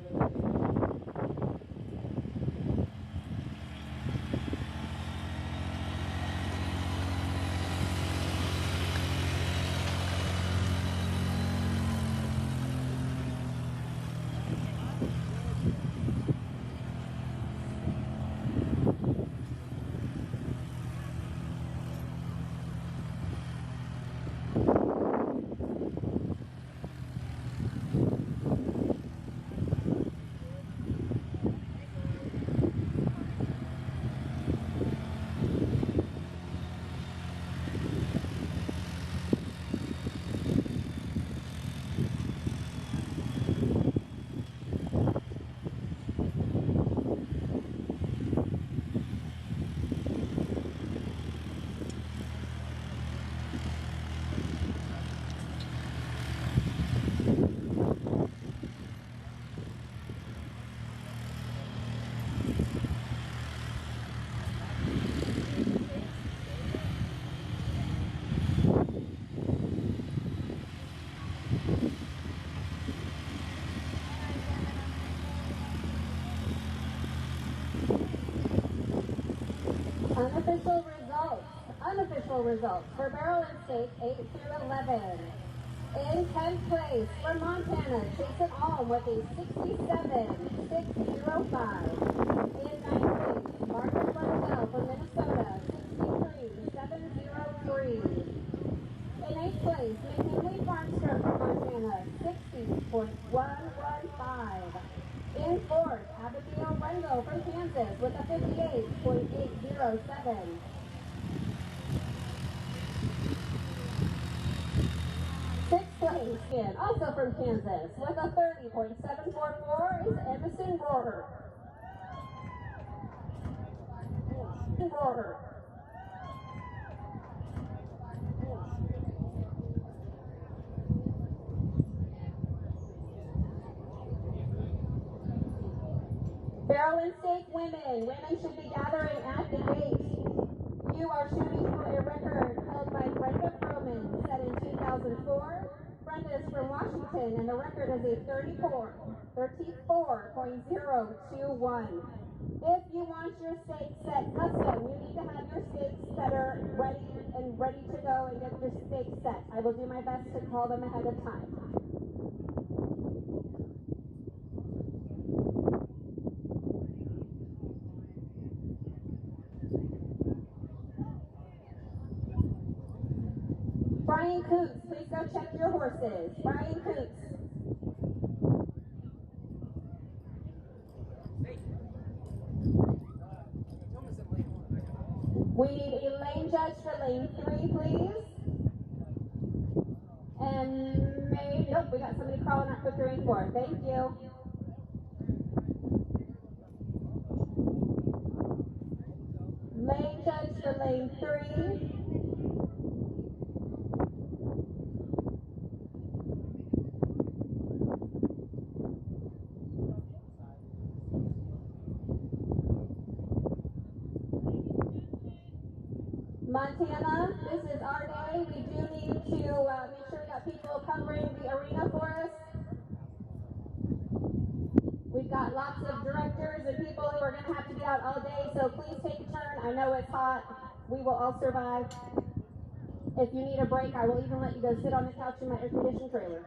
Unofficial results for barrel and stake 8 through 11. In 10th place for Montana, Jason Alm with a 67.605. In 9th place, Margaret Lundell from Minnesota, 63.703. In 8th place, McKinley Farmster from Montana, 60.115. In 4th, Abigail Rengo from Kansas with a 58.807. 6th place, again, also from Kansas, with a 30.744 is Emerson Rohrer. Barrel and stake women. Women should be gathering at the gate. You are shooting for a record held by Brenda Froman, set in 2004. Brenda is from Washington, and the record is a 34.021. If you want your stakes set custom, you need to have your stakes that are ready to go and get your stakes set. I will do my best to call them ahead of time. Brian Coots, please go check your horses. Brian Coots. We need a lane judge for lane 3, please. And nope, we got somebody crawling up for lane 4. Thank you. Lane judge for lane 3. Montana, this is our day. We do need to make sure we got people covering the arena for us. We've got lots of directors and people who are going to have to be out all day, so please take a turn. I know it's hot. We will all survive. If you need a break, I will even let you go sit on the couch in my air-conditioned trailer.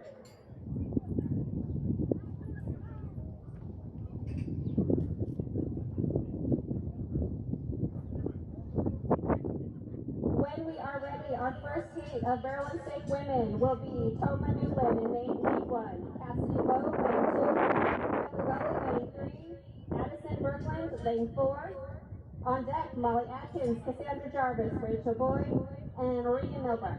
heat of barrel and stake women will be Toma Newland in lane 1, Cassidy Bowe, lane 2, Kylie Gully, lane 3, Addison Berkland, lane 4. On deck, Molly Atkins, Cassandra Jarvis, Rachel Boyd, and Regan Milbrook.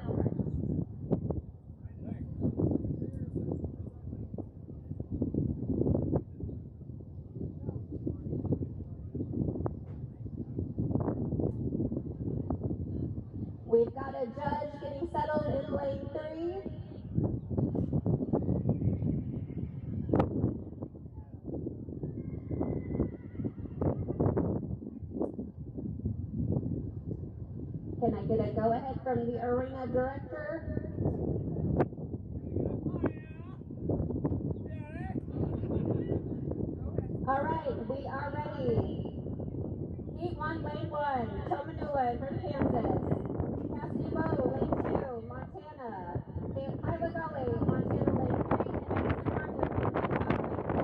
We've got a judge getting settled in lane 3. Can I get a go-ahead from the arena director? All right, we are ready. Heat 1, lane 1, Tomanula from Kansas. Cassidy Bowe, lane 2, Montana. Kyla Gully, Montana, lane 3, and Addison Berkland, lane 4.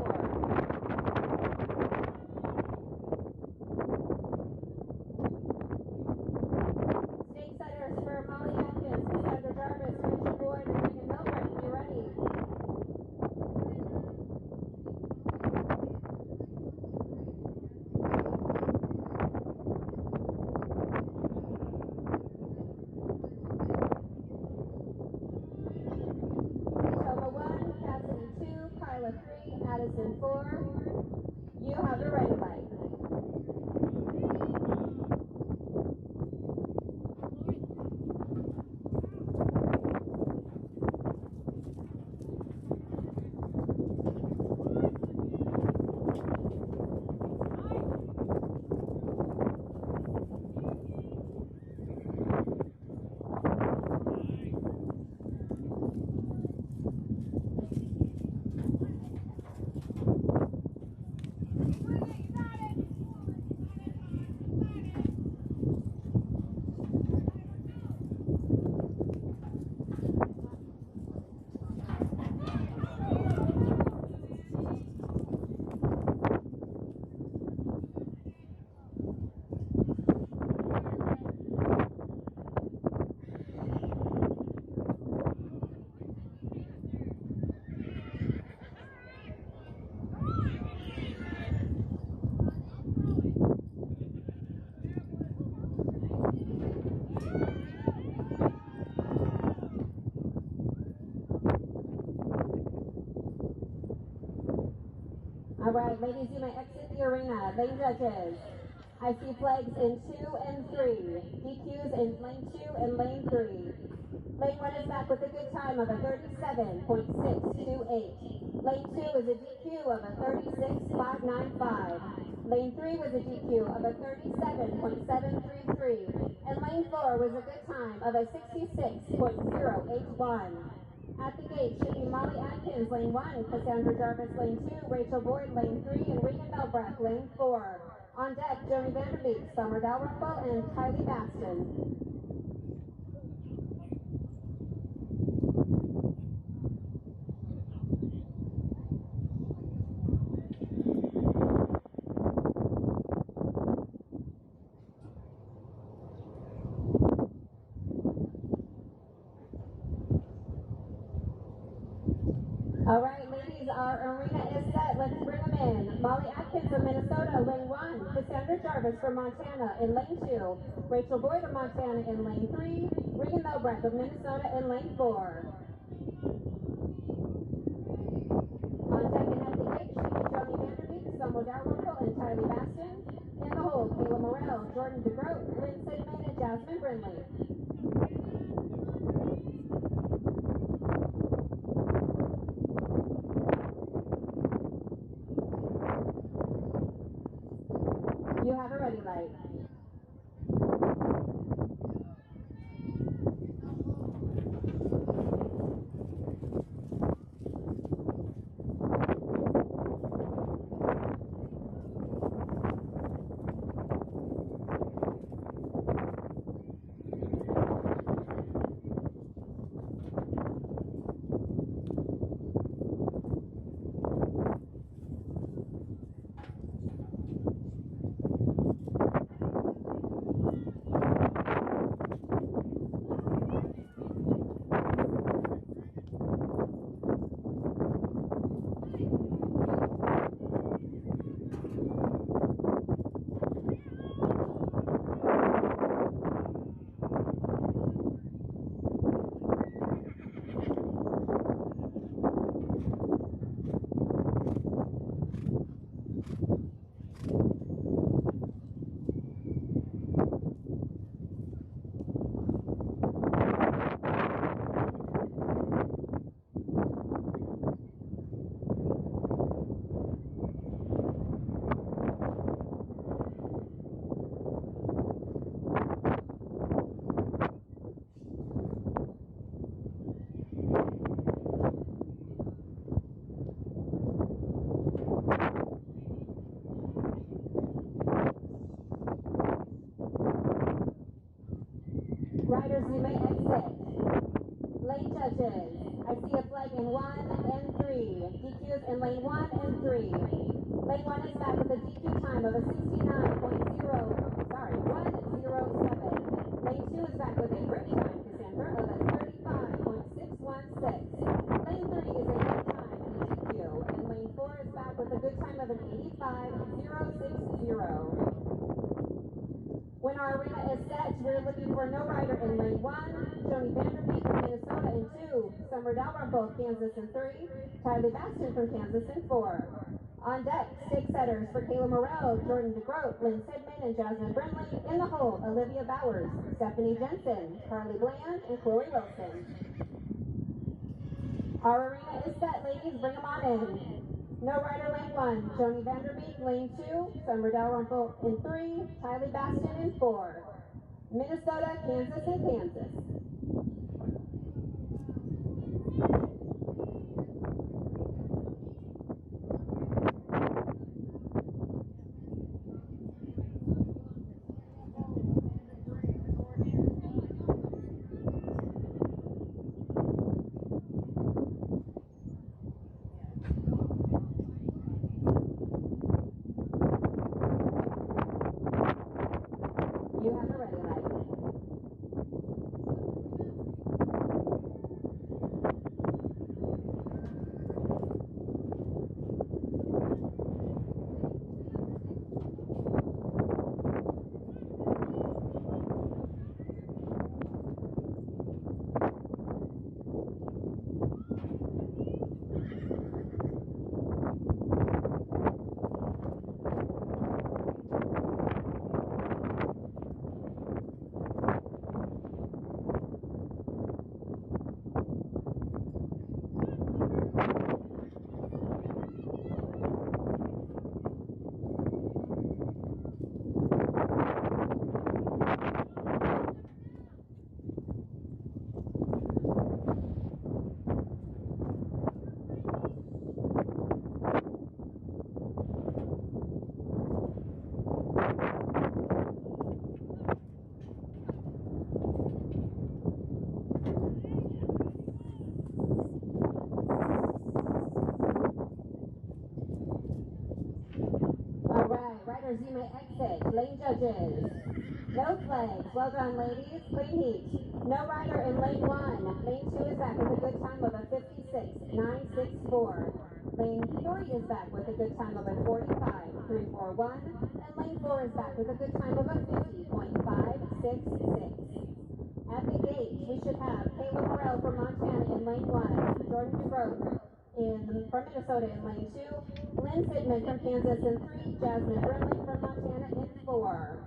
State setters for Molly Atkins, Cassandra Jarvis, Rachel Boyd, and Regan Milbrook. You ready? Toma 1, Cassidy 2, Kyla 3, Addison 4. You have the ready light. All right, ladies, you may exit the arena. Lane judges, I see flags in 2 and 3. DQs in lane 2 and lane 3. Lane 1 is back with a good time of a 37.628. Lane 2 is a DQ of a 36.595. Lane 3 was a DQ of a 37.733. And lane 4 was a good time of a 66.081. At the gate should be Molly Atkins, lane 1, Cassandra Jarvis, lane 2, Rachel Boyd, lane 3, and Regan Milbrook, lane 4. On deck, Joni Vanderbeek, Summer Dalrymple, and Kylie Baston. All right, ladies, our arena is set. Let's bring them in. Molly Atkins from Minnesota, lane 1. Cassandra Jarvis from Montana in lane 2. Rachel Boyd of Montana in lane 3. Regan Milbrook of Minnesota in lane 4. On deck and at the gate should be Joni Vanderbeek, Summer Dalrymple, and Kylie Baston. In the hold, Kayla Morrell, Jordan DeGroat, Lynn Sidman, and Jasmine Brindley. You have a ready light. lane 1 and 3. Lane 1 is back with a DQ time of a 107. Lane 2 is back with a great time, Cassandra, of a 35.616. Lane 3 is a good time and a DQ. And lane 4 is back with a good time of an 85.060. When our arena is set, we're looking for no rider in lane 1, Joni Vanderbeek from Minnesota in 2, Summer Dalrymple, Kansas in 3, Tylee Bastion from Kansas in 4. On deck, stake setters for Kayla Morrell, Jordan DeGroat, Lynn Sidman, and Jasmine Brimley. In the hold, Olivia Bowers, Stephanie Jensen, Carly Bland, and Chloe Wilson. Our arena is set, ladies. Bring them on in. No rider lane 1, Joni Vanderbeek, lane 2, Summer Dalrymple in 3, Tylee Bastion in 4. Minnesota, Kansas, and Kansas. You have the ready light. Riders, you may exit. Lane judges. No flags. Well done, ladies. Clean heat. No rider in lane 1. Lane 2 is back with a good time of a 56.964. Lane 3 is back with a good time of a 45.341. And lane 4 is back with a good time of a 50.566. At the gate, we should have Kayla Morrell from Montana in lane 1. Jordan DeGroat from Minnesota in lane 2, Lynn Sidman from Kansas in 3, Jasmine Brimley from Montana in 4.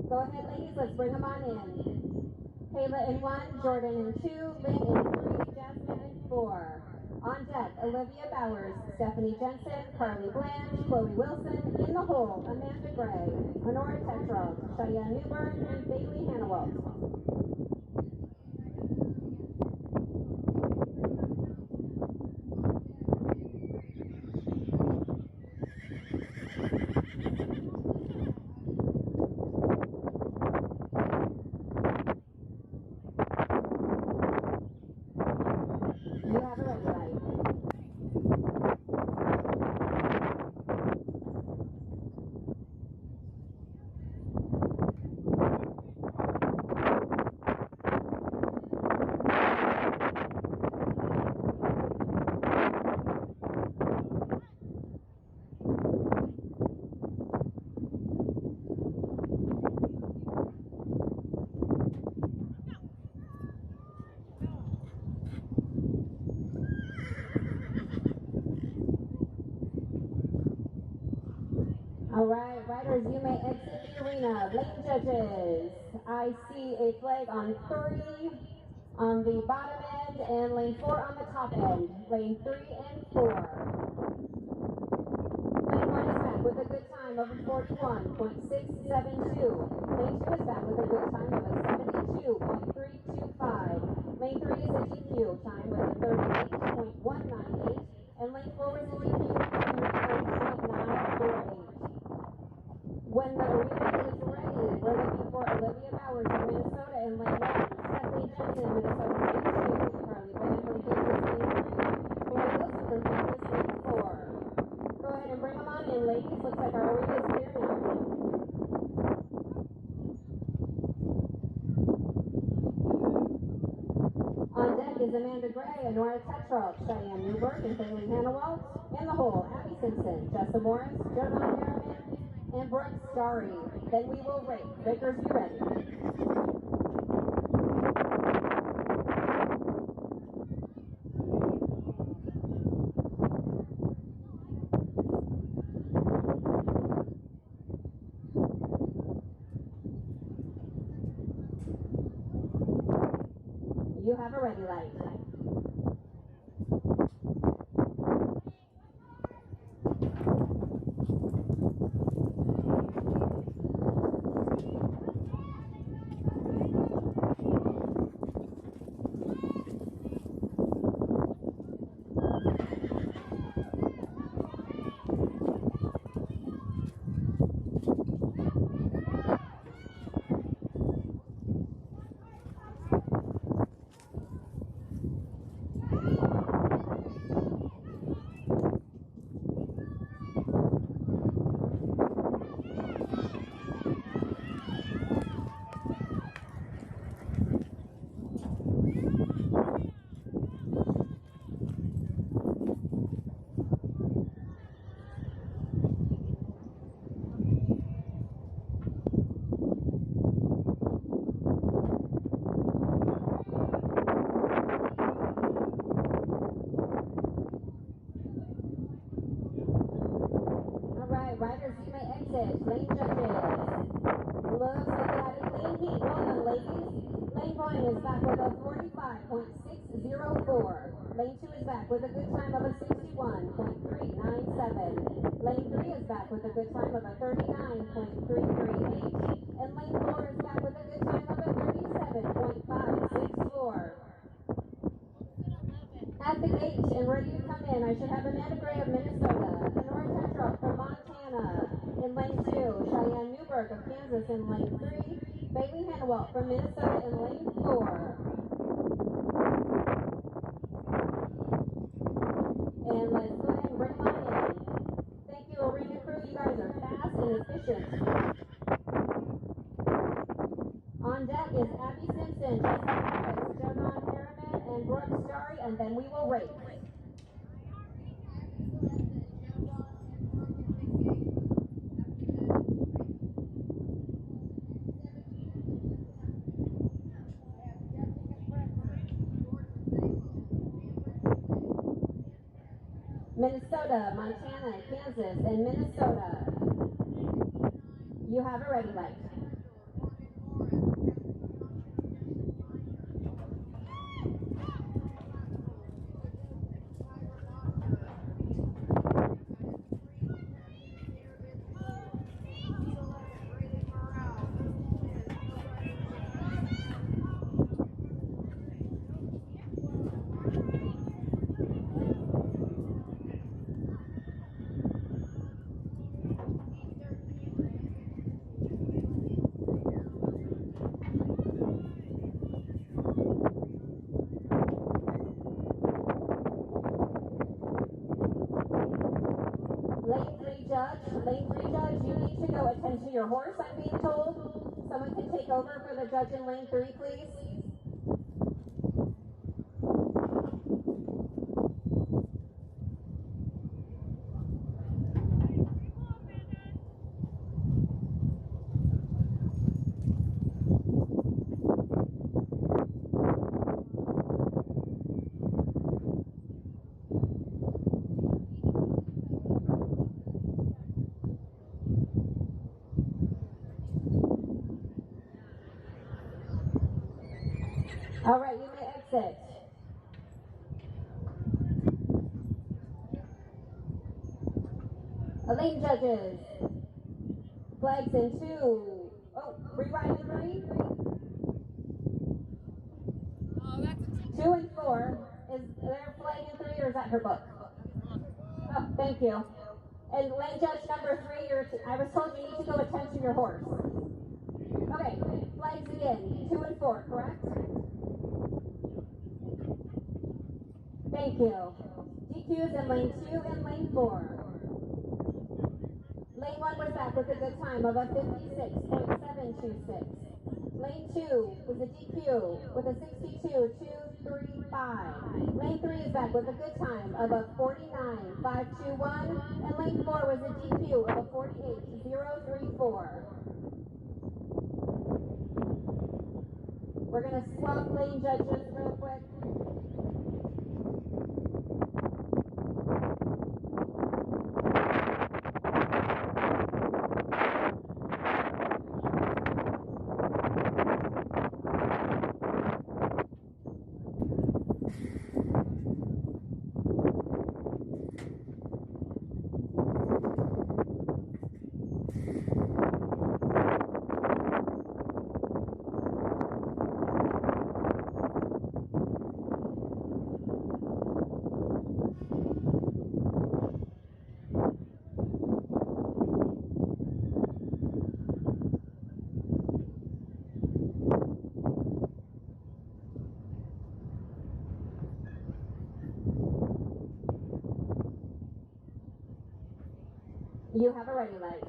Go ahead, ladies, let's bring them on in. Kayla in 1, Jordan in 2, Lynn in 3, Jasmine in 4. On deck, Olivia Bowers, Stephanie Jensen, Carly Bland, Chloe Wilson. In the hole, Amanda Gray, Honora Tetrell, Cheyenne Newburn, and Bailey Hannawalt. You have a ready light. All right, riders, you may exit the arena. Lane judges, I see a flag on 3 on the bottom end and lane 4 on the top end. Lane 3 and 4. Lane 1 is back with a good time of a 41.672. Lane 2 is back with a good time of a 72.325. Lane 3 is a DQ time with a 38.198. And lane 4 is a DQ with a 38.948. When the arena is ready, we're looking for Olivia Bowers of Minnesota. is Amanda Gray and Nora Tetralt, Cheyenne Newberg and Bailey Hannawalt. In the hole, Abby Simpson, Jessa Morris, Jordan Harriman, and Brooke Starry. Then we will rate. Breakers, be ready. You have a ready light. Riders, you may exit. Lane judges. Looks like we had a clean heat. Well done, ladies. Lane 1 is back with a 45.604. Lane 2 is back with a good time of a 61.397. Lane 3 is back with a good time of a 39.338. And Lane 4 is back with a good time of a 37.564. At the gate and ready to come in, I should have Amanda Gray of Minnesota, Nora Tetralt from Montana in lane 2, Cheyenne Newberg of Kansas in lane 3, Bailey Hannawalt from Minnesota in lane 4. And let's go ahead and bring them on in. Thank you, arena crew. You guys are fast and efficient. On deck is Abby Simpson, Jessica Harris, Jordan Harriman, and Brooke Starry, and then we will rate. Minnesota, Montana, Kansas, and Minnesota. You have a ready light. Lane 3 judge, you need to go attend to your horse, I'm being told. Someone can take over for the judge in lane 3, please. All right, you may exit. Lane judges. Flags in 2. Oh, rewrite in 3. Oh, that's a 2 and 4. Is there a flag in 3 or is that her book? Oh, thank you. And lane judge number 3, I was told you need to go attend to your horse. Okay, flags again. 2 and 4, correct? Thank you. DQs in lane 2 and lane 4. Lane 1 was back with a good time of a 56.726. Lane 2 with a DQ with a 62.235. Lane 3 is back with a good time of a 49.521. And lane 4 was a DQ of a 48.034. We're going to swap lane judges real quick. You have a ready light.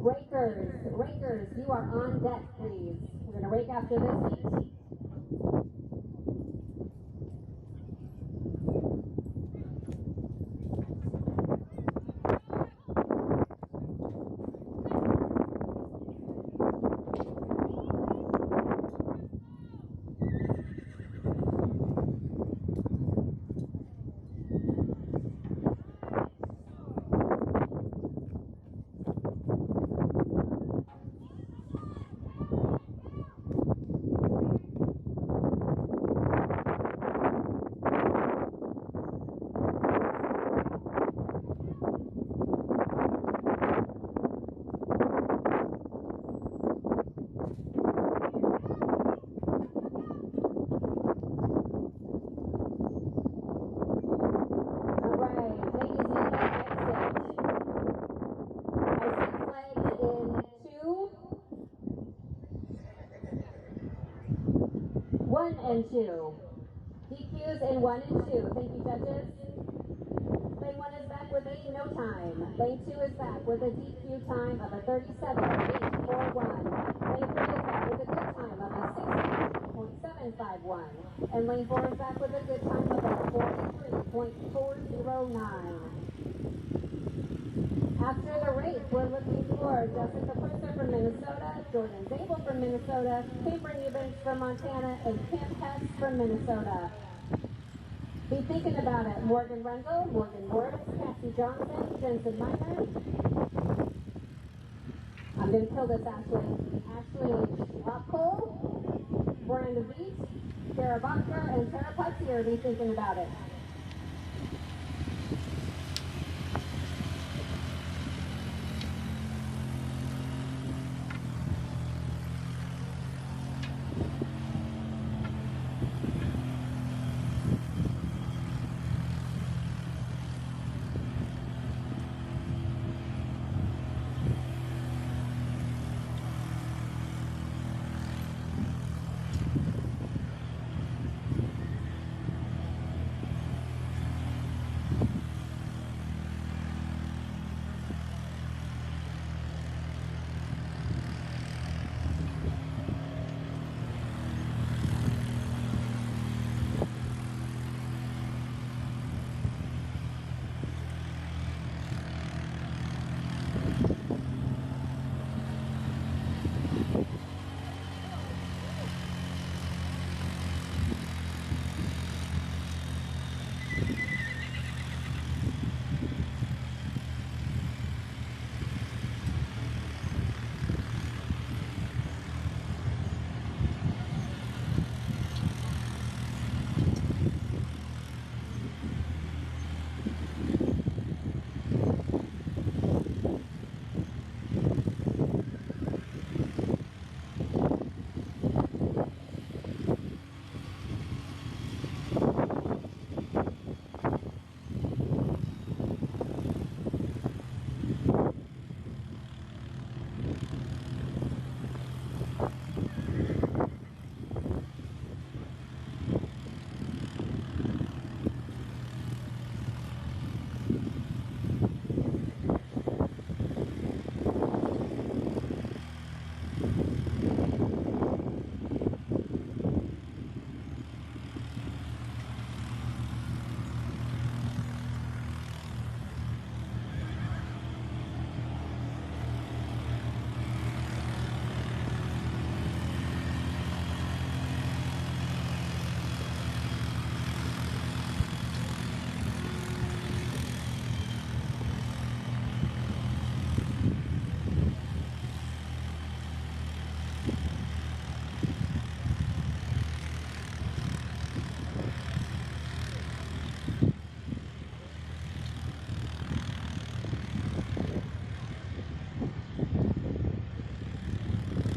Rakers, you are on deck, please. We're going to rake after this heat. One and two. DQs in 1 and 2. Thank you, judges. Lane 1 is back with a no time. Lane 2 is back with a DQ time of a 37.841. Lane 3 is back with a good time of a 60.751. And lane 4 is back with a good time of a 43.409. After the race, we're looking for Jessica Purser from Minnesota, Jordan Zabel from Minnesota, Cameron Eubanks from Montana, and Cam Hess from Minnesota. Be thinking about it. Morgan Rendell, Morgan Morris, Cassie Johnson, Jensen Miner. I'm going to kill this, Ashley. Ashley Cole, Brenda Beach, Sarah Bonker, and Tara Putzier. Be thinking about it.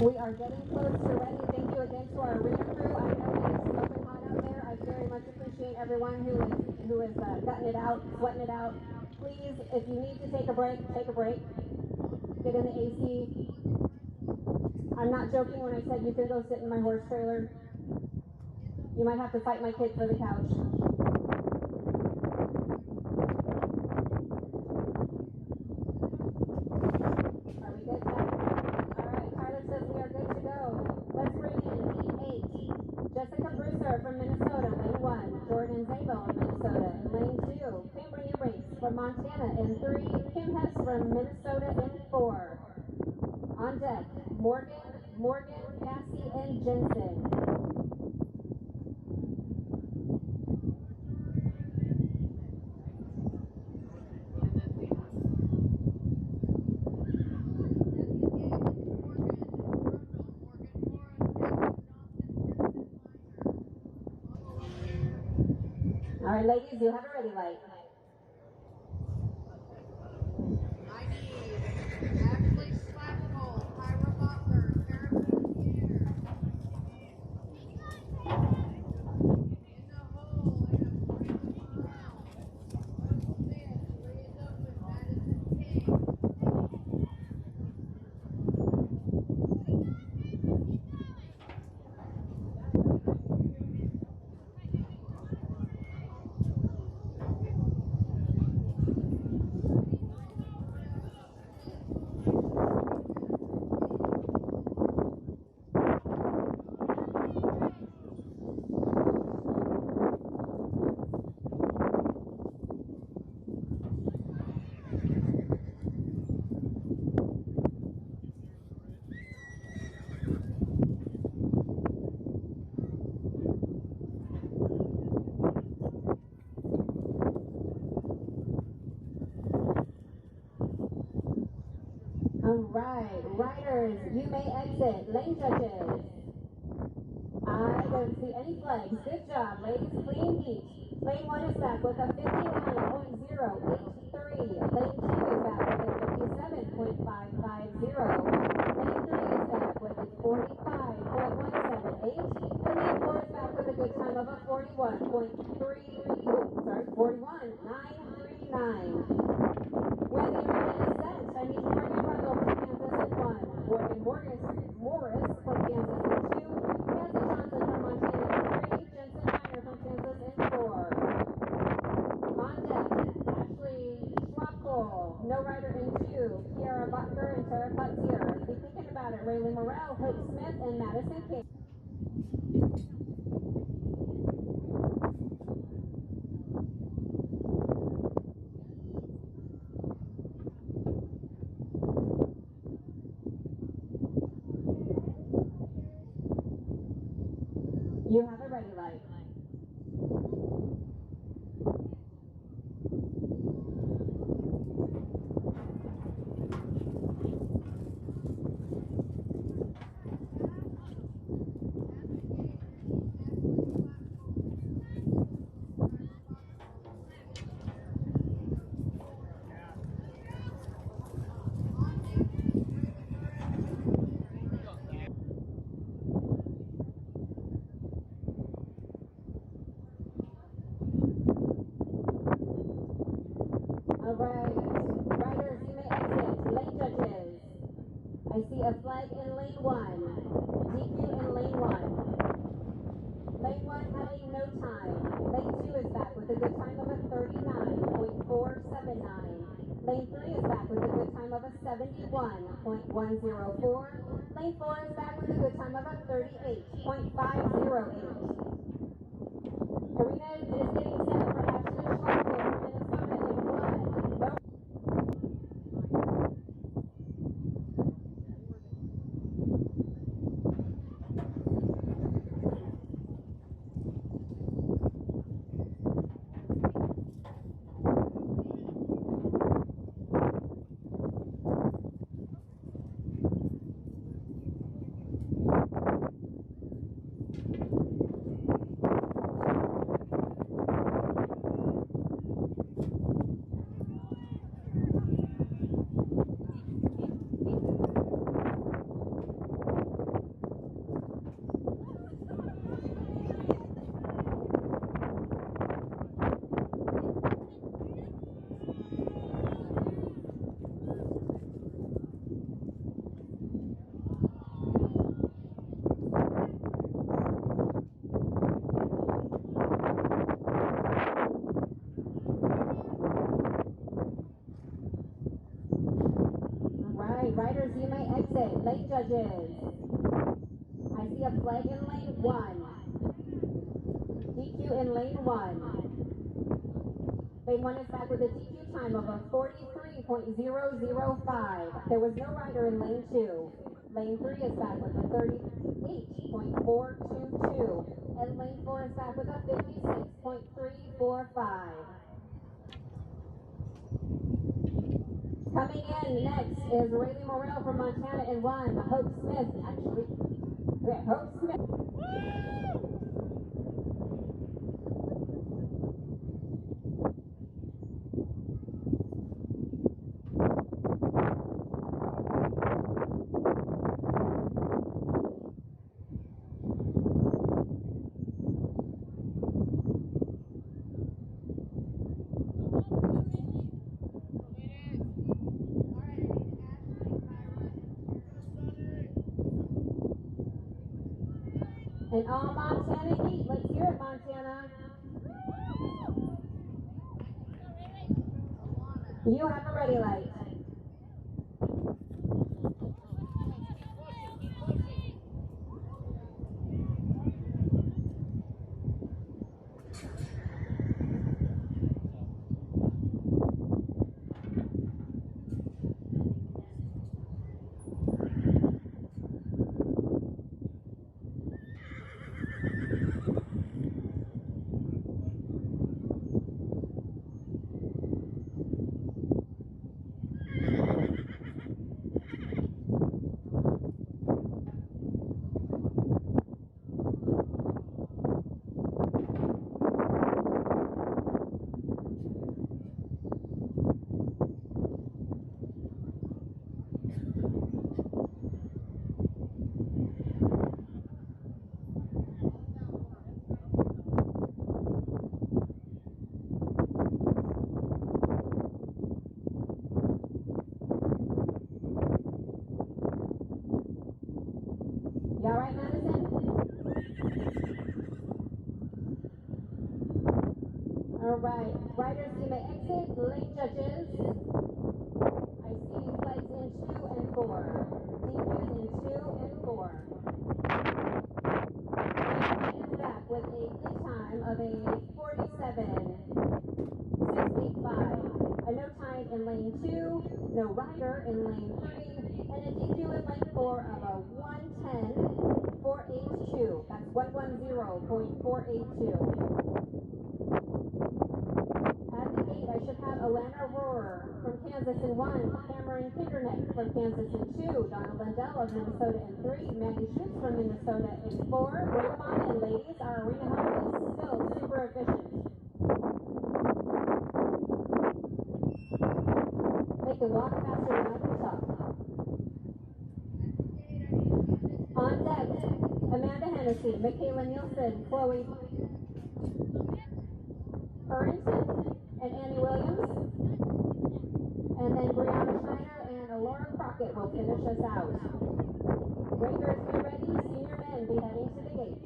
We are getting close to ready. Thank you again to our arena crew. I know it is smoking hot out there. I very much appreciate everyone who is gutting it out, sweating it out. Please, if you need to take a break, take a break. Get in the AC. I'm not joking when I said you can go sit in my horse trailer. You might have to fight my kid for the couch. Are we good, Zach? All right, Tyler says we are good to go. Let's bring in Heat 8. Jessica Brewster from Minnesota, Lane 1. Jordan Zabel in Minnesota in Lane 2. Kimberly Race from Montana in 3. Kim Hess from Minnesota in 4. On deck, Morgan, Cassie, and Jensen. All right, ladies, you have a ready light. I need Ashley Slackpole, Tyra Butler, Sarah Bouvier. In the hole, I have Brandon Morrell, Michael Smith, Leah Open, Madison King. All right, riders, you may exit. Lane judges. I don't see any flags. Good job, ladies. Clean heat. Lane 1 is back with a 59.083. Lane 2 is back with a 57.550. Lane 3 is back with a 45.178. And Lane 4 is back with a good time of a 41.939. When the arena is set, I need Morgan Ruddle from Kansas in 1. Morris from Kansas in 2. Cassie Johnson from Montana in 3. Jensen Miner from Kansas in 4. On deck, Ashley Schlapkel, no rider in 2. Kiara Butker and Tara Putzier. Be thinking about it. Rayleigh Morrell, Hope Smith, and Madison King. You have a ready light. All right, riders, you may exit. Lane judges. I see a flag in lane 1, DQ in lane 1. Lane 1 having no time. Lane 2 is back with a good time of a 39.479. Lane 3 is back with a good time of a 71.104. Lane 4 is back with a good time of a 38.508. Arena is getting set for Ashley Schlapkel from Minnesota in 1. No. you may exit. Lane judges. I see a flag in lane 1. DQ in lane 1. Lane 1 is back with a DQ time of a 43.005. There was no rider in lane 2. Lane 3 is back with a 38.422. And lane 4 is back with a 56.345. Coming in next is Rayleigh Morrell from Montana in 1. Hope Smith, Hope Smith. And all Montana heat. Let's hear it, Montana. You have a ready light. You all right, Madison? All right. Riders, you may exit. Lane judges. I see flags in 2 and 4. DQs in 2 and 4. Lane is back with a good time of a 47.685. A no time in lane 2, no rider in lane 3, and a DQ in lane 4 of a 110.482. That's 110.482. At the gate, I should have Alana Rohrer from Kansas in 1, Cameron Kinderneck from Kansas in 2, Donna Lindell of Minnesota in 3, Maggie Schutz from Minnesota in 4. Bring them on in, ladies. Our arena home is still super efficient. They can walk faster than I can talk. On deck, Amanda Hennessy, Michaela Nielsen, Chloe Currington, and Annie Williams. And then Brianna Schneider and Laura Crockett will finish us out. Breakers, be ready. Senior men, be heading to the gate.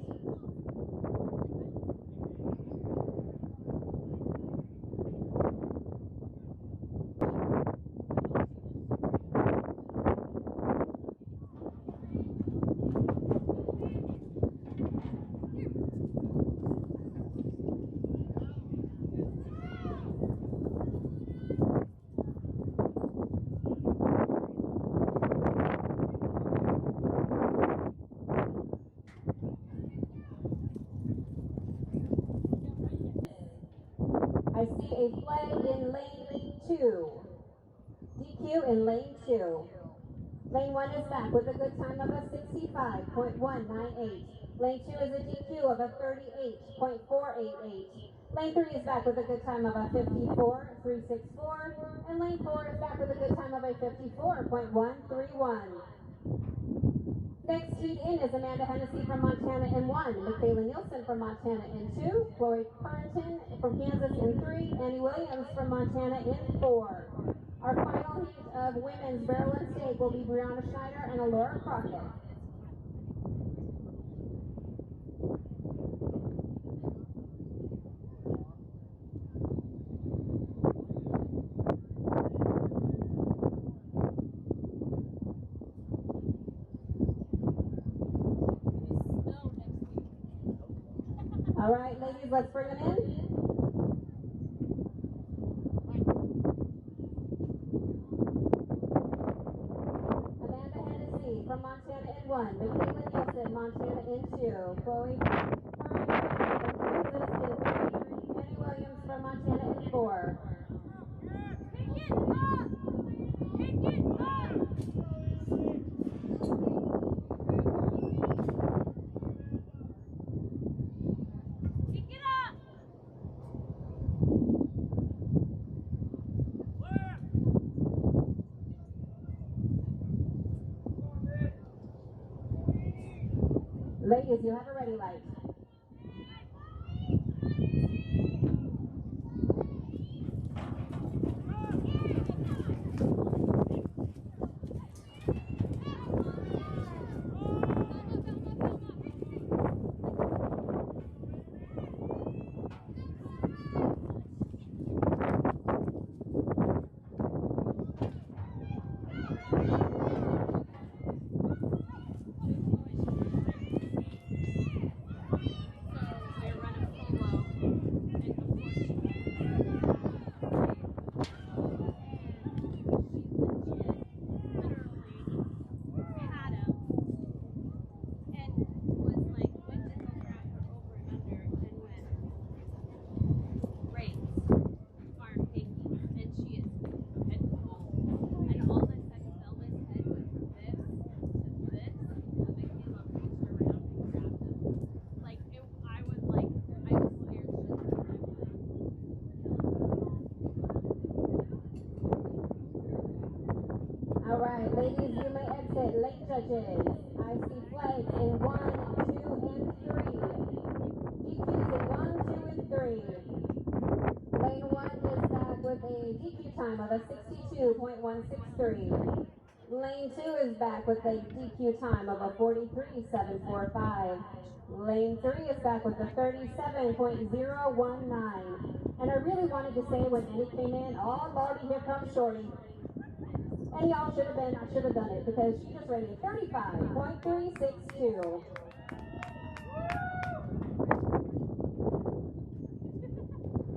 I see a flag in lane 2. DQ in lane 2. Lane 1 is back with a good time of a 65.198. Lane 2 is a DQ of a 38.488. Lane 3 is back with a good time of a 54.364. And lane 4 is back with a good time of a 54.131. Next heat in is Amanda Hennessy from Montana in 1, Michaela Nielsen from Montana in 2, Chloe Currington from Kansas in 3, Annie Williams from Montana in 4. Our final heat of women's barrel and stake will be Brianna Schneider and Laura Crockett. ladies, let's bring them in. From Montana in 1, Michaela Nielsen, Montana in 2, Chloe from Kansas in 3, Penny Williams from Montana in 4. Pick it up! Pick it up! Pick it up! Ladies, you have a ready light. Alright, ladies, you may exit. Late judges, I see flags in 1, 2, and 3. DQs in 1, 2, and 3. Lane 1 is back with a DQ time of a 62.163. Lane 2 is back with a DQ time of a 43.745. Lane 3 is back with a 37.019. And I really wanted to say when Annie came in, oh Lordy, here comes Shorty. And y'all should have done it because she just ran a 35.362.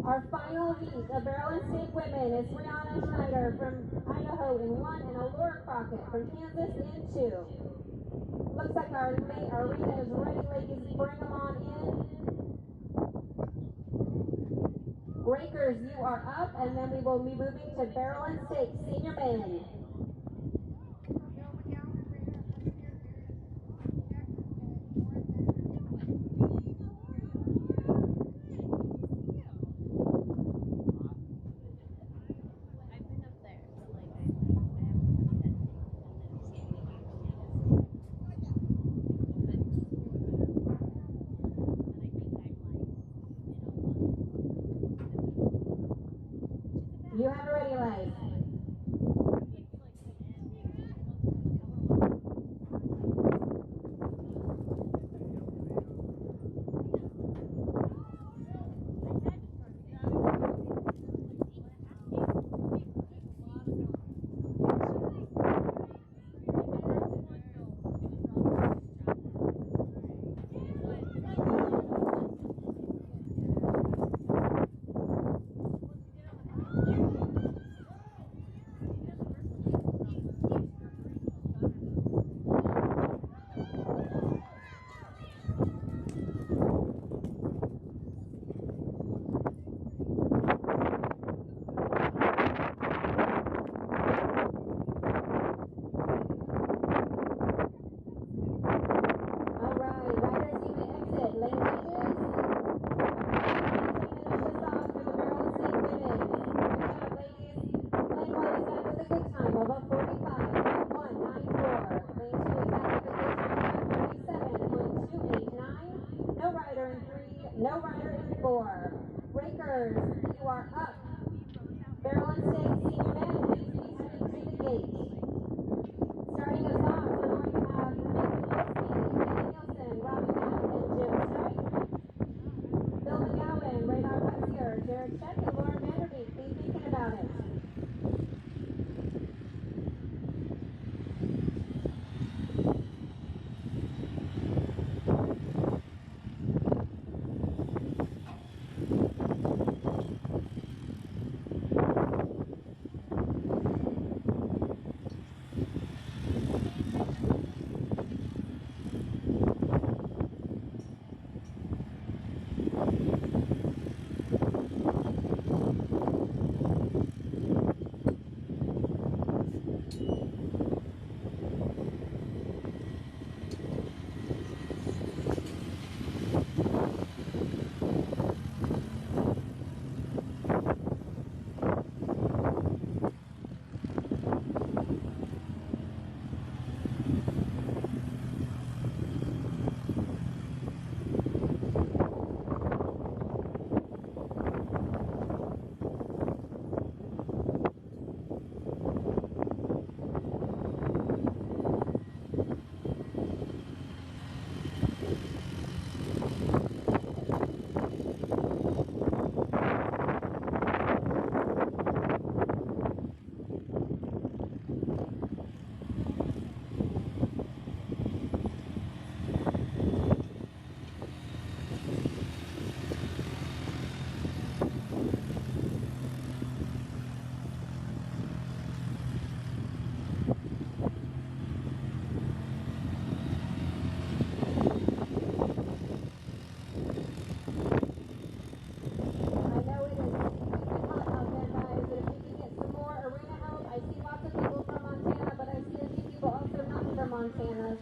Our final heat of barrel and stick women is Brianna Schneider from Idaho in 1 and Allura Crockett from Kansas in 2. Looks like our arena is ready, ladies. Bring them on in. Breakers, you are up, and then we will be moving to barrel and stick senior men. You have a ready light.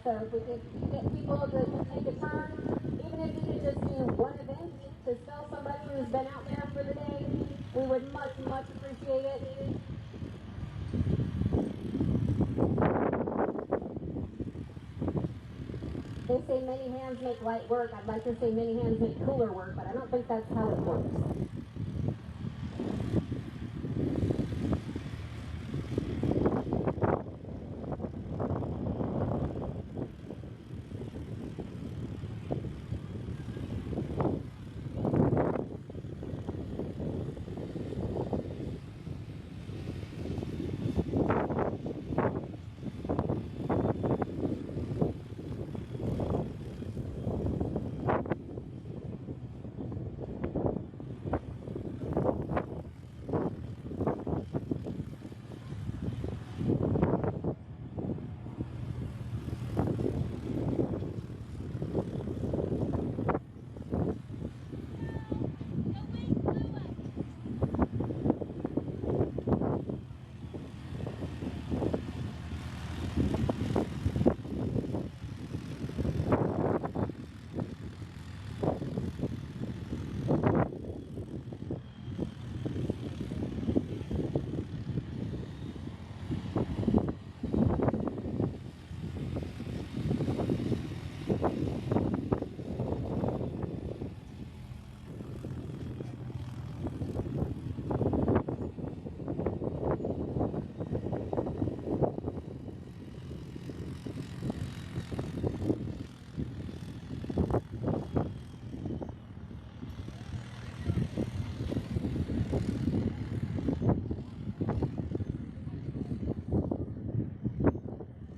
So if we could get people to take a turn, even if we could just do one event to sell somebody who's been out there for the day, we would much, much appreciate it. They say many hands make light work. I'd like to say many hands make cooler work, but I don't think that's how it works.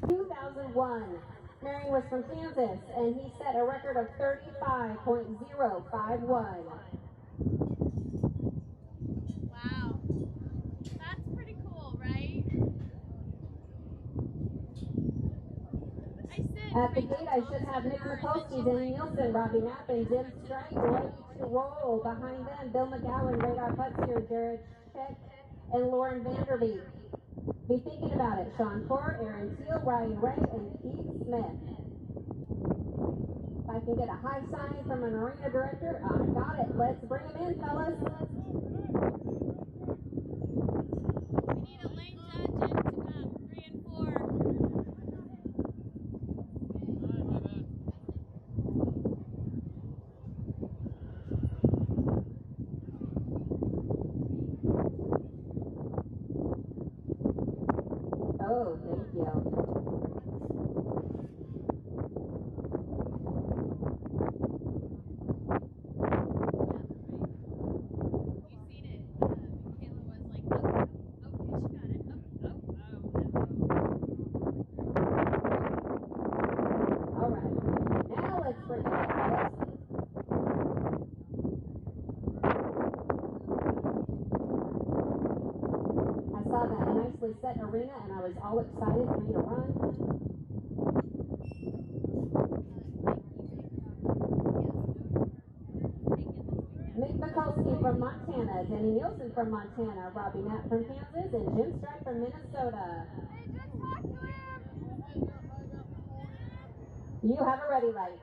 2001. Marion was from Kansas, and he set a record of 35.051. Wow. That's pretty cool, right? At the gate, I should have Nick Mikulski, Danny Nielsen, Robbie Knapp, and Jim Strike ready to roll. Behind them, Bill McGowan, Radar Putzer, Jared Scheck, and Lauren Vanderbeek. Be thinking about it. Sean Ford, Aaron Teal, Ryan Ray, and Keith Smith. If I can get a high sign from an arena director, I got it. Let's bring them in, fellas. We need a lane judge at 3 and 4. Oh, thank you. You seen it. Michaela was like, oh, okay, she got it. All right. Now let's bring it up, fellas. I saw that nicely set arena, and I was all excited for me to run. Nick Mikulski from Montana, Danny Nielsen from Montana, Robbie Knapp from Kansas, and Jim Strike from Minnesota. Hey, just talk to him. You have a ready light.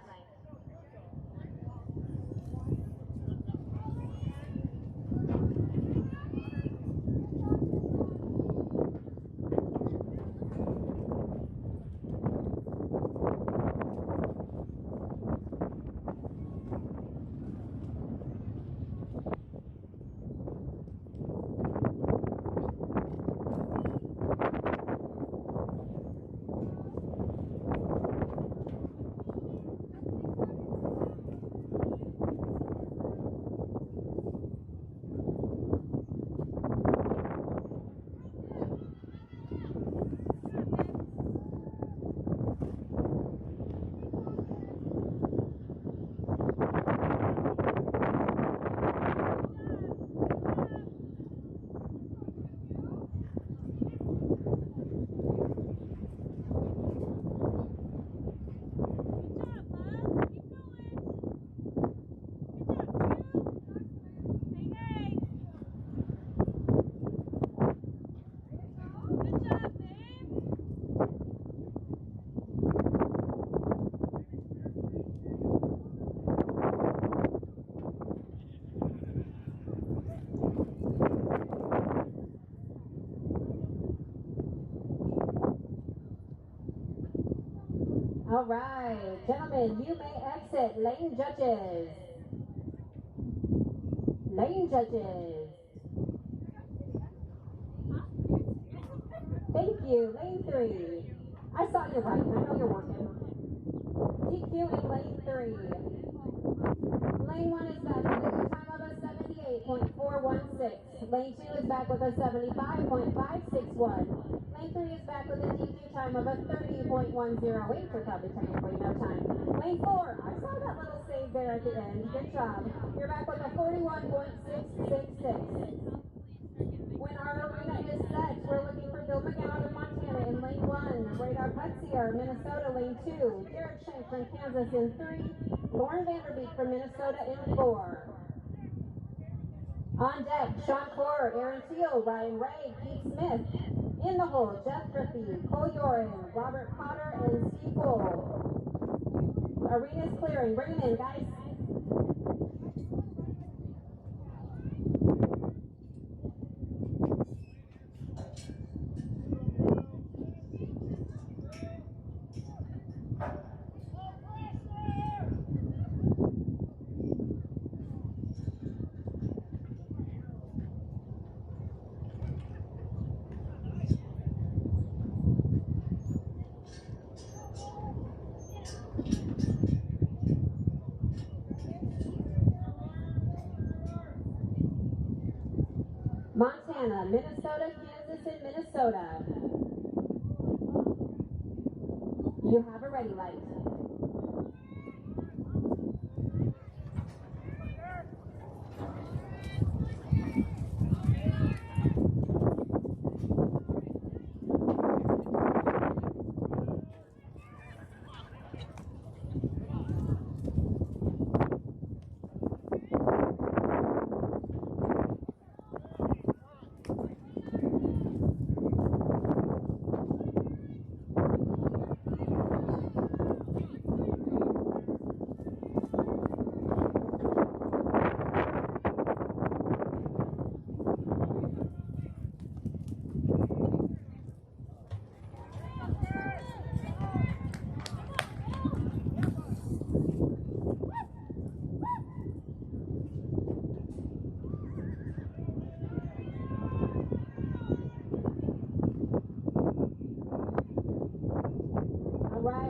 All right, gentlemen, you may exit. Lane judges. Lane judges. Thank you. Lane 3. I saw you right. I know you're working. DQ in lane 3. Lane 1 is back with a good time of a 78.416. Lane 2 is back with a 75.561. Lane 3 is back with a DQ time of a 30.108 for probably technically no time. Lane 4, I saw that little save there at the end. Good job. You're back with a 41.666. When our arena is set, we're looking for Bill McGowan of Montana in lane 1, Radar Putzier, Minnesota, lane 2, Derek Schenk from Kansas in 3, Lauren Vanderbeek from Minnesota in 4. On deck, Sean Clore, Aaron Teal, Ryan Ray, Keith Smith. In the hole, Jeff Griffey, Cole Yoren, Robert Potter, and Steve Cole. Arena's clearing. Bring them in, guys. Montana, Minnesota, Kansas, and Minnesota. You have a ready light.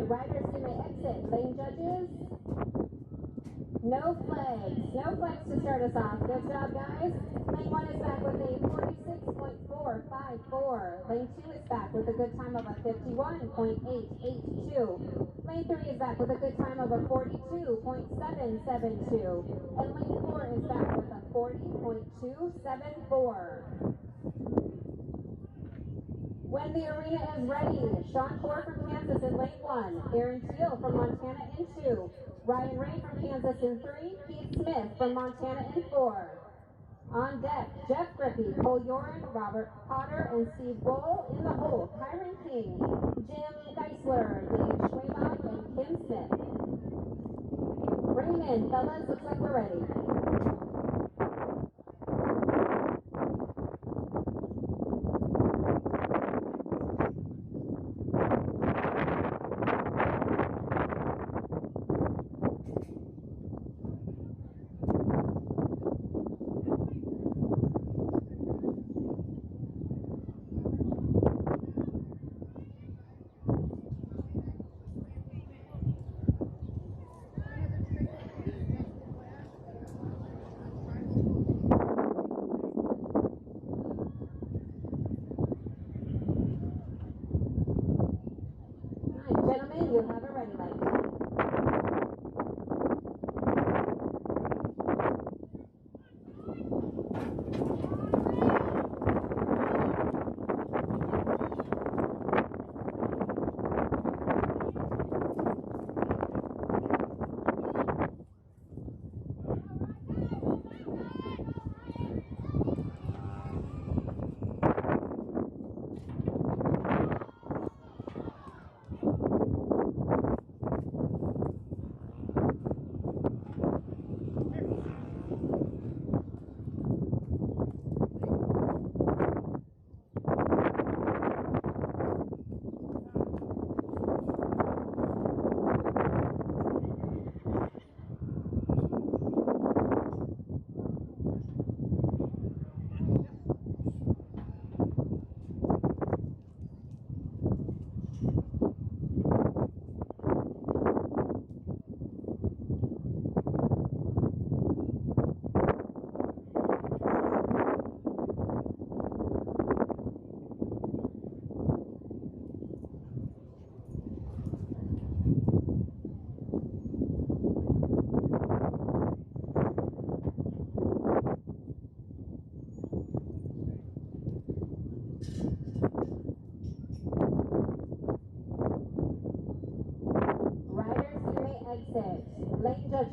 Riders, you may exit. Lane judges, no flags. No flags to start us off. Good job, guys. Lane 1 is back with a 46.454. Lane 2 is back with a good time of a 51.882. Lane 3 is back with a good time of a 42.772. And lane 4 is back with a 40.274. When the arena is ready, Sean Clore from Kansas in lane 1, Aaron Teal from Montana in 2, Ryan Ray from Kansas in 3, Keith Smith from Montana in 4. On deck, Jeff Griffey, Cole Yoren, Robert Potter, and Steve Bull. In the hole, Kyron King, Jim Geisler, Dave Schwabach, and Kim Smith. Bring them in, fellas. Looks like we're ready.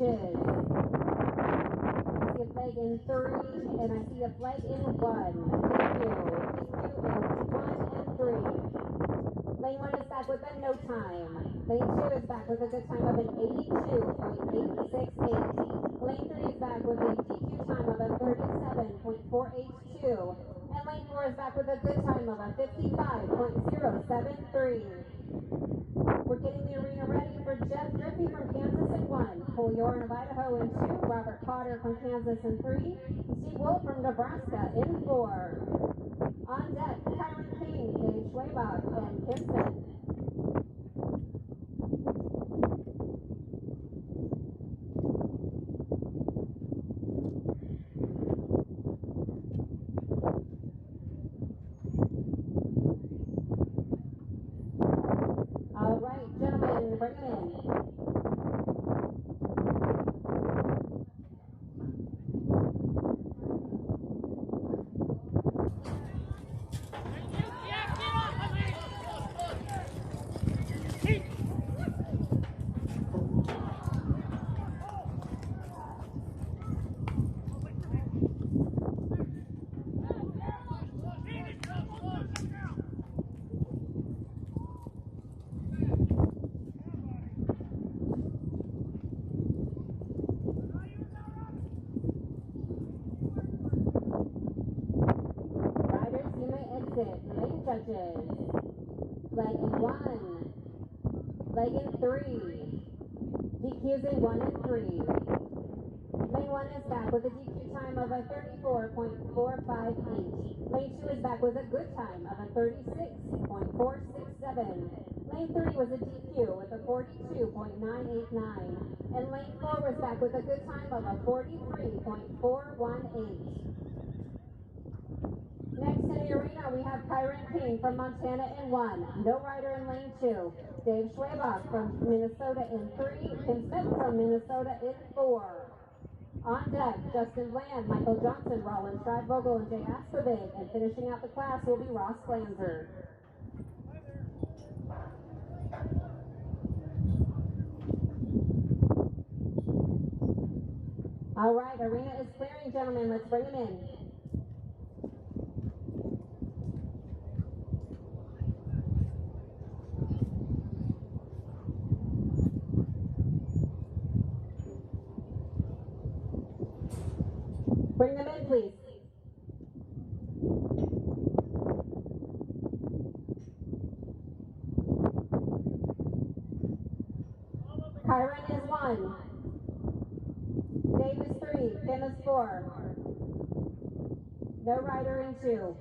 judges. I see a flag in 3, and I see a flag in 1. Thank you. DQ in 1 and 3. Lane 1 is back with a no time. Lane 2 is back with a good time of an 82.868. Lane 3 is back with a DQ time of a 37.482. And lane 4 is back with a good time of a 55.073. We're getting the arena ready for Jeff Griffey from Kansas in 1. Cole Yorn of Idaho in 2. Robert Cotter from Kansas in 3. Steve Wolf from Nebraska in 4. On deck, Kyron King, Dave Schwabach, and Kim Smith. All right, gentlemen, bring them in. Riders, you may exit. Lane judges. Flag in 1. Flag in 3. DQs in 1 and 3. Lane 1 is back with a DQ time of a 34.458. Lane 2 is back with a good time of a 36.467. Lane 3 was a DQ with a 42.989. And lane 4 was back with a good time of a 43.418. Next in the arena, we have Kyron King from Montana in 1. No rider in lane 2. Dave Schwabach from Minnesota in 3. Kim Smith from Minnesota in 4. On deck, Justin Bland, Michael Johnson, Roland Schreibvogel, and Jay Asperbig. And finishing out the class will be Ross Glanzer. All right, arena is clearing, gentlemen. Let's bring them in. Bring them in, please. Kyron is 1. Dave is 3. Kim is 4. No rider in 2.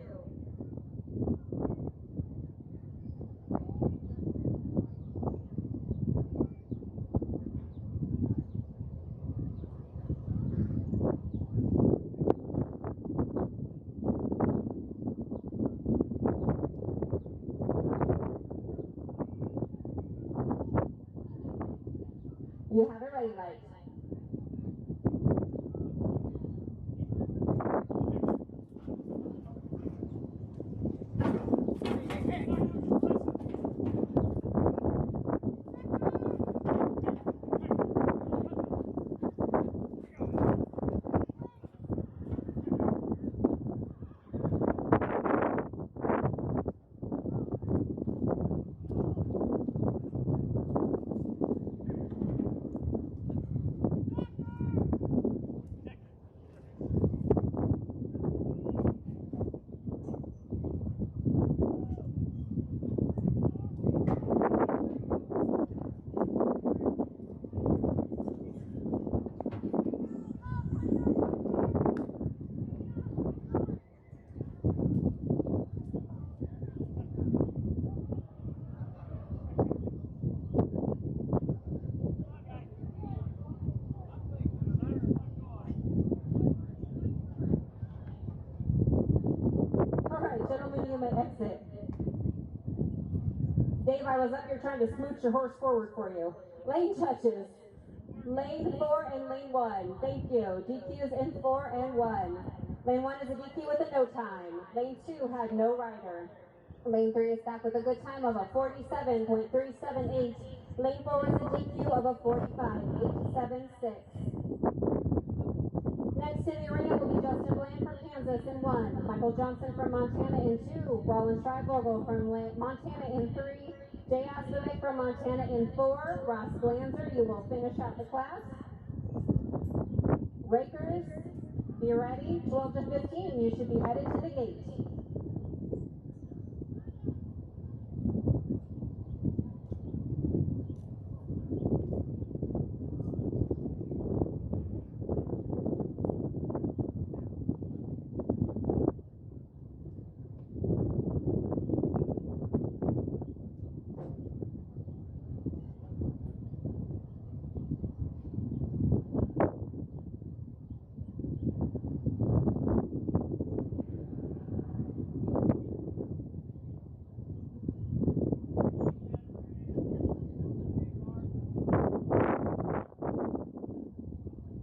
You have it ready, lights. Gentlemen, you may exit. Dave, I was up here trying to smooch your horse forward for you. Lane touches. Lane 4 and lane 1. Thank you. DQs in 4 and 1. Lane 1 is a DQ with a no time. Lane 2 had no rider. Lane 3 is back with a good time of a 47.378. Lane 4 is a DQ of a 45.876. Next to the arena will be Justin Bland from Kansas in 1, Michael Johnson from Montana in 2, Roland Streibogel from Montana in 3, Jay Asperbeck from Montana in 4, Ross Glanzer, you will finish out the class. Rakers, be ready, 12 to 15, you should be headed to the gate.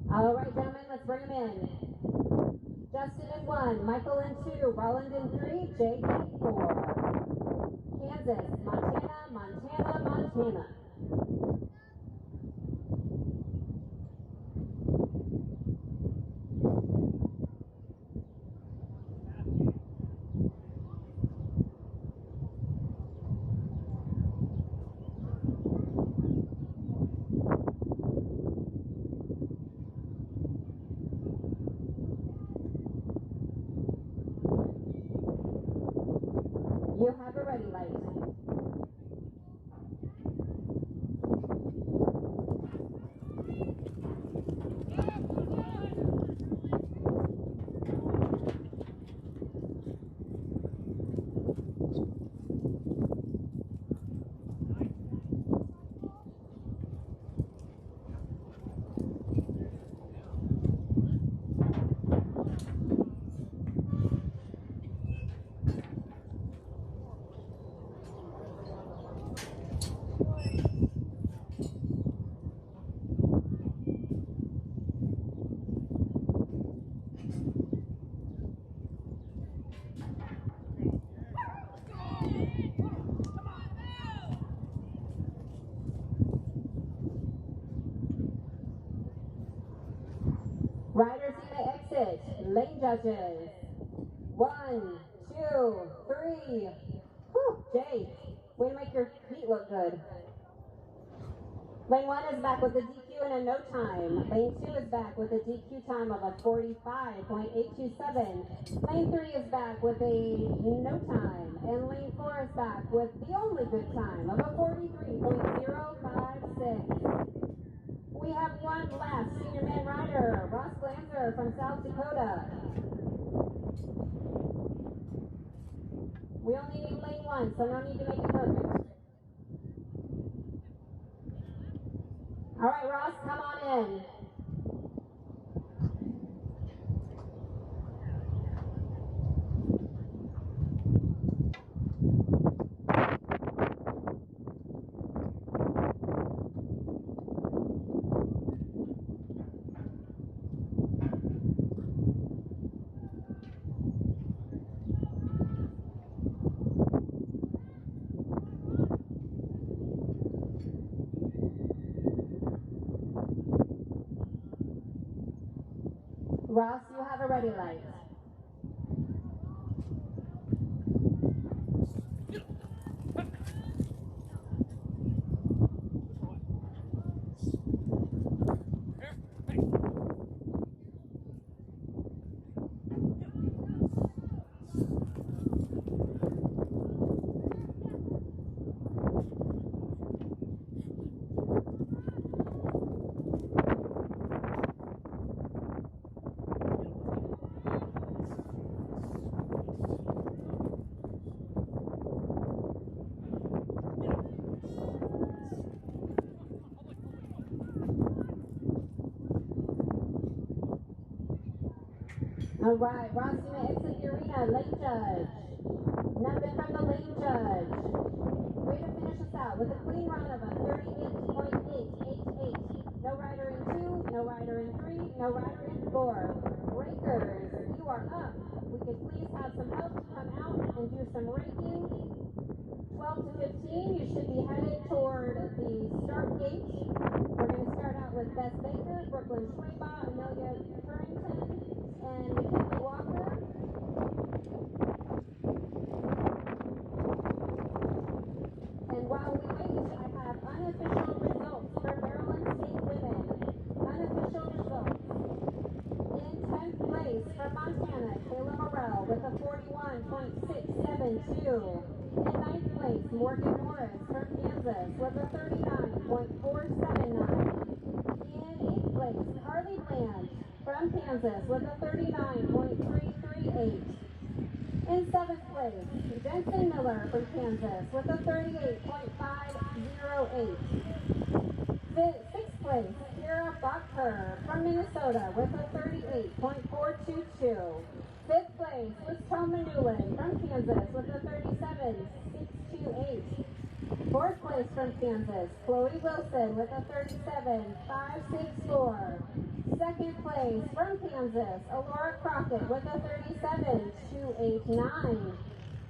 All right, gentlemen, let's bring them in. Justin in 1, Michael in 2, Roland in 3, Jake in 4. Kansas, Montana, Montana, Montana. You have a ready light. Riders, you may exit. Lane judges. 1, 2, 3. Whew, Jay, way to make your feet look good. Lane 1 is back with a DQ in a no time. Lane 2 is back with a DQ time of a 45.827. Lane 3 is back with a no time. And Lane 4 is back with the only good time of a 43.056. We have one last senior man rider, Ross Glanzer from South Dakota. We only need lane 1, so no need to make it perfect. All right, Ross, come on in. Ross, you have a ready light. All right, Ross, you may exit the arena. Lane judge. Nothing from the lane judge. Way to finish us out with a clean run of a 38.888. No rider in 2, no rider in 3, no rider in 4. Rakers, you are up. We could please have some help to come out and do some raking. start gate. We're going to start out with Beth Baker, Brooklyn Schwaba, Amelia Currington, and McKinley Walker. And while we wait, I have unofficial results for Maryland State women. Unofficial results. In 10th place from Montana, Kayla Morrell with a 41.672. In 9th place, Morgan Morris from Kansas with a 39.479. In 8th place, Carly Bland from Kansas with a 39.338. In 7th place, Jensen Miller from Kansas with a 38.508. 6th place, Kara Bacher from Minnesota with a 38.422. 5th place was Toma Newland from Kansas with a 37.628. 4th place from Kansas, Chloe Wilson with a 37.564. 2nd place from Kansas, Alora Crockett with a 37.289.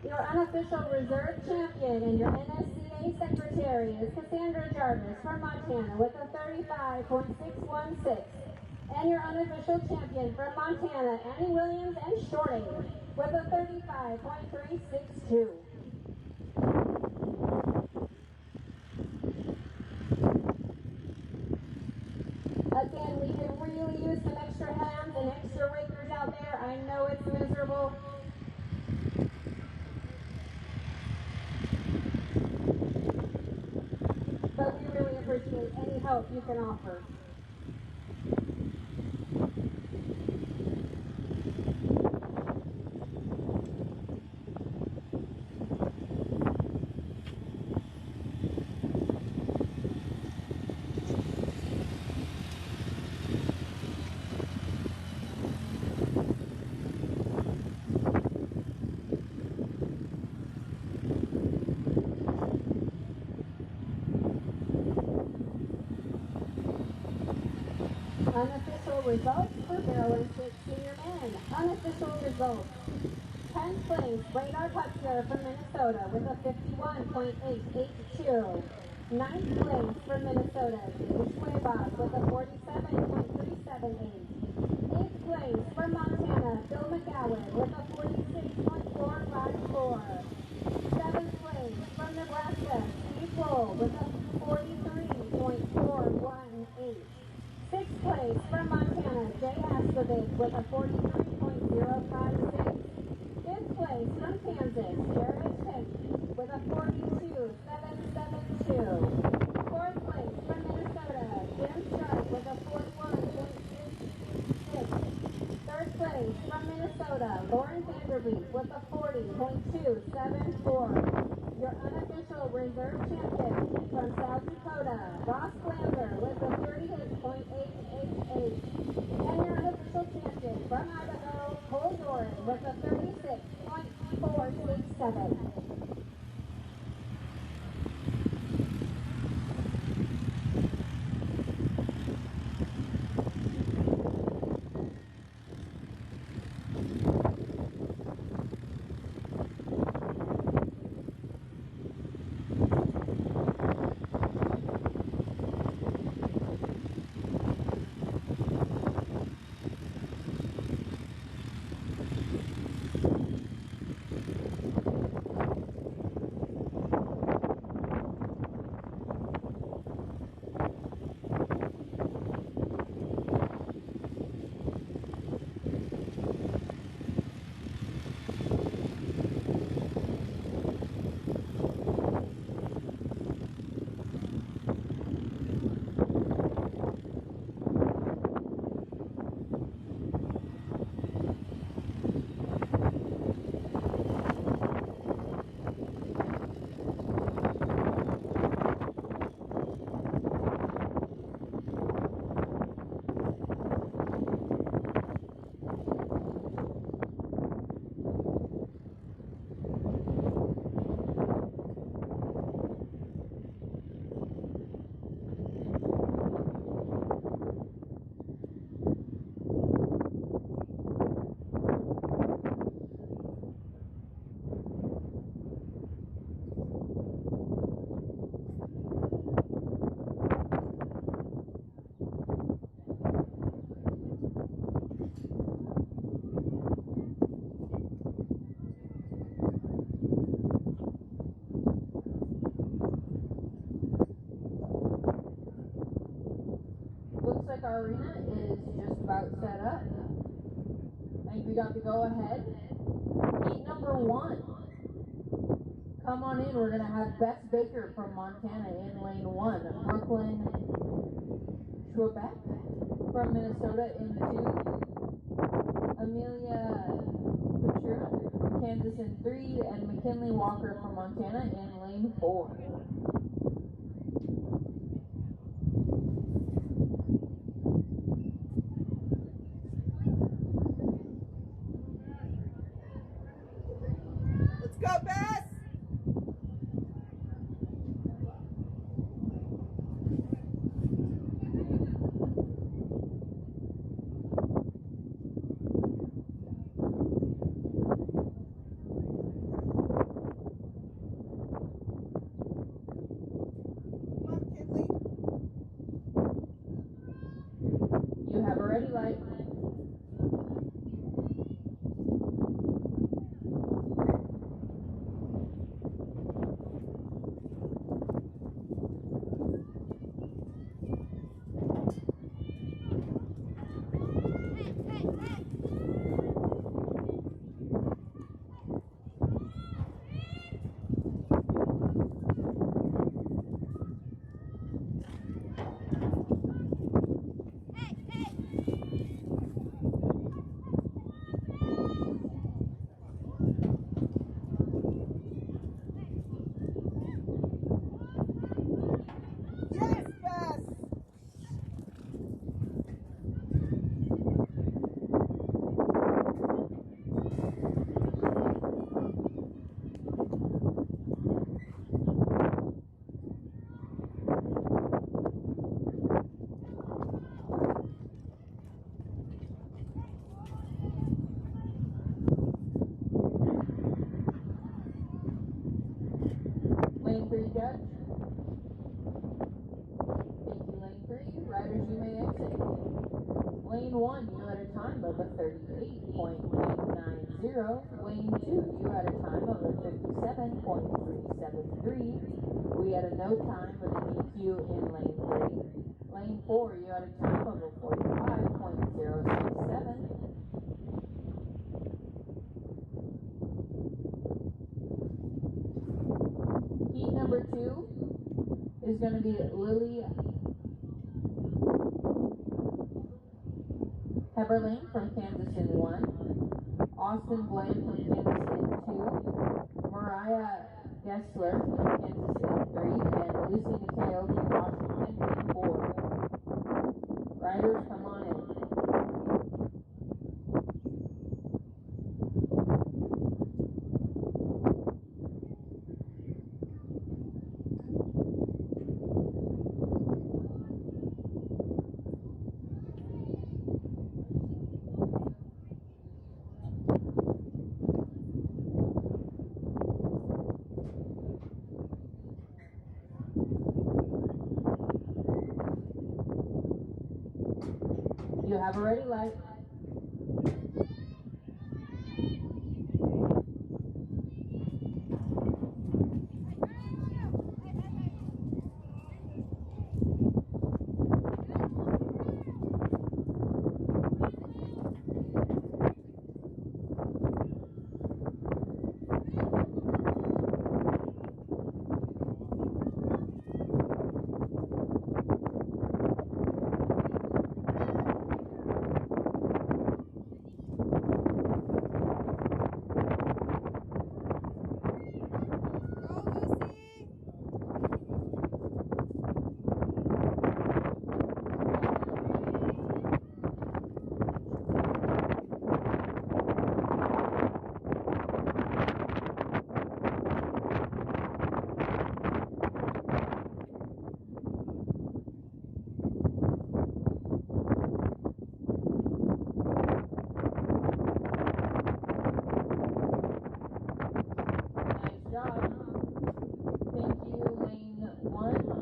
Your unofficial reserve champion and your NSCA secretary is Cassandra Jarvis from Montana with a 35.616. And your unofficial champion from Montana, Annie Williams and Shorting with a 35.362. Again, we could really use some extra hands and extra rakers out there. I know it's miserable. But we really appreciate any help you can offer. Unofficial results for Maryland State Senior Men. Unofficial results. 10th place, Radar Putzer from Minnesota with a 51.882. 9th place from Minnesota, David Schwabach with a 47.378. 8th place from Montana, Phil McGowan with a 46.454. 7th place from Nebraska, Steve Wool with a 43.418. 6th place from Montana, Jay Aslovic with a 43.056. 5th place from Kansas, Jared Pick with a 42.772. 4th place from Minnesota, Jim Sharp with a 41.66. 3rd place from Minnesota, Lauren Vanderbeek with a 40.274. Your unofficial reserve champion from South Dakota, Ross Glander with a 38.888. And your unofficial champion from Idaho, Cole Doran with a 36.467. our arena is just about set up. I think we got the go ahead. Heat number 1. Come on in, we're gonna have Bess Baker from Montana in lane 1. Brooklyn Schwebeck from Minnesota in 2. Amelia Patura from Kansas in 3. And McKinley Walker from Montana in lane 4. Let's go, Bess! You have a ready light. Yes, Bess! Lane 3, Judge. Thank you, lane 3. Riders, you may exit. Lane 1, you had a time of a 38.890. Lane 2, you had a time of a 57.373. We had a no time with an EQ in lane 3. Lane 4, you had a time of a 45.067. Heat number 2 is going to be Lily Heberling from Kansas in 1. Austin Bland from Kansas in 2. Mariah Gessler from Kansas in 3. And Lucy Nikale from Washington in 4. Riders, come on in. You have a ready light.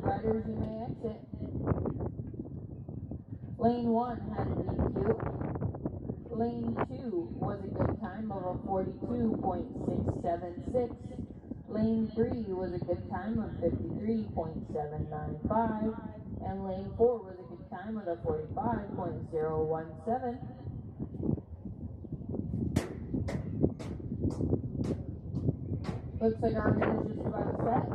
Riders, you may exit. Lane 1 had an EQ. Lane 2 was a good time of a 42.676. Lane 3 was a good time of 53.795. And lane 4 was a good time of the 45.017. Looks like our man is just about set.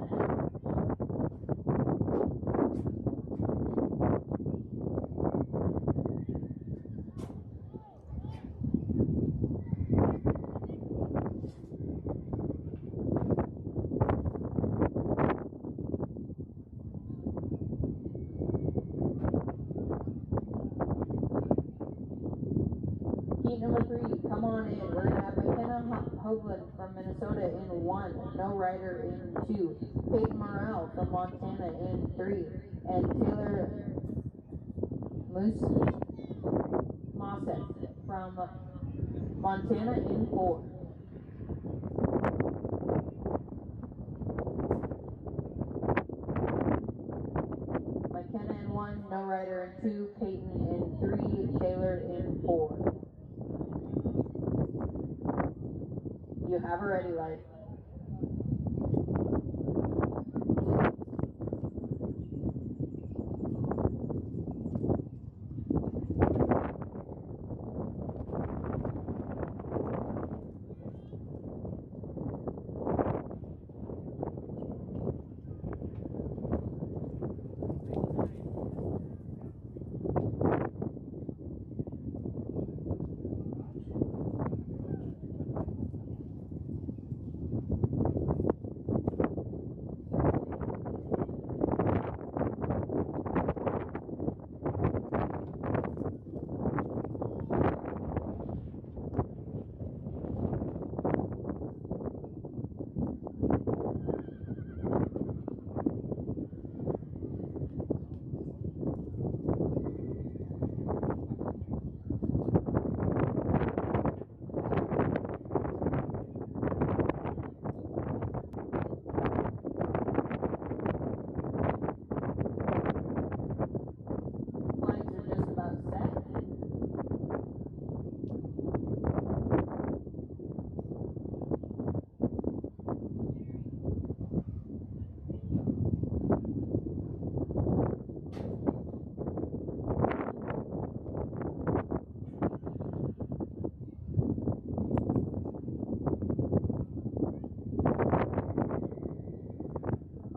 Heat number 3, come on in. We're going to have McKenna Hoagland from Minnesota in 1, no rider in 2, Peyton Morrell from Montana in 3, and Taylor Mossett from Montana in 4. McKenna in 1, no rider in 2, Peyton in 3, Taylor in 4. You have a ready light.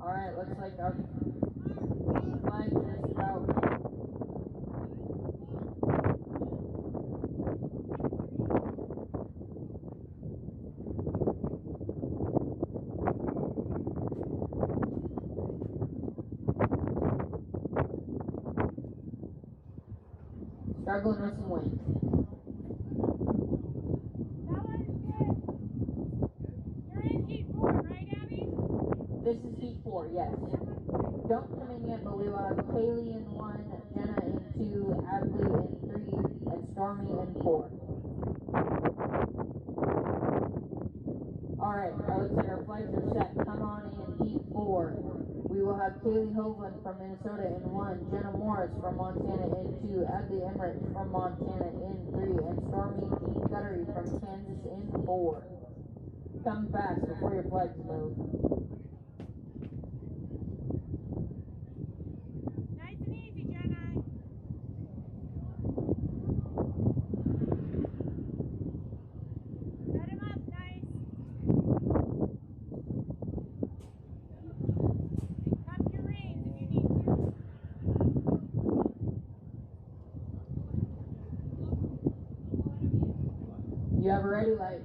Alright, looks like our flags are just about struggling with some wind. That one's good. You're in heat 4, right, Abby? This is heat 4, yes. Don't come in yet, but we will have Kaylee in 1, Jenna in 2, Adley in 3, and Stormy in 4. Alright, looks like our flights are set. Come on in, heat 4. We will have Kaylee Hoagland from Minnesota in 1, Jenna Morris from Montana in 2, Adley Emmerich from Montana in 3, and Stormy Guttery from Kansas in 4. Come fast before your flags move. Nice and easy, Jenna. Set him up, nice. And cup your reins if you need to. You have a ready light.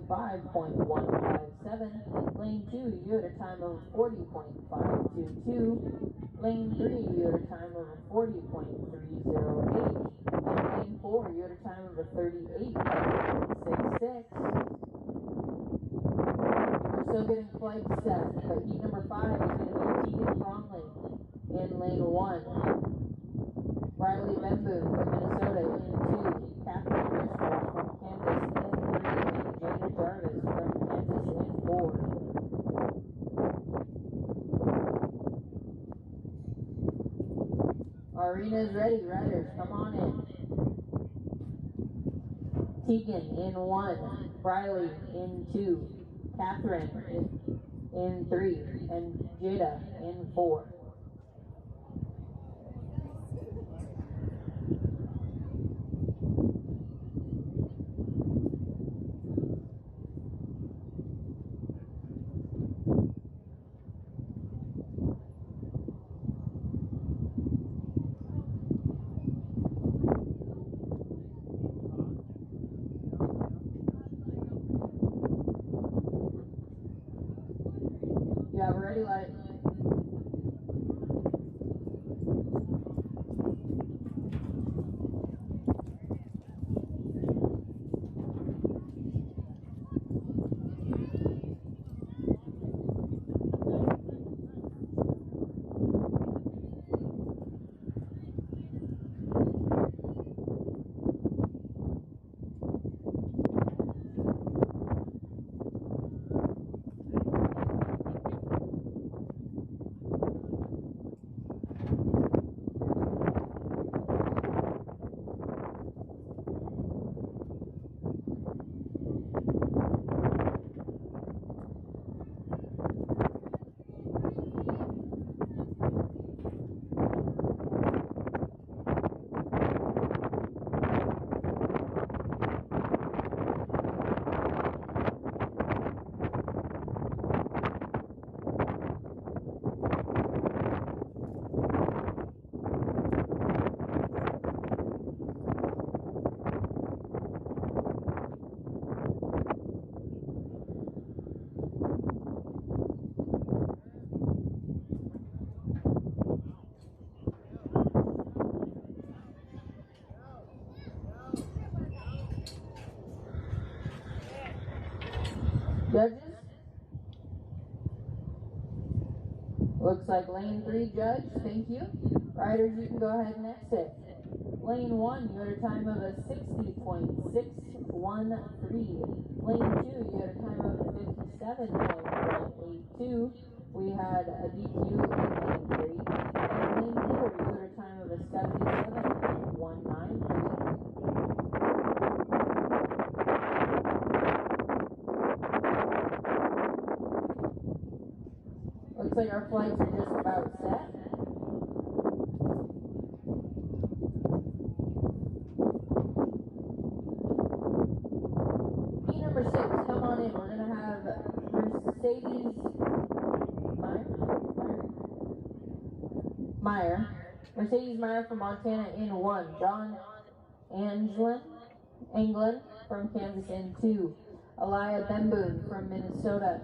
5.157. Lane 2, you had a time of 40.522. Lane 3, you had a time of 40.308. And lane 4, you had a time of 38.66. We're still getting flight set, but heat number 5 is going to be Tegan Conley in lane 1. Riley Benboon from Minnesota in 2. Catherine Bristol from Kansas in 3. And Jana Jarvis from Kansas in 4. Our arena is ready, riders, come on in. Tegan in 1, Riley in 2, Catherine in 3, and Jada in 4. You have a ready light. Judges? Looks like lane 3 judge, thank you. Riders, you can go ahead and exit. Lane 1, you had a time of a 60.613. Lane 2, you had a time of a 57.182. We had a DQ in lane 3. And lane 4, you had a time of a 77.193. Looks like our flights are just about set. Key number 6, come on in. We're going to have Mercedes Meyer from Montana in 1. John Anglin from Kansas in 2. Elia Bemboon from Minnesota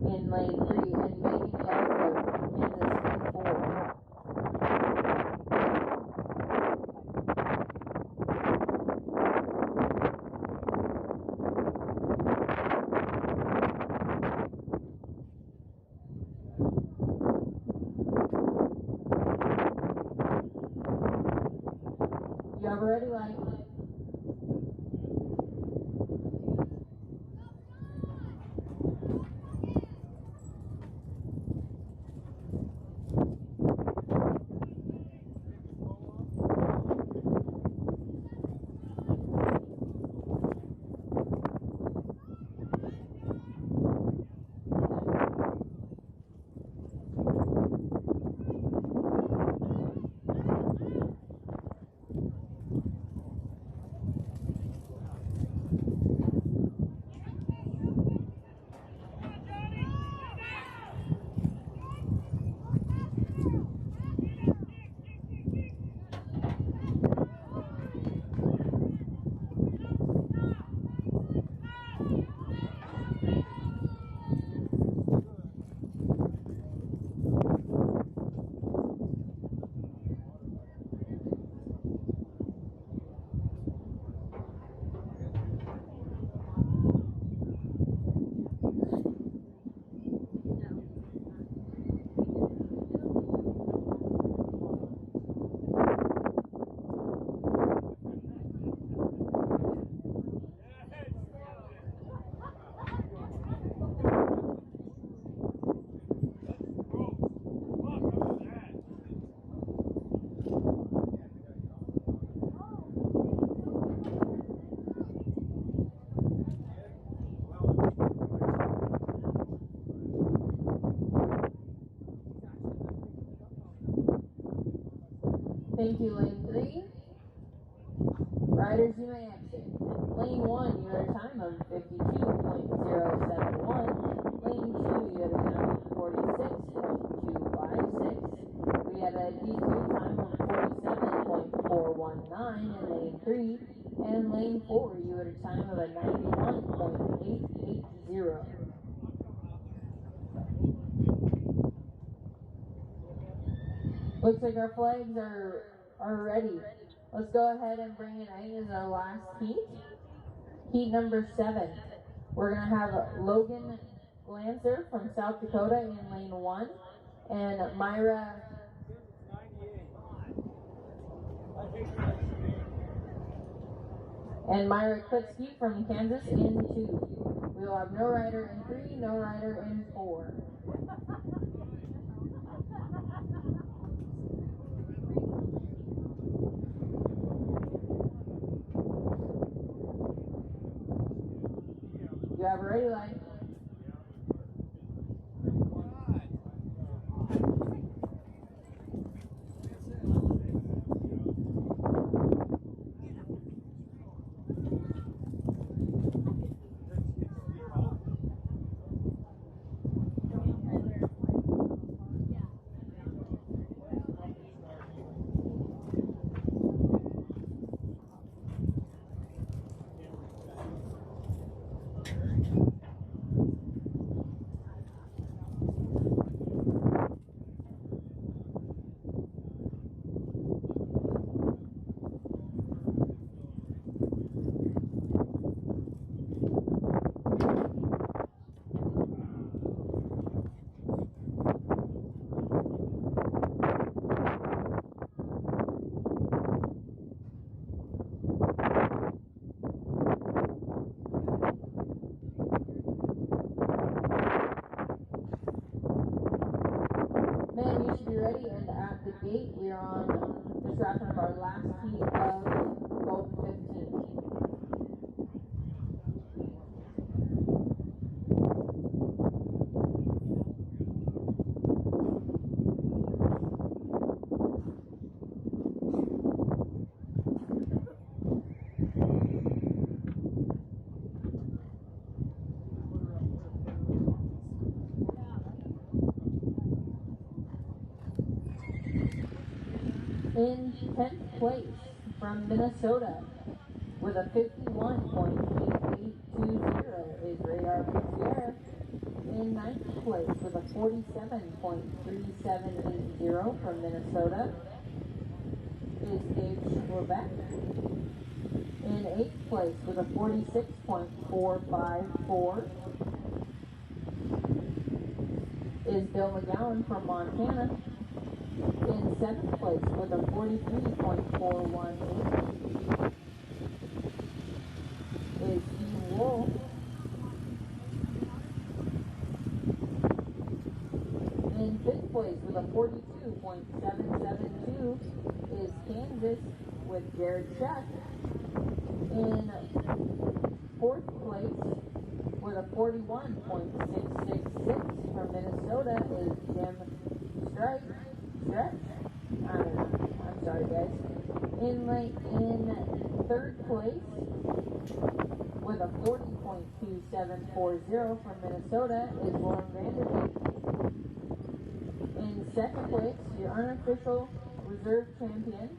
in lane 3, and Megan Yasler from Kansas in 4. You have a ready light. Thank you, lane 3. Riders, you may exit. Lane 1, you had a time of 52.071. Lane 2, you had a time of 46.256. We had a D2 time of 47.419 in lane 3. And lane 4, you had a time of a 91.880. Looks like our flags are ready. Let's go ahead and bring it in as our last heat. Heat number 7. We're going to have Logan Lancer from South Dakota in lane 1 and Myra Klitsky from Kansas in 2. We will have no rider in 3, no rider in 4. You have a ready line. Men, you should be ready, and at the gate, we are on just wrapping up our last heat of Golden 15. In 10th place from Minnesota with a 51.8820 is Radar Pierre. In 9th place with a 47.3780 from Minnesota is Dave Schwarbeck. In 8th place with a 46.454 is Bill McGowan from Montana. In 7th place with a 43.418 is Steve Wolf. In 5th place with a 42.772 is Kansas with Jared Shuck. In 4th place with a 41.666 from Minnesota is Jim Strike. I'm sorry, guys. In 3rd place with a 40.2740 from Minnesota is Lauren Vanderbeek. In 2nd place, your unofficial reserve champion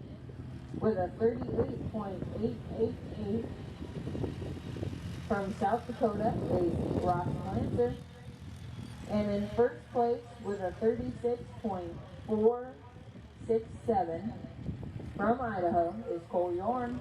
with a 38.888 from South Dakota is Ross Lancer. And in 1st place with a 36.467 from Idaho is Cole Yorn.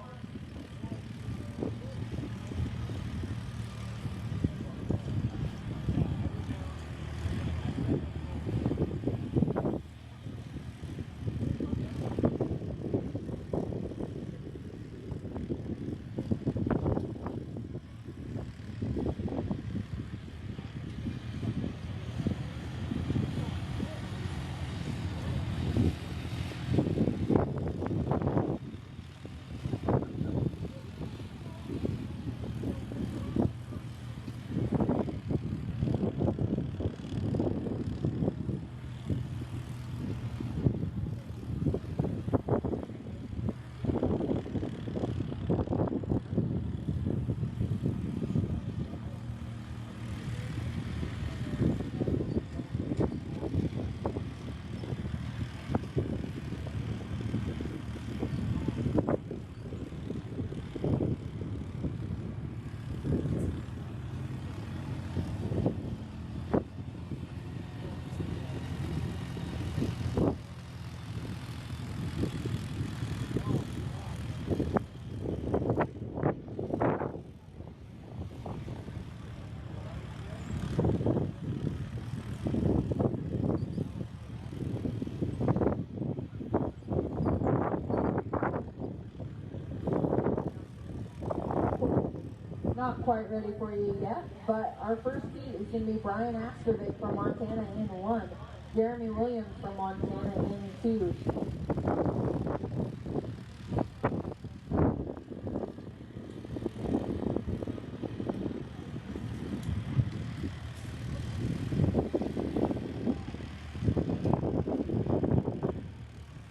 Not quite ready for you yet, but our first heat is going to be Brian Astrovic from Montana in 1, Jeremy Williams from Montana in 2.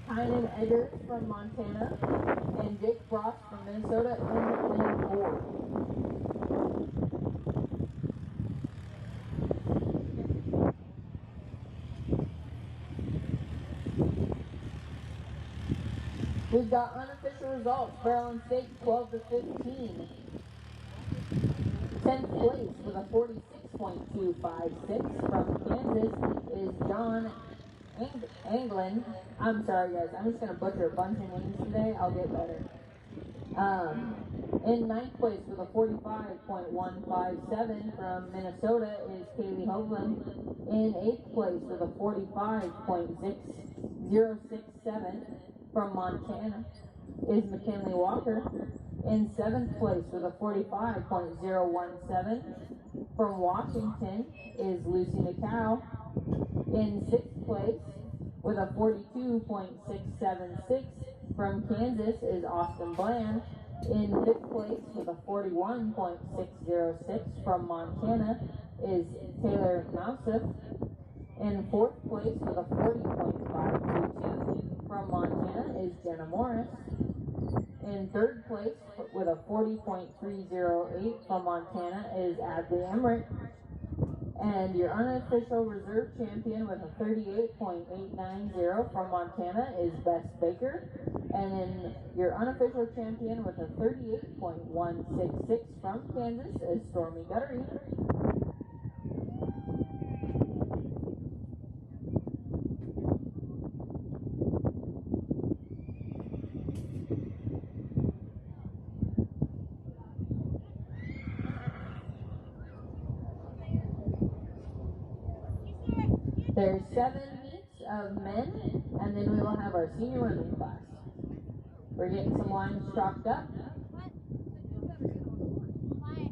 Kynan Eggers from Montana and Jake Frost from Minnesota in 4. We've got unofficial results. Maryland State 12 to 15. 10th place with a 46.256 from Kansas is John Anglin. I'm sorry guys, I'm just going to butcher a bunch of names today. I'll get better. In 9th place with a 45.157 from Minnesota is Kaylee Hovland. In 8th place with a 45.6067 from Montana is McKinley Walker. In 7th place with a 45.017 from Washington is Lucy McCow. In 6th place with a 42.676 from Kansas is Austin Bland. In 5th place with a 41.606 from Montana is Taylor Mousef. In 4th place with a 40.522 from Montana is Jenna Morris. In 3rd place with a 40.308 from Montana is Adley Emmerich. And your unofficial reserve champion with a 38.890 from Montana is Bess Baker. And then your unofficial champion with a 38.166 from Kansas is Stormy Guttery. There's 7 meets of men, and then we will have our senior women's class. We're getting some lines chalked up. My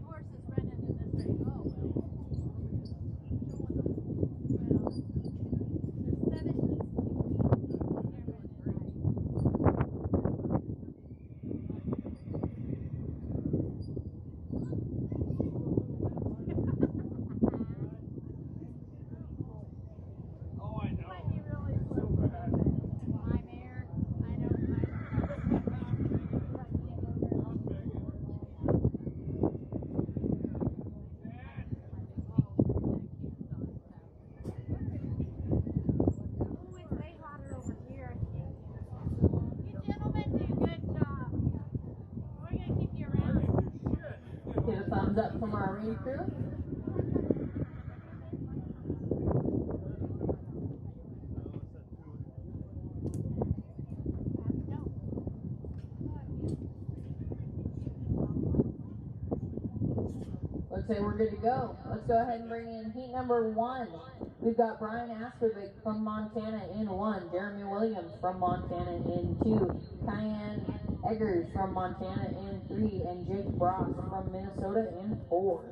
horse is running in this race. Oh, well. There's 7 heats Oh, I know. might be really slow. My mare, I know. Oh, it's way hotter over here. You gentlemen do a good job. We're going to keep you around. Get a thumbs up from our ring crew. Looks like we're good to go. Let's go ahead and bring in heat number 1. We've got Brian Astrovic from Montana in 1, Jeremy Williams from Montana in 2, Kynan Eggers from Montana in 3, and Jake Frost from Minnesota in 4.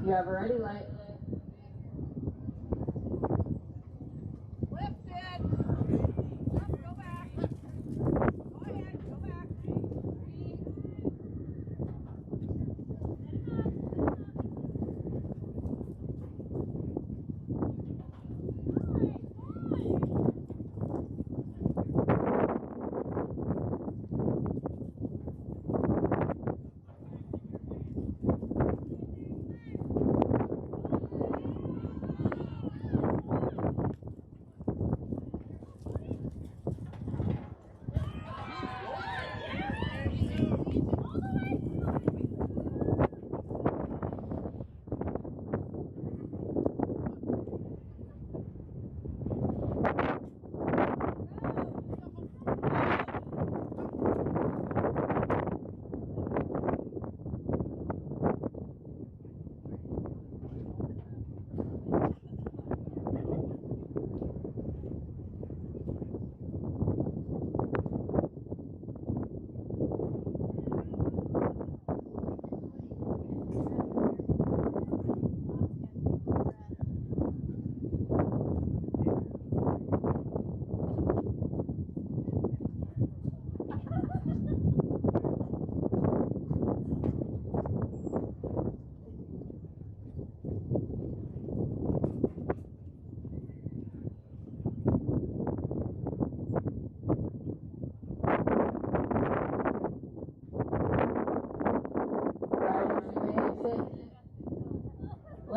You have a ready light. Lifted. Up, go back. Go ahead, go back.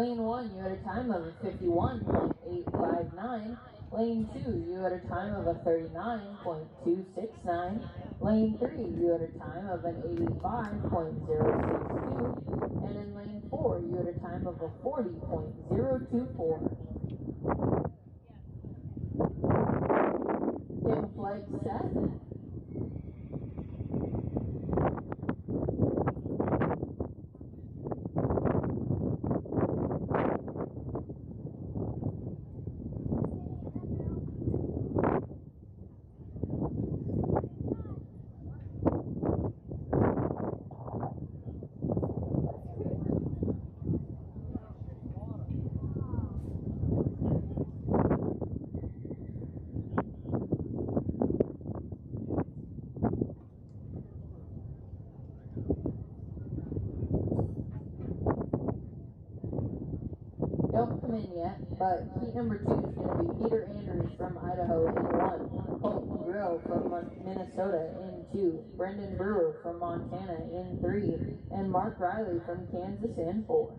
Lane 1, you had a time of a 51.859. Lane 2, you had a time of a 39.269. Lane 3, you had a time of an 85.062. And in lane 4, you had a time of a 40.024. Game flight set. Don't come in yet, but heat number 2 is going to be Peter Andrews from Idaho in 1, Colton Grill from Minnesota in 2, Brendan Brewer from Montana in 3, and Mark Riley from Kansas in 4.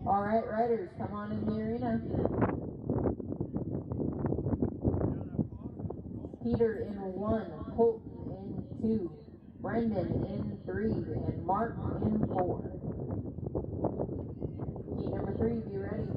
All right, riders, come on in the arena. Peter in 1, Colton in 2, Brendan in 3, and Mark in 4. Heat number 3, be ready.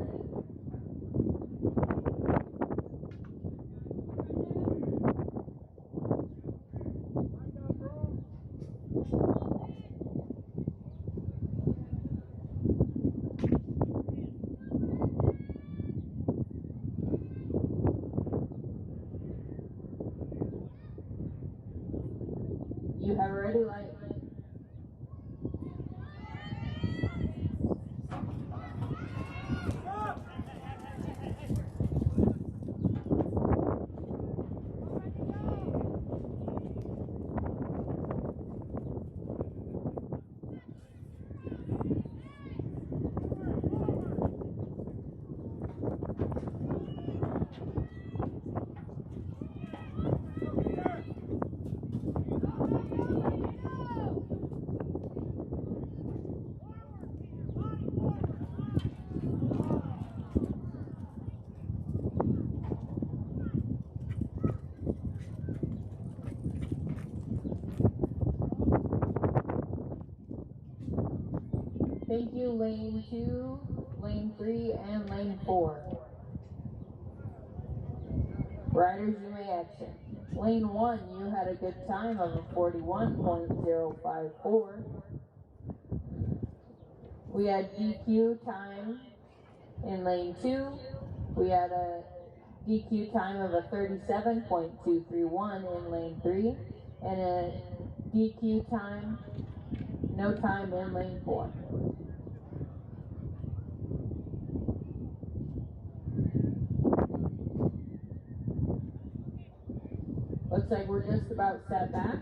You have a ready light. Thank you, lane 2, lane 3, and lane 4. Riders, you may exit. Lane 1, you had a good time of a 41.054. We had DQ time in lane 2. We had a DQ time of a 37.231 in lane 3. And a DQ time, no time in lane 4. Looks like we're just about set back.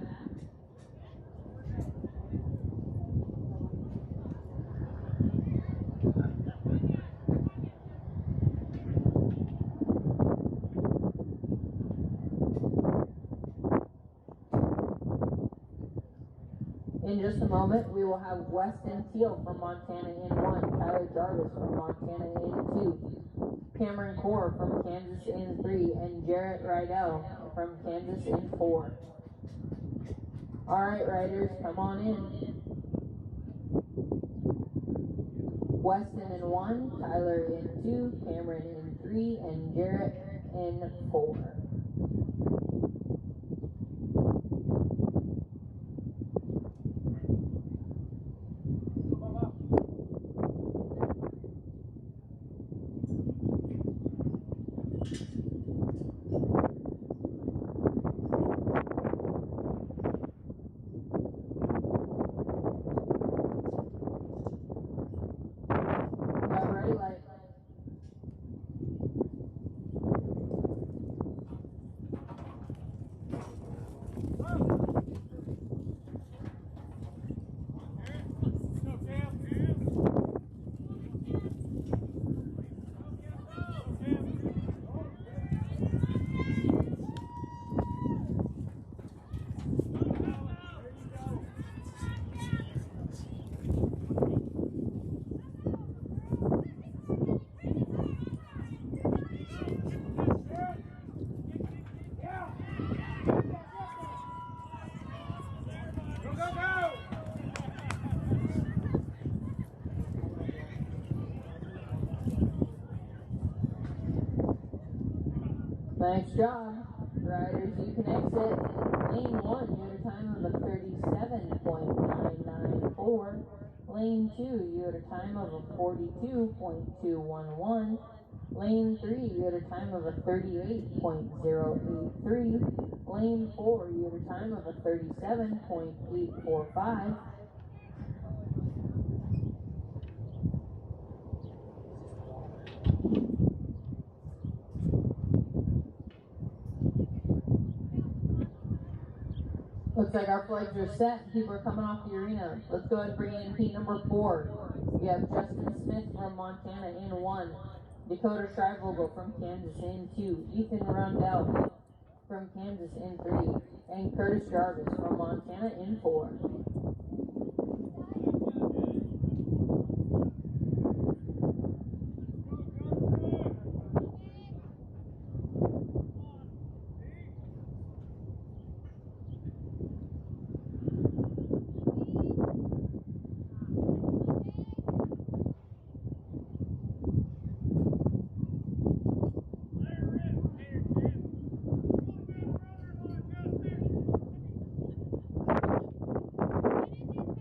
In just a moment, we will have Weston Teal from Montana in 1, Tyler Jarvis from Montana in 2, Cameron Core from Kansas in 3, and Jarrett Rydell from Kansas in 4. All right, riders, come on in. Weston in 1, Tyler in 2, Cameron in 3, and Jarrett in 4. Nice job. Riders, you can exit. Lane 1, you had a time of a 37.994. Lane 2, you had a time of a 42.211. Lane 3, you had a time of a 38.083. Lane 4, you had a time of a 37.845. Looks like our flags are set. People are coming off the arena. Let's go ahead and bring in heat number 4. We have Justin Smith from Montana in 1. Dakota Schreibvogel from Kansas in 2. Ethan Rundell from Kansas in 3. And Curtis Jarvis from Montana in 4.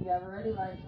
You have a ready light.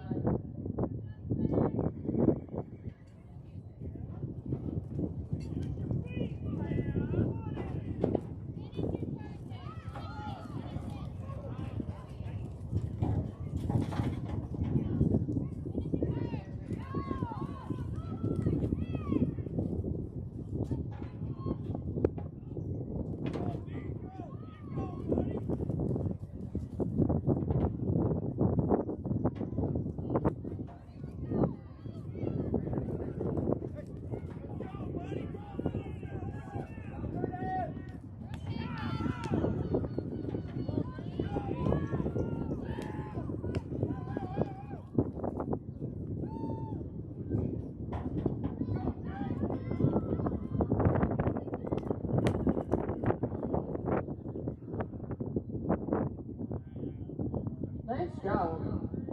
Nice job.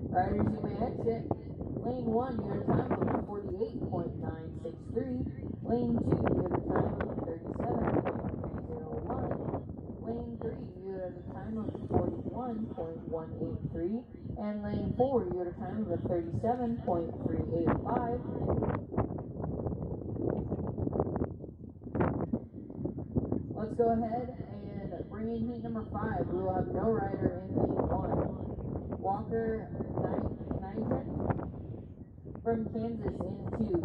Riders, you may exit. Lane 1, you had a time of 48.963. Lane 2, you had a time of 37.301. Lane 3, you had a time of 41.183. And lane 4, you had a time of 37.385. Let's go ahead and bring in heat number 5. We will have no rider in lane 1. Walker Nigel from Kansas in 2.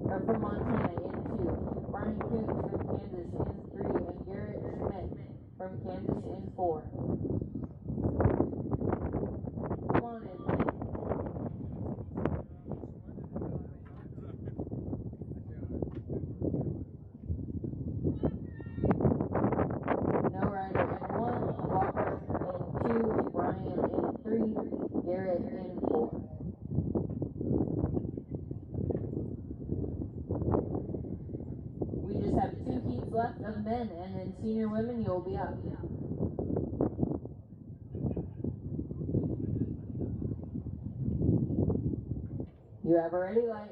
Or from Montana in 2. Brian Coombs from Kansas in 3. And Garrett Schmidt from Kansas in 4. Come on in. No rider in 1. Walker in 2. And Brian in 3. Garrett in 4. We just have 2 heats left of men, and then senior women, you'll be up. You have a ready light.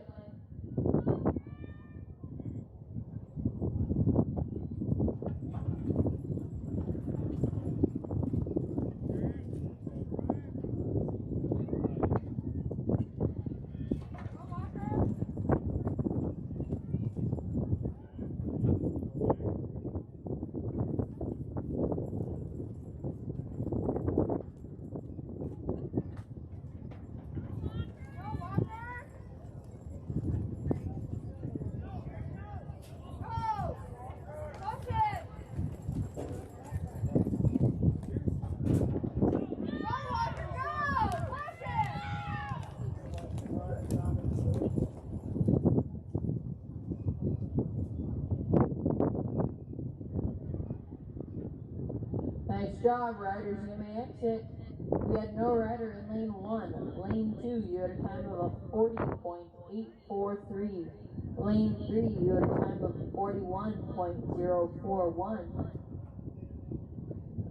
Nice job, riders. You may exit. We had no rider in lane 1. Lane 2, you had a time of a 40.843. Lane 3, you had a time of 41.041.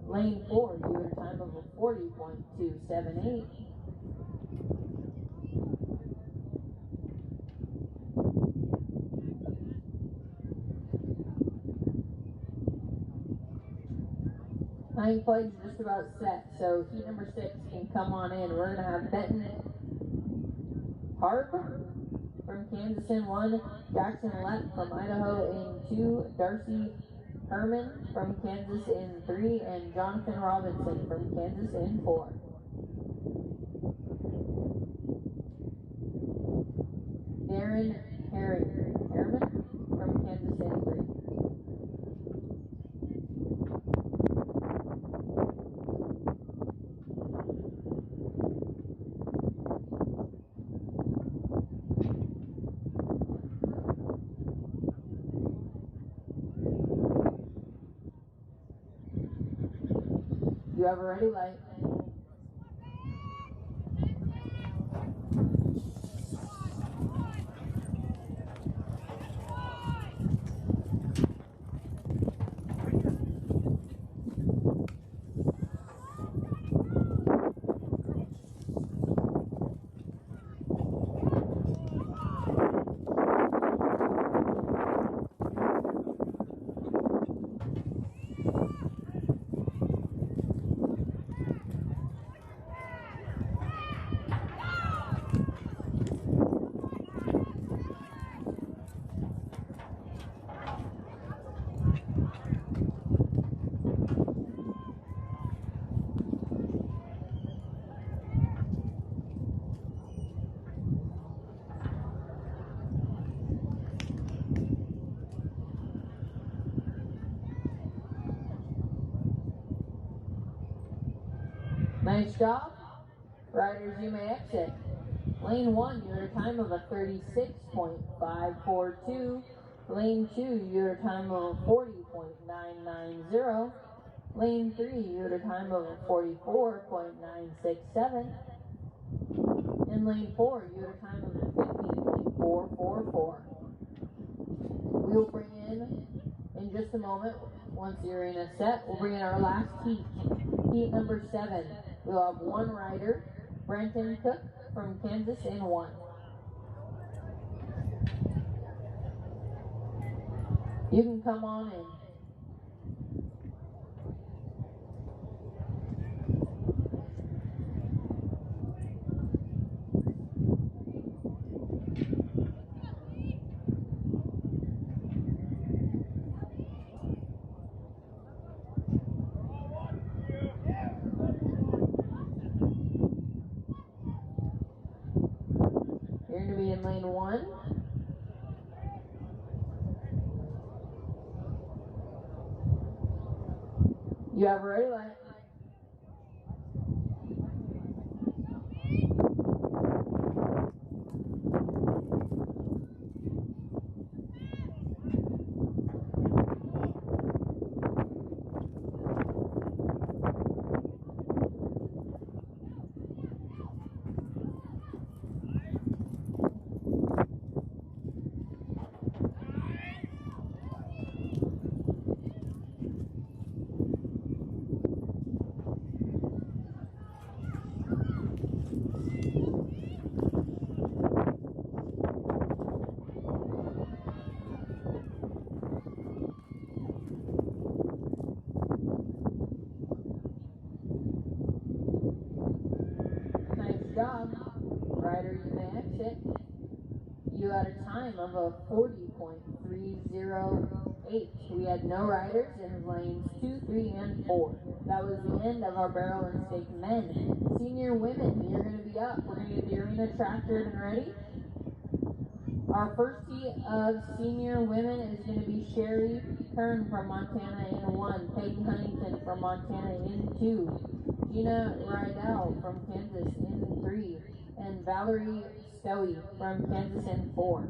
Lane 4, you had a time of a 40.278. Nine flags are just about set, so heat number 6 can come on in. We're going to have Benton Harb from Kansas in 1, Jackson Lett from Idaho in 2, Darcy Herman from Kansas in 3, and Jonathan Robinson from Kansas in 4. Darren Harriman from Kansas in 3. You have a ready light. Nice job. Riders, you may exit. Lane 1, you're at a time of a 36.542. Lane 2, you're at a time of a 40.990. Lane 3, you're at a time of a 44.967. In lane 4, you're at a time of a 50.444. We'll bring in just a moment, once the arena's set, we'll bring in our last heat. Heat number 7. We'll have one rider, Brenton Cook from Kansas in 1. You can come on in. You're going to be in lane 1. You have a ready light. Job. Rider, you may exit. You had a time of a 40.308. We had no riders in lanes 2, 3, and 4. That was the end of our barrel and stake men. Senior women, you're going to be up. We're going to get the arena tractored and ready. Our first heat of senior women is going to be Sherry Kern from Montana in 1, Peyton Huntington from Montana in 2, Gina Rydell from Kansas in 3, and Valerie Stowe from Kansas in 4.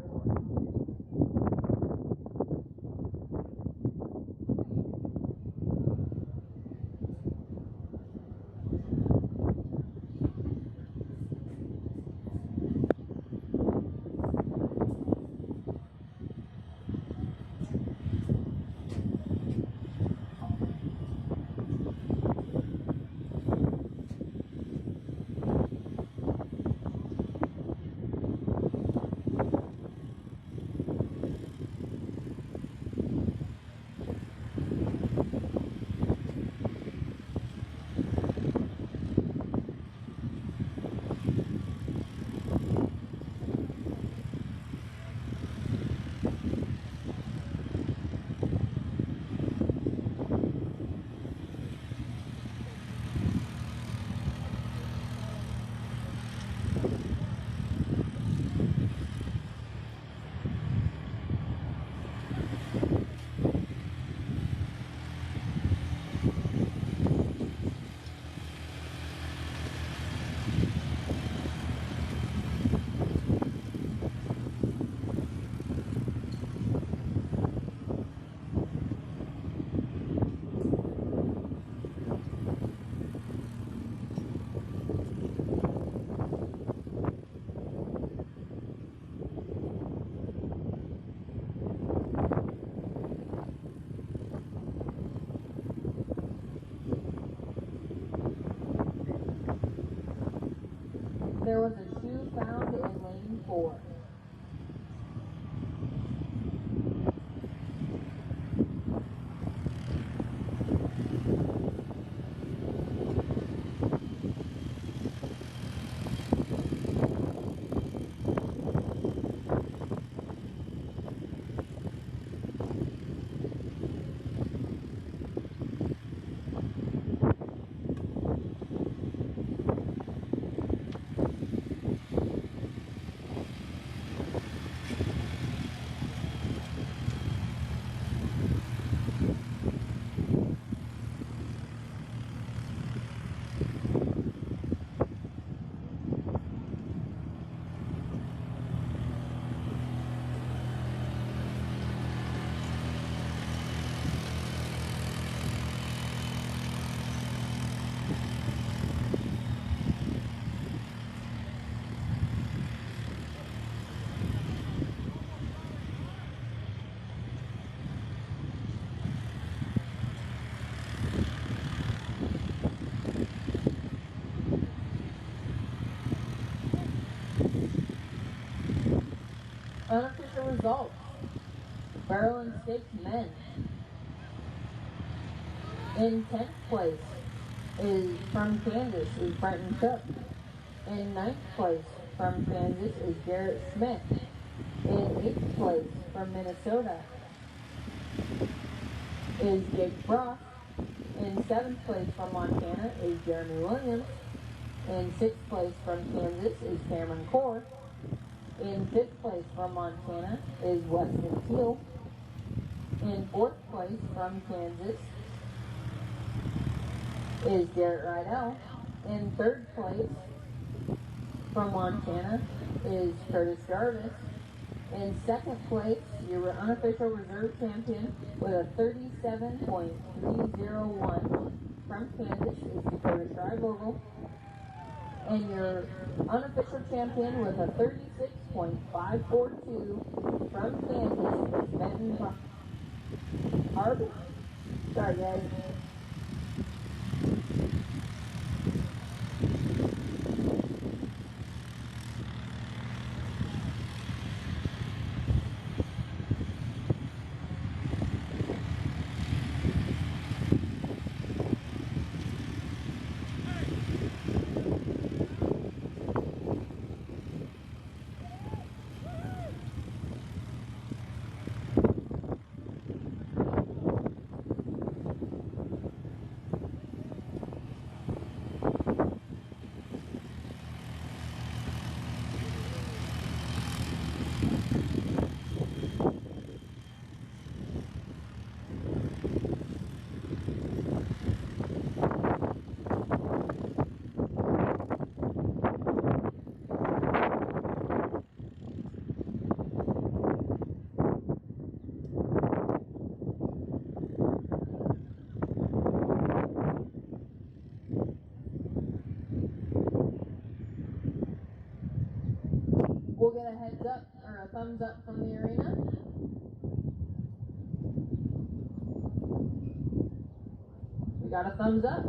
results. Maryland Stakes Men. In 10th place is from Kansas is Brenton Cook. In 9th place from Kansas is Garrett Smith. In 8th place from Minnesota is Jake Frost. In 7th place from Montana is Jeremy Williams. In 6th place from Kansas is Cameron Core. In 5th place from Montana is Weston Teal. In 4th place from Kansas is Garrett Rydell. In 3rd place from Montana is Curtis Jarvis. In 2nd place, your unofficial reserve champion with a 37.301 from Kansas is Dakota Schreibvogel. And your unofficial champion with a 36.542 from Kansas is Benton Harvey. Sorry, guys. We'll get a heads up or a thumbs up from the arena. We got a thumbs up.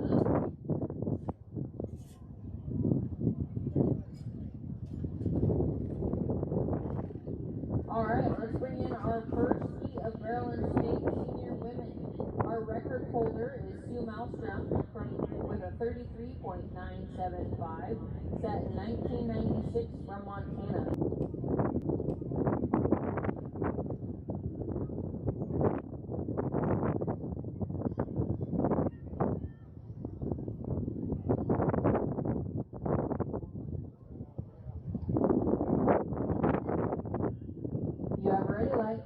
All right, let's bring in our first heat of Maryland State Senior Women. Our record holder is Sue Malmstrom with a 33.975, set in 1996 from Montana. You have a ready light.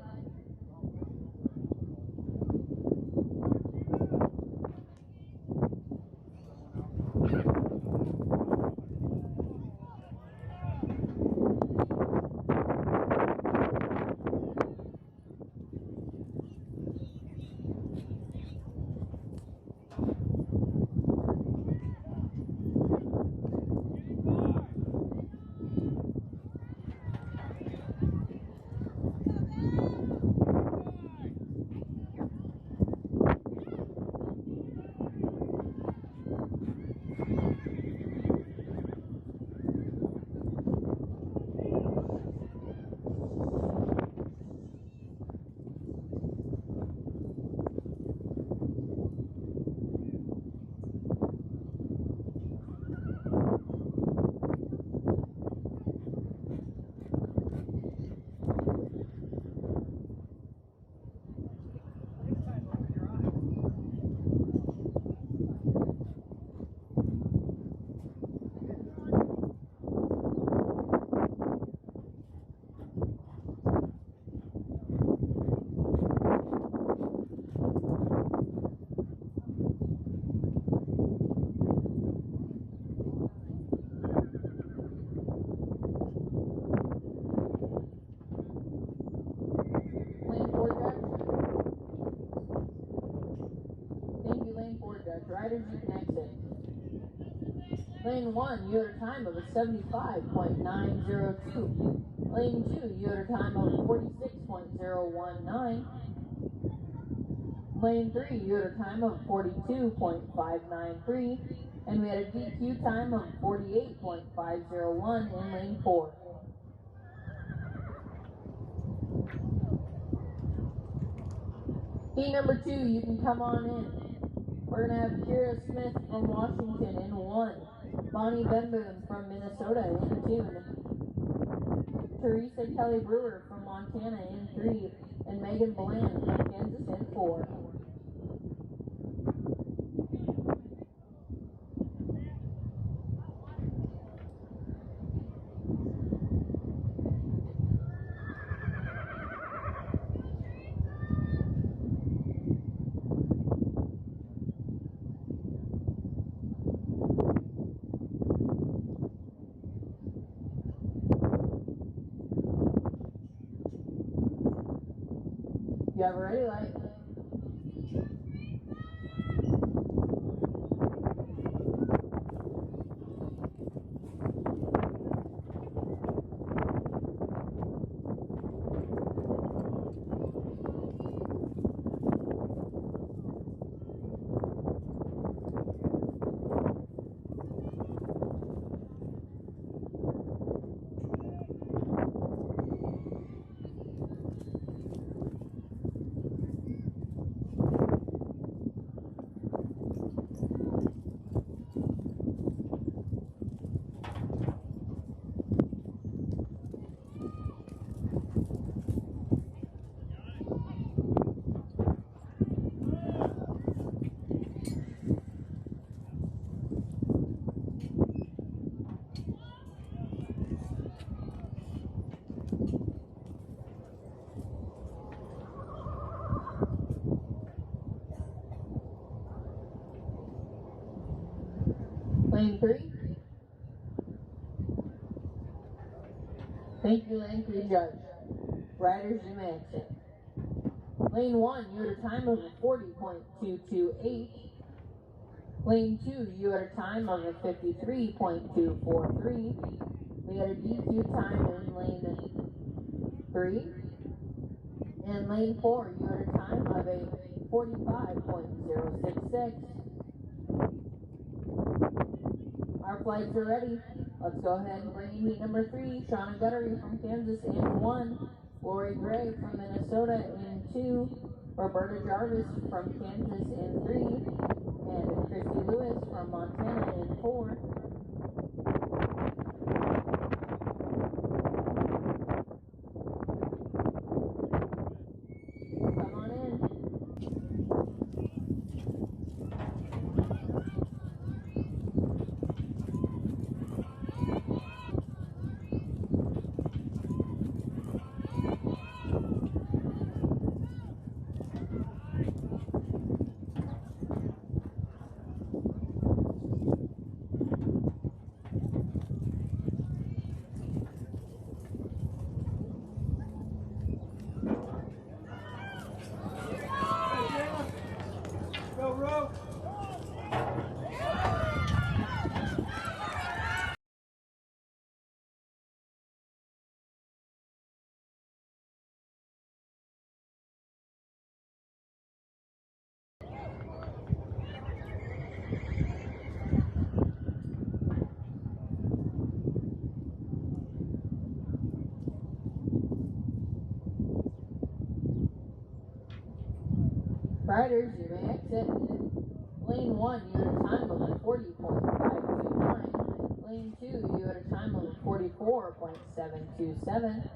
Riders, you can exit. Lane 1, you had a time of a 75.902. Lane 2, you had a time of 46.019. Lane 3, you had a time of 42.593. And we had a DQ time of 48.501 in lane 4. Heat number 2, you can come on in. We're going to have Kira Smith from Washington in 1. Bonnie Benboom from Minnesota in 2. Teresa Kelly Brewer from Montana in 3. And Megan Bland from Kansas in 4. You have a ready light. Lane 3. Thank you, Lane 3 judge. Riders, you may exit. Lane 1, you had a time of a 40.228. Lane 2, you had a time of a 53.243. We had a DQ time in lane 3. In lane 4, you had a time of a 45.066. Our flights are ready. Let's go ahead and bring in heat number 3. Shauna Guttery from Kansas in 1. Lori Gray from Minnesota in 2. Roberta Jarvis from Kansas in 3. And Christy Lewis from Montana in 4. Come on in. Go, Rogue! Riders, you may exit. Lane 1, you had a time of a 40.529. Lane 2, you had a time of a 44.727.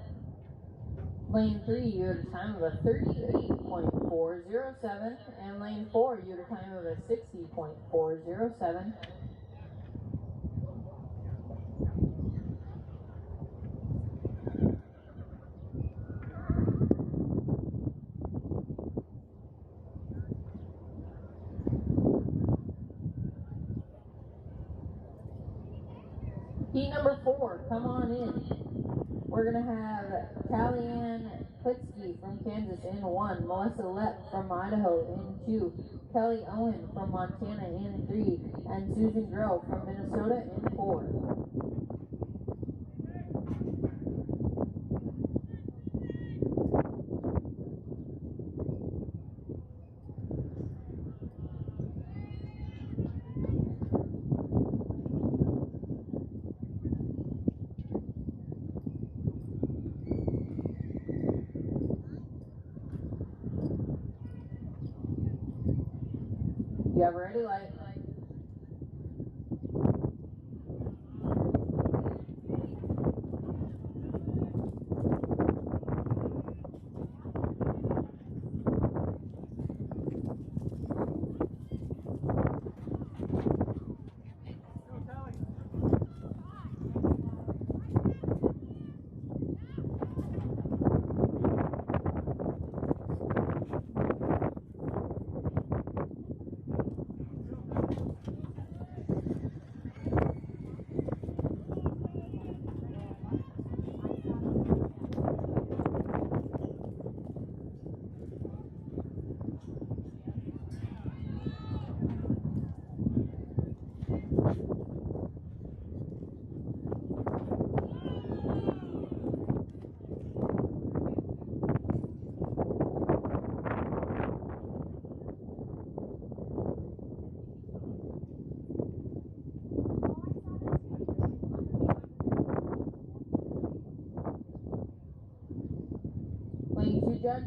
Lane 3, you had a time of a 38.407. And lane 4, you had a time of a 60.407. Heat number 4, come on in. We're going to have Callie-Ann Klitsky from Kansas in 1, Melissa Lepp from Idaho in 2, Kelly Owen from Montana in 3, and Susan Grove from Minnesota in 4. You have a ready light? Lane 2 judge.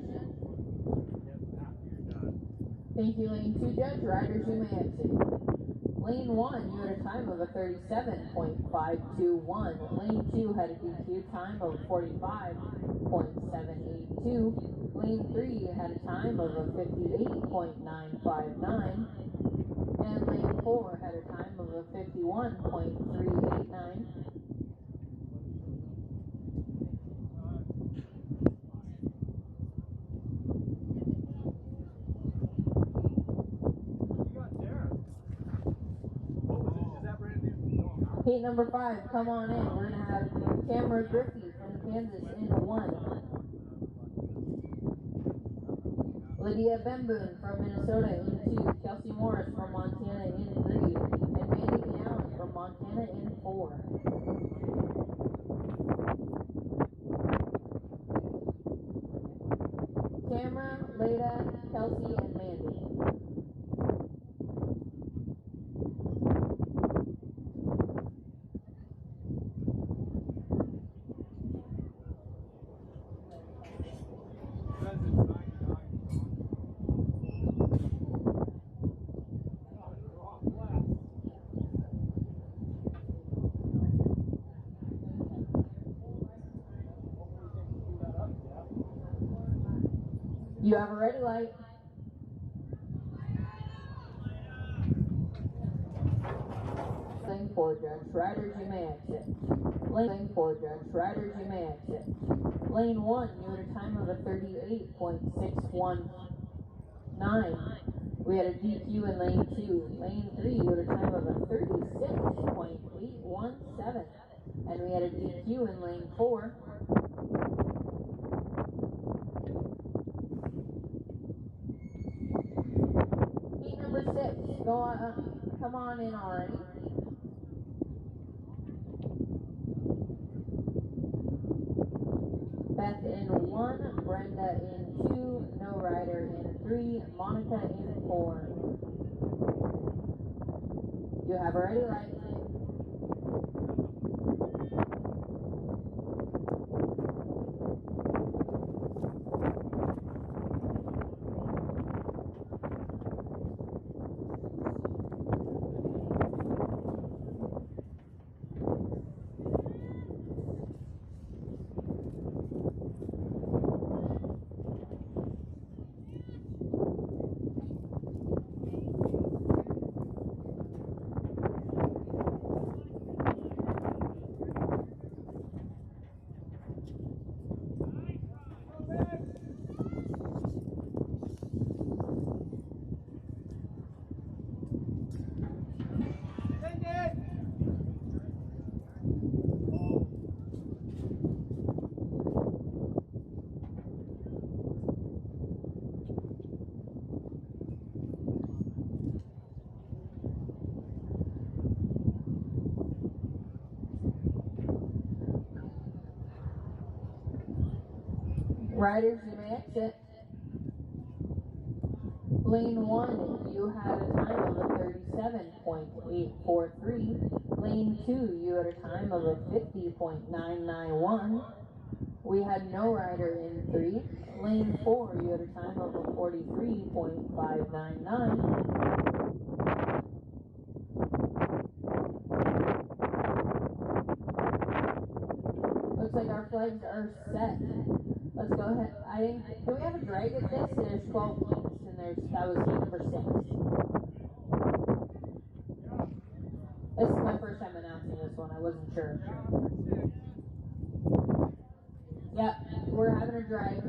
Thank you, Lane 2 judge. Riders, you may exit. Lane 1, you had a time of a 37.521. Lane 2 had a DQ time of 45.782. Lane 3 had a time of a 58.959. And Lane 4 had a time of a 51.389. Heat number 5, come on in. We're going to have Camera Griffey from Kansas in 1. Lydia Bemboon from Minnesota in 2. Kelsey Morris from Montana in 3. And Mandy Allen from Montana in 4. Camera, Leda, Kelsey, and Mandy. You have a ready light. Lane 4 judge, riders you may exit. Lane 4 judge, riders you may exit. Lane 1, you had a time of a 38.619. We had a DQ in lane 2. Lane 3, you had a time of a 36.817. And we had a DQ in lane 4. Heat number 6, go on, come on in already. Beth in 1, Brenda in 2, no rider in 3, Monica in 4. You have a ready light. Riders, you may exit. Lane 1, you had a time of a 37.843. Lane 2, you had a time of a 50.991. We had no rider in 3. Lane 4, you had a time of a 43.599. Looks like our flags are set. Let's go ahead. Do we have a drag at this? There's 12 heats, and that was heat number 6. This is my first time announcing this one. I wasn't sure. Yep, we're having a drag.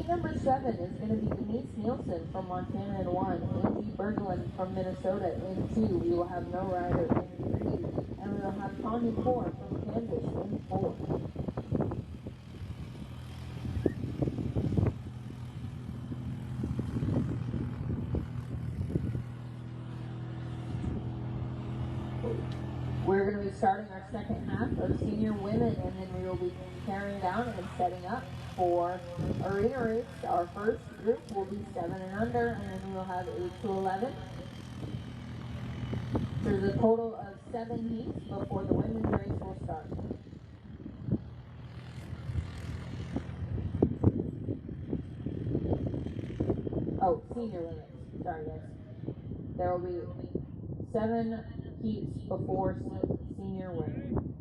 Number 7 is going to be Denise Nielsen from Montana in 1, Angie Berglund from Minnesota in 2. We will have no rider in 3, and we will have Tommy Moore from Kansas in 4. We're going to be starting our second half of senior women, and then we will be carrying down and setting up for arena race. Our first group will be 7 and under, and then we will have 8 to 11. There's a total of 7 heats before the women's race will start. Oh, senior women. Sorry, guys. There will be 7 heats before senior women.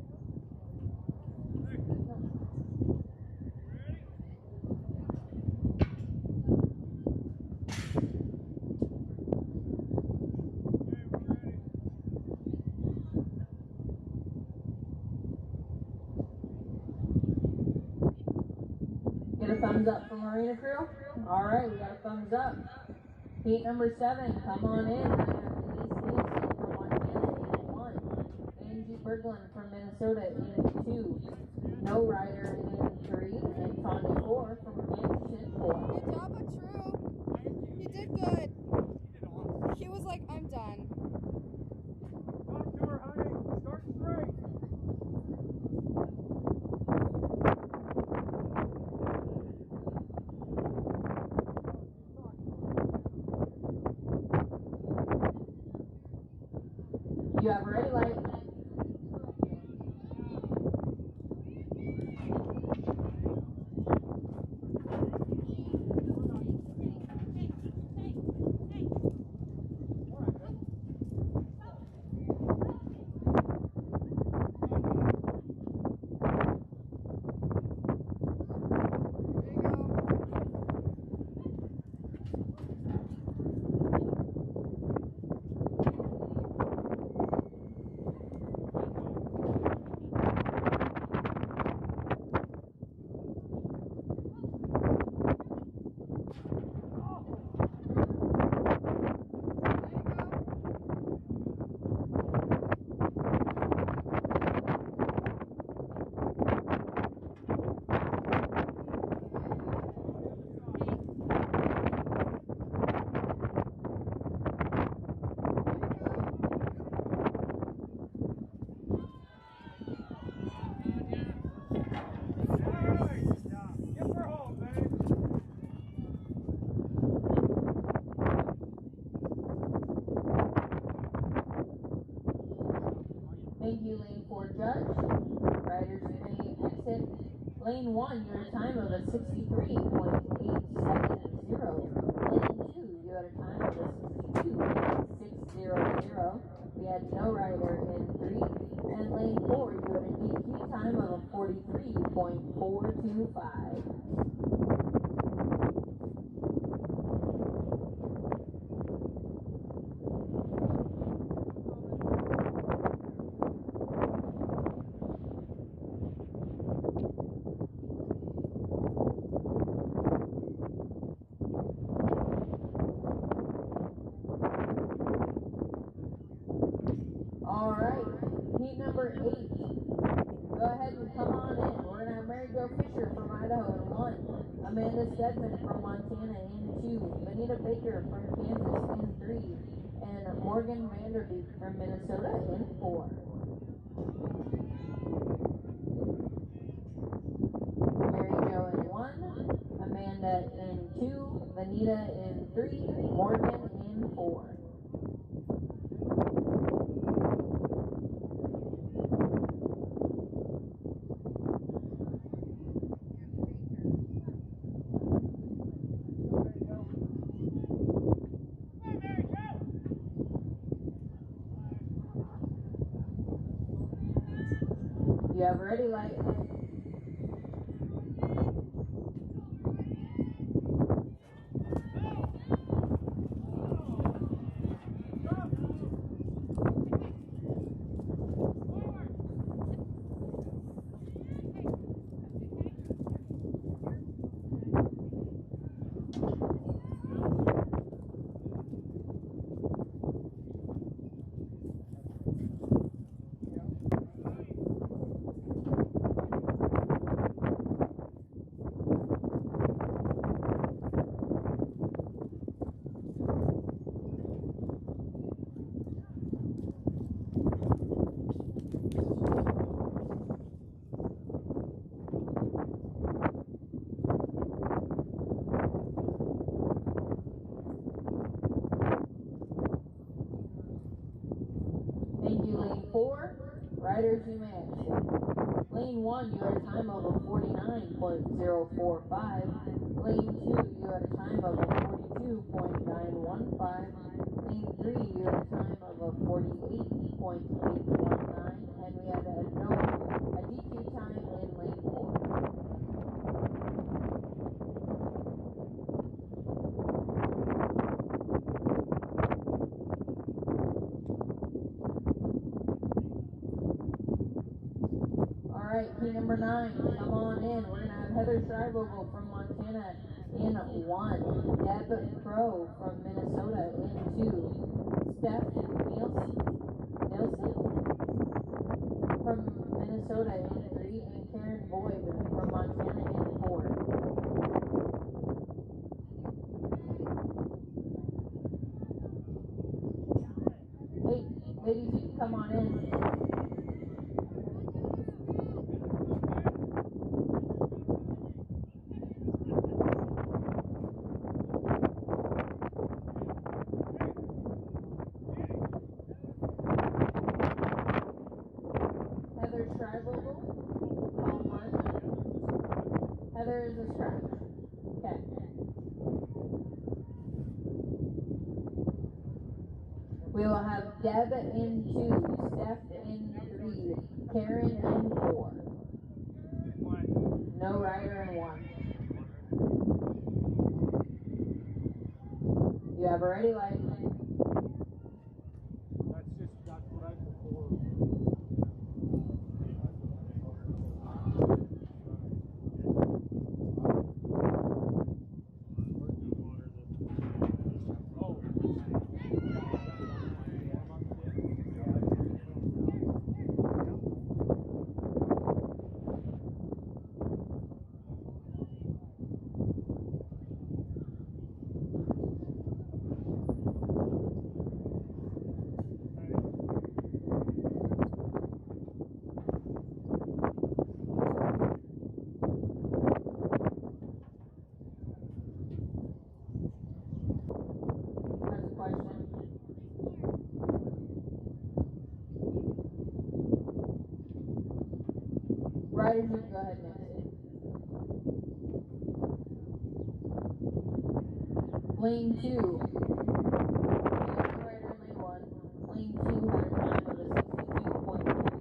thumbs up from Marina Crew? All right, we got a thumbs up. Heat number 7, come on in. We have Denise Wilson from Montana in 1. Angie Berglund from Minnesota in 2. No Rider in 3. And Tanya 4 from Kansas in 4. Good job, True. You did good. He was like, I'm done. Talk to her, honey. Start straight. You have a ready light. Thank you, lane 4 judge. Riders may exit. Lane 1, your time of a 63.870. Lane 2, you had a time of a 62.600. We had no rider in 3. And lane 4, you had a DQ time of a 43.425. All right, heat number 8. Go ahead and come on in. We're going to have Mary Jo Fisher from Idaho in 1. Amanda Stedman from Montana in 2. Benita Baker from Kansas in 3. And Morgan Vanderbeek from Minnesota in 4. Mary Jo in 1. Amanda in 2. Benita in 3. Morgan in 4. You have ready light. Thank you, lane 4. Riders, you may exit. Lane 1, you had a time of a 49.045. Lane 2, you had a time of a 42.915. Lane 3, you had a time of a 48.819. And we had a DQ time in lane 4. All right, heat number 9, come on in. We're going to have Heather Schreibogel from Montana Montana in 1. Deb Crow from Minnesota in 2. Steph Nielsen from Minnesota in 3. And Karen Boyd from Montana in 4. Hey, ladies, you can come on in. Heather Schreibel, call 1. Heather is a scratch. Okay. We will have Deb in 2, Steph in 3, Karen in 4. No rider in 1. You have a ready light. That's what I prefer. Riders, you can go ahead next. Lane 2. Rider in lane 1. Lane 2 had a time of a 62.26.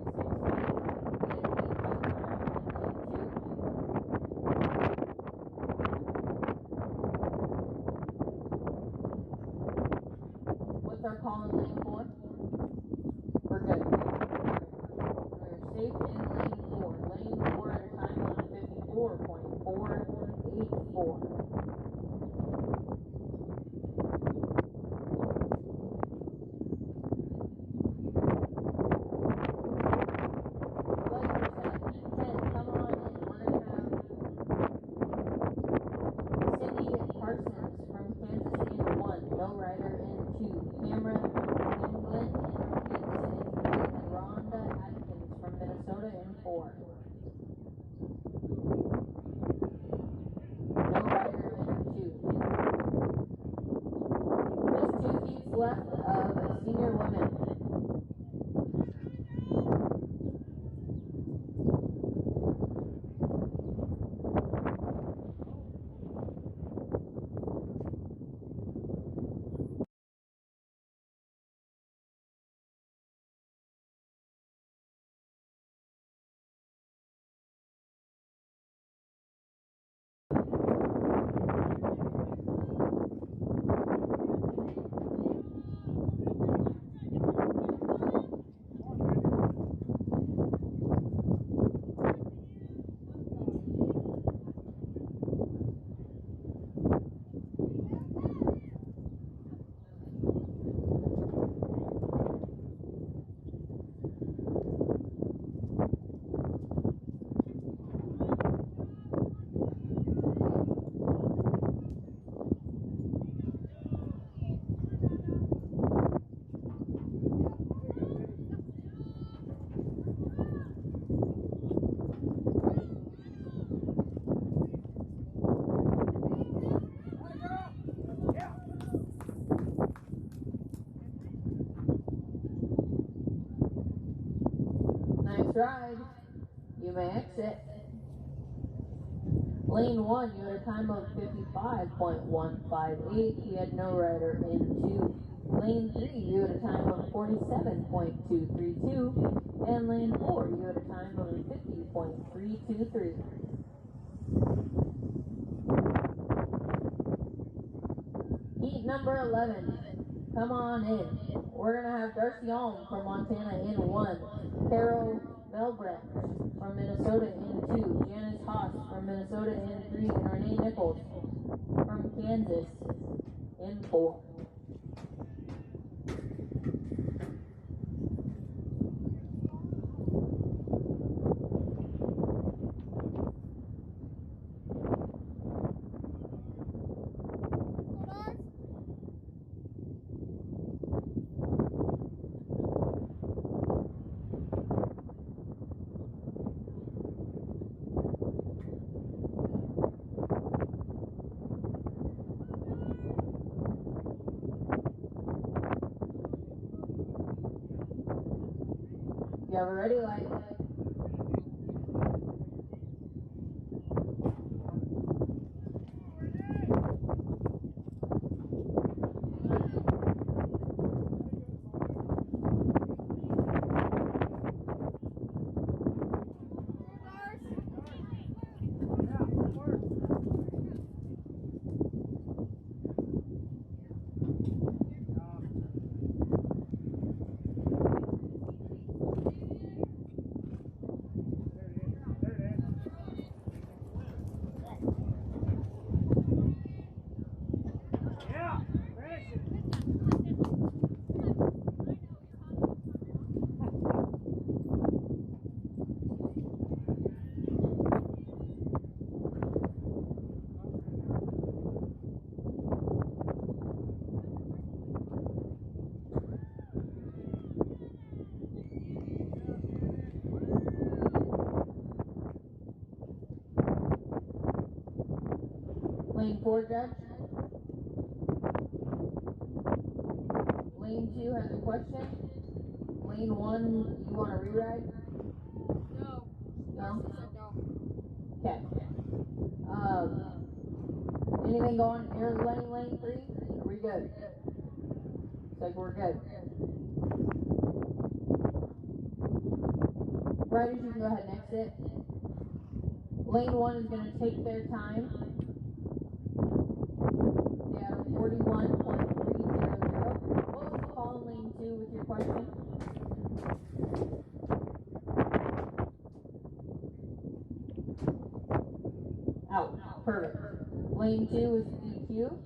What's our call in lane 4? We're good. We're safe in lane 4. Lane 4 at a time of 54.484. Left of senior women. Nice ride. You may exit. Lane 1, you had a time of 55.158. You had no rider in 2. Lane 3, you had a time of 47.232. And lane 4, you had a time of 50.323. Heat number 11. Come on in. We're going to have Darcy Alm from Montana in 1. Carol Melbrecht from Minnesota in 2. Janice Haas from Minnesota in 3, and Renee Nichols from Kansas in 4. You have a ready light. Lane 4, Judge. Lane 2 has a question. Lane 1, you want to rewrite? No. No? She said no. Okay. Anything going in your lane 3? Are we good? Looks like we're good. Riders, you can go ahead and exit. Lane 1 is going to take their time. They have 41.300. What was the call in lane 2 with your question? Out. Perfect. Lane 2 was DQ.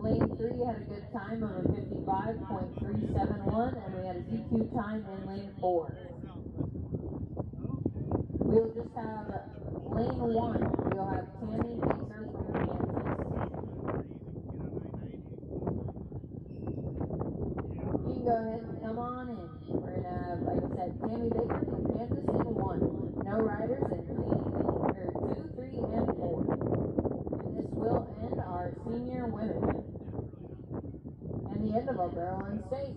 Lane 3 had a good time of a 55.371, and we had a DQ time in lane 4. We'll just have lane 1. We'll have Tammy Baker from Kansas. You can go ahead and come on in. We're going to have, like I said, Tammy Baker from Kansas in 1. No riders in 2, 3, and 4. And this will end our senior women. And the end of our Barrel State.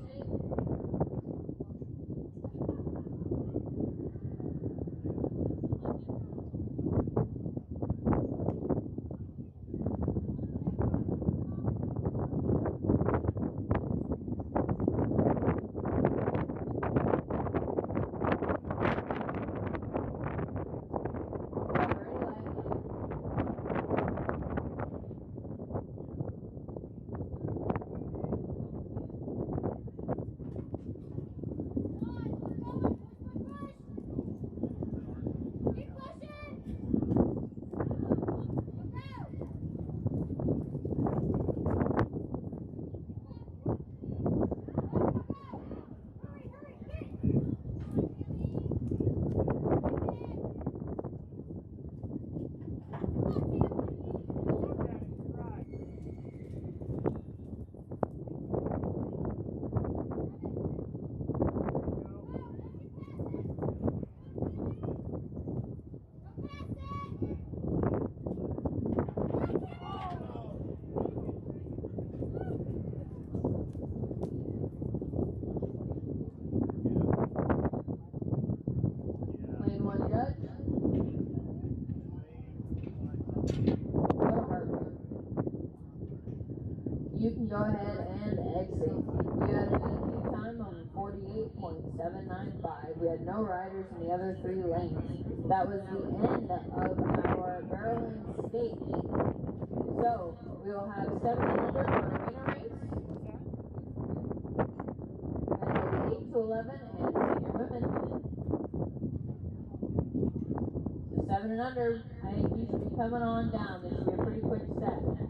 You can go ahead and exit. You had a DQ time of 48.795. We had no riders in the other 3 lanes. That was the end of our barreling state. So we will have 7 under for arena race. And it'll be 8 to 11 and senior women. The 7 7 and under, I think you should be coming on down. This should be a pretty quick set.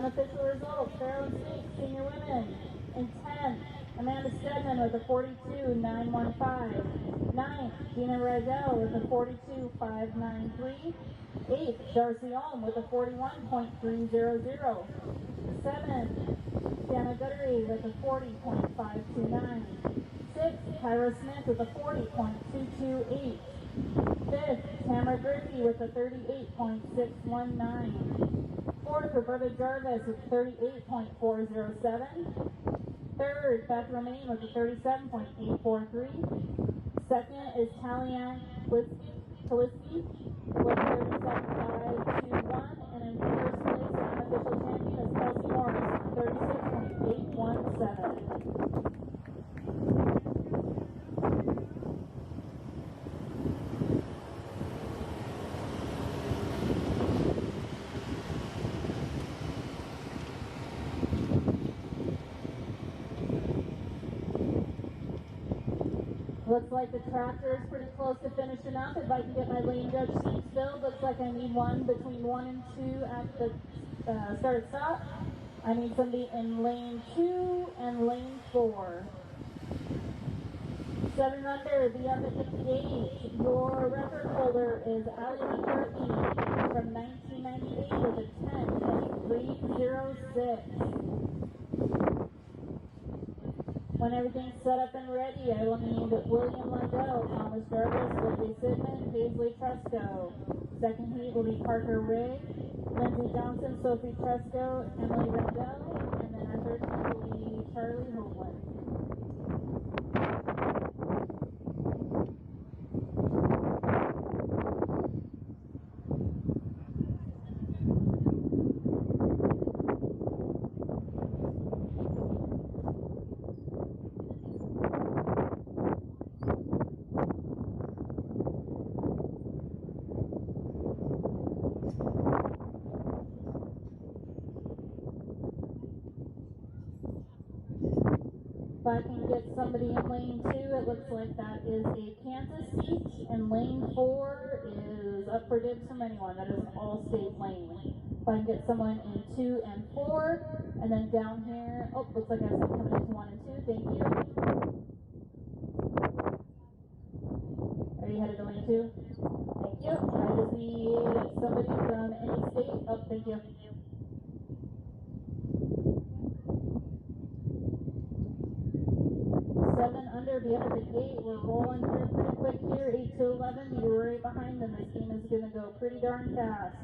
Unofficial results, Fairland State Senior Women. In 10th, Amanda Stedman with a 42.915. 9th, Gina Rydell with a 42.593. 8th, Darcy Olm with a 41.300. 7th, Sienna Goodery with a 40.529. 6th, Kyra Smith with a 40.228. 5th, Tamara Griffey with a 38.619. 4th, Roberta Jarvis with 38.407. 3rd, Beth Romaine with a 37.843. 2nd is Talian Kaliski with 37.521. And in first place, the unofficial champion is Kelsey Morris with 36.817. Looks like the tractor is pretty close to finishing up. If I can get my lane judge seats filled, looks like I need one between 1 and 2 at the start stop. I need somebody in lane 2 and lane 4. 7 under, be up at the gate. Your record holder is Ali McCarthy from 1998 with a 10.306. When everything's set up and ready, I will need William Lundell, Thomas Jarvis, Lindsay Sidman, Paisley Tresco. Second heat will be Parker Ray, Lindsay Johnson, Sophie Tresco, Emily Rendell, and then our third heat will be Charlie Hoagland. If I can get somebody in lane 2, it looks like that is a Kansas seat, and lane 4 is up for dibs from anyone. That is an all-state lane. If I can get someone in 2 and 4, and then down here, oh, looks like I have someone coming into 1 and 2. Thank you. Are you headed to lane 2? Thank you. I just need somebody from any state. Oh, thank you. 7 under, be up at the gate. We're rolling here pretty quick here. 8 to 11, you're right behind them. This game is going to go pretty darn fast.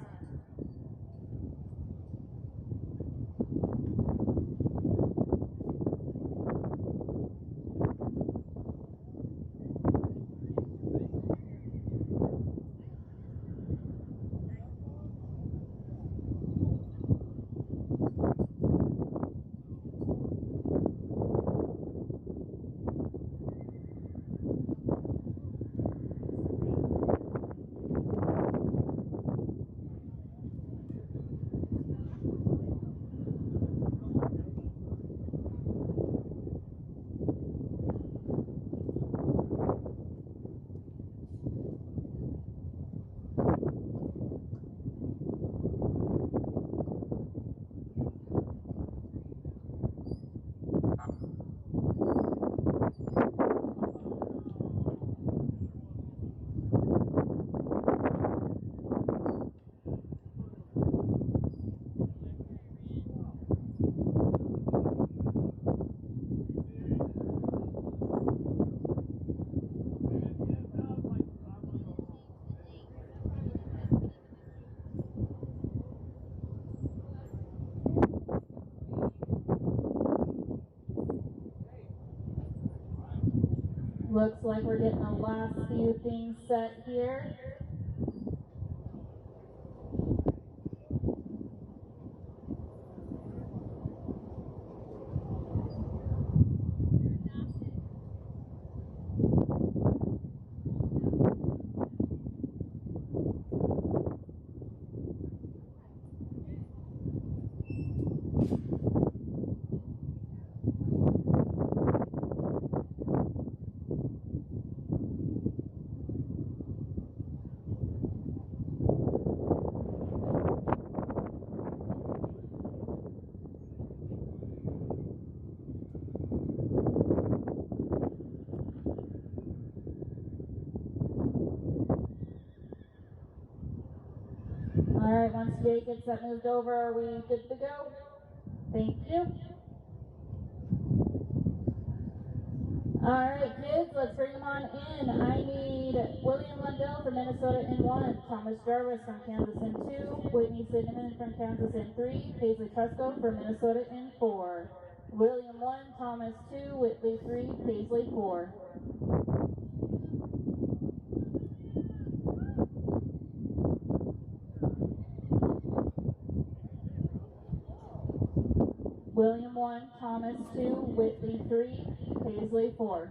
Looks like we're getting the last few things set here. All right, once Jake gets that moved over, are we good to go? Thank you. All right, kids, let's bring them on in. I need William Lundell from Minnesota in 1, Thomas Jarvis from Kansas in 2, Whitney Cinnamon from Kansas in 3, Paisley Trusco from Minnesota in 4. William 1, Thomas 2, Whitley 3, Paisley 4. William 1, Thomas 2, Whitley 3, Paisley 4.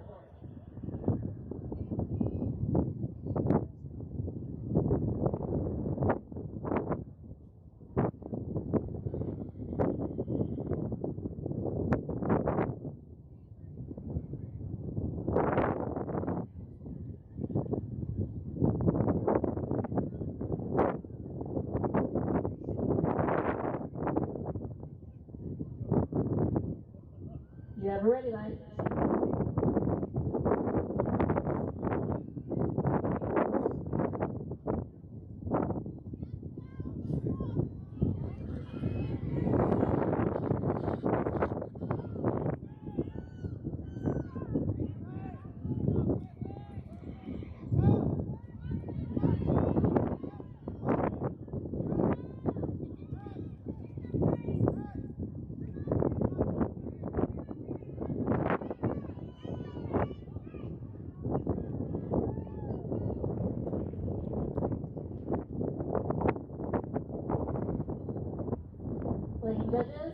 You have a ready light. Lane judges,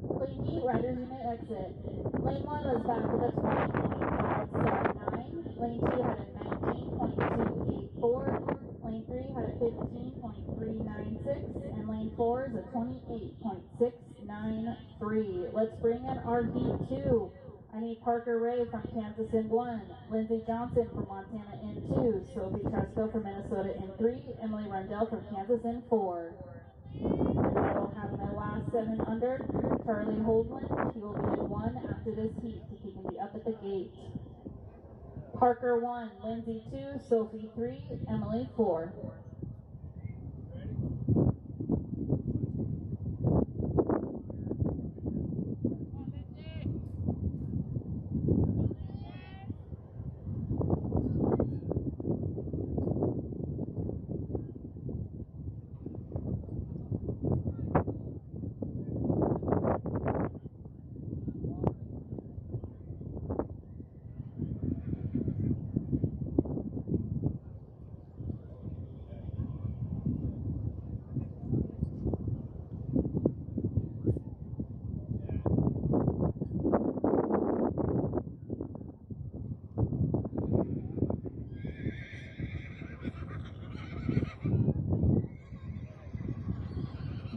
clean heat, riders you may exit. Lane 1 was back with a 20.579. Lane 2 had a 19.284. Lane 3 had a 15.396. And lane 4 is a 28.693. Let's bring in our V2. I need Parker Ray from Kansas in 1, Lindsey Johnson from Montana in 2, Sophie Trusco from Minnesota in 3, Emily Rundell from Kansas in 4. And I will have my last 7 under, Charlie Holdland. He will be in 1 after this heat, so he can be up at the gate. Parker 1, Lindsay 2, Sophie 3, Emily 4.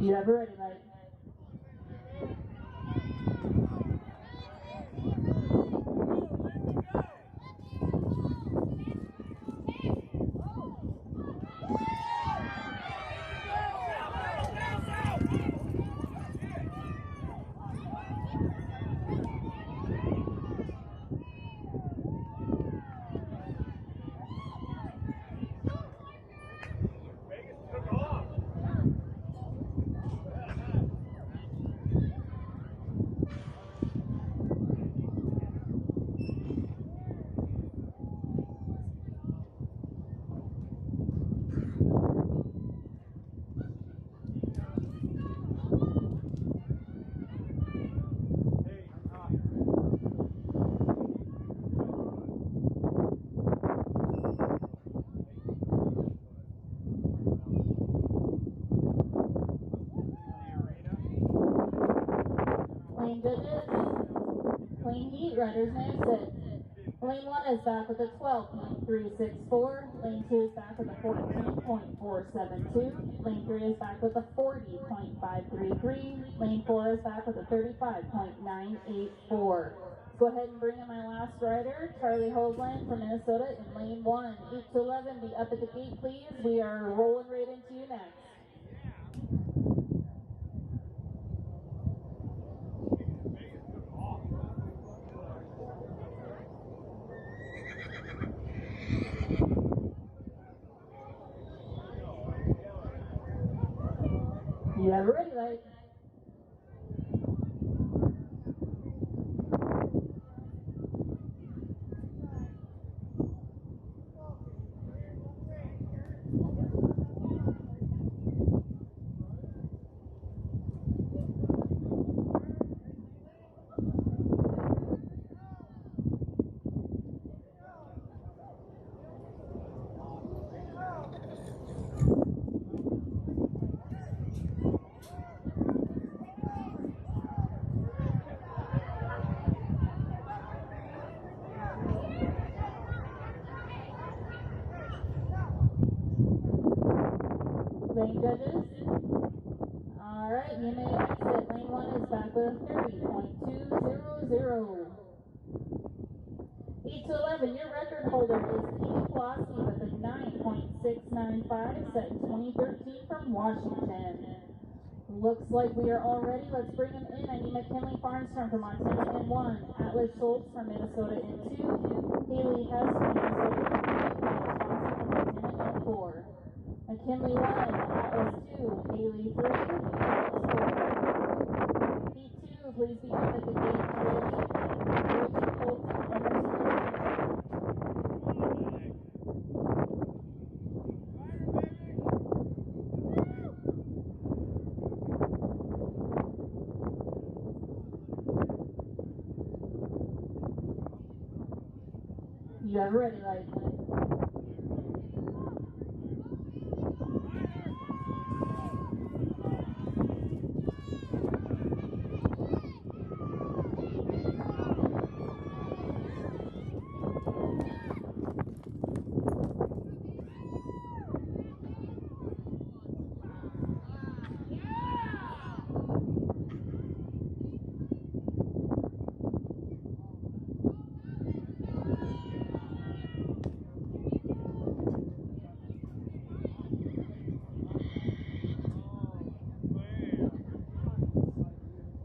You have a ready light. Lane judges, clean heat, riders may exit. Lane 1 is back with a 12.364. Lane 2 is back with a 14.472. Lane 3 is back with a 40.533. Lane 4 is back with a 35.984. Go ahead and bring in my last rider, Charlie Hoagland from Minnesota in lane 1. 8 to 11, be up at the gate, please. We are rolling right into you next. You have a ready light. Lane judges. Alright, you may exit. Lane 1 is back with a 30.200. 8 to 11, your record holder is Katie Flosky with a 9.695 set in 2013 from Washington. Looks like we are all ready. Let's bring them in. I need McKinley Farnstrom from Montana in 1, Atlas Schultz from Minnesota in 2, Haley Hess from Minnesota in 3, Thomas Thompson from Montana in 4. McKinley 1, Atlas 2, Haley 3, Atlas 4. Heat 2, please be up at the gate ready. Bridget Colton, Emerson. You have a ready light.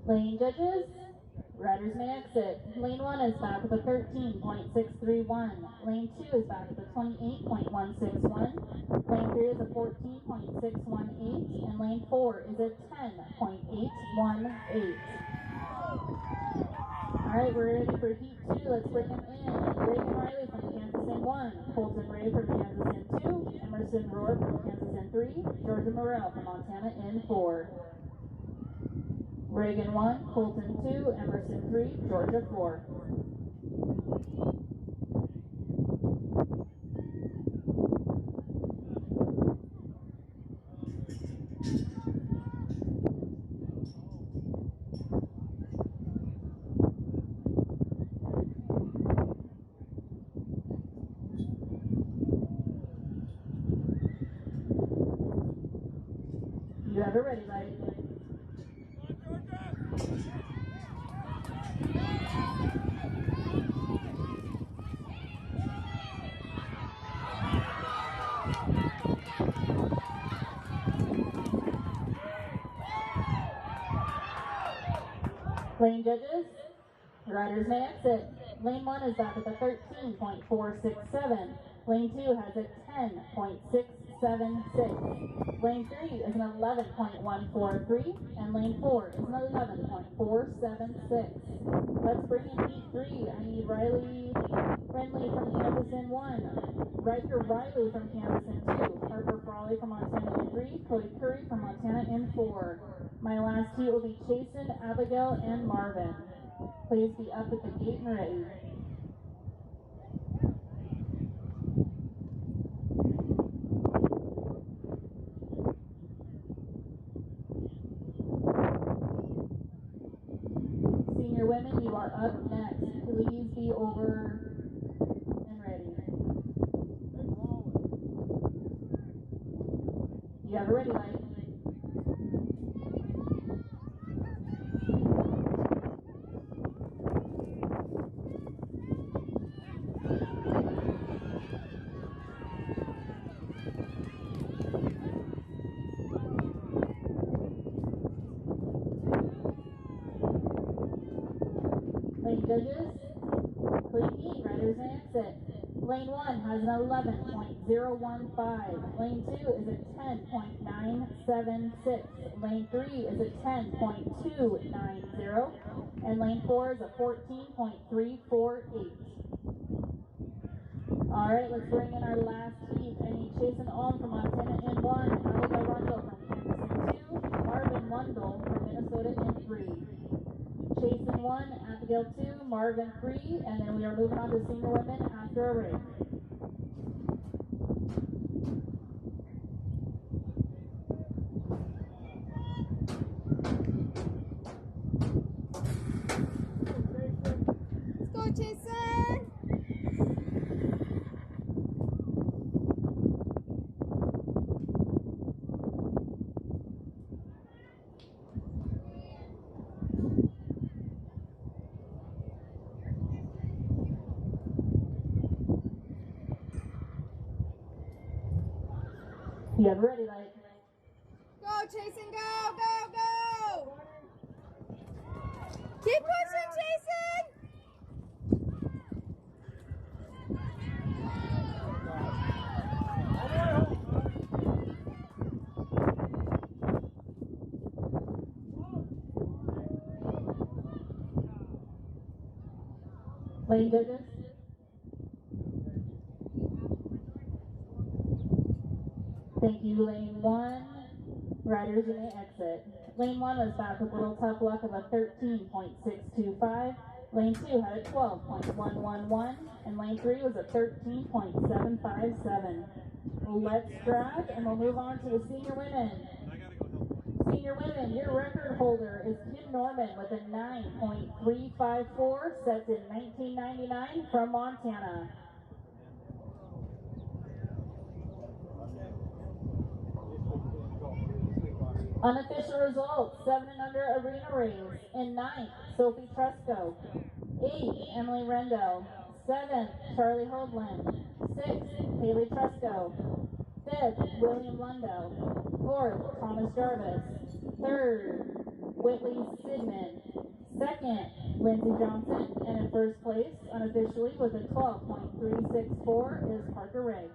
Lane judges, riders may exit. Lane 1 is back with a 13.631. Lane 2 is back with a 28.161. Lane 3 is a 14.618. And lane 4 is a 10.818. Alright, we're ready for heat 2. Let's bring them in. Reagan Riley from Kansas in 1. Colton Ray from Kansas in 2. Emerson Rohr from Kansas in 3. Georgia Morrell from Montana in 4. Reagan 1, Colton 2, Emerson 3, Georgia 4. You have a ready light. Lane judges, riders may exit. Lane 1 is back with a 13.467. Lane 2 has a 10.676. Lane 3 is an 11.143. And lane 4 is an 11.476. Let's bring in heat 3. I need Riley Friendly from Kansas in 1. Riker Riley from Kansas in 2. Harper Frawley from Montana in 3. Cody Curry from Montana in 4. My last heat will be Chasen, Abigail, and Marvin. Please be up at the gate and ready. Senior women, you are up next. Please be over and ready. You have a ready light. Lane judges, clean heat, riders and exit. Lane 1 has an 11.015. Lane 2 is a 10.9 10.76. Lane 3 is a 10.290. And lane 4 is a 14.348. All right, let's bring in our last heat. I need Jason Ohm from Montana in 1, Abigail Rundle from Kansas in 2, Marvin Lundell from Minnesota in 3. Jason 1, Abigail 2, Marvin 3, and then we are moving on to senior women after a race. Let's go, Jason! You have ready, like. Go, Jason, go, go, go! Keep pushing, Jason! Lane goodness. Thank you, lane 1. Riders, you may exit. Lane 1 was back with a little tough luck of a 13.625. Lane 2 had a 12.111. And lane 3 was a 13.757. Let's drive and we'll move on to the senior women. Senior women, your record holder is Kim Norman with a 9.354 set in 1999 from Montana. Unofficial results, 7 and under arena race. In 9th, Sophie Tresco. 8th, Emily Rendo. 7th, Charlie Hoagland. 6th, Haley Tresco. 5th, William Lundo. 4th, Thomas Jarvis. 3rd, Whitley Sidman. 2nd, Lindsey Johnson. And in first place, unofficially with a 12.364 is Parker Ray.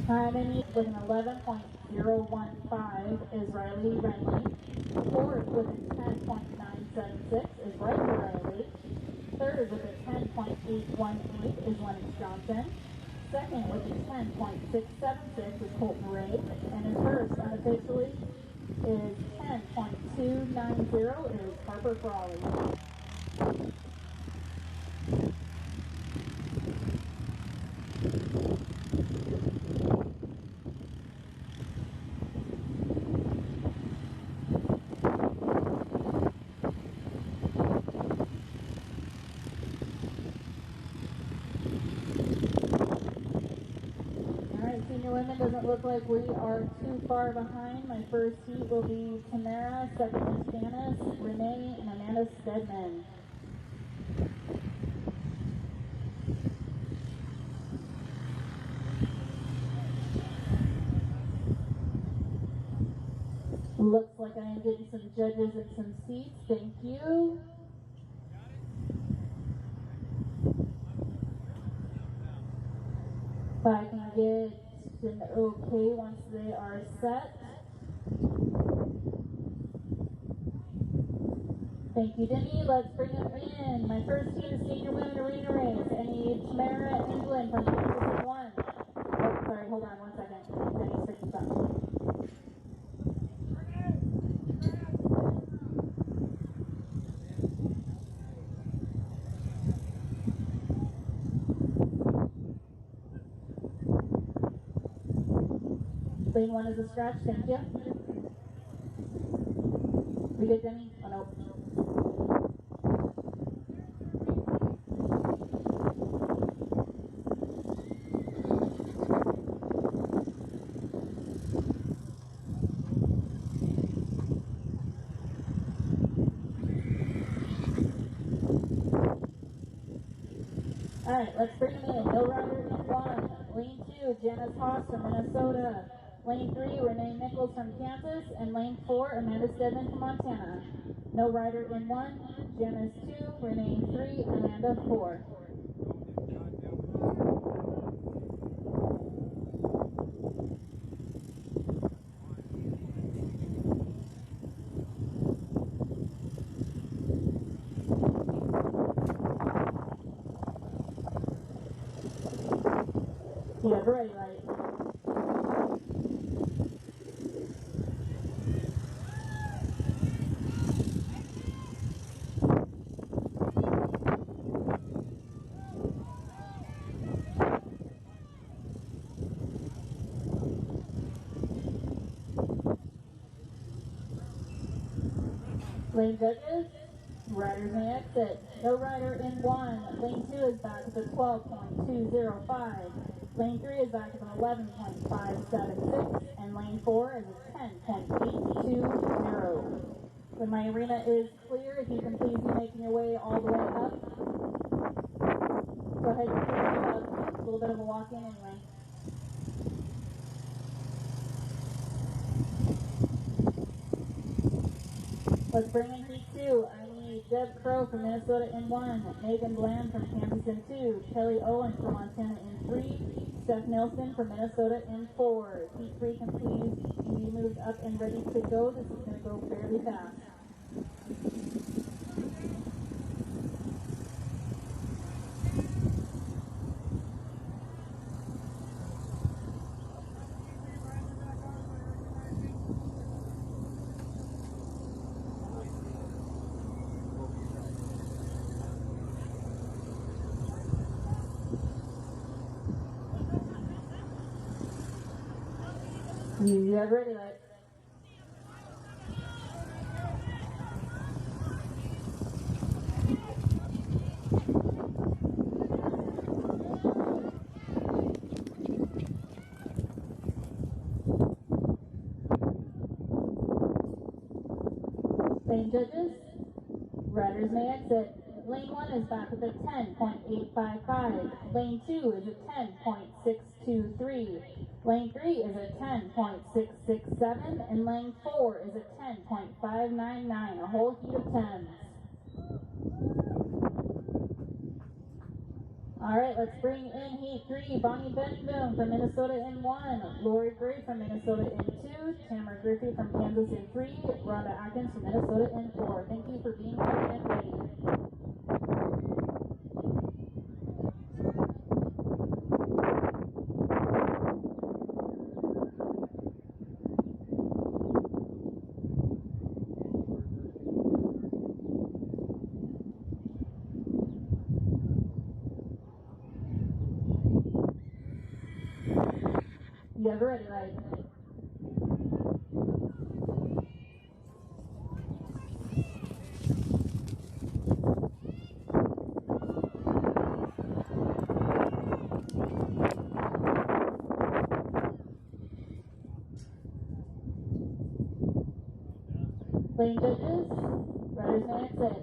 Time in with an 11.015 is Riley Renly. 4th with a 10.976 is Riker Riley. 3rd with a 10.818 is Lennox Johnson. 2nd with a 10.676 is Colton Ray. And in first, unofficially, is 10.290 is Harper Frawley. Senior women, doesn't look like we are too far behind. My first heat will be Tamara, second is Janice, Renee, and Amanda Stedman. Looks like I am getting some judges and some seats. Thank you. If I can get an okay once they are set. Thank you, Denny. Let's bring them in. My first team is Senior Women Arena Race. I need Tamara England from Kansas in 1. Oh, sorry, hold on 1 second. Denny's fixing stuff. Lane 1 is a scratch, thank you. We good, Denny? Oh, no. Alright, let's bring them in. No rider in 1. Lane 2, Janice Haas from Minnesota. Lane 3, Renee Nichols from Kansas. And lane 4, Amanda Stedman from Montana. No rider in 1. Janice 2, Renee 3, Amanda 4. Yeah, ready, right? Lane judges, riders may exit. No rider in 1. Lane 2 is back with a 12.205. Lane 3 is back with an 11.576. And lane 4 is a 10.820. When my arena is clear, if you can please be making your way all the way up. Go ahead and clear it up. It's a little bit of a walk-in anyway. Let's bring in heat 2. I need Deb Crow from Minnesota in 1, Megan Bland from Kansas in 2, Kelly Owen from Montana in 3, Steph Nielsen from Minnesota in 4. Heat 3 can please be moved up and ready to go. This is going to go fairly fast. You guys ready, right? Lane judges, riders may exit. Lane 1 is back with a 10.855. Lane 2 is a 10.623. Lane 3 is a 10.667. And lane 4 is a 10.599. A whole heat of 10s. Alright, let's bring in heat 3. Bonnie Benboom from Minnesota in 1. Lori Gray from Minnesota in 2. Tamara Griffey from Kansas in 3. Rhonda Atkins from Minnesota in 4. Thank you for being here and ready. You guys ready, right? Lane judges, riders may exit.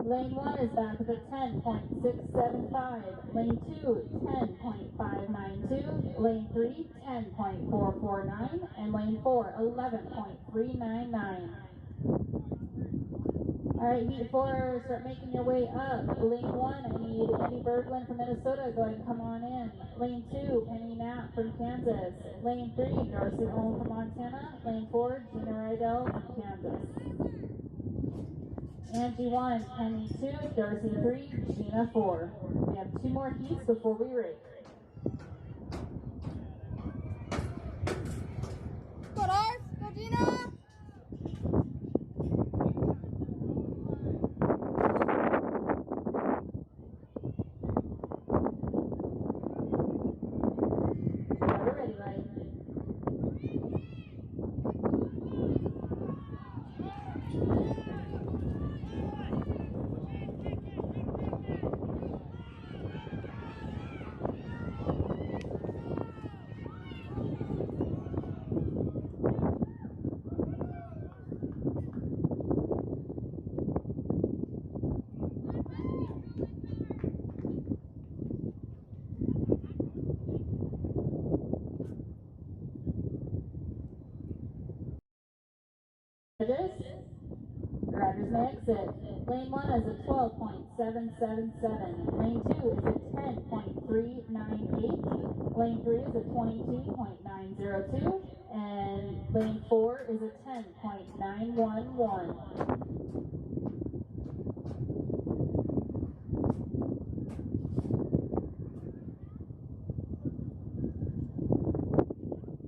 Lane 1 is back with a 10.675. Lane 2, 10.592. Lane 3, 10.449. And lane 4, 11.399. All right, heat 4, start making your way up. Lane 1, I need Andy Berglund from Minnesota. Go ahead and come on in. Lane 2, Penny Knapp from Kansas. Lane 3, Darcy Owen from Montana. Lane 4, Gina Rydell from Kansas. Angie 1, Penny 2, Darcy 3, Gina 4. We have 2 more heats before we race. Go Darce! Go Gina! We're ready, right? Riders may exit. Lane 1 is a 12.777. Lane 2 is a 10.398. Lane 3 is a 22.902. And lane 4 is a 10.911.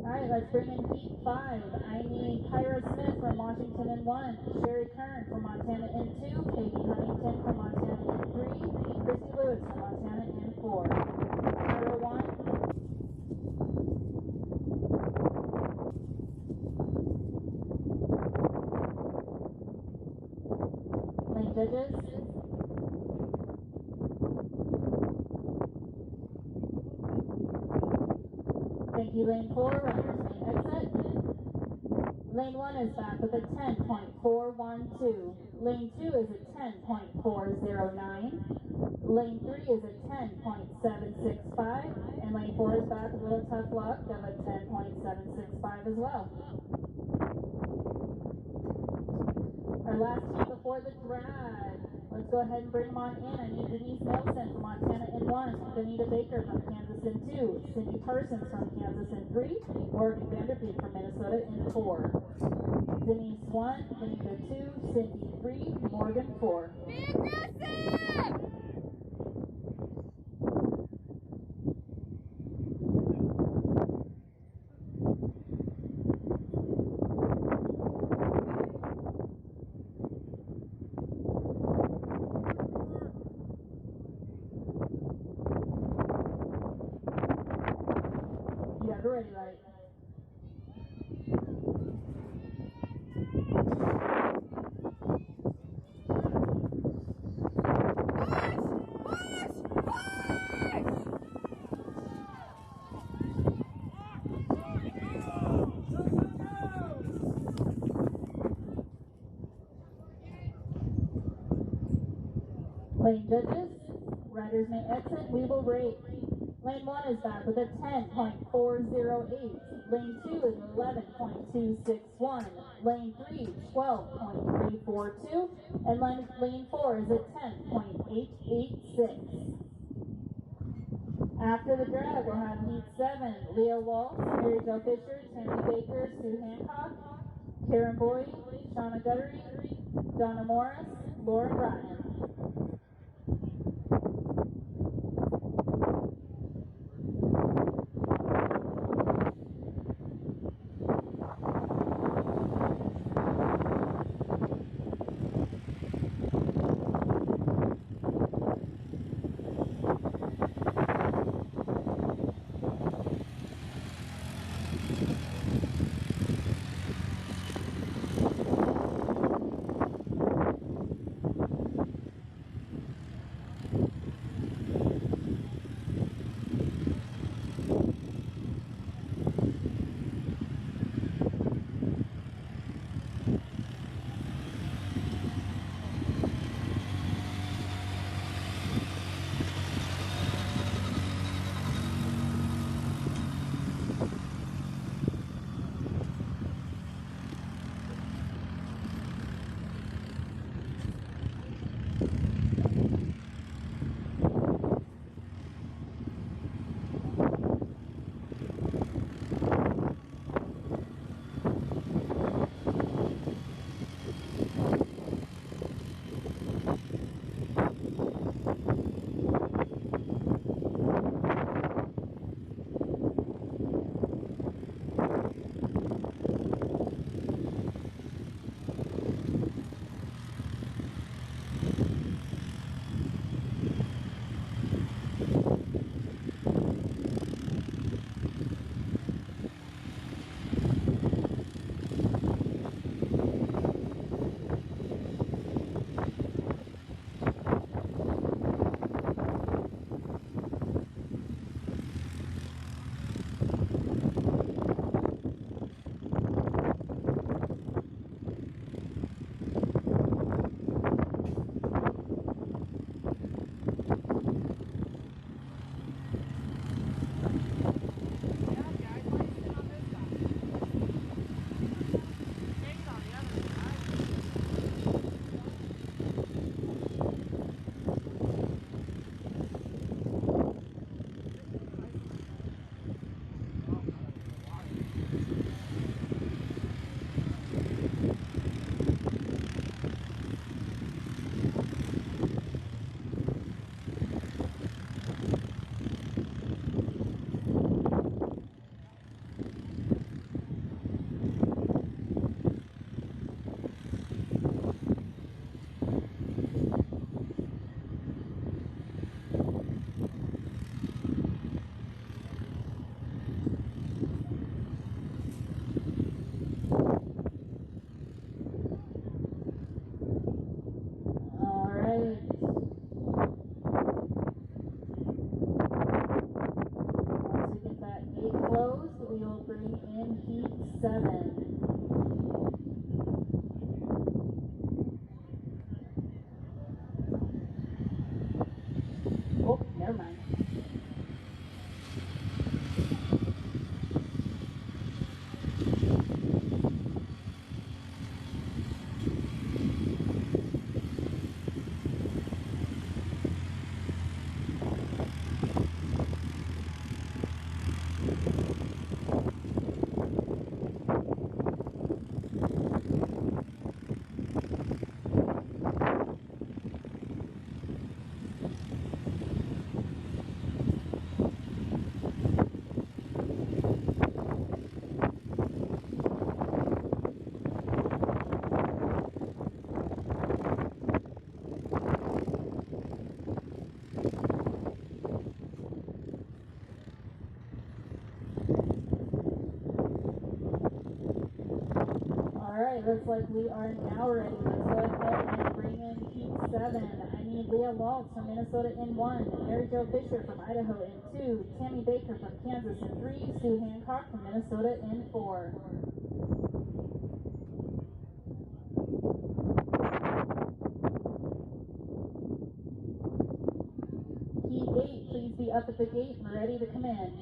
Alright, let's bring in heat 5. I need Kyra Smith from Washington in 1, Sherry Kern from Montana in 2, Katie Huntington from Montana in 3, Christy Lewis from Montana in 4. Kyra 1. Lane judges. Thank you, lane 4, riders may exit. Lane 1 is back with a 10.412. Lane 2 is a 10.409. Lane 3 is a 10.765. And lane 4 is back with a little tough luck of a 10.765 as well. Our last heat before the drag. Let's go ahead and bring them on in. I need Denise Nelson from Montana in 1, Benita Baker from Kansas in 2, Cindy Parsons from Kansas in 3, Morgan Vanderbeek from Minnesota in 4. Denise 1, Benita 2, Cindy 3, Morgan 4. Be aggressive! You have it ready, right? Lane judges, riders may exit, we will rate. Lane 1 is back with a 10.408. Lane 2 is 11.261. Lane 3, 12.342. And lane 4 is a 10.886. After the drag, we'll have heat 7. Leah Walsh, Mary Jo Fisher, Tammy Baker, Sue Hancock, Karen Boyd, Shauna Guttery, Donna Morris, Lauren Ryan. 7. Oh, never mind. Alright, looks like we are now ready. Let's go ahead and bring in Heat 7. I need Leah Waltz from Minnesota in 1, Mary Jo Fisher from Idaho in 2, Tammy Baker from Kansas in 3, Sue Hancock from Minnesota in 4. Heat 8, please be up at the gate and ready to come in.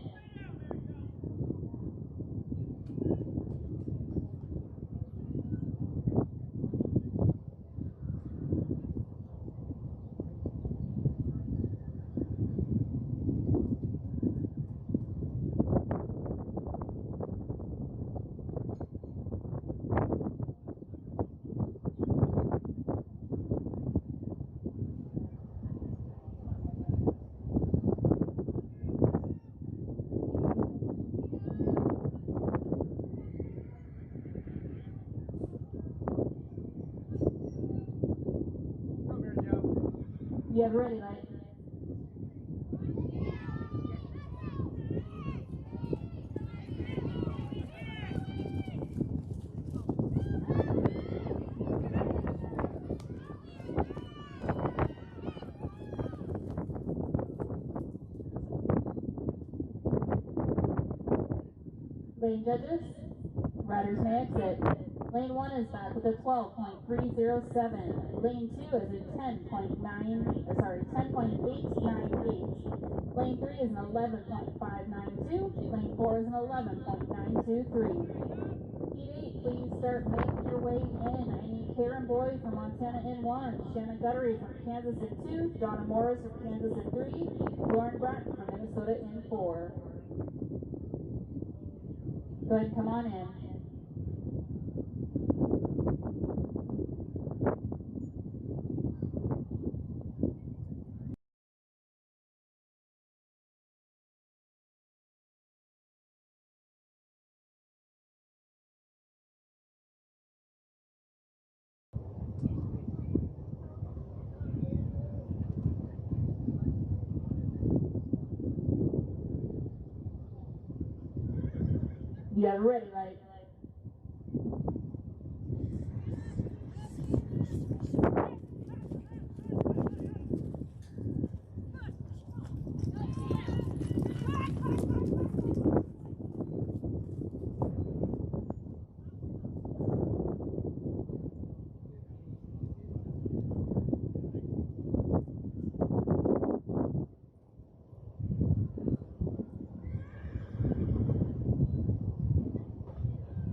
You have ready, right? Lane judges, riders may exit. Lane 1 is back with a 12.307. Lane 2 is a 10.898. Lane 3 is an 11.592. Lane 4 is an 11.923. Heat 8, please start making your way in. I need Karen Boyd from Montana in 1, Shannon Guttery from Kansas in 2, Donna Morris from Kansas in 3, Lauren Bratton from Minnesota in 4. Go ahead and come on in. You got it ready, right?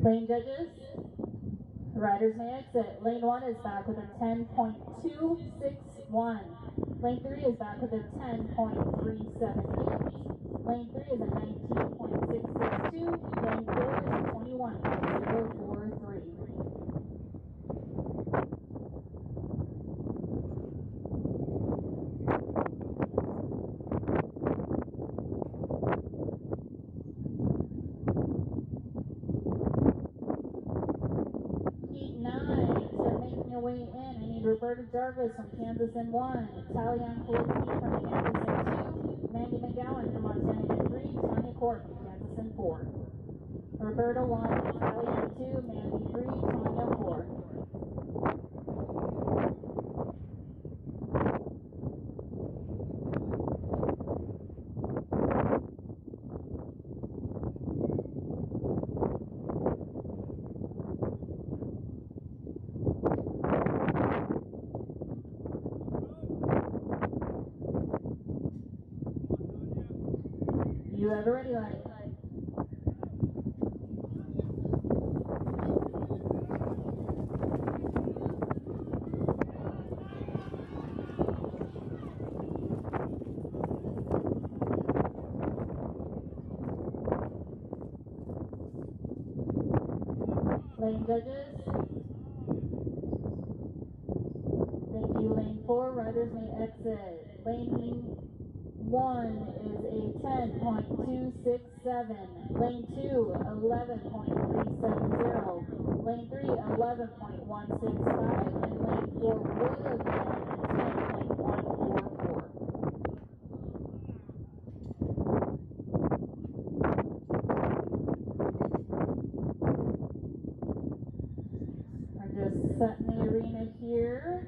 Lane judges, riders may exit. Lane 1 is back with a 10.261. Lane 3 is back with a 10.378. Lane 3 is a 19.662. Lane 4 is a 21.043. Way in, I need Roberta Jarvis from Kansas in 1, Talion Kowalski from Kansas in 2, Mandy McGowan from Montana in 3, Tanya Court from Kansas in 4. Roberta 1, Talion 2, Mandy 3, Tanya 4. You have a ready light. Lane judges. Thank you, lane 4. Riders may exit. Lane 1 is a 10.267. Lane 2, 11.370. Lane 3, 11.165. And lane 4 would have been 10.144. I'm just setting the arena here.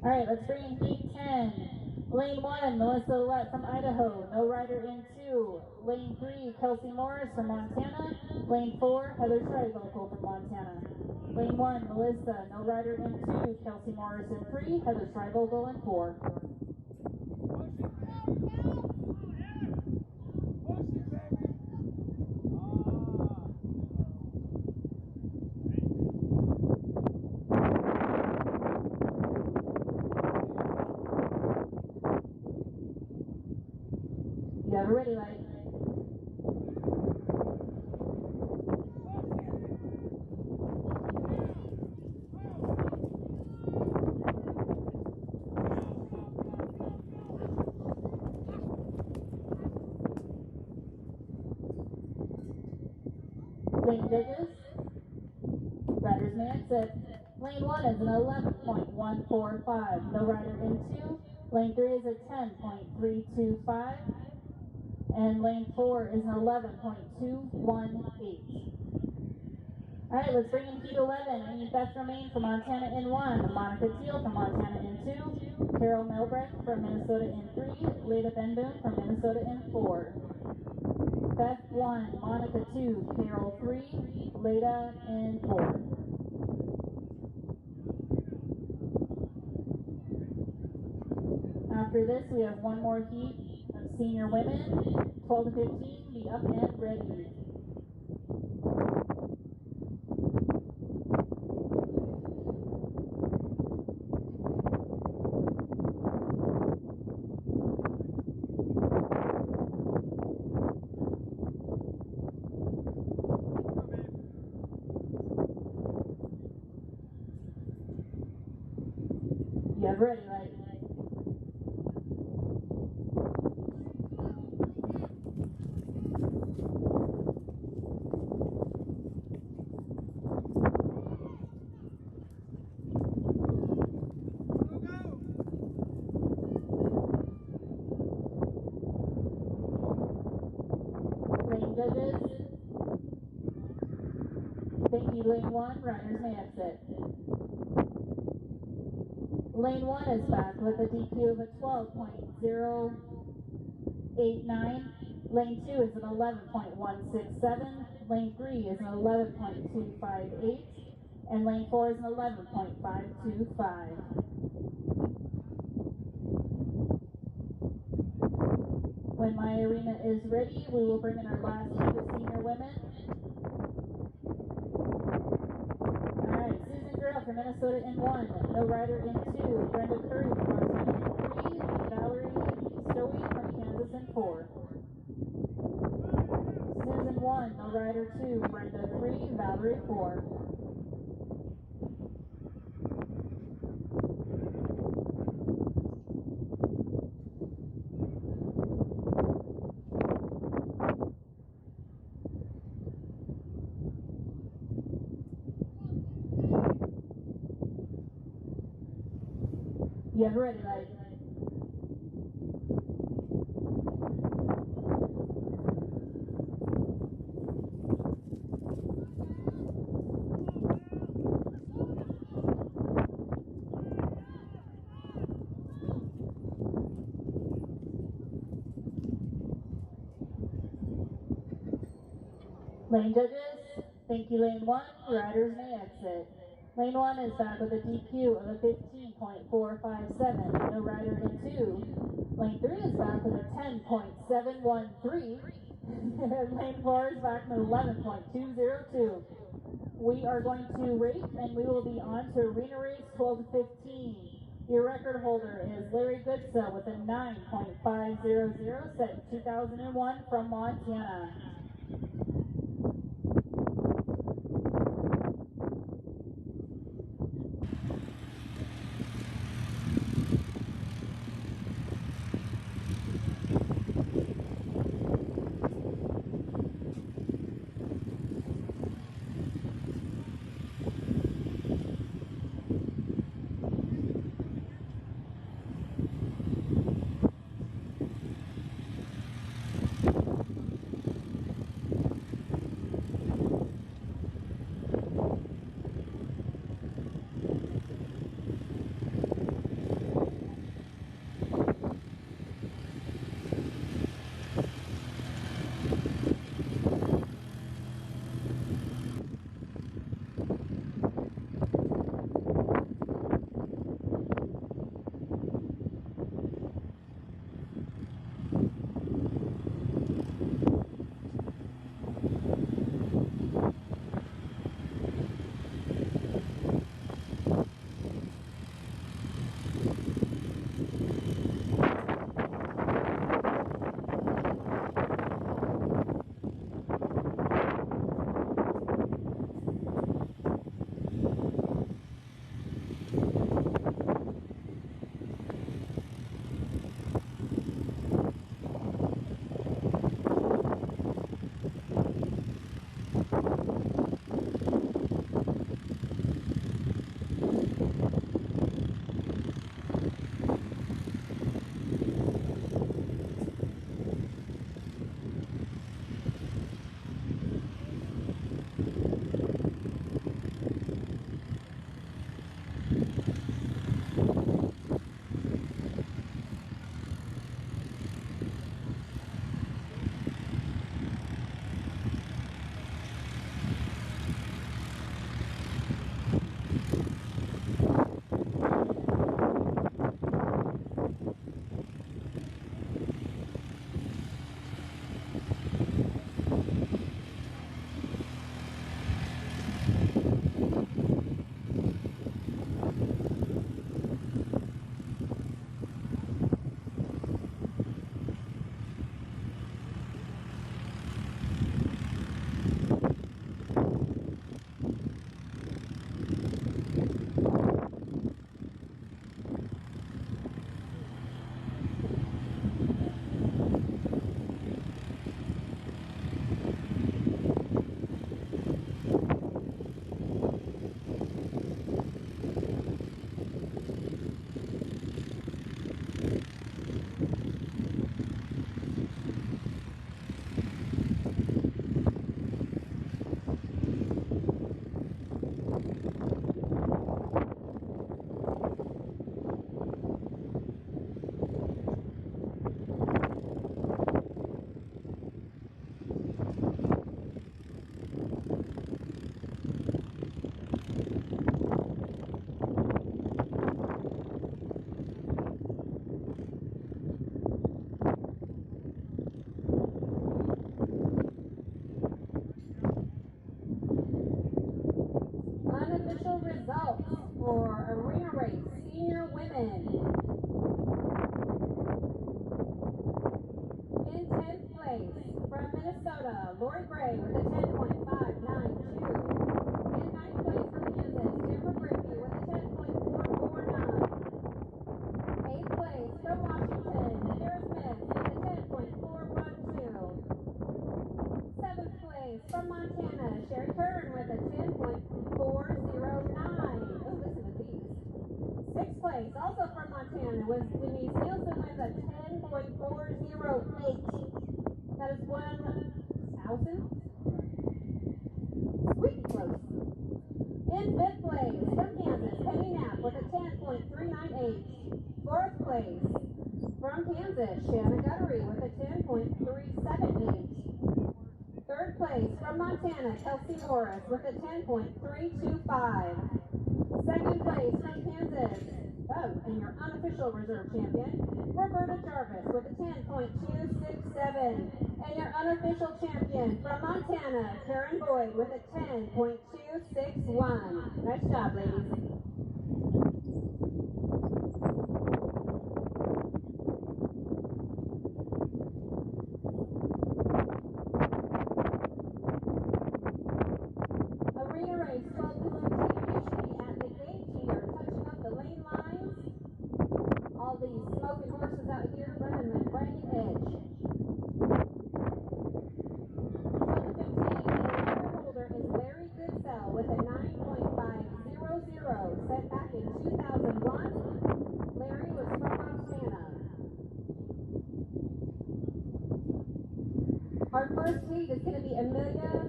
All right, let's bring in Heat 10. Lane 1, Melissa Lett from Idaho. No rider in 2. Lane 3, Kelsey Morris from Montana. Lane 4, Heather Schreivokel from Montana. Lane 1, Melissa. No rider in 2. Kelsey Morris in 3. Heather Schreivokel in 4. You have a ready light. Lane judges. Riders may exit. Lane 1 is an 11.145. No rider in 2. Lane 3 is a 10.325. And lane 4 is an 11.218. All right, let's bring in Heat 11. I need Beth Romaine from Montana in 1, Monica Teal from Montana in 2, Carol Melbrecht from Minnesota in 3, Leda Benboon from Minnesota in 4. Beth 1, Monica 2, Carol 3, Leda in 4. After this, we have one more heat of senior women, 12 to 15, be up and ready. You have ready light. Lane judges. Thank you, lane 1, riders may exit. Lane 1 is back with a DQ of a 12.089. Lane 2 is an 11.167. Lane 3 is an 11.258. And lane 4 is an 11.525. When my arena is ready, we will bring in our last heat of senior women. Alright, Susan Grill from Minnesota in 1, no rider in 2, Brenda Curry from Montana in 3, Valerie Stowey from Kansas in 4. Susan 1, no rider 2, Brenda 3, Valerie 4. You have a ready light. Lane judges, thank you lane 1, riders may exit. Lane 1 is back with a DQ of a 15.457, no rider in 2. Lane 3 is back with a 10.713. Lane 4 is back with 11.202. We are going to rate and we will be on to arena race 12 to 15. Your record holder is Larry Goodsa with a 9.500 set in 2001 from Montana. Unofficial results for arena race senior women. In 10th place from Minnesota, Lori Gray with a 10.592. In 9th place from Kansas, Jennifer Griffey with a 10.449. 8th place from Washington, Shara Smith with a 10.412. 7th place from Montana, Sherry Kern with a 10.409. Oh, listen to these. 6th place, also from Montana, was Denise Nielsen with a 10.408. That is 1,000. Sweet close. In 5th place, from Kansas, Penny Knapp with a 10.398. 4th place, from Kansas, Shanna Guttery with a 10.378. 3rd place, place from Montana, Kelsey Morris with a 10.325. Second place from Kansas, and your unofficial reserve champion, Roberta Jarvis with a 10.267. And your unofficial champion from Montana, Karen Boyd with a 10.261. Nice job, ladies. Arena race 12 to 15 usually at the gate. We are touching up the lane lines. All these smoking horses out here running the ragged edge. 12 to 15, the record holder is Larry Goodsell with a 9.500 set back in 2001. Larry was from Montana. Our first heat is going to be Amelia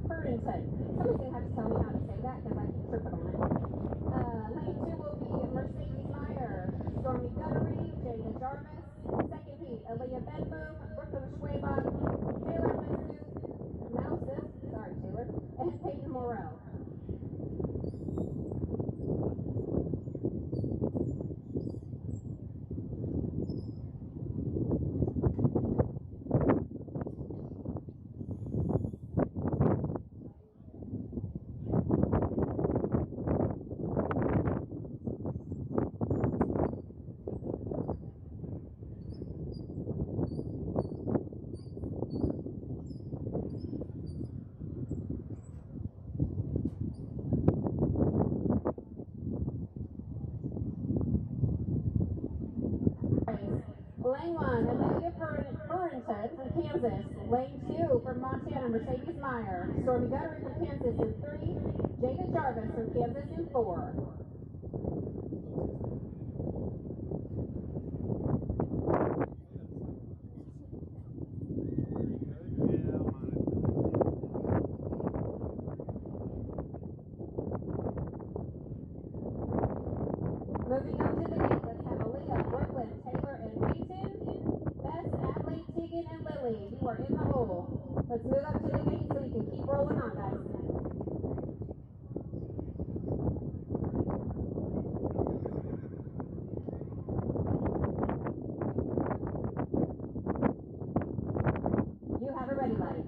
Purrington. Somebody's going to have to tell me how to say that because I keep tripping on it. Lane 2 will be Mercedes Meyer, Stormy Guttery, Jada Jarvis. Second heat, Aaliyah Benboom, Brooklyn Schwabach, Taylor Mousef, sorry Taylor, and Peyton Morrell. Lane 1, Amelia Purrington from Kansas. Lane 2 from Montana, Mercedes Meyer. Stormy Guttery from Kansas in 3. Jada Jarvis from Kansas in 4. Moving up to the gate, let's have Aaliyah, Brooklyn, Taylor, and Peyton. Bess, Adley, Tegan, and Lily. You are in the hole. Let's move up to the gate so we can keep rolling on, guys. You have a ready light.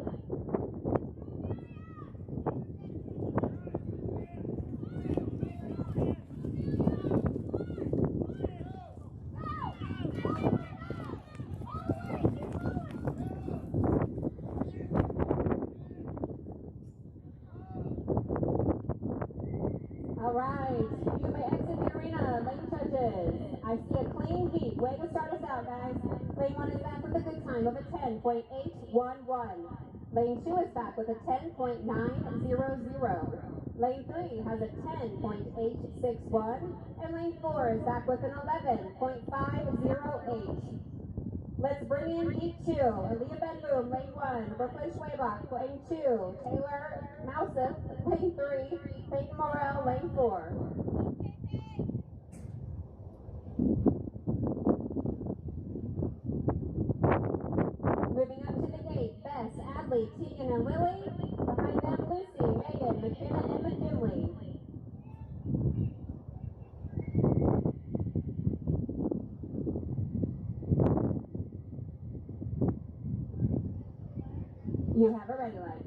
All right, you may exit the arena, lane judges. I see a clean heat. Way to start us out, guys. Lane 1 is back with a good time of a 10.811. Lane 2 is back with a 10.900. Lane 3 has a 10.861. And lane 4 is back with an 11.508. Let's bring in heat 2. Aaliyah Benboom, lane 1. Brooklyn Schwabach, lane 2. Taylor Mousef, lane 3. Peyton Morrell, lane 4. Moving up to the gate, Bess, Adley, Tegan, and Lily. Behind them, Lucy, Megan, McKinnon, and McKinley. You have a ready light.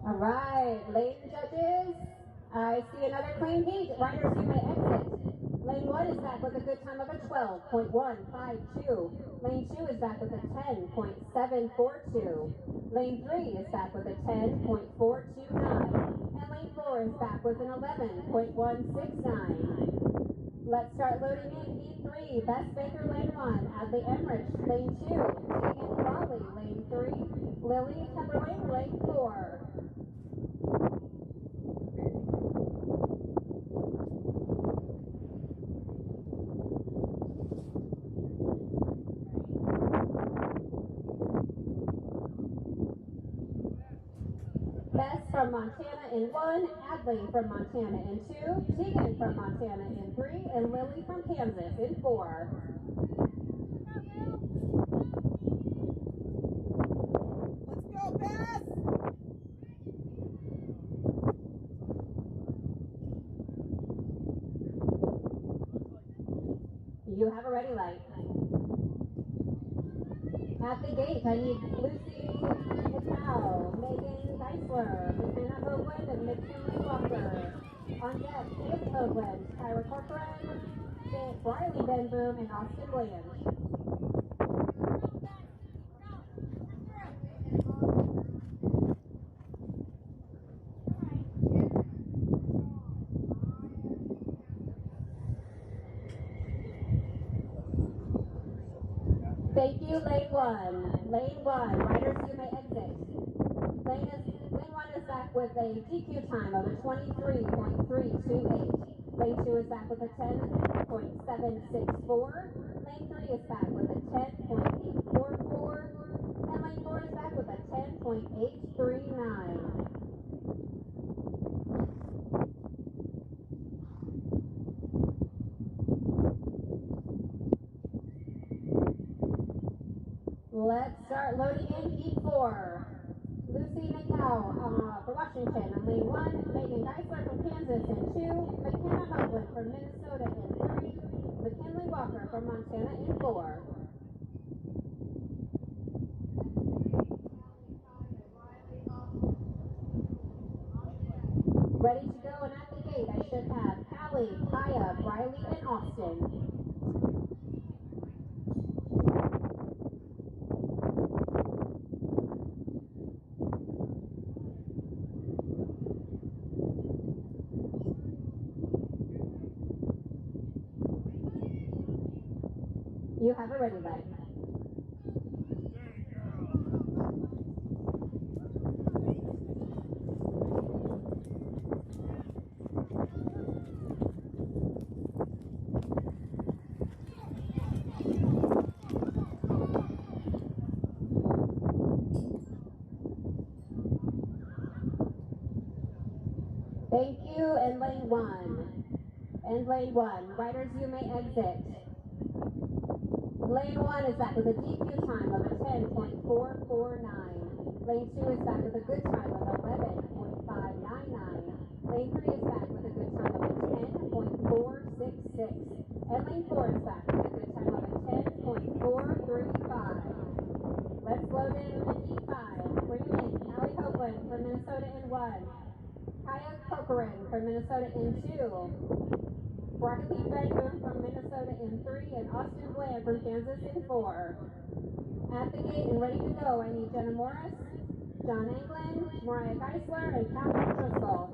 All right, ladies and judges, I see another clean heat. Riders, you may exit. Lane 1 is back with a good time of a 12.152. Lane 2 is back with a 10.742. Lane 3 is back with a 10.429. And lane 4 is back with an 11.169. Let's start loading in heat 3. Bess Baker, lane 1. Adley Emrich, lane 2. Tegan Raleigh, lane 3. Lily Pepperling, lane 4. from Montana in 1, Adley from Montana in 2, Tegan from Montana in 3, and Lily from Kansas in 4. Let's go, Bess! You have a ready light. At the gate, I need Lucy McCow, Megan Geisler, McKenna Hoagland, and McKinley Walker. On deck, Haley Hoagland, Tyra Corcoran, Briley Ben Boom, and Austin Williams. Thank you, lane 1. Lane 1, riders, you may exit. Lane 1 is back with a DQ time of a 23.328. Lane 2 is back with a 10.764. Lane 3 is back with a 10.844. And lane 4 is back with a 10.839. Let's start loading in heat 4. Lucy McCow for Washington in lane 1, Megan Geisler from Kansas in 2, McKenna Hoagland from Minnesota in 3, McKinley Walker from Montana in 4. Ready to go, and at the gate I should have Callie, Kaya, Riley, and Austin. You have a ready light. Thank you, and lane 1. And lane 1, riders, you may exit. Lane 1 is back with a DQ time of a 10.449. Lane 2 is back with a good time of 11.599. Lane 3 is back with a good time of a 10.466. And lane 4 is back with a good time of a 10.435. Let's load in heat 5. Bring them in. Callie Hoagland from Minnesota in 1. Kaya Corcoran from Minnesota in 2. Briley Ben Boom from Minnesota in 3, and Austin Bland from Kansas in 4. At the gate and ready to go, I need Jenna Morris, John Anglin, Mariah Geisler, and Catherine Driscoll.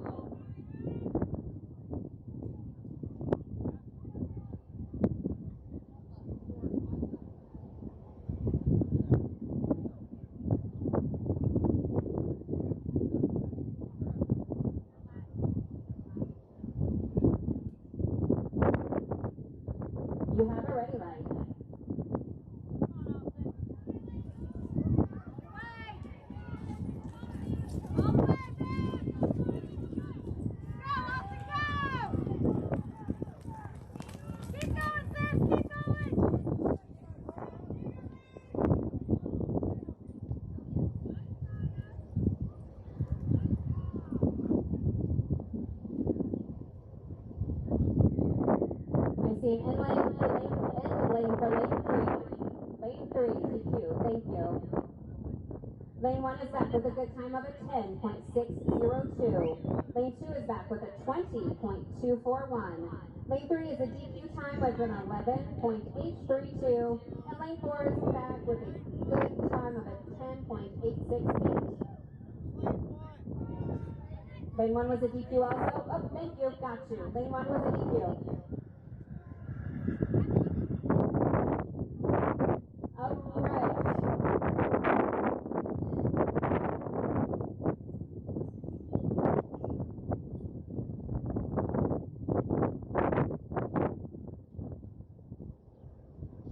You have a ready light. I see an end lane for lane 3. Lane 3, DQ, thank you. Lane 1 is back with a good time of a 10.602. Lane 2 is back with a 20.241. Lane 3 is a DQ time with an 11.832. And lane 4 is back with a good time of a 10.868. Lane 1 was a DQ also. Oh, thank you, got you. Lane 1 was a DQ. All right.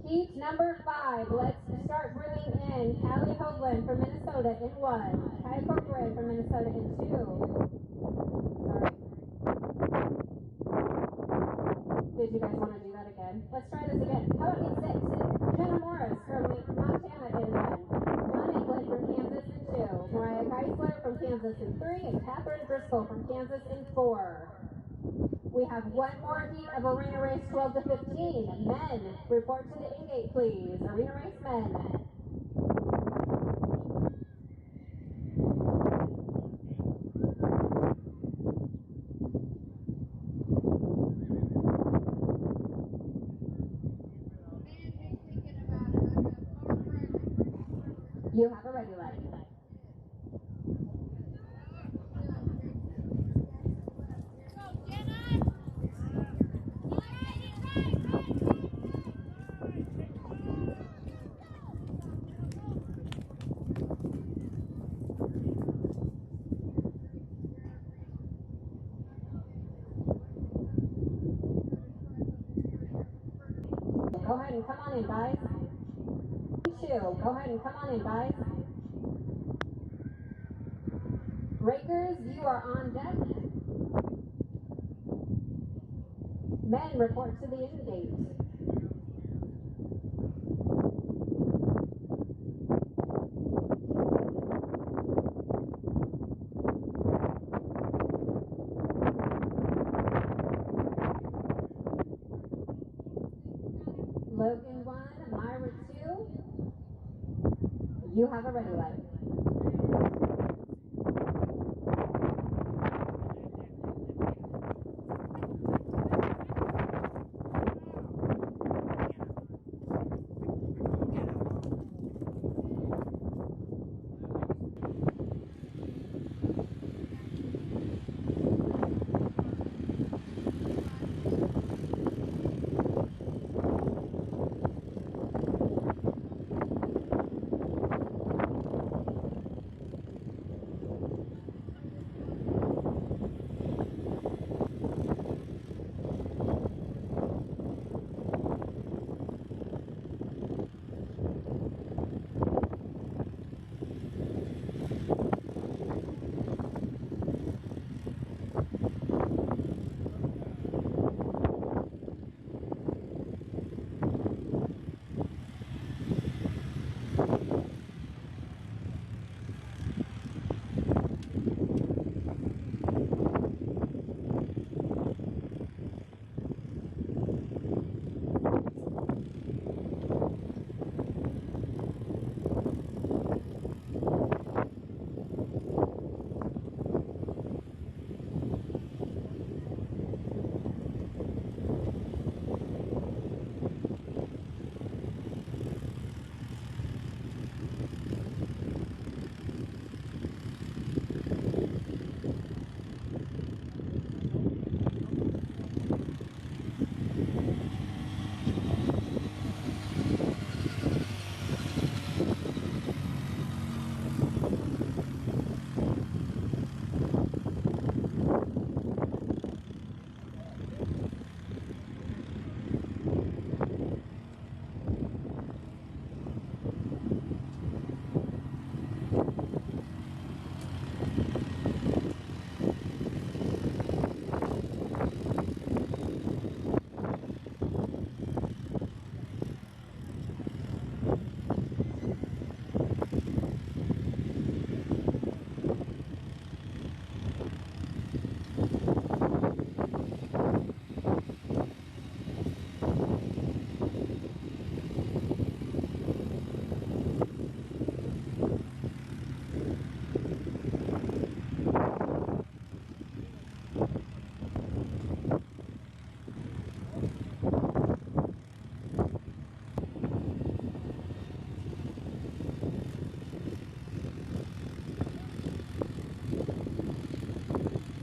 Heat number 5. Let's start bringing in Callie Hoagland from Minnesota in 1. Kai Corcoran from Minnesota in 2. Sorry. Did you guys want to do that again? Let's try this again. How about in 6? Jenna Morris from Montana in 1. John England from Kansas in 2. Mariah Geisler from Kansas in 3. And Catherine Driscoll from Kansas in 4. We have one more heat of arena race 12 to 15. Men, report to the in-gate, please. Arena race men. You have a ready light. Go ahead and come on in, guys. Go ahead and come on in, guys. Breakers, you are on deck. Men, report to the in-gate. Logan 1, Myra 2. You have a ready light.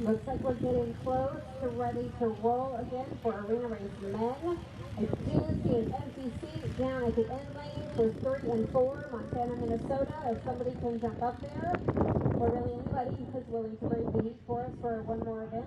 Looks like we're getting close to ready to roll again for arena race men. I do see an empty seat down at the end lane for 3 and 4, Montana, Minnesota. If somebody can jump up there, or really anybody who's willing to brave the heat for us for one more event.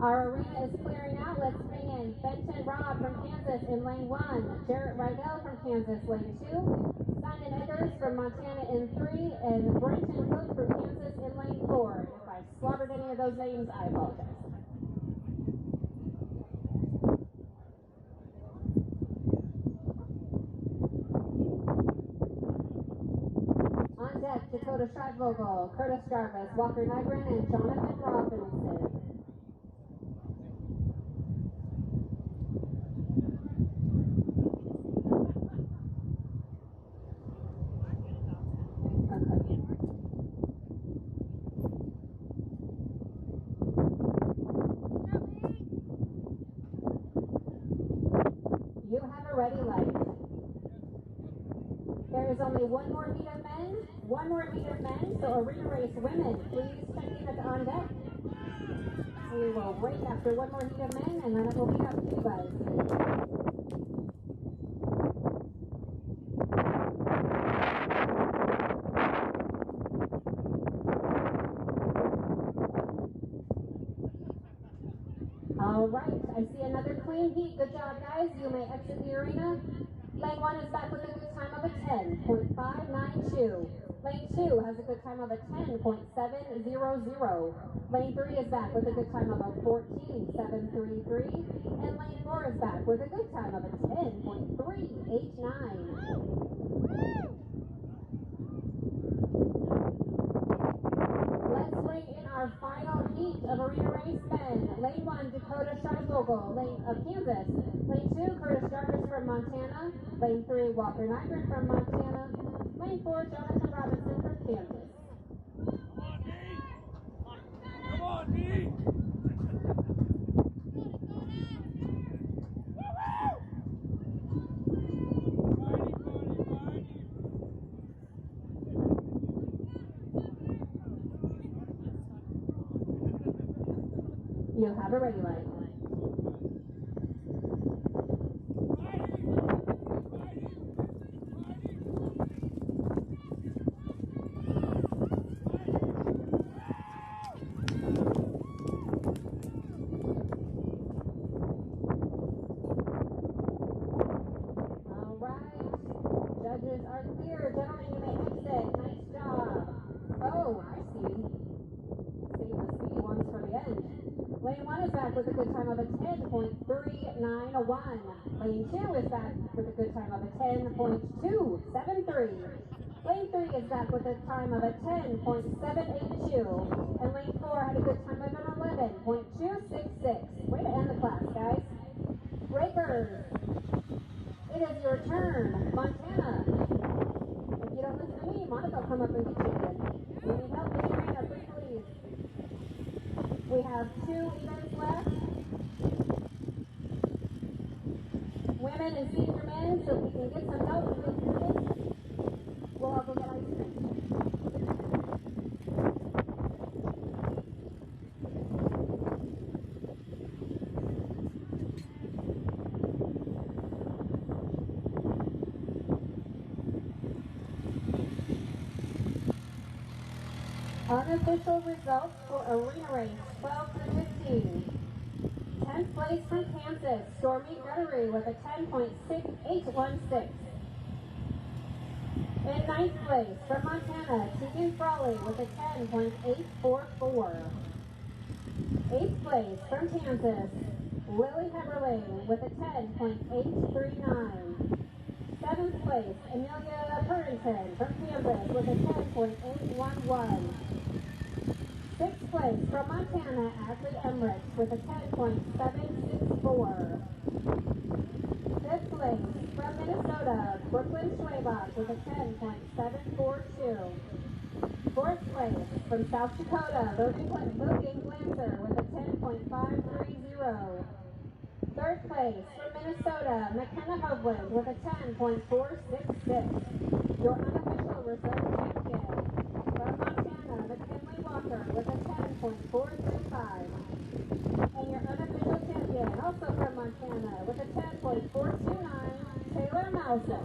Our arena is clearing out. Let's bring in Benton Robb from Kansas in lane 1, Jarrett Rydell from Kansas, lane 2, Simon Eggers from Montana in 3, and Brenton Cook from Kansas in lane 4. And if I slaughtered any of those names, I apologize. On deck, Dakota Schreibvogel, Curtis Jarvis, Walker Nygren, and Jonathan Robinson. You have a ready light. There is only one more heat of men, so arena race women, please check in at the on deck. We will race after one more heat of men, and then it will be up to you guys. All right, I see another clean heat. Good job, guys. You may exit the arena. Lane 1 is back with a good time of a 10.592. Lane 2 has a good time of a 10.700. Lane 3 is back with a good time of a 14.733. And lane 4 is back with a good time of a 10.389. Let's bring in our final heat of arena race men. Lane 1, Dakota Schreibvogel, lane of Kansas. Lane 2, Curtis Jarvis from Montana. Lane 3, Walker Nygren from Montana. Lane 4, Jonathan Robinson from Kansas. Come on, D! You have a ready light. All right. Judges are clear. Gentlemen, you may exit. Nice job. Oh, I see. Save the speedy ones for the end. Lane 1 is back with a good time of a 10.391. Lane 2 is back with a good time of a 10.273. Lane 3 is back with a time of a 10.782. And lane 4 had a good time of an 11.266. Way to end the class, guys. Breakers, it is your turn. Montana. If you don't listen to me, Monica will come up and get you again. We need help in the arena, please. We have 2 events left. Women and senior men, so if we can get some help and get through this, we'll all go get ice cream. Unofficial results for arena race 12 through 15. 10th place from Kansas, Stormy Guttery with a 10.6816. In 9th place from Montana, Tegan Frawley with a 10.844. 8th place from Kansas, Lily Heberling with a 10.839. 7th place, Amelia Purrington from Kansas with a 10.811. 6th place from Montana, Ashley Emmerich with a 10.764. 5th place from Minnesota, Brooklyn Schwabach with a 10.742. 4th place from South Dakota, Logan Glancer with a 10.530. 3rd place from Minnesota, McKenna Hovland with a 10.466. Your unofficial reserve champion. From Montana, McKinley Walker with a 10.435. And your unofficial champion, also from Montana, with a 10.429, Taylor Mouser.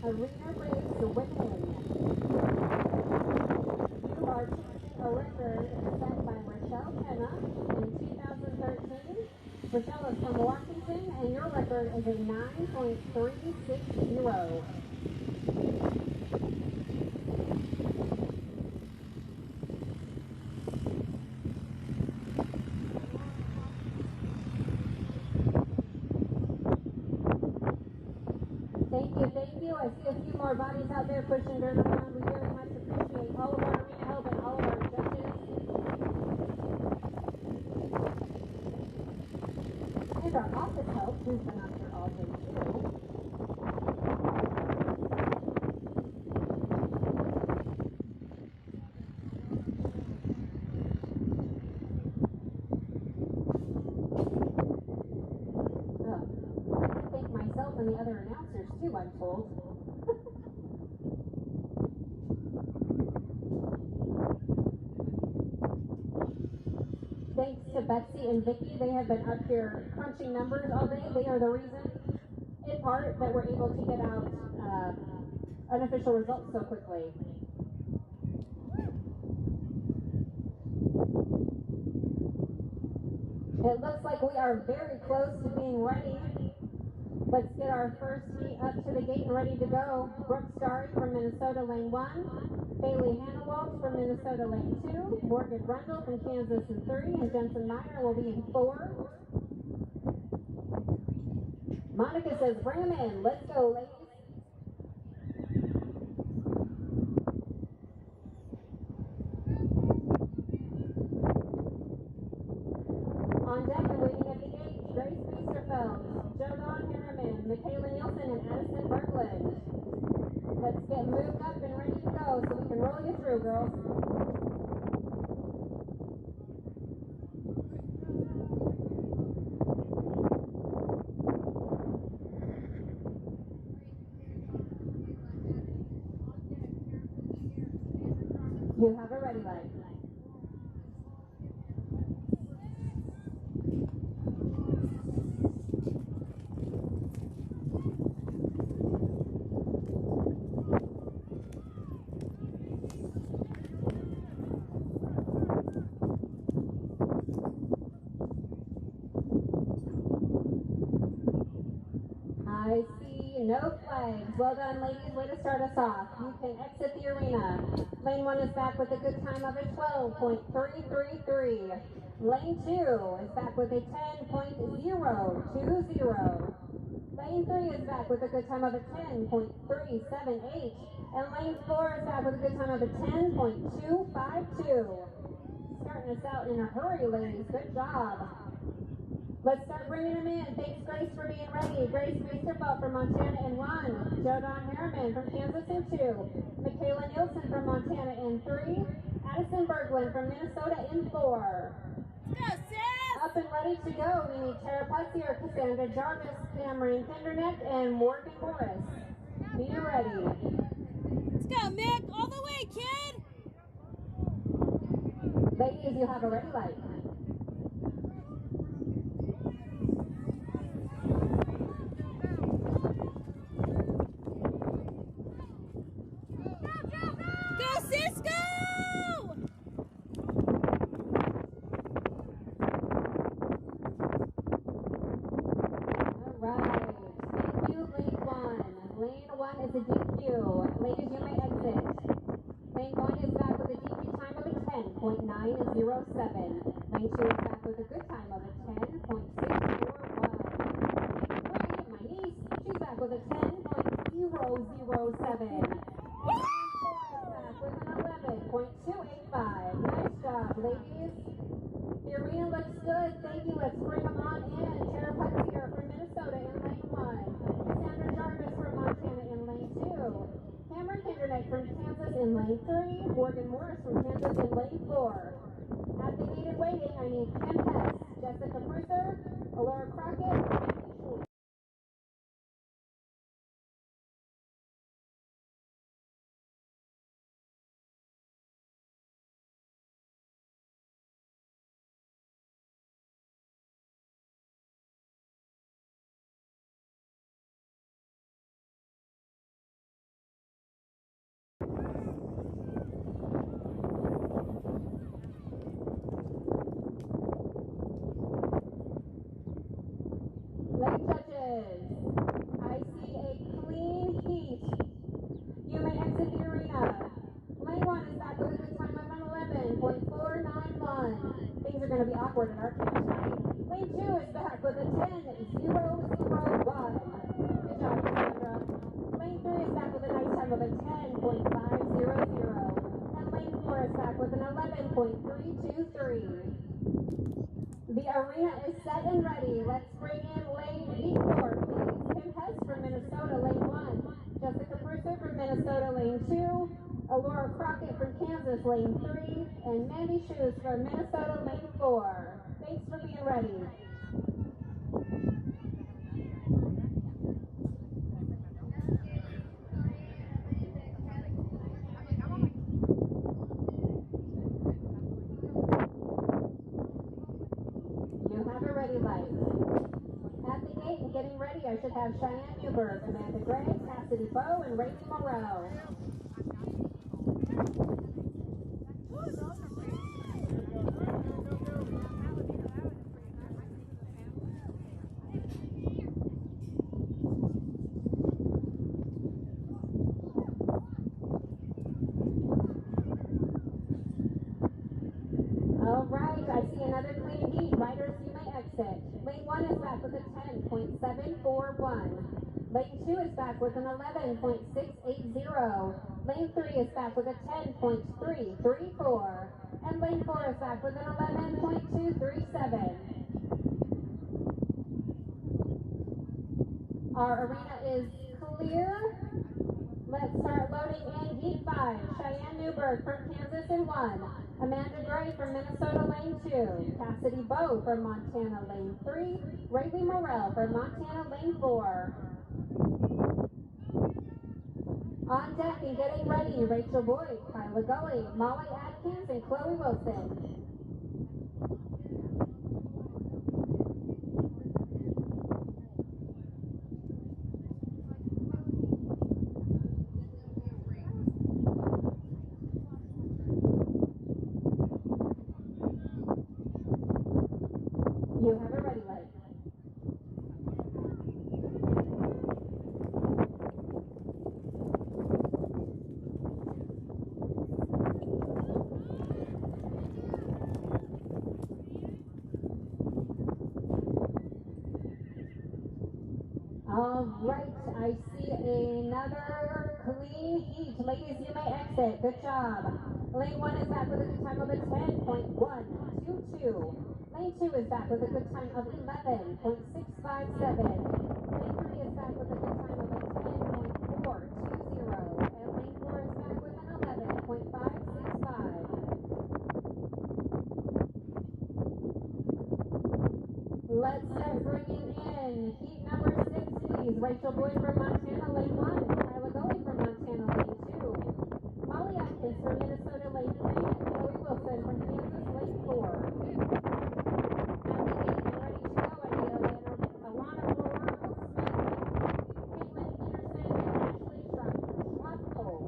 arena race women. You are chasing a record set by Rochelle Penna in 2013. Rochelle is from Washington, and your record is a 9.360. Thank you. I see a few more bodies out there pushing dirt around. We very much appreciate all of our arena help and all of our judges. And our office help, who's been up here all day too. And the other announcers too, I'm told. Thanks to Betsy and Vicky, they have been up here crunching numbers all day. They are the reason, in part, that we're able to get out unofficial results so quickly. It looks like we are very close to being ready. Let's get our first heat up to the gate and ready to go. Brooke Starry from Minnesota, lane 1. Bailey Hannawalt from Minnesota, lane 2. Morgan Brundle from Kansas in 3. And Jensen Meyer will be in 4. Monica says, bring them in. Let's go, ladies. On deck and waiting at the gate, Grace Feasterfeld, Jodan Harriman, Michaela Nielsen, and Addison Berglund. Let's get moved up and ready to go so we can roll you through, girls. You have a ready light. I see no flags. Well done, ladies. Way to start us off. You can exit the arena. Lane 1 is back with a good time of a 12.333. Lane 2 is back with a 10.020. Lane 3 is back with a good time of a 10.378. And lane 4 is back with a good time of a 10.252. Starting us out in a hurry, ladies. Good job. Let's start bringing them in. Thanks, Grace, for being ready. Grace Feasterfeld from Montana in 1. Jodan Harriman from Kansas in 2. Michaela Nielsen from Montana in 3. Addison Berglund from Minnesota in 4. Let's go, sis! Up and ready to go. We need Tara Putzier, Cassandra Jarvis, Cameron Kinderneck, and Morgan Morris. Be ready. Let's go, Mick! All the way, kid! Ladies, you have a ready light. Lane 1 is a DQ. Ladies, you may exit. Lane 1 is back with a DQ time of a 10.907. Lane 2 is back with a good time of a 10.641. Lane 3, my niece, she's back with a 10.007. Lane 4 is back with an 11.285. Nice job, ladies. The arena looks good. Thank you. Let's bring them on in. Tara Putzier from Minnesota in lane 1. Cassandra Jarvis from Montana in lane 2. Cameron Kinderneck from Kansas in lane 3. Morgan Morris from Kansas in lane 4. At the gate and waiting, I need Kim Hess, Jessica Brewster, Alora Crockett, at our camp tonight. Lane 2 is back with a 10.001. Good job, Cassandra. Lane 3 is back with a nice time of a 10.500. And lane 4 is back with an 11.323. The arena is set and ready. Let's bring in lane 4, please. Kim Hess from Minnesota, lane 1. Jessica Brewster from Minnesota, lane 2. Alora Crockett from Kansas, lane 3. And Mandy Shoes from Minnesota, lane 4. Thanks for being ready. You have a ready light. At the gate and getting ready, I should have Cheyenne Newberg, Amanda Gray, Cassidy Bowe, and Rachel Moreau. All right, I see another clean heat. Riders, you may exit. Lane 1 is back with a 10.741. Lane 2 is back with an 11.680. Lane 3 is back with a 10.334. And lane 4 is back with an 11.237. Our arena is clear. Let's start loading in Heat 5. Cheyenne Newberg from Kansas in 1. Amanda Gray from Minnesota, lane 2. Cassidy Bowe from Montana, lane 3. Rayleigh Morrell from Montana, lane 4. On deck and getting ready, Rachel Boyd, Kyla Gully, Molly Atkins, and Chloe Wilson. You have a ready light. All right, I see another clean heat. Ladies, you may exit. Good job. Lane 1 is back with a good time of a 10.122. Lane 2 is back with a good time of 11.657. Lane 3 is back with a good time of a 10.420. And lane 4 is back with an 11.565. Let's start bringing in heat number 6, please. Rachel Boyd from Montana, lane 1. Kyla Gully from Montana, lane 2. Molly Atkins from Minnesota, lane 3. And Chloe Wilson from Kansas, lane 4. At the gate and ready to go, I need Alana Moore, Hope Smith, Caitlin Peterson, and Ashley Schlosscole.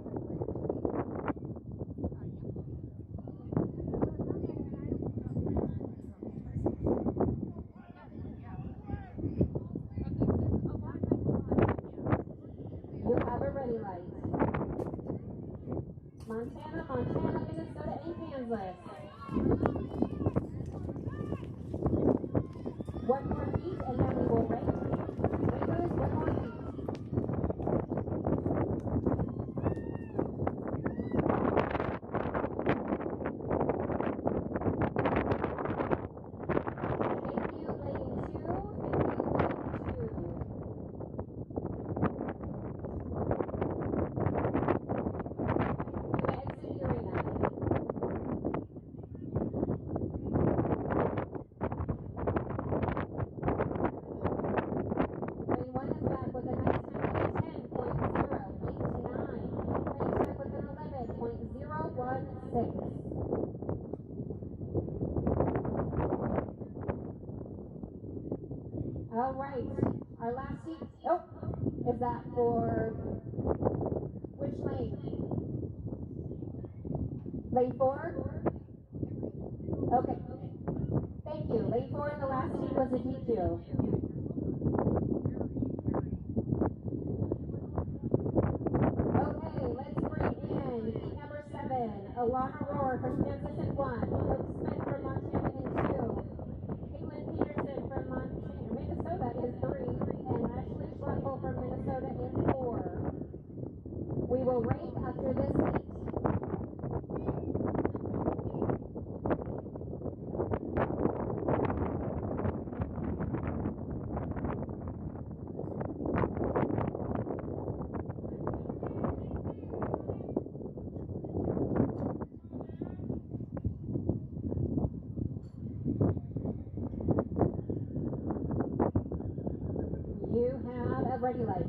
You have a ready light. Montana, Minnesota, and Kansas. One more heat, and then we will rate. Wait, one more heat. Thank you, lane 2. Thank you, lane 2. You may exit the arena. Lane 1 is back with a nice time of a 10.089. Lane 2 back with an 11.016. All right, our last seat. Oh, is that for which lane? Lane 4? Okay. Thank you. Lane 4 in the last heat was a DQ. Okay, let's bring in heat number 7. Alana Rohr from Kansas in 1. Hope Smith from Montana in 2. have ready light.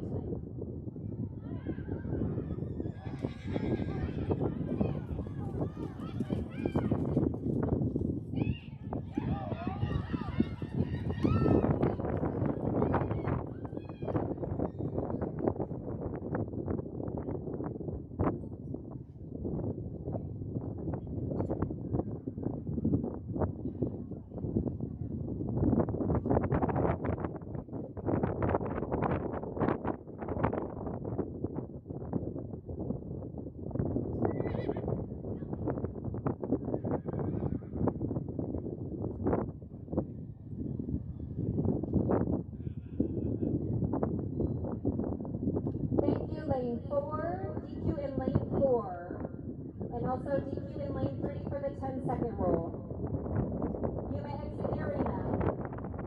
Lane 4, DQ in lane 4, and also DQ in lane 3 for the 10-second rule. You may exit the arena.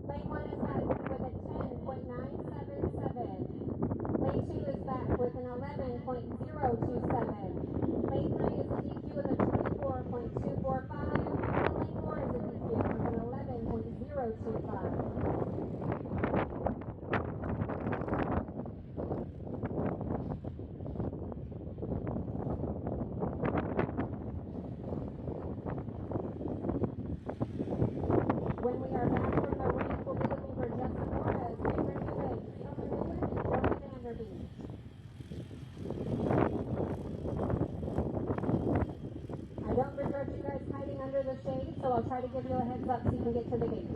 Lane 1 is back with a 10.977. Lane 2 is back with an 11.027. Lane 3 is a DQ with a 24.245. And lane 4 is a DQ with an 11.025. When we are back from the race, we'll be looking for Justin Morris, Cameron Eubanks, Summer Newman, and Jordan Vanderbeek. I don't begrudge you guys hiding under the shade, so I'll try to give you a heads up so you can get to the gate.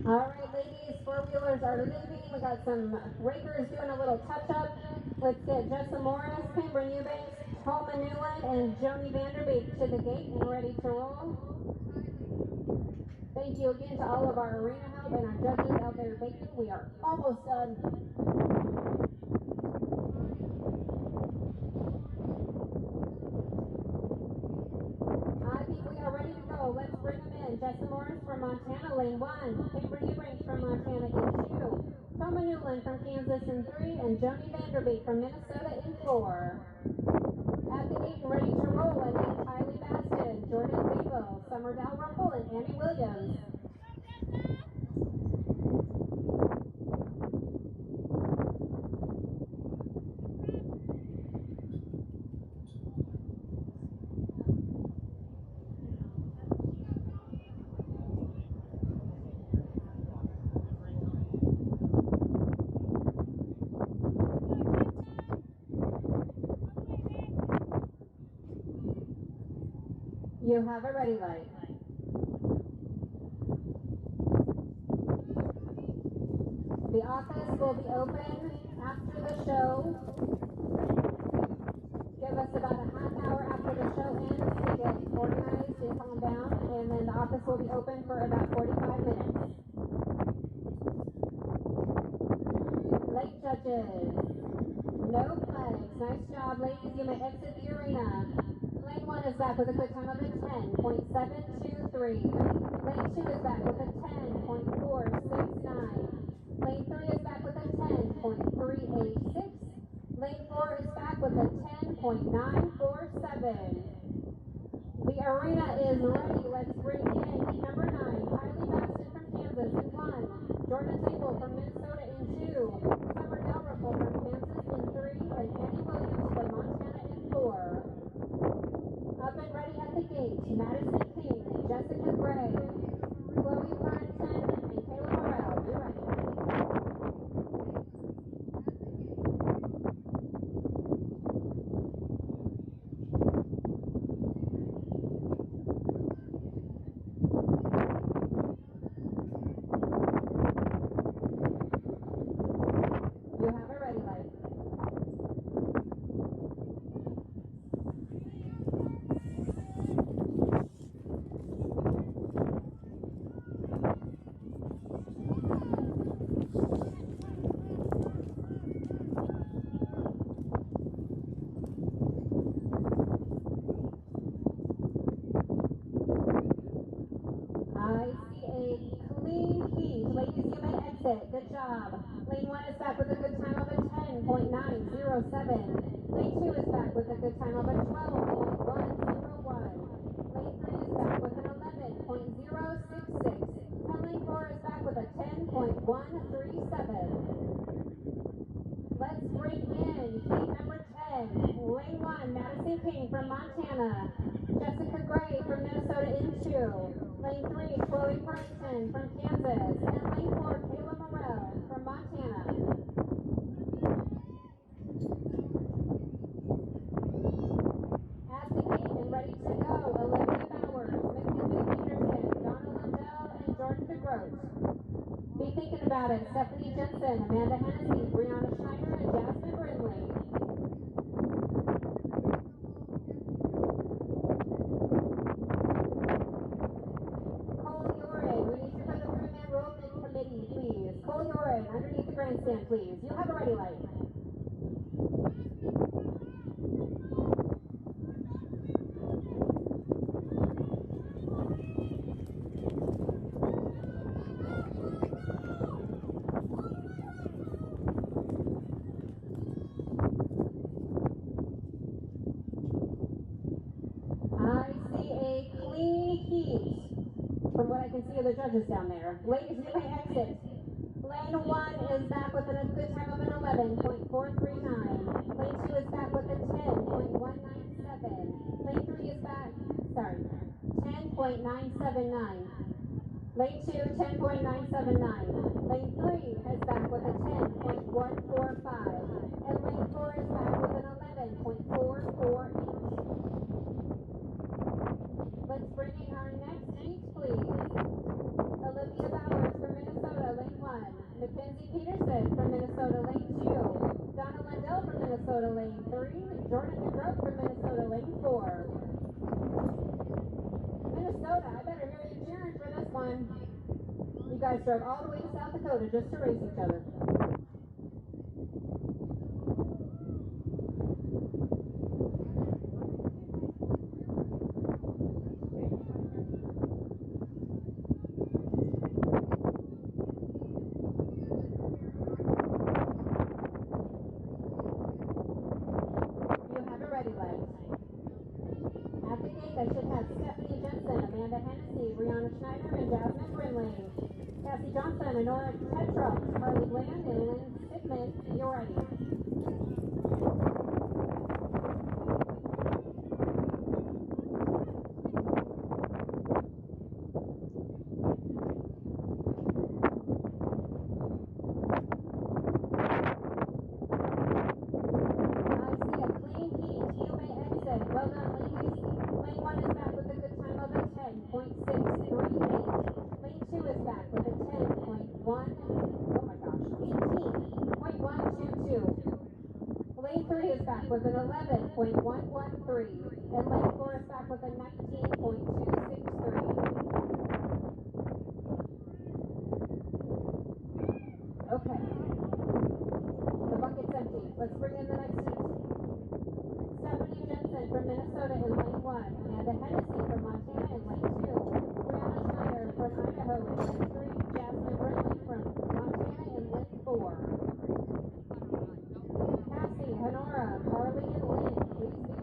All right, ladies, four-wheelers are leaving. We got some rakers doing a little touch-up. Let's get Justin Morris, Cameron Eubanks, Toma Newland, and Joni Vanderbeek to the gate and ready to roll. Thank you again to all of our arena help and our judges out there baking. We are almost done. I think we are ready to go. Let's bring them in. Justin Morris from Montana, lane 1. Cameron Eubanks from Montana in 2. Toma Newland from Kansas in 3. And Joni Vanderbeek from Minnesota in 4. At the gate and ready to roll, I need Kylie Baston, Jordan Zabel, Summer Dalrymple, and Annie Williams. You have a ready light. The office will be open after the show. Give us about a half hour after the show ends to get organized and calm down, and then the office will be open for about 45 minutes. Late judges. No flags. Nice job, ladies. You may exit the arena. Lane 1 is back with a quick time of a 10.723. Lane 2 is back with a 10.469. Lane 3 is back with a 10.386. Lane 4 is back The arena is ready. Let's bring in heat number 9, Kylie Baston from Kansas in 1, Jordan Zabel from Minnesota in 2, Summer Dalrymple from Kansas in 3, and Annie Williams from Montana in 4. Up and ready at the gate, Madison King, Jessica Gray, Chloe Farrington, and Kayla Morrell. Be ready. You have a ready light. I see a clean heat. Ladies, you may exit. Good job. Lane 1 is back with a good time of a 10.907. Lane 2 is back with a good time of a 12.101. Lane 3 is back with an 11.066. And lane 4 is back with a 10.137. Let's bring in heat number 10. Lane 1, Madison King from Montana. Jessica Gray from Minnesota in 2. Lane 3, Chloe Farrington from Kansas. And lane 4, Kayla Morrell from Montana. At the gate and ready to go, Olivia Bowers, Mackenzie Peterson, Donna Lundell, and Jordan DeGroat. Be thinking about it. Stephanie Jensen, Amanda Hennessy, Brianna Schneider, and Jasmine Brindley. Cole Yoren, we need you for the three-man rollman committee, please. Cole Yoren, underneath the grandstand, please. You have a ready light. I see a clean heat from what I can see of the judges down there. Ladies, you may exit. Lane 1 is back with a good time of an 11.439. Lane 2 is back with a 10.197. Lane 3 is back, 10.979. Lane 2, 10.979. Lane 3 is back with a 10.145. And lane 4 is back with an 11.448. Let's bring in our next heat, please. Olivia Bowers from Minnesota, lane 1. Mackenzie Peterson from Minnesota, lane 2. Donna Lundell from Minnesota, lane 3. Jordan DeGroat from Minnesota, lane 4. Minnesota, I better hear you cheering for this one. You guys drove all the way to South Dakota just to race each other. At the gate, I should have Stephanie Jensen, Amanda Hennessy, Brianna Schneider, and Jasmine Brindley. Cassie Johnson, Honora Tetra, Carly Bland, and Lynn Sigmund. You're ready. Well done, ladies. Lane 1 is back with a good time of a 10.638. Lane 2 is back with a 18.122. Lane 3 is back with an 11.113. And lane 4 is back with a 19.263. Okay. The bucket's empty. Let's bring in the next heat. Stephanie Jensen from Minnesota in lane 1. Amanda Hennessy from Montana in lane 2. Brianna Schneider from Idaho in lane 3. Jasmine Brindley from Montana in lane 4. Cassie, Honora, Carly, and Lynn, please be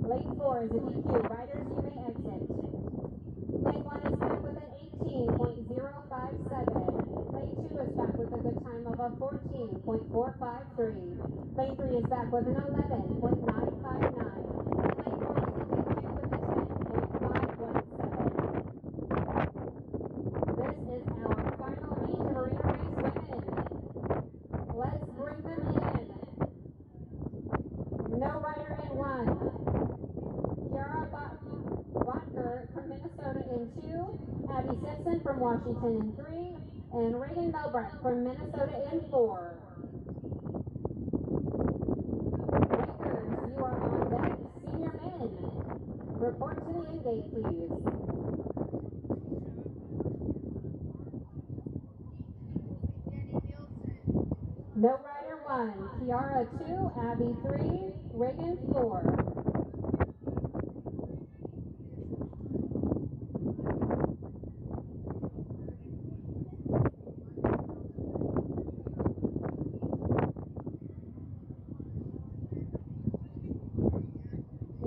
Lane 4 is a DQ. Riders, you may exit. Lane 1 is back with an 18.057. Lane 2 is back with a good time of a 14.453. Lane 3 is back with an 11.959. And lane 4 is a DQ with a 10.517. This is our final meet of Arena Race Women. Let's bring them in. No rider in 1. Kiara Botker from Minnesota in 2. Abby Simpson from Washington in 3. And Reagan Melbrecht from Minnesota in 4. Rangers, you are on deck. Senior men, report to the in-gate, please. No rider 1, Kiara 2, Abby 3, Reagan 4.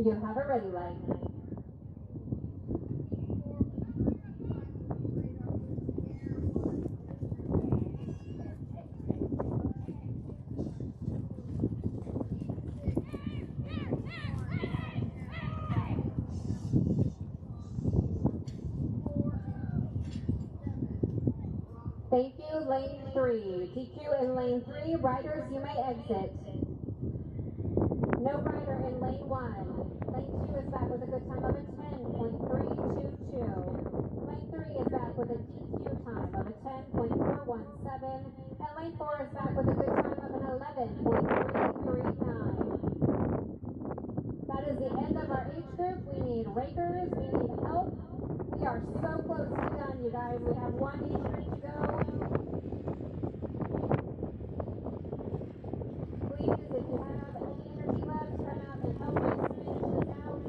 You have a ready light. Thank you, lane 3. DQ in lane 3. Riders, you may exit. No rider in lane 1. Lane 2 is back with a good time of a 10.322. Lane 3 is back with a DQ time of a 10.417. And lane 4 is back with a good time of an 11.339. That is the end of our age group. We need rakers. We need help. We are so close to done, you guys. We have one age group to go. Please, if you have any energy left, come out and help us finish this out.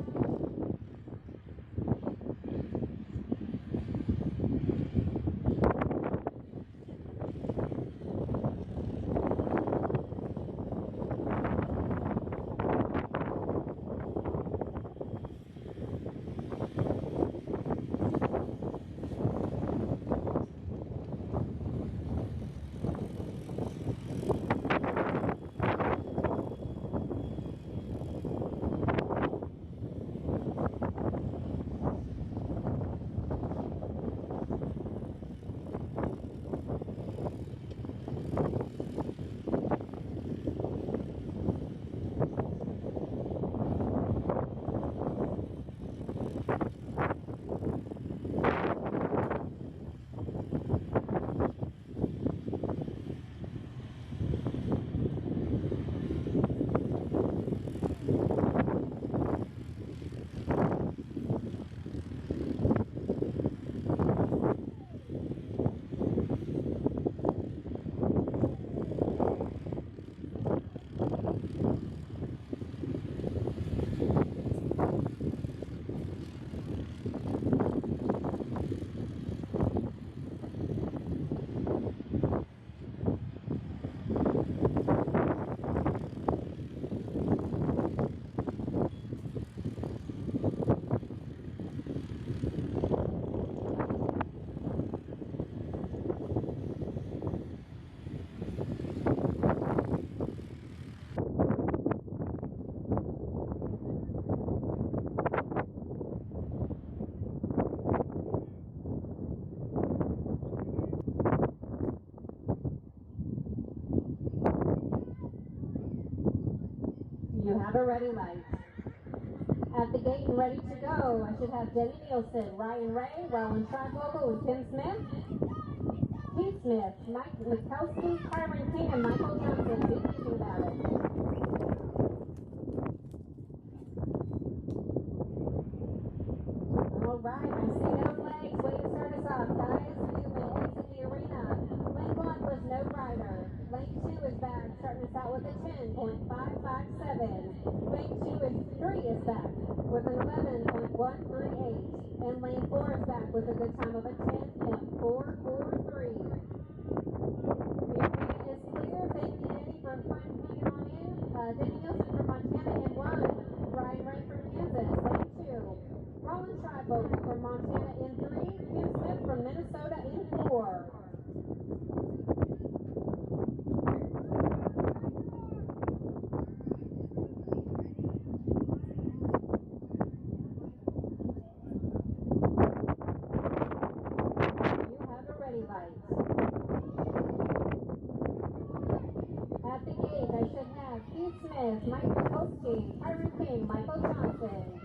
You have a ready light. At the gate and ready to go, I should have Jenny Nielsen, Ryan Ray, Rowan Troglocal with Tim Smith, Pete Smith, Mike Mikowski, Carmen King, and Michael Johnson. Do anything about it. All right, I see no flags. Way to start us off, guys. You may exit the arena. Lane 1 was no rider. Lane 2 is back, starting us out with a 10.557. Lane 3 is back with an 11.138. And lane 4 is back with a good time of a 10.443. The arena is clear. Thank you, Danny, for hanging on in. Danny Nielsen from Montana in 1. Ryan Smith, Michael O-Mok-See, Tyron King, Michael Johnson.